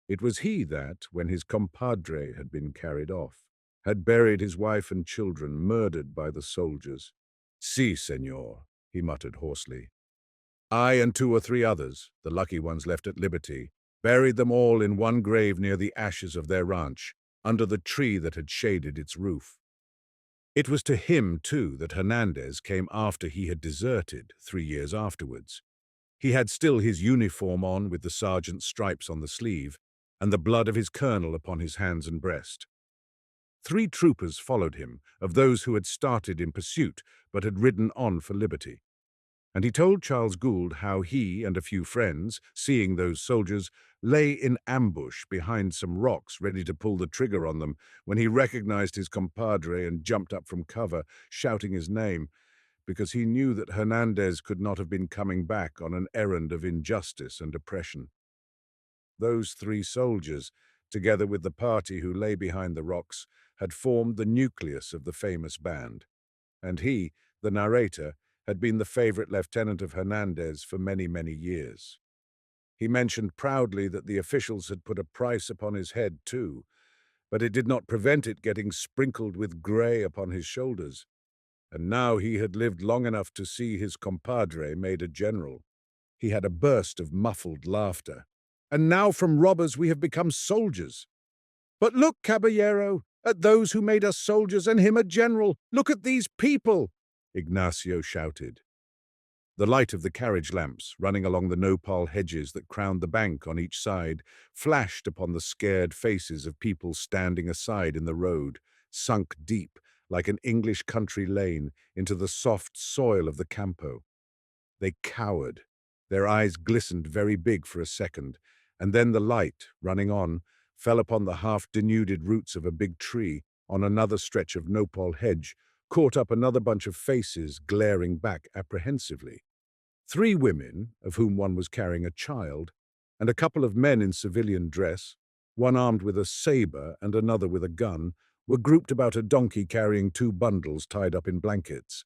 It was he that, when his compadre had been carried off, had buried his wife and children murdered by the soldiers. "Si, senor," he muttered hoarsely. "I and 2 or 3 others, the lucky ones left at liberty, buried them all in one grave near the ashes of their ranch, under the tree that had shaded its roof." It was to him, too, that Hernandez came after he had deserted 3 years afterwards. He had still his uniform on with the sergeant's stripes on the sleeve, and the blood of his colonel upon his hands and breast. 3 troopers followed him, of those who had started in pursuit, but had ridden on for liberty. And he told Charles Gould how he and a few friends, seeing those soldiers, lay in ambush behind some rocks ready to pull the trigger on them when he recognized his compadre and jumped up from cover, shouting his name, because he knew that Hernandez could not have been coming back on an errand of injustice and oppression. Those 3 soldiers, together with the party who lay behind the rocks, had formed the nucleus of the famous band, and he, the narrator, had been the favorite lieutenant of Hernandez for many, many years. He mentioned proudly that the officials had put a price upon his head too, but it did not prevent it getting sprinkled with grey upon his shoulders, and now he had lived long enough to see his compadre made a general. He had a burst of muffled laughter. "And now from robbers we have become soldiers. But look, caballero, at those who made us soldiers and him a general. Look at these people!" Ignacio shouted. The light of the carriage lamps, running along the nopal hedges that crowned the bank on each side, flashed upon the scared faces of people standing aside in the road, sunk deep, like an English country lane, into the soft soil of the Campo. They cowered. Their eyes glistened very big for a second, and then the light, running on, fell upon the half-denuded roots of a big tree on another stretch of nopal hedge, caught up another bunch of faces glaring back apprehensively. Three women, of whom one was carrying a child, and a couple of men in civilian dress, one armed with a saber and another with a gun, were grouped about a donkey carrying two bundles tied up in blankets.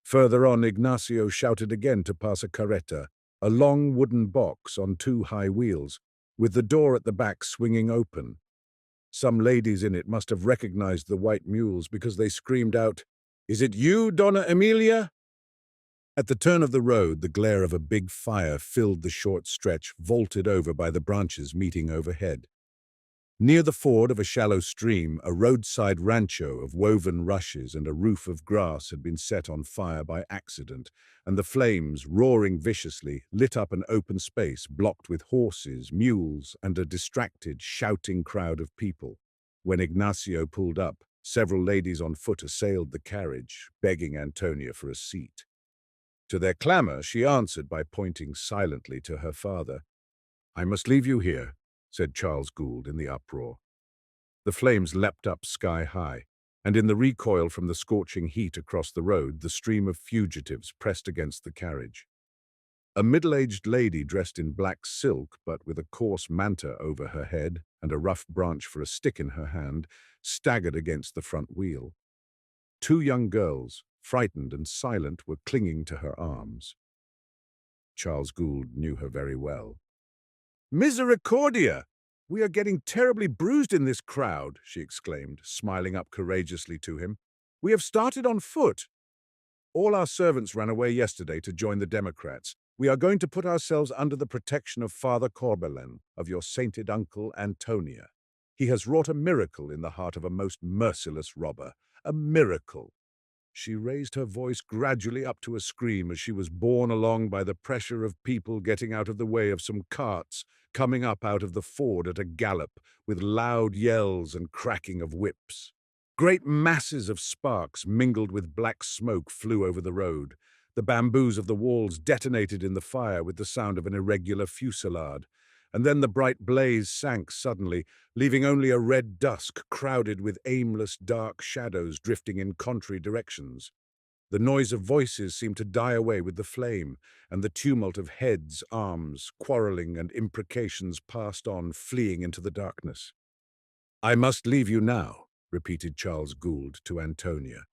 Further on, Ignacio shouted again to pass a carreta, a long wooden box on two high wheels, with the door at the back swinging open. Some ladies in it must have recognized the white mules because they screamed out, "Is it you, Donna Emilia?" At the turn of the road, the glare of a big fire filled the short stretch vaulted over by the branches meeting overhead. Near the ford of a shallow stream, a roadside rancho of woven rushes and a roof of grass had been set on fire by accident, and the flames, roaring viciously, lit up an open space blocked with horses, mules, and a distracted, shouting crowd of people. When Ignacio pulled up, several ladies on foot assailed the carriage, begging Antonia for a seat. To their clamor, she answered by pointing silently to her father. "I must leave you here," said Charles Gould in the uproar. The flames leapt up sky high, and in the recoil from the scorching heat across the road, the stream of fugitives pressed against the carriage. A middle-aged lady dressed in black silk, but with a coarse manta over her head and a rough branch for a stick in her hand, staggered against the front wheel. Two young girls, frightened and silent, were clinging to her arms. Charles Gould knew her very well. "Misericordia! We are getting terribly bruised in this crowd," she exclaimed, smiling up courageously to him. "We have started on foot. All our servants ran away yesterday to join the Democrats. We are going to put ourselves under the protection of Father Corbelin, of your sainted uncle Antonia. He has wrought a miracle in the heart of a most merciless robber. A miracle." She raised her voice gradually up to a scream as she was borne along by the pressure of people getting out of the way of some carts coming up out of the ford at a gallop, with loud yells and cracking of whips. Great masses of sparks mingled with black smoke flew over the road. The bamboos of the walls detonated in the fire with the sound of an irregular fusillade, and then the bright blaze sank suddenly, leaving only a red dusk crowded with aimless dark shadows drifting in contrary directions. The noise of voices seemed to die away with the flame, and the tumult of heads, arms, quarreling, and imprecations passed on, fleeing into the darkness. "I must leave you now," repeated Charles Gould to Antonia.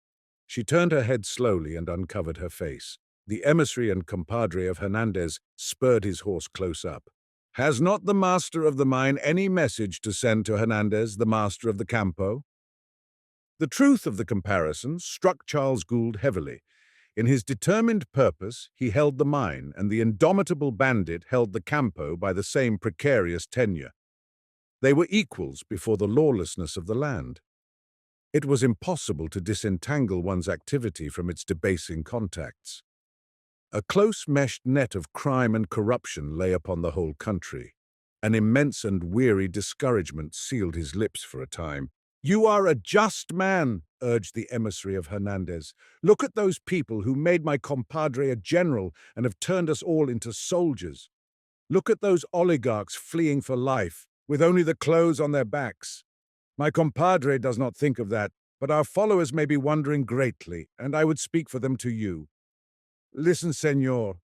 She turned her head slowly and uncovered her face. The emissary and compadre of Hernandez spurred his horse close up. "Has not the master of the mine any message to send to Hernandez, the master of the campo?" The truth of the comparison struck Charles Gould heavily. In his determined purpose, he held the mine, and the indomitable bandit held the campo by the same precarious tenure. They were equals before the lawlessness of the land. It was impossible to disentangle one's activity from its debasing contacts. A close-meshed net of crime and corruption lay upon the whole country. An immense and weary discouragement sealed his lips for a time. "You are a just man," urged the emissary of Hernandez. "Look at those people who made my compadre a general and have turned us all into soldiers. Look at those oligarchs fleeing for life, with only the clothes on their backs. My compadre does not think of that, but our followers may be wondering greatly, and I would speak for them to you. Listen, senor.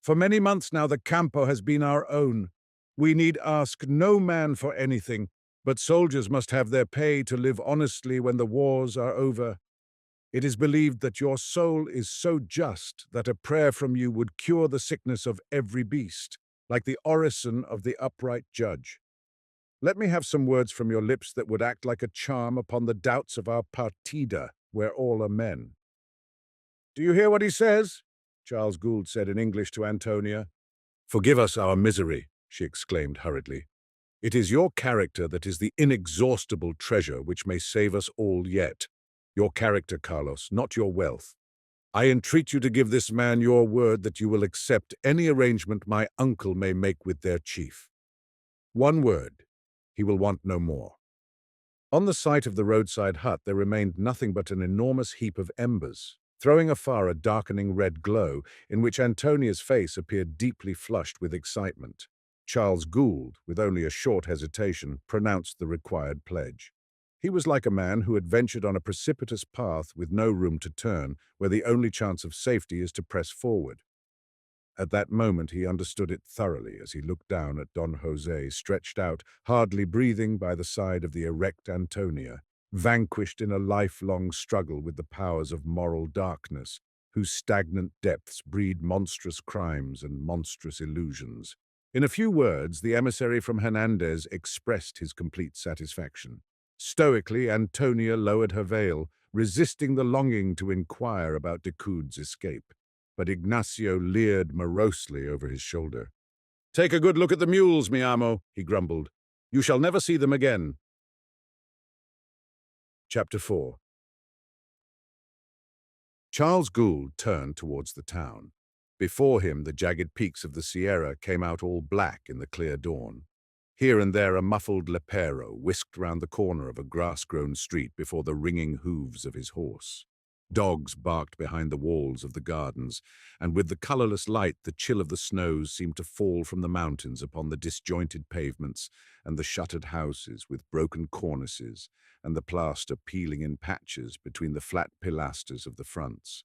For many months now the campo has been our own. We need ask no man for anything, but soldiers must have their pay to live honestly when the wars are over. It is believed that your soul is so just that a prayer from you would cure the sickness of every beast, like the orison of the upright judge. Let me have some words from your lips that would act like a charm upon the doubts of our partida, where all are men." "Do you hear what he says?" Charles Gould said in English to Antonia. "Forgive us our misery," she exclaimed hurriedly. "It is your character that is the inexhaustible treasure which may save us all yet. Your character, Carlos, not your wealth. I entreat you to give this man your word that you will accept any arrangement my uncle may make with their chief. One word. He will want no more." On the site of the roadside hut there remained nothing but an enormous heap of embers, throwing afar a darkening red glow in which Antonia's face appeared deeply flushed with excitement. Charles Gould, with only a short hesitation, pronounced the required pledge. He was like a man who had ventured on a precipitous path with no room to turn, where the only chance of safety is to press forward. At that moment he understood it thoroughly as he looked down at Don Jose, stretched out, hardly breathing by the side of the erect Antonia, vanquished in a lifelong struggle with the powers of moral darkness, whose stagnant depths breed monstrous crimes and monstrous illusions. In a few words, the emissary from Hernandez expressed his complete satisfaction. Stoically, Antonia lowered her veil, resisting the longing to inquire about Decoud's escape. But Ignacio leered morosely over his shoulder. "Take a good look at the mules, mi amo," he grumbled. "You shall never see them again." Chapter 4. Charles Gould turned towards the town. Before him, the jagged peaks of the Sierra came out all black in the clear dawn. Here and there a muffled lepero whisked round the corner of a grass-grown street before the ringing hooves of his horse. Dogs barked behind the walls of the gardens, and with the colourless light the chill of the snows seemed to fall from the mountains upon the disjointed pavements and the shuttered houses with broken cornices and the plaster peeling in patches between the flat pilasters of the fronts.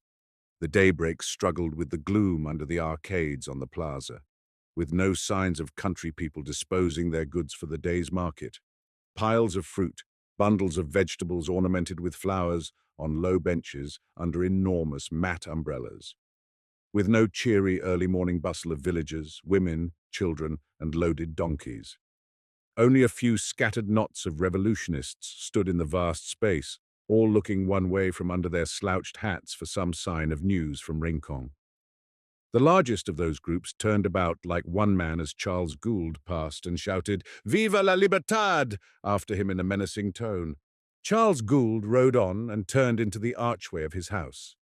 The daybreak struggled with the gloom under the arcades on the plaza, with no signs of country people disposing their goods for the day's market. Piles of fruit, bundles of vegetables ornamented with flowers, on low benches under enormous mat umbrellas. With no cheery early morning bustle of villagers, women, children, and loaded donkeys. Only a few scattered knots of revolutionists stood in the vast space, all looking one way from under their slouched hats for some sign of news from Rincon. The largest of those groups turned about like one man as Charles Gould passed and shouted, "Viva la libertad!" after him in a menacing tone. Charles Gould rode on and turned into the archway of his house.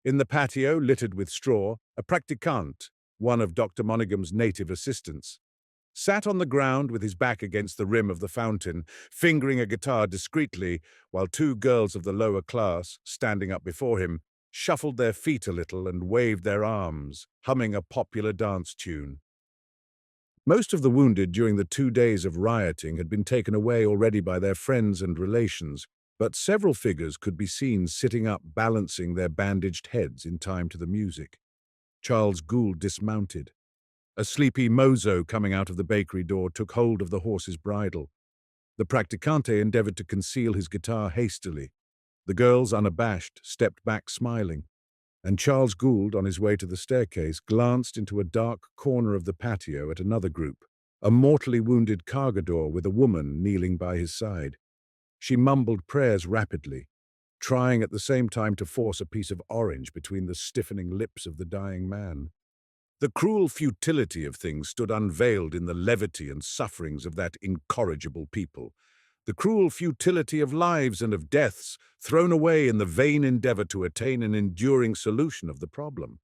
In the patio, littered with straw, a practicante, one of Dr. Monagham's native assistants, sat on the ground with his back against the rim of the fountain, fingering a guitar discreetly, while two girls of the lower class, standing up before him, shuffled their feet a little and waved their arms, humming a popular dance tune. Most of the wounded during the 2 days of rioting had been taken away already by their friends and relations, but several figures could be seen sitting up balancing their bandaged heads in time to the music. Charles Gould dismounted. A sleepy mozo coming out of the bakery door took hold of the horse's bridle. The practicante endeavored to conceal his guitar hastily. The girls, unabashed, stepped back smiling, and Charles Gould, on his way to the staircase, glanced into a dark corner of the patio at another group, a mortally wounded cargador with a woman kneeling by his side. She mumbled prayers rapidly, trying at the same time to force a piece of orange between the stiffening lips of the dying man. The cruel futility of things stood unveiled in the levity and sufferings of that incorrigible people. The cruel futility of lives and of deaths thrown away in the vain endeavor to attain an enduring solution of the problem.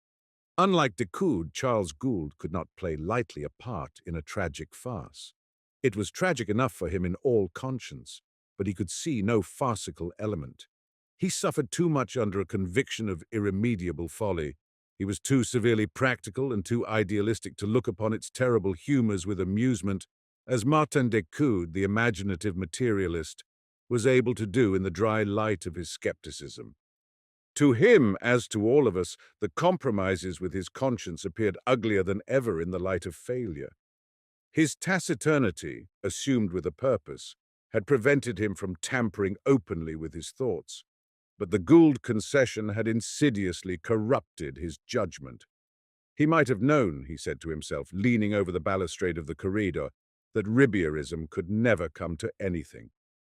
Unlike Decoud, Charles Gould could not play lightly a part in a tragic farce. It was tragic enough for him in all conscience, but he could see no farcical element. He suffered too much under a conviction of irremediable folly. He was too severely practical and too idealistic to look upon its terrible humors with amusement, as Martin Decoud, the imaginative materialist, was able to do in the dry light of his skepticism. To him, as to all of us, the compromises with his conscience appeared uglier than ever in the light of failure. His taciturnity, assumed with a purpose, had prevented him from tampering openly with his thoughts, but the Gould concession had insidiously corrupted his judgment. He might have known, he said to himself, leaning over the balustrade of the corridor, that Ribierism could never come to anything.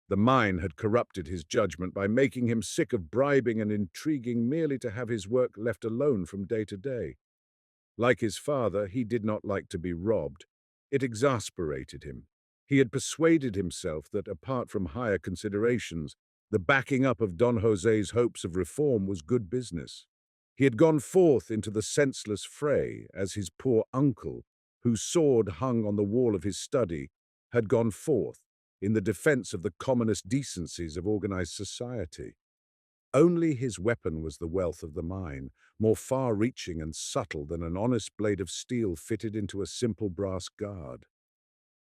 The mine had corrupted his judgment by making him sick of bribing and intriguing merely to have his work left alone from day to day. Like his father, he did not like to be robbed. It exasperated him. He had persuaded himself that, apart from higher considerations, the backing up of Don Jose's hopes of reform was good business. He had gone forth into the senseless fray as his poor uncle, whose sword hung on the wall of his study, had gone forth in the defense of the commonest decencies of organized society. Only his weapon was the wealth of the mine, more far-reaching and subtle than an honest blade of steel fitted into a simple brass guard.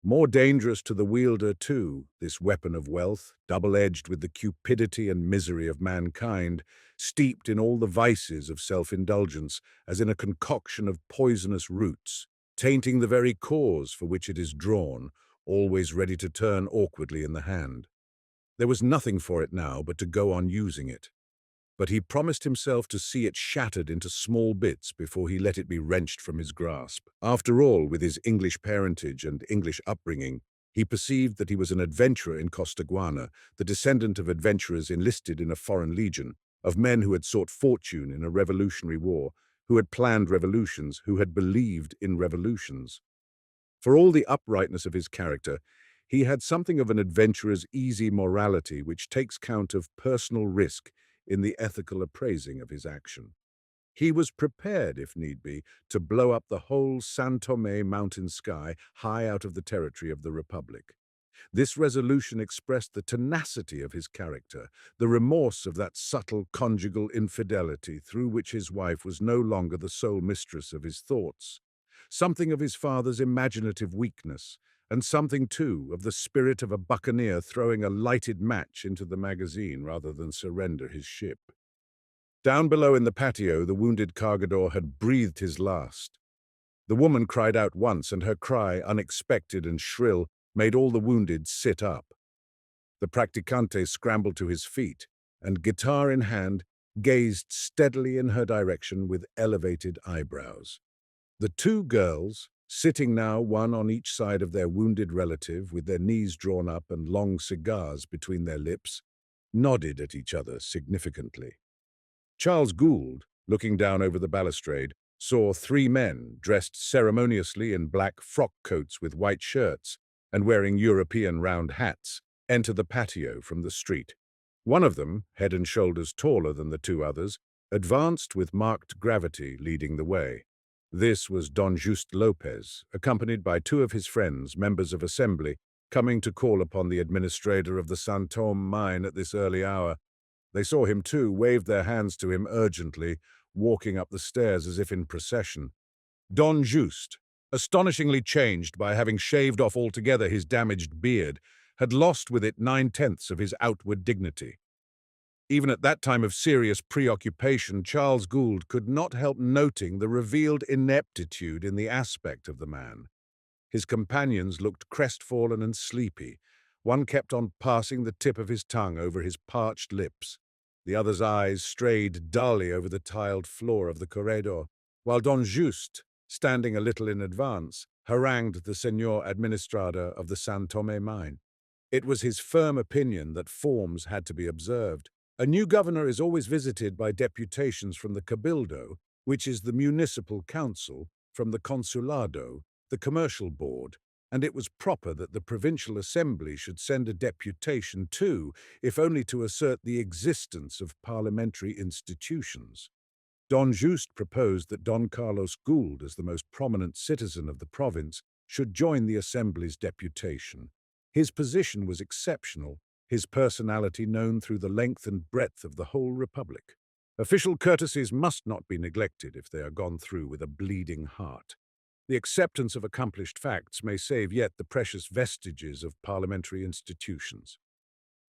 More dangerous to the wielder, too, this weapon of wealth, double-edged with the cupidity and misery of mankind, steeped in all the vices of self-indulgence, as in a concoction of poisonous roots, tainting the very cause for which it is drawn, always ready to turn awkwardly in the hand. There was nothing for it now but to go on using it. But he promised himself to see it shattered into small bits before he let it be wrenched from his grasp. After all, with his English parentage and English upbringing, he perceived that he was an adventurer in Costaguana, the descendant of adventurers enlisted in a foreign legion, of men who had sought fortune in a revolutionary war, who had planned revolutions, who had believed in revolutions. For all the uprightness of his character, he had something of an adventurer's easy morality which takes count of personal risk in the ethical appraising of his action. He was prepared, if need be, to blow up the whole San Tomé mountain sky high out of the territory of the Republic. This resolution expressed the tenacity of his character, the remorse of that subtle conjugal infidelity through which his wife was no longer the sole mistress of his thoughts, something of his father's imaginative weakness, and something, too, of the spirit of a buccaneer throwing a lighted match into the magazine rather than surrender his ship. Down below in the patio, the wounded cargador had breathed his last. The woman cried out once, and her cry, unexpected and shrill, made all the wounded sit up. The practicante scrambled to his feet, and, guitar in hand, gazed steadily in her direction with elevated eyebrows. The two girls, sitting now one on each side of their wounded relative with their knees drawn up and long cigars between their lips, nodded at each other significantly. Charles Gould, looking down over the balustrade, saw three men dressed ceremoniously in black frock coats with white shirts and wearing European round hats enter the patio from the street. One of them, head and shoulders taller than the two others, advanced with marked gravity, leading the way. This was Don Juste Lopez, accompanied by two of his friends, members of Assembly, coming to call upon the administrator of the San Tomé mine at this early hour. They saw him too, waved their hands to him urgently, walking up the stairs as if in procession. Don Juste, astonishingly changed by having shaved off altogether his damaged beard, had lost with it 9/10 of his outward dignity. Even at that time of serious preoccupation, Charles Gould could not help noting the revealed ineptitude in the aspect of the man. His companions looked crestfallen and sleepy. One kept on passing the tip of his tongue over his parched lips. The other's eyes strayed dully over the tiled floor of the corredor, while Don Juste, standing a little in advance, harangued the Señor Administrador of the San Tomé mine. It was his firm opinion that forms had to be observed. A new governor is always visited by deputations from the Cabildo, which is the municipal council, from the Consulado, the commercial board, and it was proper that the provincial assembly should send a deputation too, if only to assert the existence of parliamentary institutions. Don Juste proposed that Don Carlos Gould, as the most prominent citizen of the province, should join the assembly's deputation. His position was exceptional, his personality known through the length and breadth of the whole republic. Official courtesies must not be neglected if they are gone through with a bleeding heart. The acceptance of accomplished facts may save yet the precious vestiges of parliamentary institutions.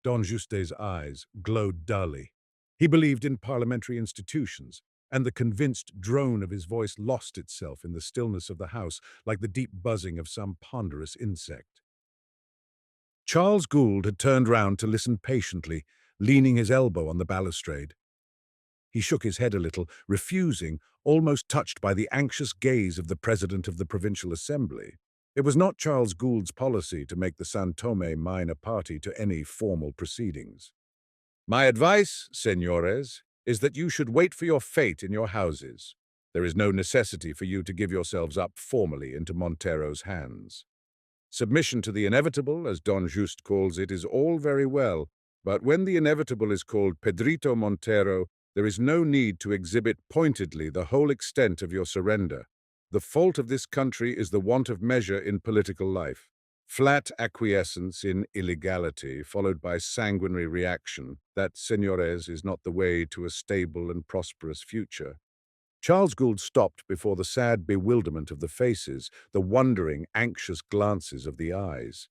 Don Juste's eyes glowed dully. He believed in parliamentary institutions, and the convinced drone of his voice lost itself in the stillness of the house like the deep buzzing of some ponderous insect. Charles Gould had turned round to listen patiently, leaning his elbow on the balustrade. He shook his head a little, refusing, almost touched by the anxious gaze of the president of the provincial assembly. It was not Charles Gould's policy to make the San Tomé mine a party to any formal proceedings. "My advice, señores, is that you should wait for your fate in your houses. There is no necessity for you to give yourselves up formally into Montero's hands. Submission to the inevitable, as Don Juste calls it, is all very well, but when the inevitable is called Pedrito Montero, there is no need to exhibit pointedly the whole extent of your surrender. The fault of this country is the want of measure in political life. Flat acquiescence in illegality, followed by sanguinary reaction, that, señores, is not the way to a stable and prosperous future." Charles Gould stopped before the sad bewilderment of the faces, the wondering, anxious glances of the eyes.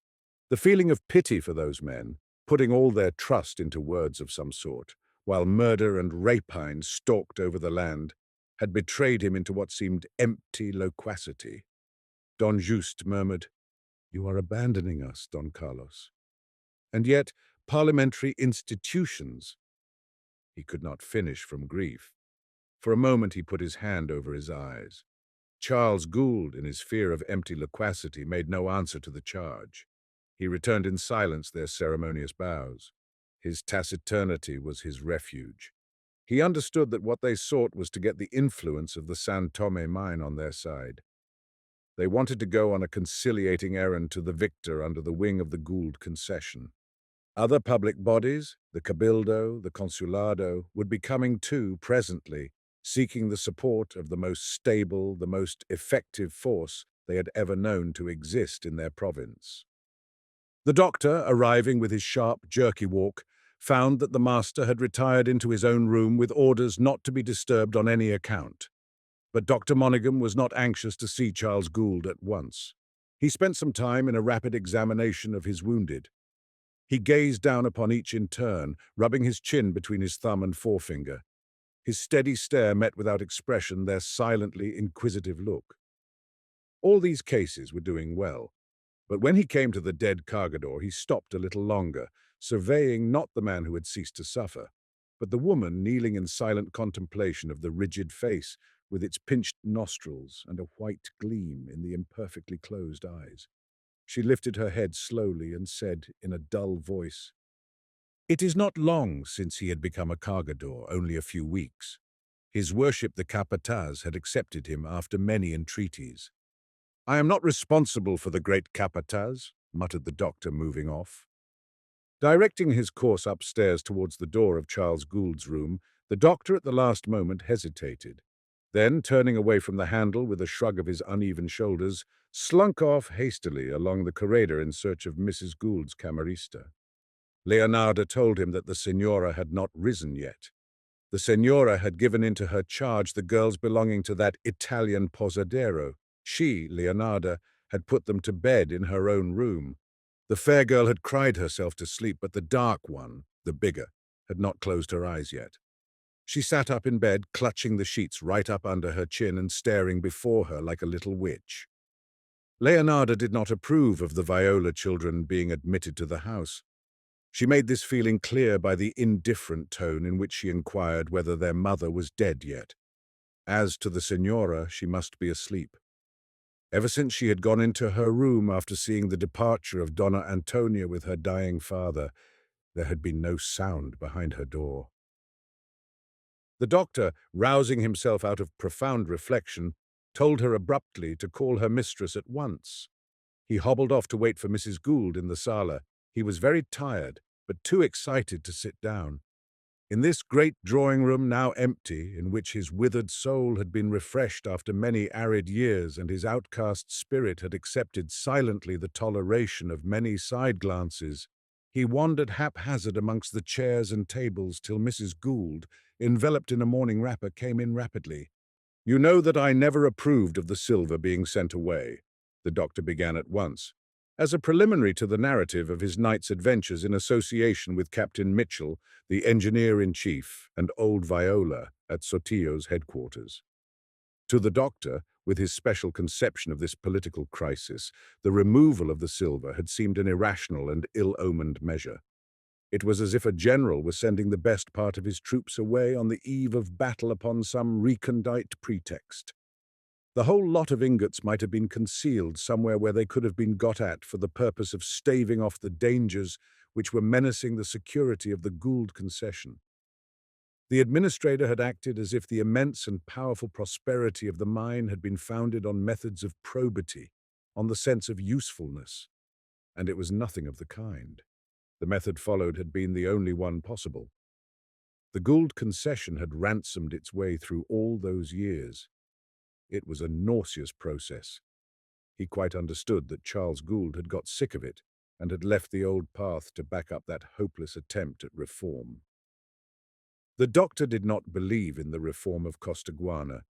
The feeling of pity for those men, putting all their trust into words of some sort, while murder and rapine stalked over the land, had betrayed him into what seemed empty loquacity. Don Juste murmured, "You are abandoning us, Don Carlos." And yet, parliamentary institutions. He could not finish from grief. For a moment he put his hand over his eyes. Charles Gould, in his fear of empty loquacity, made no answer to the charge. He returned in silence their ceremonious bows. His taciturnity was his refuge. He understood that what they sought was to get the influence of the San Tomé mine on their side. They wanted to go on a conciliating errand to the victor under the wing of the Gould concession. Other public bodies, the Cabildo, the Consulado, would be coming too presently, seeking the support of the most stable, the most effective force they had ever known to exist in their province. The doctor, arriving with his sharp, jerky walk, found that the master had retired into his own room with orders not to be disturbed on any account. But Dr. Monaghan was not anxious to see Charles Gould at once. He spent some time in a rapid examination of his wounded. He gazed down upon each in turn, rubbing his chin between his thumb and forefinger. His steady stare met without expression their silently inquisitive look. All these cases were doing well, but when he came to the dead cargador, he stopped a little longer, surveying not the man who had ceased to suffer, but the woman kneeling in silent contemplation of the rigid face, with its pinched nostrils and a white gleam in the imperfectly closed eyes. She lifted her head slowly and said in a dull voice, "It is not long since he had become a cargador, only a few weeks. His worship the capataz had accepted him after many entreaties." "I am not responsible for the great capataz," muttered the doctor, moving off. Directing his course upstairs towards the door of Charles Gould's room, the doctor at the last moment hesitated. Then, turning away from the handle with a shrug of his uneven shoulders, slunk off hastily along the corredor in search of Mrs. Gould's camarista. Leonarda told him that the Signora had not risen yet. The Signora had given into her charge the girls belonging to that Italian posadero. She, Leonarda, had put them to bed in her own room. The fair girl had cried herself to sleep, but the dark one, the bigger, had not closed her eyes yet. She sat up in bed, clutching the sheets right up under her chin and staring before her like a little witch. Leonarda did not approve of the Viola children being admitted to the house. She made this feeling clear by the indifferent tone in which she inquired whether their mother was dead yet. As to the Signora, she must be asleep. Ever since she had gone into her room after seeing the departure of Donna Antonia with her dying father, there had been no sound behind her door. The doctor, rousing himself out of profound reflection, told her abruptly to call her mistress at once. He hobbled off to wait for Mrs. Gould in the sala. He was very tired, but too excited to sit down. In this great drawing-room, now empty, in which his withered soul had been refreshed after many arid years and his outcast spirit had accepted silently the toleration of many side-glances, he wandered haphazard amongst the chairs and tables till Mrs. Gould, enveloped in a morning wrapper, came in rapidly. "You know that I never approved of the silver being sent away," the doctor began at once, as a preliminary to the narrative of his night's adventures in association with Captain Mitchell, the engineer-in-chief, and old Viola at Sotillo's headquarters. To the doctor, with his special conception of this political crisis, the removal of the silver had seemed an irrational and ill-omened measure. It was as if a general was sending the best part of his troops away on the eve of battle upon some recondite pretext. The whole lot of ingots might have been concealed somewhere where they could have been got at for the purpose of staving off the dangers which were menacing the security of the Gould concession. The administrator had acted as if the immense and powerful prosperity of the mine had been founded on methods of probity, on the sense of usefulness, and it was nothing of the kind. The method followed had been the only one possible. The Gould concession had ransomed its way through all those years. It was a nauseous process. He quite understood that Charles Gould had got sick of it and had left the old path to back up that hopeless attempt at reform. The doctor did not believe in the reform of Costaguana.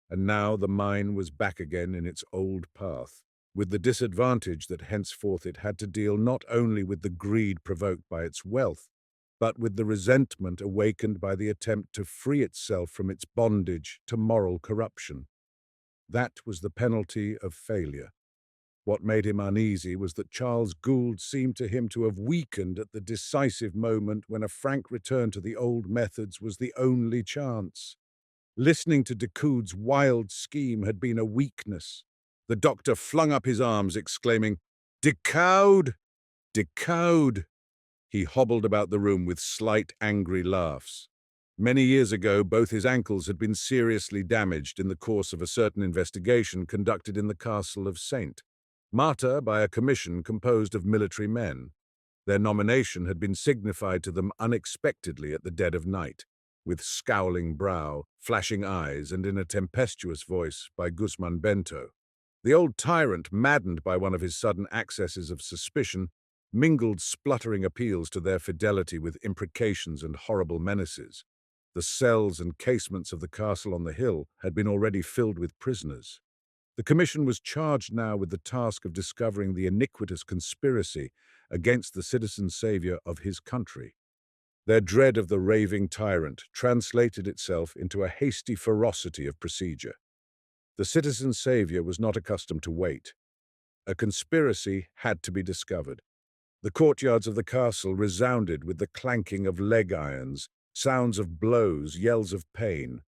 and now the mine was back again in its old path, with the disadvantage that henceforth it had to deal not only with the greed provoked by its wealth, but with the resentment awakened by the attempt to free itself from its bondage to moral corruption. That was the penalty of failure. What made him uneasy was that Charles Gould seemed to him to have weakened at the decisive moment when a frank return to the old methods was the only chance. Listening to Decoud's wild scheme had been a weakness. The doctor flung up his arms, exclaiming, "Decoud! Decoud!" He hobbled about the room with slight, angry laughs. Many years ago, both his ankles had been seriously damaged in the course of a certain investigation conducted in the castle of Saint Marta by a commission composed of military men. Their nomination had been signified to them unexpectedly at the dead of night, with scowling brow, flashing eyes, and in a tempestuous voice by Guzman Bento. The old tyrant, maddened by one of his sudden accesses of suspicion, mingled spluttering appeals to their fidelity with imprecations and horrible menaces. The cells and casements of the castle on the hill had been already filled with prisoners. The commission was charged now with the task of discovering the iniquitous conspiracy against the citizen savior of his country. Their dread of the raving tyrant translated itself into a hasty ferocity of procedure. The citizen savior was not accustomed to wait. A conspiracy had to be discovered. The courtyards of the castle resounded with the clanking of leg irons, sounds of blows, yells of pain,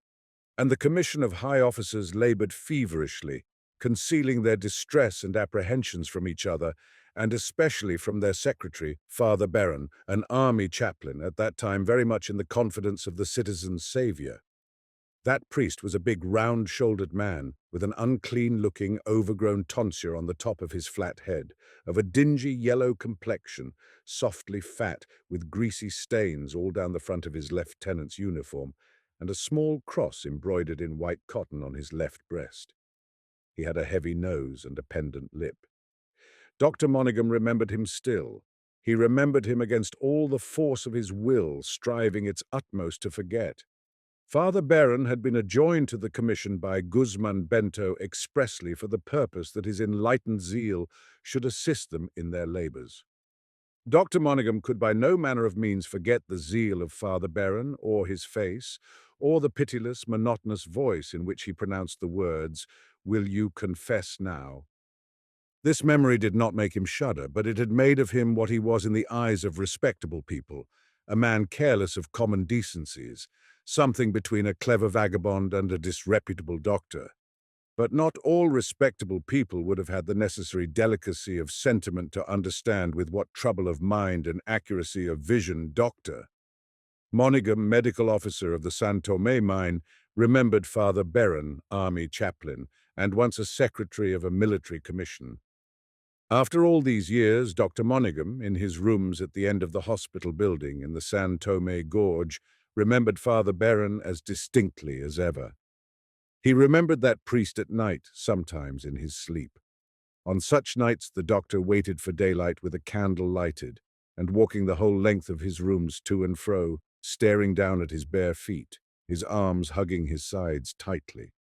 and the commission of high officers labored feverishly, concealing their distress and apprehensions from each other, and especially from their secretary, Father Baron, an army chaplain at that time very much in the confidence of the citizen's savior. That priest was a big, round-shouldered man, with an unclean-looking, overgrown tonsure on the top of his flat head, of a dingy yellow complexion, softly fat, with greasy stains all down the front of his lieutenant's uniform, and a small cross embroidered in white cotton on his left breast. He had a heavy nose and a pendant lip. Dr. Monaghan remembered him still. He remembered him against all the force of his will, striving its utmost to forget. Father Baron had been adjoined to the commission by Guzman Bento expressly for the purpose that his enlightened zeal should assist them in their labors. Dr. Monaghan could by no manner of means forget the zeal of Father Baron, or his face, or the pitiless, monotonous voice in which he pronounced the words, "Will you confess now?" This memory did not make him shudder, but it had made of him what he was in the eyes of respectable people, a man careless of common decencies, something between a clever vagabond and a disreputable doctor. But not all respectable people would have had the necessary delicacy of sentiment to understand with what trouble of mind and accuracy of vision Dr. Monaghan, medical officer of the San Tomé mine, remembered Father Baron, army chaplain, and once a secretary of a military commission. After all these years, Dr. Monaghan, in his rooms at the end of the hospital building in the San Tomé Gorge, remembered Father Baron as distinctly as ever. He remembered that priest at night, sometimes in his sleep. On such nights the doctor waited for daylight with a candle lighted, and walking the whole length of his rooms to and fro, staring down at his bare feet, his arms hugging his sides tightly.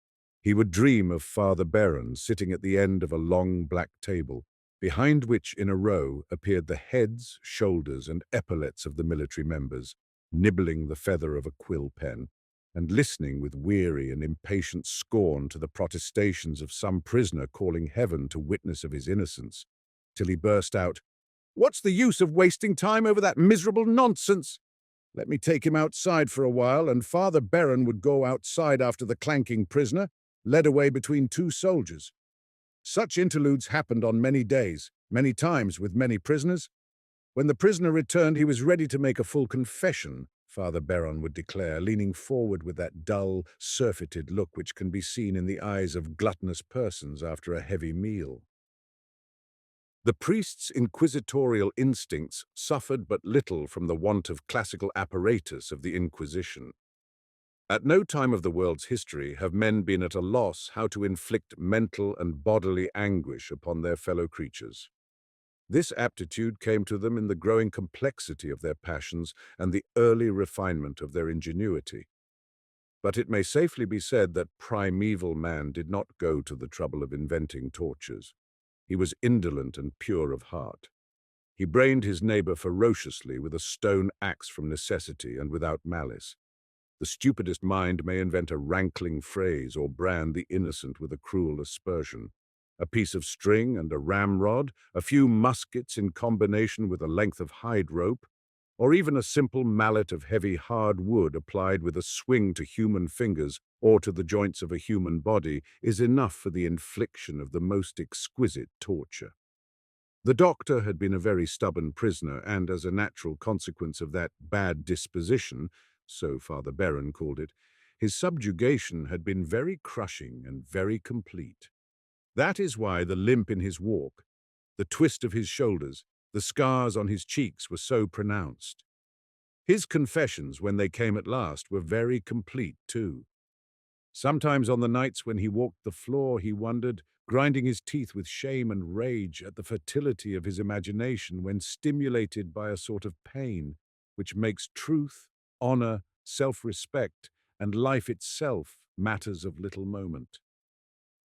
He would dream of Father Baron sitting at the end of a long black table, behind which in a row appeared the heads, shoulders, and epaulets of the military members, nibbling the feather of a quill pen, and listening with weary and impatient scorn to the protestations of some prisoner calling heaven to witness of his innocence, till he burst out, "What's the use of wasting time over that miserable nonsense? Let me take him outside for a while," and Father Baron would go outside after the clanking prisoner, led away between two soldiers. Such interludes happened on many days, many times with many prisoners. When the prisoner returned, he was ready to make a full confession, Father Baron would declare, leaning forward with that dull, surfeited look which can be seen in the eyes of gluttonous persons after a heavy meal. The priest's inquisitorial instincts suffered but little from the want of classical apparatus of the Inquisition. At no time of the world's history have men been at a loss how to inflict mental and bodily anguish upon their fellow creatures. This aptitude came to them in the growing complexity of their passions and the early refinement of their ingenuity. But it may safely be said that primeval man did not go to the trouble of inventing tortures. He was indolent and pure of heart. He brained his neighbor ferociously with a stone axe from necessity and without malice. The stupidest mind may invent a rankling phrase or brand the innocent with a cruel aspersion. A piece of string and a ramrod, a few muskets in combination with a length of hide rope, or even a simple mallet of heavy hard wood applied with a swing to human fingers or to the joints of a human body is enough for the infliction of the most exquisite torture. The doctor had been a very stubborn prisoner, and as a natural consequence of that bad disposition, so Father Baron called it, his subjugation had been very crushing and very complete. That is why the limp in his walk, the twist of his shoulders, the scars on his cheeks were so pronounced. His confessions, when they came at last, were very complete too. Sometimes on the nights when he walked the floor, he wondered, grinding his teeth with shame and rage at the fertility of his imagination when stimulated by a sort of pain which makes truth, honor, self-respect, and life itself matters of little moment.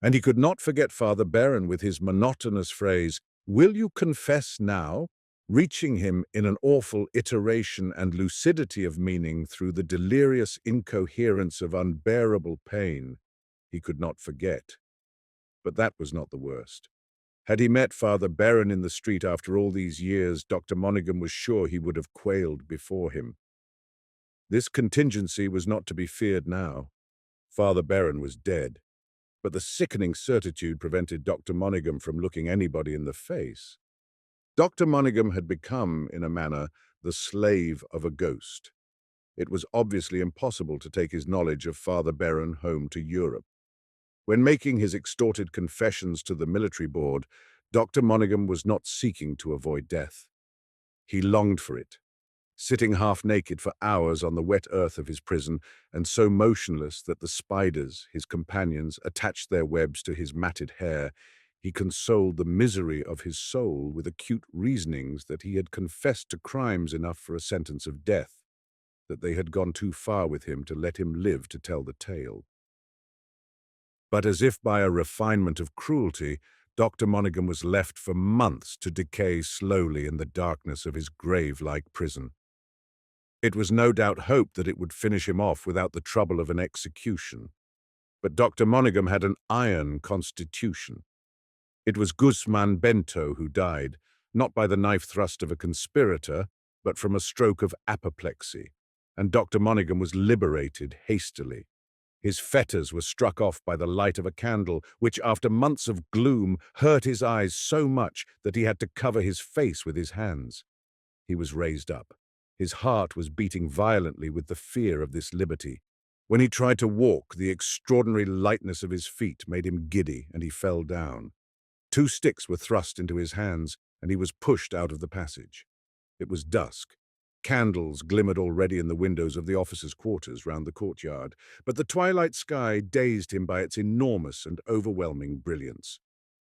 And he could not forget Father Baron with his monotonous phrase, "Will you confess now?" reaching him in an awful iteration and lucidity of meaning through the delirious incoherence of unbearable pain. He could not forget. But that was not the worst. Had he met Father Baron in the street after all these years, Dr. Monaghan was sure he would have quailed before him. This contingency was not to be feared now. Father Baron was dead, but the sickening certitude prevented Dr. Monaghan from looking anybody in the face. Dr. Monaghan had become, in a manner, the slave of a ghost. It was obviously impossible to take his knowledge of Father Baron home to Europe. When making his extorted confessions to the military board, Dr. Monaghan was not seeking to avoid death. He longed for it. Sitting half naked for hours on the wet earth of his prison, and so motionless that the spiders, his companions, attached their webs to his matted hair, he consoled the misery of his soul with acute reasonings that he had confessed to crimes enough for a sentence of death, that they had gone too far with him to let him live to tell the tale. But as if by a refinement of cruelty, Dr. Monaghan was left for months to decay slowly in the darkness of his grave-like prison. It was no doubt hoped that it would finish him off without the trouble of an execution. But Dr. Monaghan had an iron constitution. It was Guzman Bento who died, not by the knife thrust of a conspirator, but from a stroke of apoplexy, and Dr. Monaghan was liberated hastily. His fetters were struck off by the light of a candle, which, after months of gloom, hurt his eyes so much that he had to cover his face with his hands. He was raised up. His heart was beating violently with the fear of this liberty. When he tried to walk, the extraordinary lightness of his feet made him giddy, and he fell down. 2 sticks were thrust into his hands, and he was pushed out of the passage. It was dusk. Candles glimmered already in the windows of the officers' quarters round the courtyard, but the twilight sky dazed him by its enormous and overwhelming brilliance.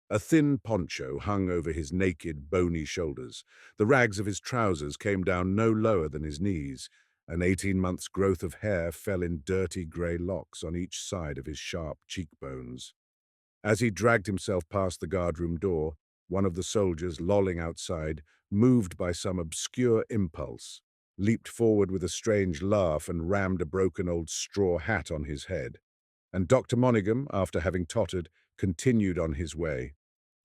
A thin poncho hung over his naked, bony shoulders. The rags of his trousers came down no lower than his knees. An 18-months growth of hair fell in dirty grey locks on each side of his sharp cheekbones. As he dragged himself past the guardroom door, one of the soldiers, lolling outside, moved by some obscure impulse, leaped forward with a strange laugh and rammed a broken old straw hat on his head. And Dr. Monaghan, after having tottered, continued on his way.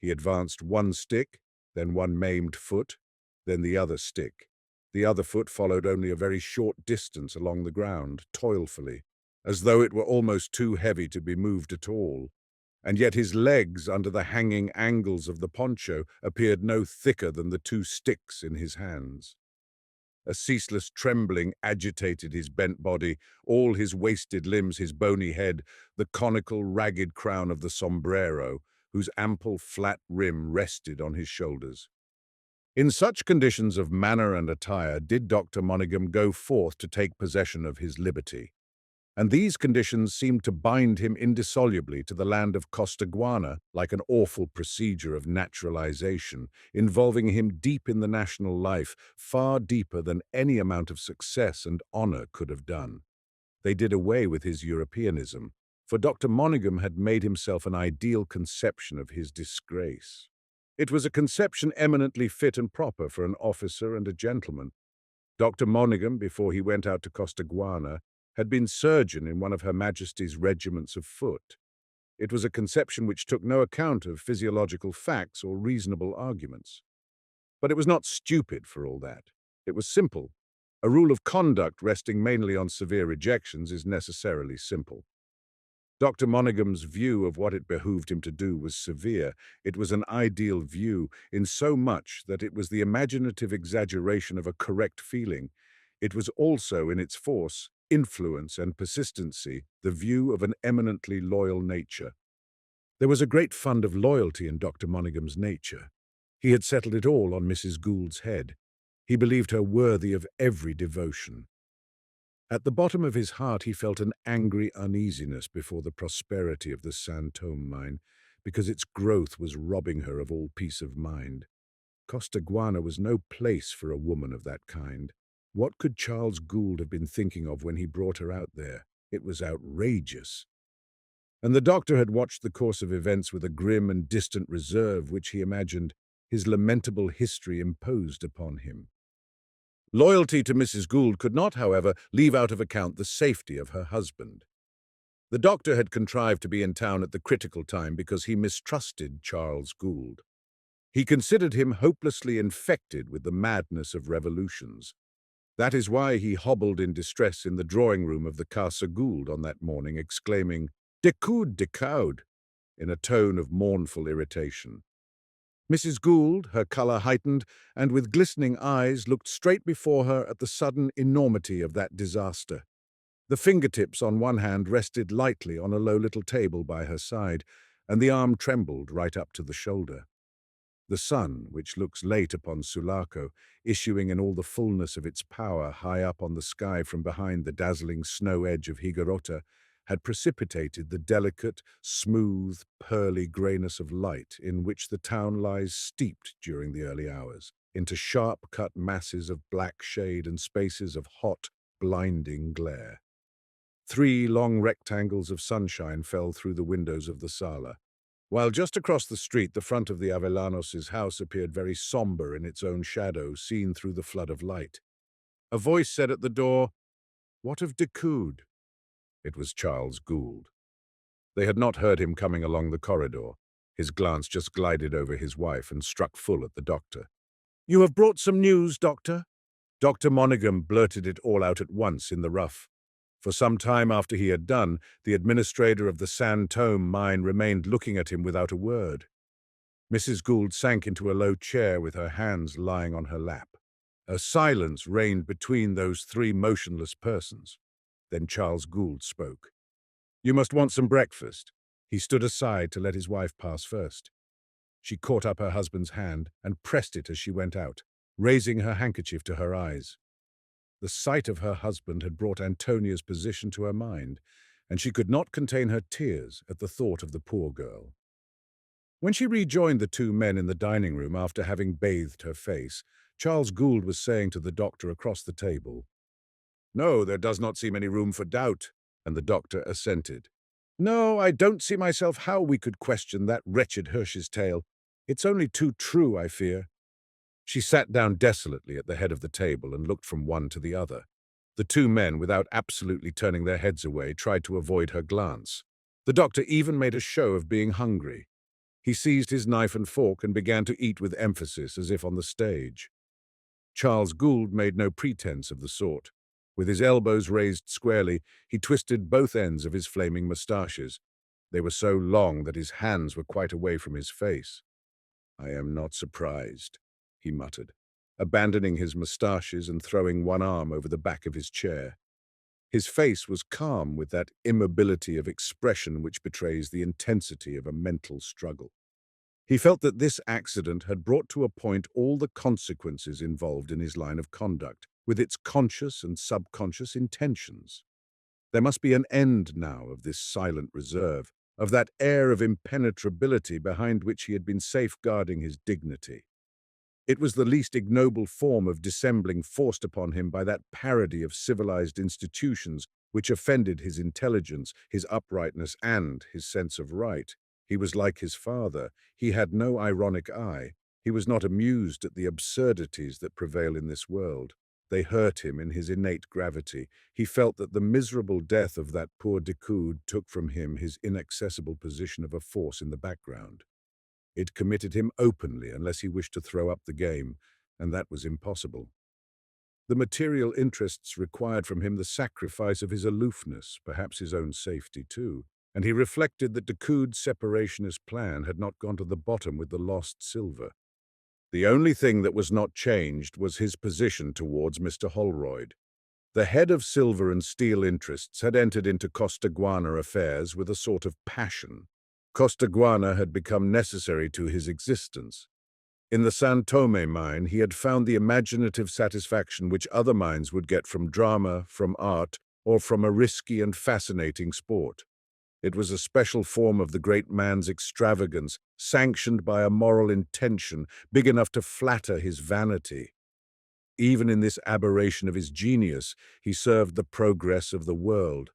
He advanced 1 stick, then 1 maimed foot, then the other stick. The other foot followed only a very short distance along the ground, toilfully, as though it were almost too heavy to be moved at all. And yet his legs, under the hanging angles of the poncho, appeared no thicker than the 2 sticks in his hands. A ceaseless trembling agitated his bent body, all his wasted limbs, his bony head, the conical, ragged crown of the sombrero, whose ample, flat rim rested on his shoulders. In such conditions of manner and attire did Dr. Monaghan go forth to take possession of his liberty. And these conditions seemed to bind him indissolubly to the land of Costaguana, like an awful procedure of naturalization, involving him deep in the national life, far deeper than any amount of success and honor could have done. They did away with his Europeanism, for Dr. Monaghan had made himself an ideal conception of his disgrace. It was a conception eminently fit and proper for an officer and a gentleman. Dr. Monaghan, before he went out to Costaguana, had been surgeon in one of Her Majesty's regiments of foot. It was a conception which took no account of physiological facts or reasonable arguments. But it was not stupid for all that. It was simple. A rule of conduct resting mainly on severe rejections is necessarily simple. Dr. Monaghan's view of what it behooved him to do was severe. It was an ideal view, in so much that it was the imaginative exaggeration of a correct feeling. It was also, in its force, influence, and persistency, the view of an eminently loyal nature. There was a great fund of loyalty in Dr. Monaghan's nature. He had settled it all on Mrs. Gould's head. He believed her worthy of every devotion. At the bottom of his heart he felt an angry uneasiness before the prosperity of the San Tomé mine, because its growth was robbing her of all peace of mind. Costaguana was no place for a woman of that kind. What could Charles Gould have been thinking of when he brought her out there? It was outrageous. And the doctor had watched the course of events with a grim and distant reserve which he imagined his lamentable history imposed upon him. Loyalty to Mrs. Gould could not, however, leave out of account the safety of her husband. The doctor had contrived to be in town at the critical time because he mistrusted Charles Gould. He considered him hopelessly infected with the madness of revolutions. That is why he hobbled in distress in the drawing-room of the Casa Gould on that morning, exclaiming, "Decoud, decoud," in a tone of mournful irritation. Mrs. Gould, her colour heightened, and with glistening eyes, looked straight before her at the sudden enormity of that disaster. The fingertips on one hand rested lightly on a low little table by her side, and the arm trembled right up to the shoulder. The sun, which looks late upon Sulaco, issuing in all the fullness of its power high up on the sky from behind the dazzling snow edge of Higuerota, had precipitated the delicate, smooth, pearly greyness of light in which the town lies steeped during the early hours, into sharp-cut masses of black shade and spaces of hot, blinding glare. 3 long rectangles of sunshine fell through the windows of the sala, while just across the street the front of the Avellanos' house appeared very sombre in its own shadow, seen through the flood of light. A voice said at the door, "What of Decoud?" It was Charles Gould. They had not heard him coming along the corridor. His glance just glided over his wife and struck full at the doctor. "You have brought some news, doctor?" Dr. Monaghan blurted it all out at once in the rough. For some time after he had done, the administrator of the San Tomé mine remained looking at him without a word. Mrs. Gould sank into a low chair with her hands lying on her lap. A silence reigned between those 3 motionless persons. Then Charles Gould spoke. "You must want some breakfast." He stood aside to let his wife pass first. She caught up her husband's hand and pressed it as she went out, raising her handkerchief to her eyes. The sight of her husband had brought Antonia's position to her mind, and she could not contain her tears at the thought of the poor girl. When she rejoined the 2 men in the dining room after having bathed her face, Charles Gould was saying to the doctor across the table, "No, there does not seem any room for doubt," and the doctor assented. "No, I don't see myself how we could question that wretched Hirsch's tale. It's only too true, I fear." She sat down desolately at the head of the table and looked from one to the other. The 2 men, without absolutely turning their heads away, tried to avoid her glance. The doctor even made a show of being hungry. He seized his knife and fork and began to eat with emphasis, as if on the stage. Charles Gould made no pretense of the sort. With his elbows raised squarely, he twisted both ends of his flaming moustaches. They were so long that his hands were quite away from his face. "I am not surprised," he muttered, abandoning his moustaches and throwing one arm over the back of his chair. His face was calm with that immobility of expression which betrays the intensity of a mental struggle. He felt that this accident had brought to a point all the consequences involved in his line of conduct, with its conscious and subconscious intentions. There must be an end now of this silent reserve, of that air of impenetrability behind which he had been safeguarding his dignity. It was the least ignoble form of dissembling forced upon him by that parody of civilized institutions which offended his intelligence, his uprightness, and his sense of right. He was like his father. He had no ironic eye. He was not amused at the absurdities that prevail in this world. They hurt him in his innate gravity. He felt that the miserable death of that poor Decoud took from him his inaccessible position of a force in the background. It committed him openly unless he wished to throw up the game, and that was impossible. The material interests required from him the sacrifice of his aloofness, perhaps his own safety too, and he reflected that Decoud's separationist plan had not gone to the bottom with the lost silver. The only thing that was not changed was his position towards Mr. Holroyd. The head of silver and steel interests had entered into Costaguana affairs with a sort of passion. Costaguana had become necessary to his existence. In the San Tomé mine, he had found the imaginative satisfaction which other mines would get from drama, from art, or from a risky and fascinating sport. It was a special form of the great man's extravagance, sanctioned by a moral intention big enough to flatter his vanity. Even in this aberration of his genius, he served the progress of the world.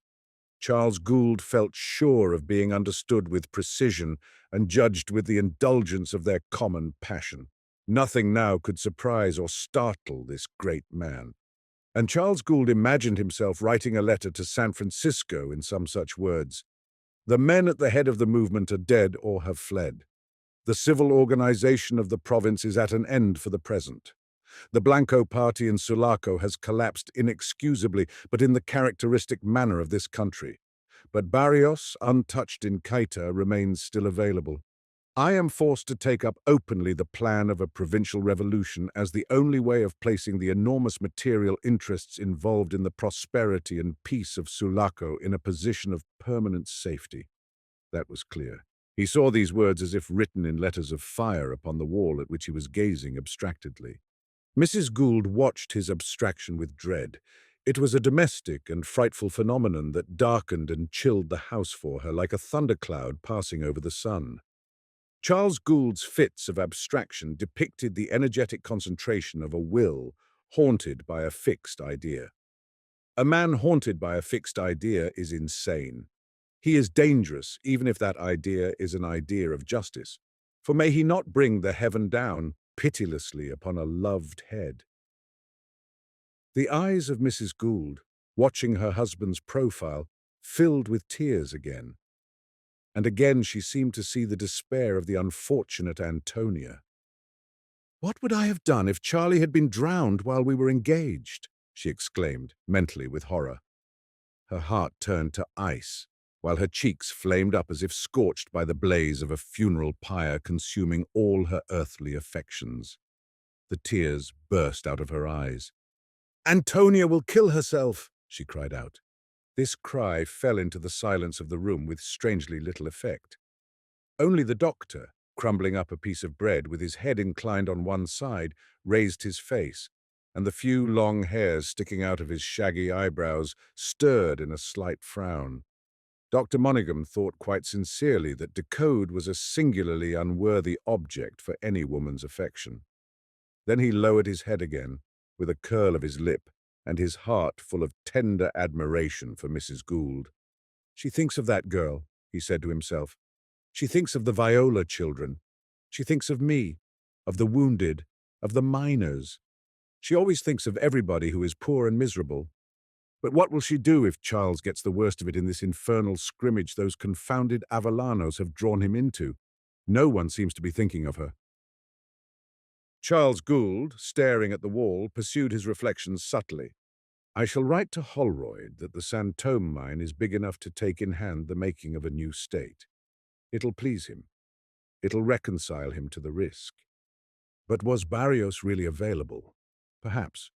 Charles Gould felt sure of being understood with precision and judged with the indulgence of their common passion. Nothing now could surprise or startle this great man. And Charles Gould imagined himself writing a letter to San Francisco in some such words: "The men at the head of the movement are dead or have fled. The civil organization of the province is at an end for the present. The Blanco party in Sulaco has collapsed inexcusably, but in the characteristic manner of this country. But Barrios, untouched in Cayta, remains still available. I am forced to take up openly the plan of a provincial revolution as the only way of placing the enormous material interests involved in the prosperity and peace of Sulaco in a position of permanent safety." That was clear. He saw these words as if written in letters of fire upon the wall at which he was gazing abstractedly. Mrs. Gould watched his abstraction with dread. It was a domestic and frightful phenomenon that darkened and chilled the house for her like a thundercloud passing over the sun. Charles Gould's fits of abstraction depicted the energetic concentration of a will haunted by a fixed idea. A man haunted by a fixed idea is insane. He is dangerous, even if that idea is an idea of justice. For may he not bring the heaven down pitilessly upon a loved head? The eyes of Mrs. Gould, watching her husband's profile, filled with tears again. And again she seemed to see the despair of the unfortunate Antonia. "What would I have done if Charlie had been drowned while we were engaged?" she exclaimed, mentally with horror. Her heart turned to ice, while her cheeks flamed up as if scorched by the blaze of a funeral pyre consuming all her earthly affections. The tears burst out of her eyes. "Antonia will kill herself!" she cried out. This cry fell into the silence of the room with strangely little effect. Only the doctor, crumbling up a piece of bread with his head inclined on one side, raised his face, and the few long hairs sticking out of his shaggy eyebrows stirred in a slight frown. Dr. Monaghan thought quite sincerely that Decoud was a singularly unworthy object for any woman's affection. Then he lowered his head again, with a curl of his lip, and his heart full of tender admiration for Mrs. Gould. "She thinks of that girl," he said to himself. "She thinks of the Viola children. She thinks of me, of the wounded, of the miners. She always thinks of everybody who is poor and miserable. But what will she do if Charles gets the worst of it in this infernal scrimmage those confounded Avellanos have drawn him into? No one seems to be thinking of her." Charles Gould, staring at the wall, pursued his reflections subtly. "I shall write to Holroyd that the San Tomé mine is big enough to take in hand the making of a new state. It'll please him. It'll reconcile him to the risk." But was Barrios really available? Perhaps.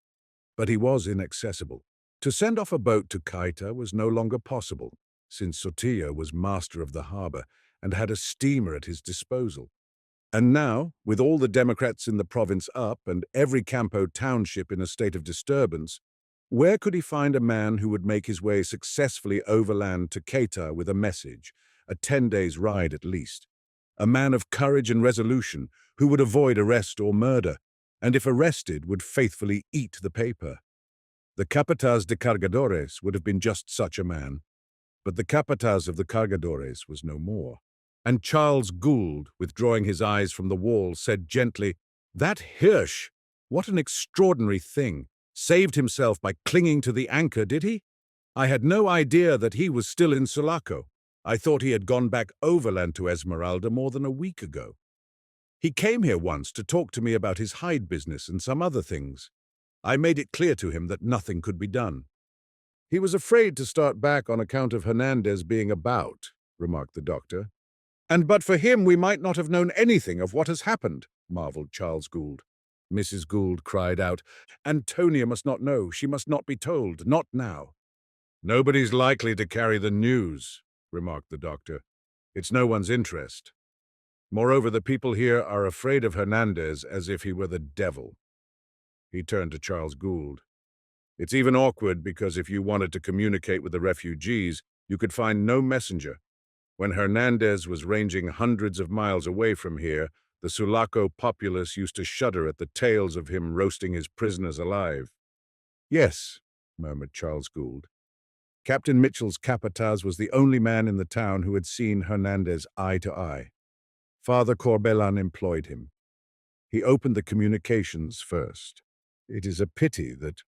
But he was inaccessible. To send off a boat to Cayta was no longer possible, since Sotillo was master of the harbor and had a steamer at his disposal. And now, with all the Democrats in the province up and every Campo township in a state of disturbance, where could he find a man who would make his way successfully overland to Cayta with a message, a 10 days' ride at least? A man of courage and resolution who would avoid arrest or murder, and if arrested would faithfully eat the paper. The capataz de cargadores would have been just such a man, but the capataz of the cargadores was no more. And Charles Gould, withdrawing his eyes from the wall, said gently, "That Hirsch, what an extraordinary thing! Saved himself by clinging to the anchor, did he? I had no idea that he was still in Sulaco. I thought he had gone back overland to Esmeralda more than a week ago. He came here once to talk to me about his hide business and some other things. I made it clear to him that nothing could be done." "He was afraid to start back on account of Hernandez being about," remarked the doctor. "And but for him we might not have known anything of what has happened," marveled Charles Gould. Mrs. Gould cried out, "Antonia must not know. She must not be told. Not now." "Nobody's likely to carry the news," remarked the doctor. "It's no one's interest. Moreover, the people here are afraid of Hernandez as if he were the devil." He turned to Charles Gould. "It's even awkward because if you wanted to communicate with the refugees, you could find no messenger. When Hernandez was ranging hundreds of miles away from here, the Sulaco populace used to shudder at the tales of him roasting his prisoners alive." "Yes," murmured Charles Gould. "Captain Mitchell's capataz was the only man in the town who had seen Hernandez eye to eye. Father Corbellan employed him. He opened the communications first. It is a pity that—"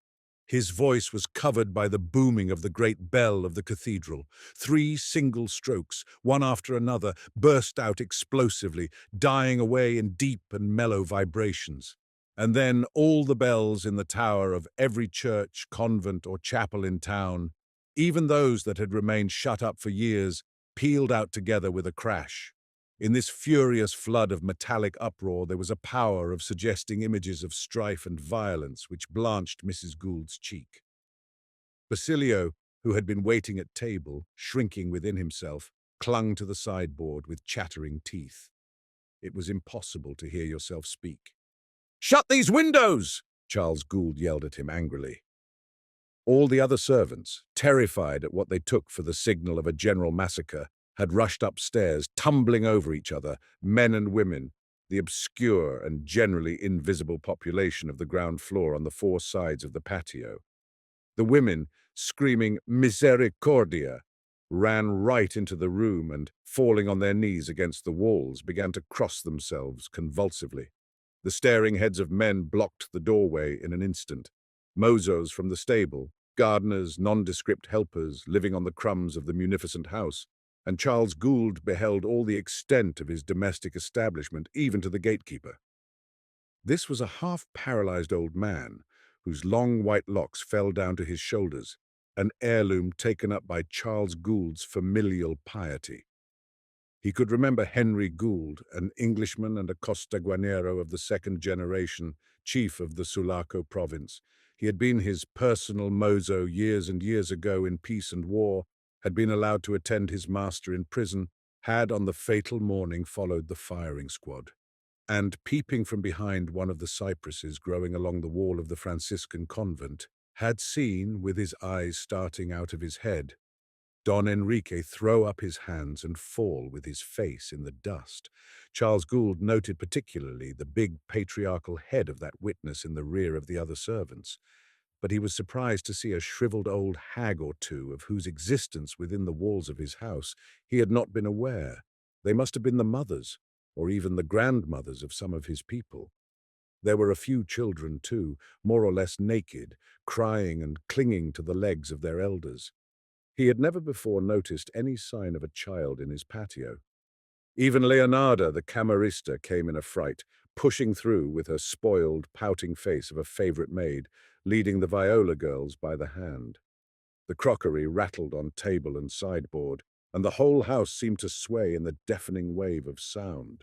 His voice was covered by the booming of the great bell of the cathedral. 3 single strokes, one after another, burst out explosively, dying away in deep and mellow vibrations. And then all the bells in the tower of every church, convent, or chapel in town, even those that had remained shut up for years, pealed out together with a crash. In this furious flood of metallic uproar there was a power of suggesting images of strife and violence which blanched Mrs. Gould's cheek. Basilio, who had been waiting at table, shrinking within himself, clung to the sideboard with chattering teeth. It was impossible to hear yourself speak. "Shut these windows!" Charles Gould yelled at him angrily. All the other servants, terrified at what they took for the signal of a general massacre, had rushed upstairs, tumbling over each other, men and women, the obscure and generally invisible population of the ground floor on the 4 sides of the patio. The women, screaming "Misericordia," ran right into the room and, falling on their knees against the walls, began to cross themselves convulsively. The staring heads of men blocked the doorway in an instant. Mozos from the stable, gardeners, nondescript helpers living on the crumbs of the munificent house, and Charles Gould beheld all the extent of his domestic establishment, even to the gatekeeper. This was a half-paralyzed old man, whose long white locks fell down to his shoulders, an heirloom taken up by Charles Gould's familial piety. He could remember Henry Gould, an Englishman and a Costaguanero of the 2nd generation, chief of the Sulaco province. He had been his personal mozo years and years ago in peace and war, had been allowed to attend his master in prison, had on the fatal morning followed the firing squad, and peeping from behind one of the cypresses growing along the wall of the Franciscan convent, had seen, with his eyes starting out of his head, Don Enrique throw up his hands and fall with his face in the dust. Charles Gould noted particularly the big patriarchal head of that witness in the rear of the other servants, but he was surprised to see a shriveled old hag or two of whose existence within the walls of his house he had not been aware. They must have been the mothers, or even the grandmothers of some of his people. There were a few children, too, more or less naked, crying and clinging to the legs of their elders. He had never before noticed any sign of a child in his patio. Even Leonarda, the camarista, came in a fright, pushing through with her spoiled, pouting face of a favorite maid, leading the viola girls by the hand. The crockery rattled on table and sideboard, and the whole house seemed to sway in the deafening wave of sound.